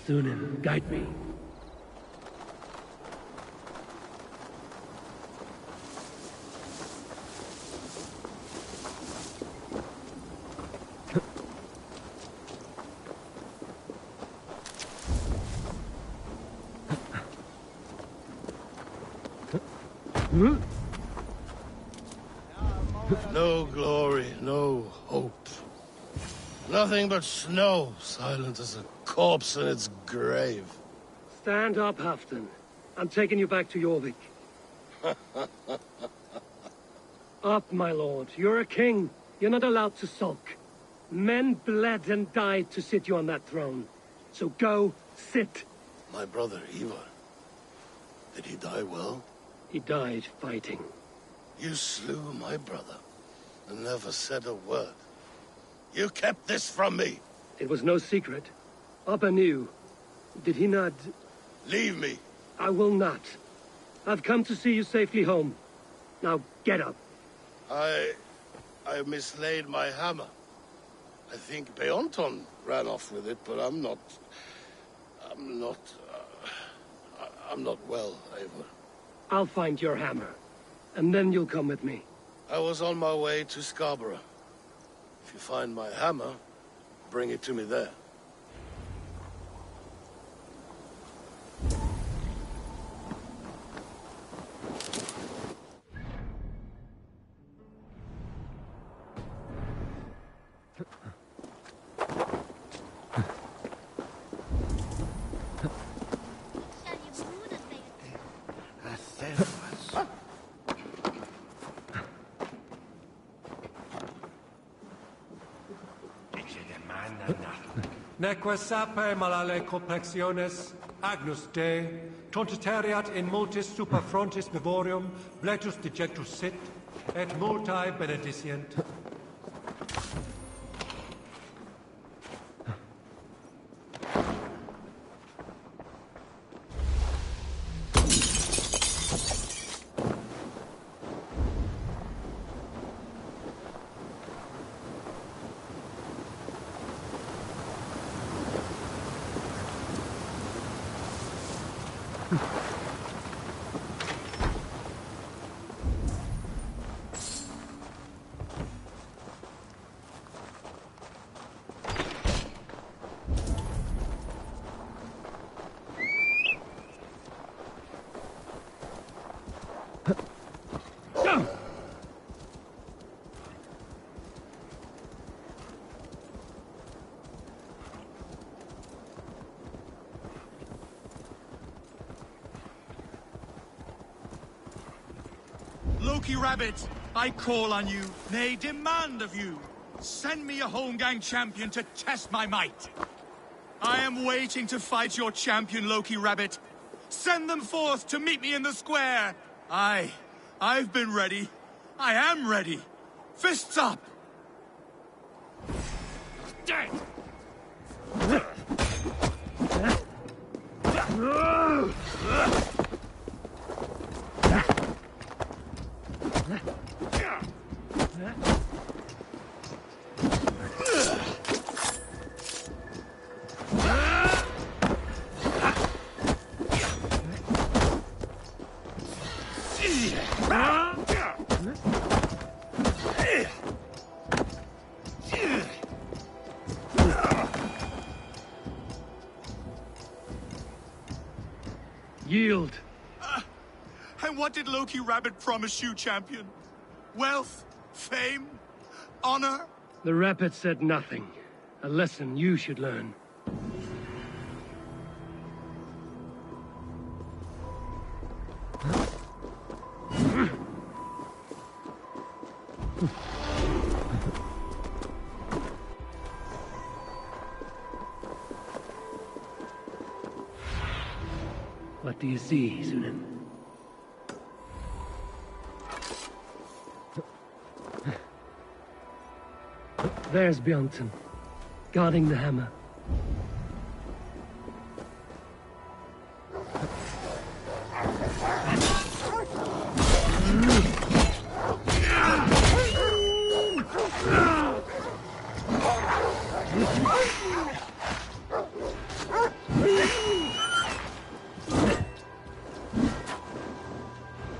Sunan, guide me. No glory, no hope. Nothing but snow, silent as a corpse in its grave. Stand up, Halfdan. I'm taking you back to Jorvik. Up, my lord. You're a king. You're not allowed to sulk. Men bled and died to sit you on that throne. So go, sit. My brother, Ivar. Did he die well? He died fighting. You slew my brother and never said a word. You kept this from me. It was no secret. Abba knew. Did he not? Leave me. I will not. I've come to see you safely home. Now get up. I mislaid my hammer. I think Beonton ran off with it, but I'm not well, Eivor. I'll find your hammer, and then you'll come with me. I was on my way to Scarborough. If you find my hammer, bring it to me there. Neque sape malale complexiones, agnus Dei, tontiteriat in multis super frontis vivorium, bletus dejectus sit, et multae benedicient. Loki Rabbit, I call on you, nay, demand of you. Send me a Holmgang champion to test my might. I am waiting to fight your champion, Loki Rabbit. Send them forth to meet me in the square. I've been ready. I am ready. Fists up! Dead! Yield. And what did Loki Rabbit promise you, champion? Wealth? Fame? Honor? The Rabbit said nothing. A lesson you should learn. What do you see, Sunan? There's Bjornson, guarding the hammer.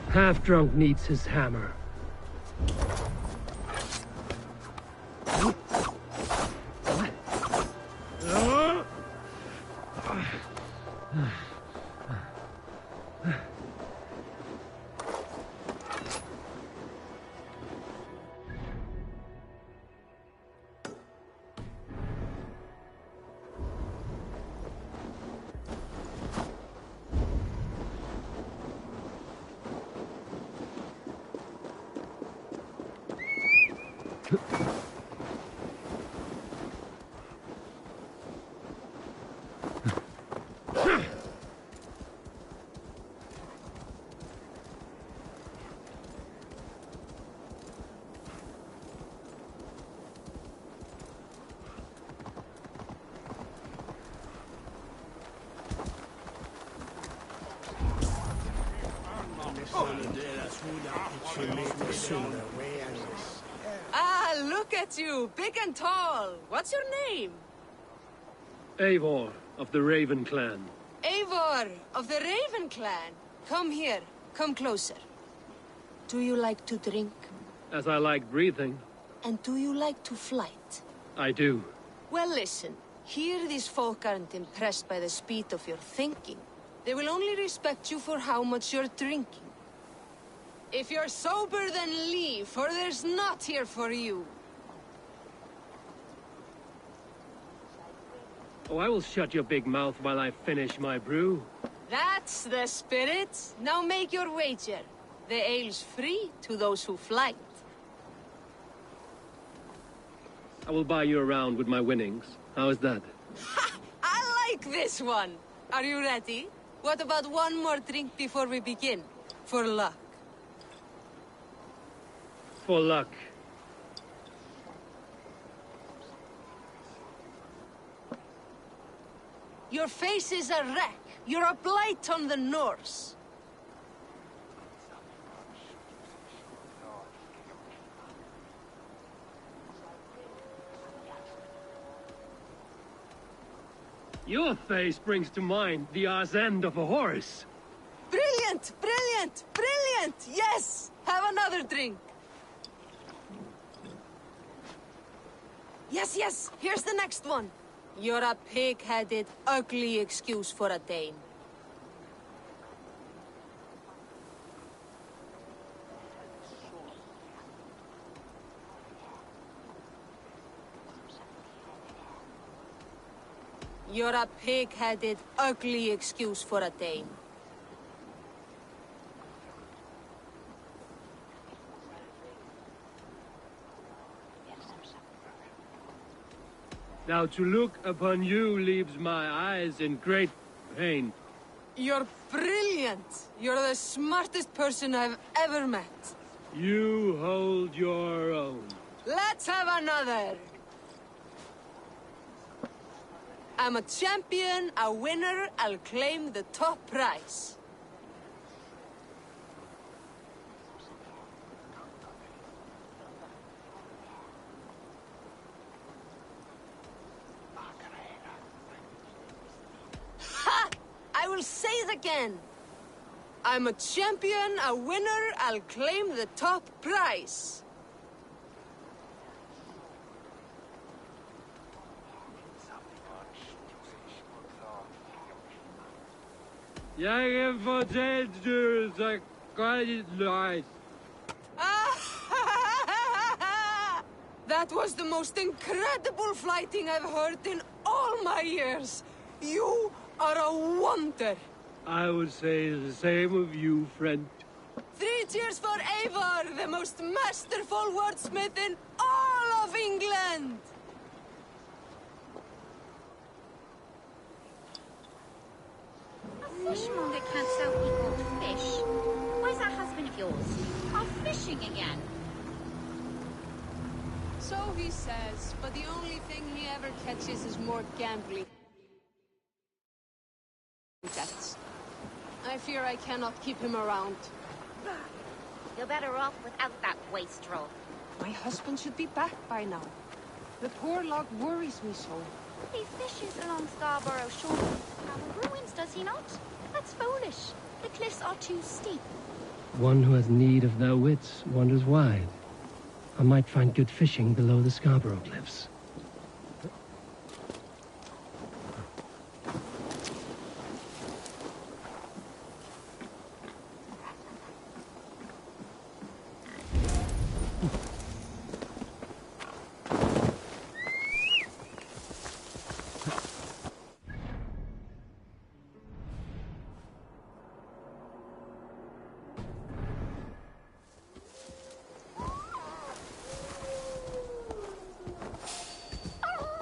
Half-drunk needs his hammer. Ah, look at you, big and tall. What's your name? Eivor, of the Raven clan. Eivor, of the Raven clan. Come here, come closer. Do you like to drink? As I like breathing. And do you like to flight? I do. Well, listen. Here these folk aren't impressed by the speed of your thinking. They will only respect you for how much you're drinking. If you're sober, then leave, for there's naught here for you. Oh, I will shut your big mouth while I finish my brew. That's the spirit. Now make your wager. The ale's free to those who flight. I will buy you around with my winnings. How is that? Ha! I like this one. Are you ready? What about one more drink before we begin? For luck. For luck. Your face is a wreck. You're a blight on the Norse. Your face brings to mind the arse end of a horse. Brilliant! Brilliant! Brilliant! Yes! Have another drink. Yes, yes! Here's the next one. You're a pig-headed, ugly excuse for a Dane. You're a pig-headed, ugly excuse for a Dane. Now to look upon you leaves my eyes in great pain. You're brilliant! You're the smartest person I've ever met. You hold your own. Let's have another! I'm a champion, a winner, I'll claim the top prize. Ha! I will say it again. I'm a champion, a winner, I'll claim the top prize. Jag får se du så nice. That was the most incredible fighting I've heard in all my years. You are a wonder. I would say the same of you, friend. 3 cheers for Eivor, the most masterful wordsmith in all of England! fishmonger can't sell people fish. Where's that husband of yours? Off fishing again? So he says, but the only thing he ever catches is more gambling debts. I fear I cannot keep him around. You're better off without that wastrel. My husband should be back by now. The poor log worries me so. He fishes along Scarborough Shore. Our ruins, does he not? That's foolish. The cliffs are too steep. One who has need of their wits wanders wide. I might find good fishing below the Scarborough Cliffs.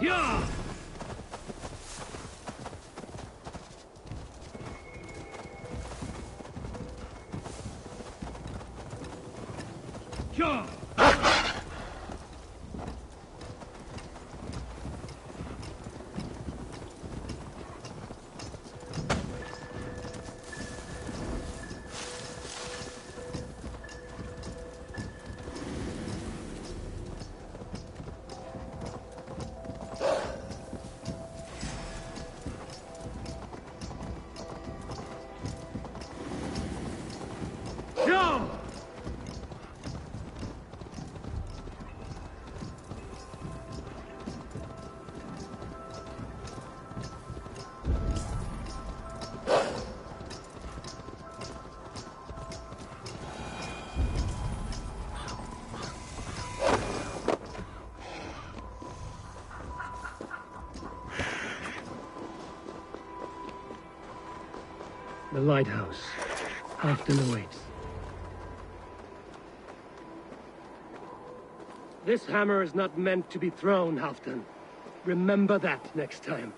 Yeah! Yeah! The lighthouse. Halfton awaits. This hammer is not meant to be thrown, Halfton. Remember that next time.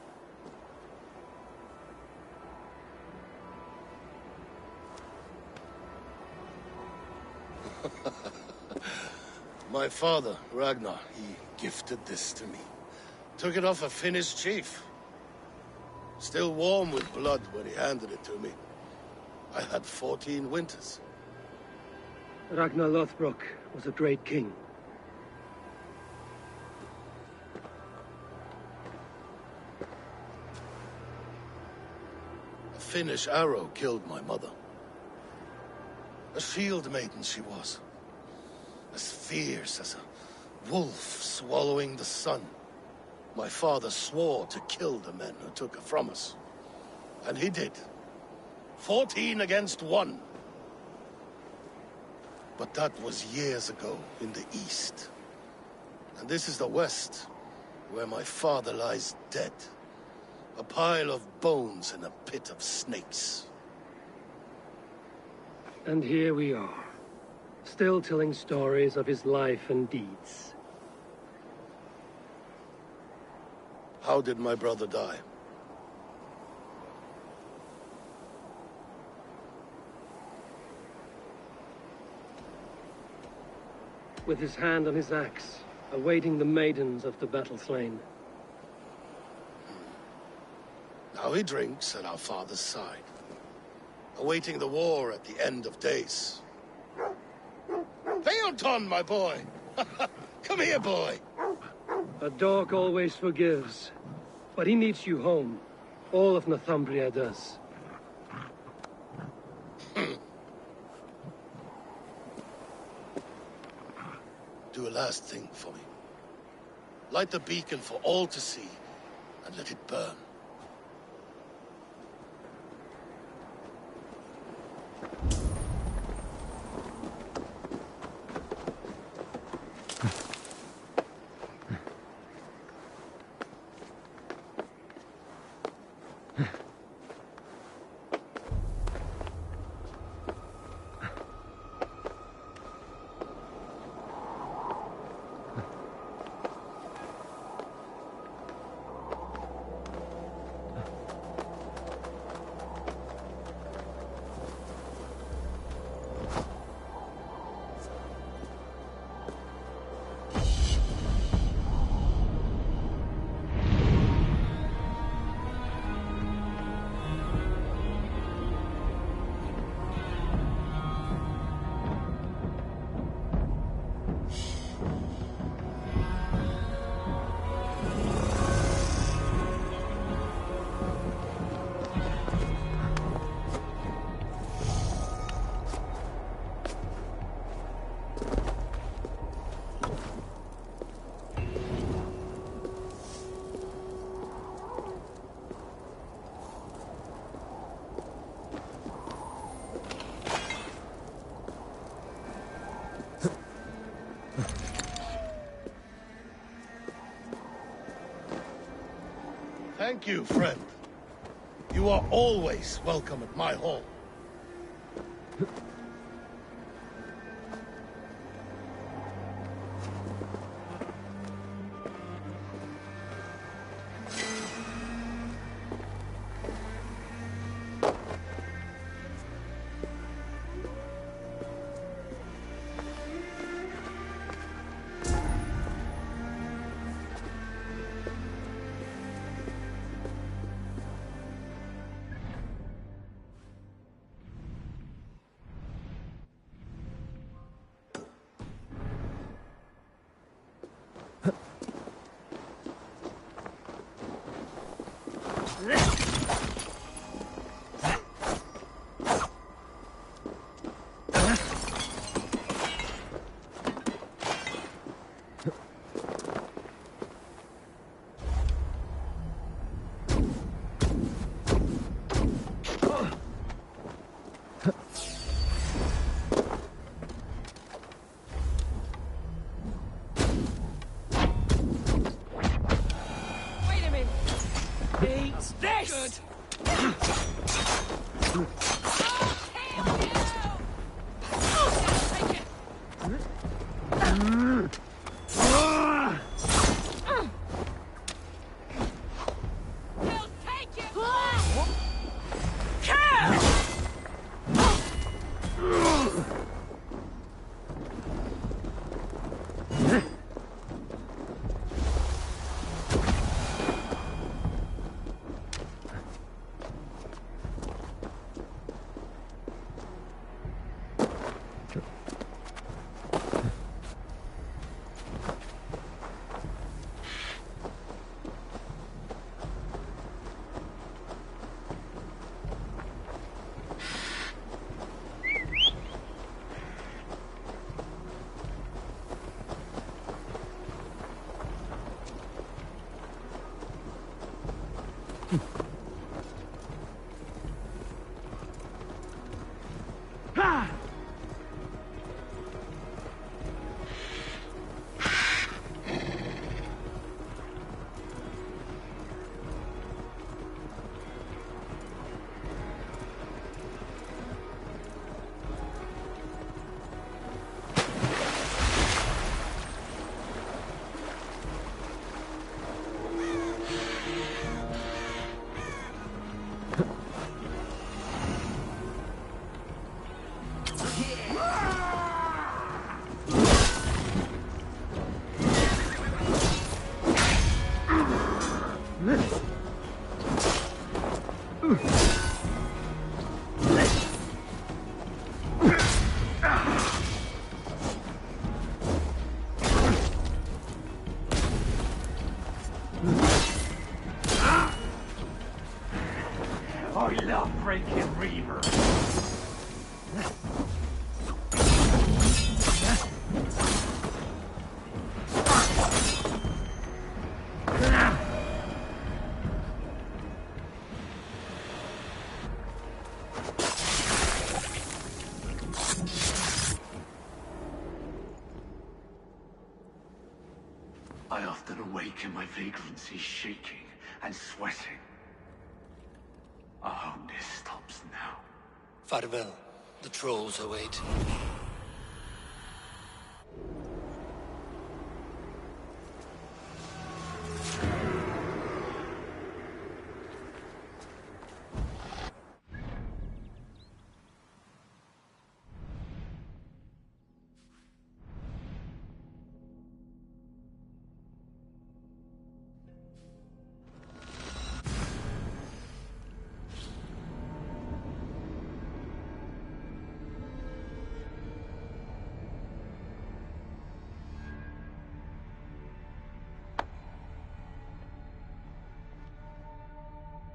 My father, Ragnar, he gifted this to me. Took it off a Finnish chief. Still warm with blood when he handed it to me. I had 14 winters. Ragnar Lothbrok was a great king. A Finnish arrow killed my mother. A shield maiden she was. As fierce as a wolf swallowing the sun. My father swore to kill the men who took her from us. And he did. 14 against 1. But that was years ago in the east. And this is the west, where my father lies dead. A pile of bones in a pit of snakes. And here we are, still telling stories of his life and deeds. How did my brother die? With his hand on his axe, awaiting the maidens of the battle slain. Now he drinks at our father's side, awaiting the war at the end of days. Theoton, my boy! Come here, boy! A dog always forgives, but he needs you home. All of Northumbria does. Do a last thing for me. Light the beacon for all to see, and let it burn. Thank you, friend. You are always welcome at my hall. This! I love freaking Reaver. I often awake in my vagrancy, shaking and sweating. I hope this stops now. Farewell. The trolls await.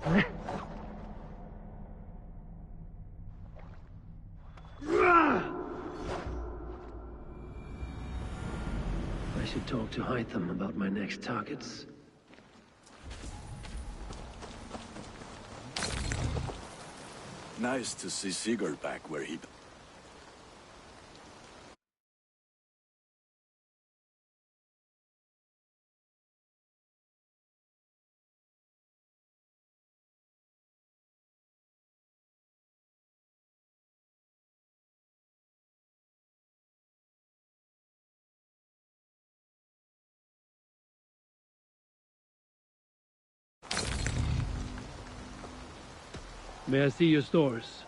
I should talk to Hytham about my next targets. Nice to see Sigurd back where he May I see your stores?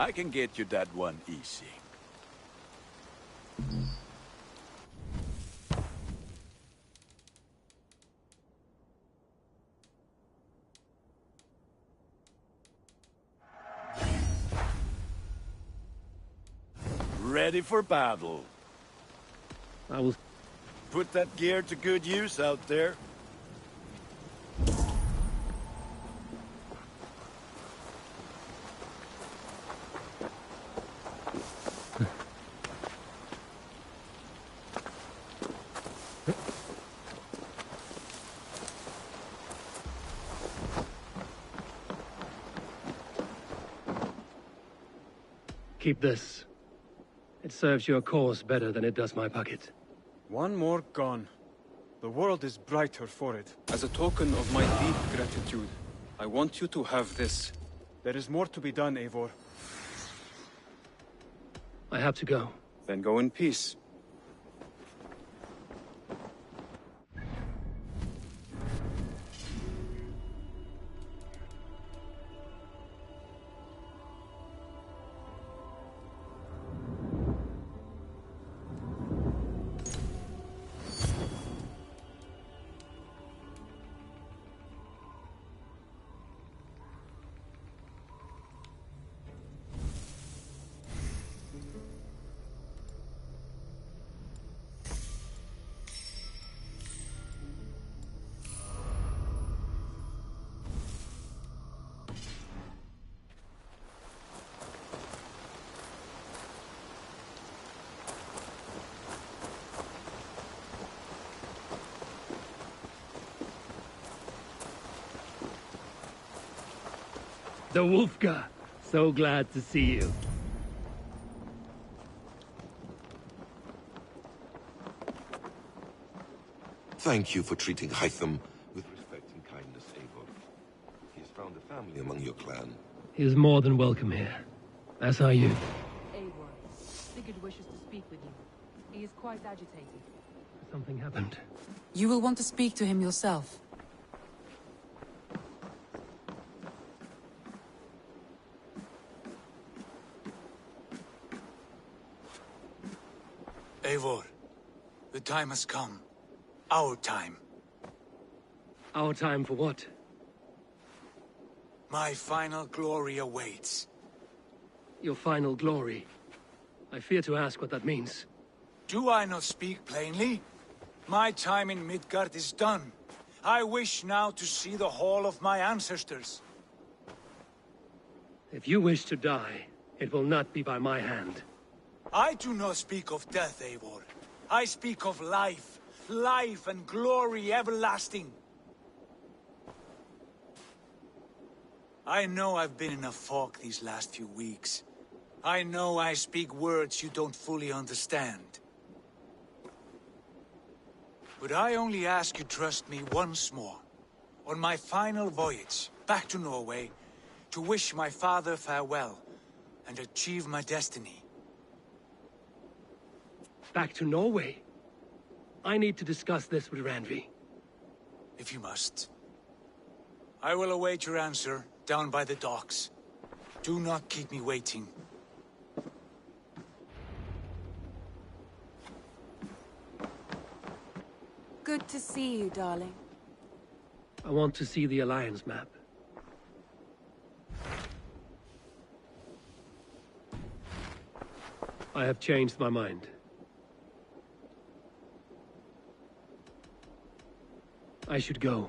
I can get you that one easy. Ready for battle. I will put that gear to good use out there. keep this. It serves your cause better than it does my pocket. One more gone. The world is brighter for it. As a token of my deep gratitude, I want you to have this. There is more to be done, Eivor. I have to go. Then go in peace. The Wolfka! So glad to see you. Thank you for treating Hytham with respect and kindness, Eivor. He has found a family among your clan. He is more than welcome here. As are you. Eivor, Sigurd wishes to speak with you. He is quite agitated. Something happened. You will want to speak to him yourself. Eivor, the time has come. Our time. Our time for what? My final glory awaits. Your final glory? I fear to ask what that means. Do I not speak plainly? My time in Midgard is done. I wish now to see the hall of my ancestors. If you wish to die, it will not be by my hand. I do not speak of death, Eivor. I speak of life. Life and glory everlasting. I know I've been in a fog these last few weeks. I know I speak words you don't fully understand. But I only ask you trust me once more. On my final voyage, back to Norway, to wish my father farewell, and achieve my destiny. Back to Norway? I need to discuss this with Randvi. If you must. I will await your answer down by the docks. Do not keep me waiting. Good to see you, darling. I want to see the Alliance map. I have changed my mind. I should go.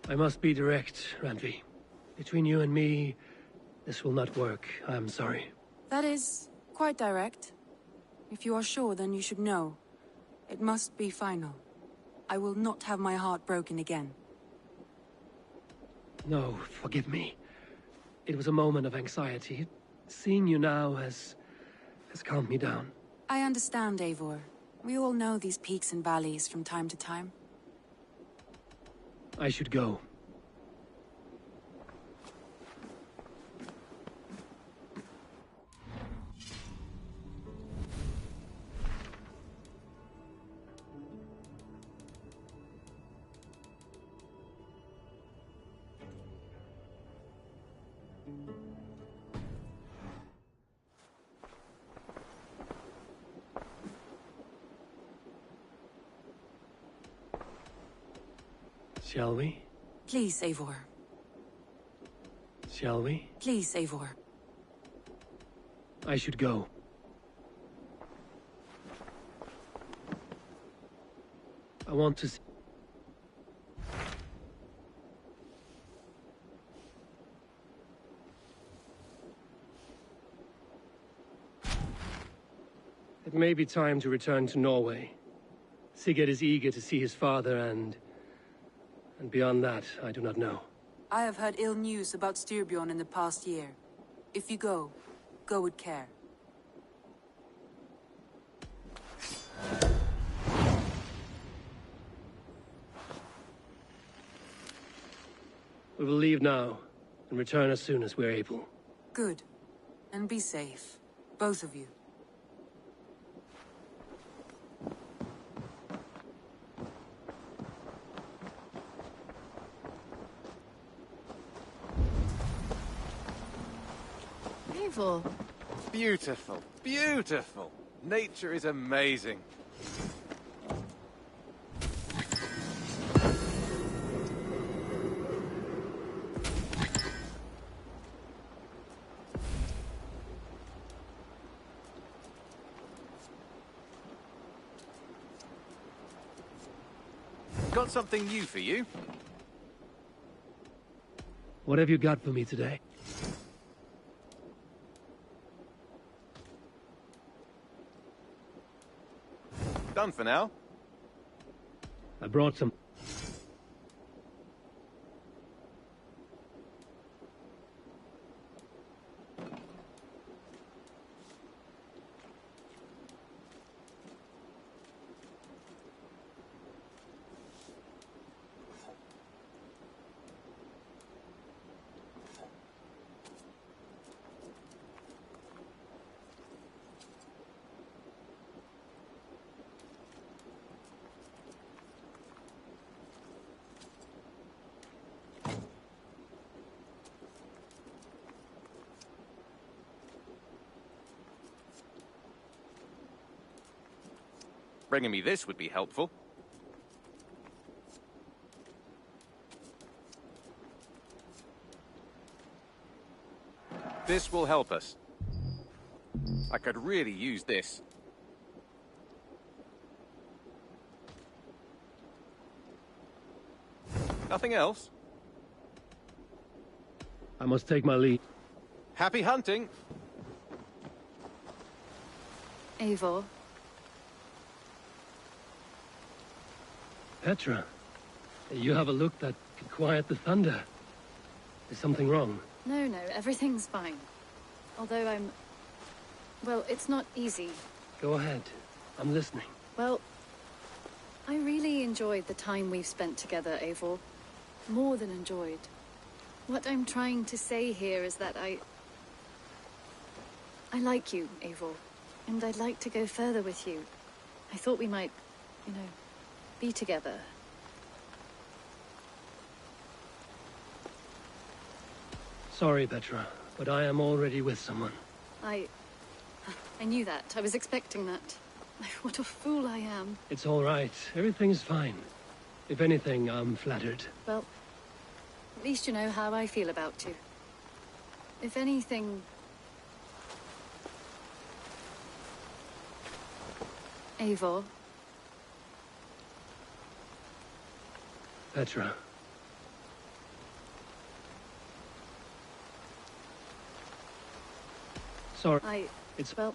I must be direct, Randvi. Between you and me, this will not work. I am sorry. That is quite direct. If you are sure, then you should know. It must be final. I will not have my heart broken again. No, forgive me. It was a moment of anxiety. Seeing you now has calmed me down. I understand, Eivor. We all know these peaks and valleys from time to time. I should go. Shall we? Please, Eivor. Shall we? Please, Eivor. I should go. I want to see... It may be time to return to Norway. Sigurd is eager to see his father and beyond that, I do not know. I have heard ill news about Styrbjorn in the past year. If you go, go with care. We will leave now, and return as soon as we're able. Good. And be safe. Both of you. Eivor. Beautiful, beautiful. Nature is amazing. Got something new for you? What have you got for me today? Done for now. I brought some... Bringing me this would be helpful. This will help us. I could really use this. Nothing else? I must take my leave. Happy hunting! Eivor. Petra, you have a look that could quiet the thunder. Is something wrong? No, everything's fine. Although well, it's not easy. Go ahead. I'm listening. Well, I really enjoyed the time we've spent together, Eivor. More than enjoyed. What I'm trying to say here is that I like you, Eivor. And I'd like to go further with you. I thought we might, be together. Sorry, Petra, but I am already with someone. I knew that. I was expecting that. What a fool I am. It's all right. Everything's fine. If anything, I'm flattered. Well, at least you know how I feel about you. If anything... Eivor. Petra. Sorry. It's... Well...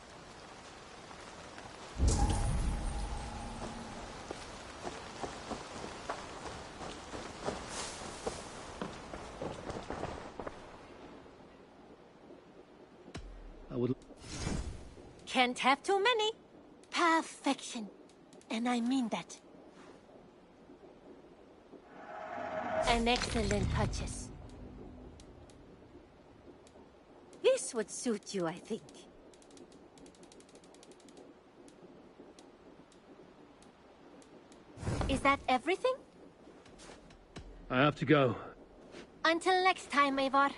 I would... Can't have too many. Perfection. And I mean that. An excellent purchase. This would suit you, I think. Is that everything? I have to go. Until next time, Eivor.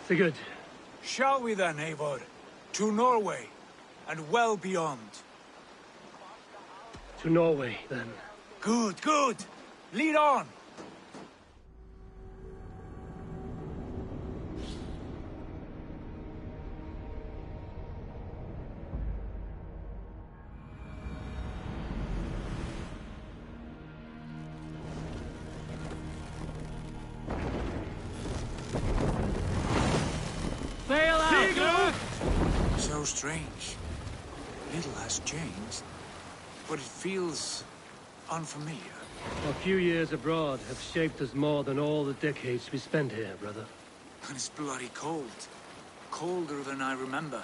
Sigurd. Shall we then, Eivor? To Norway, and well beyond. To Norway, then. Good, good! Lead on! Sail out! Sigurd! So strange. Little has changed, but it feels unfamiliar. A few years abroad have shaped us more than all the decades we spent here, brother. And it's bloody cold. Colder than I remember.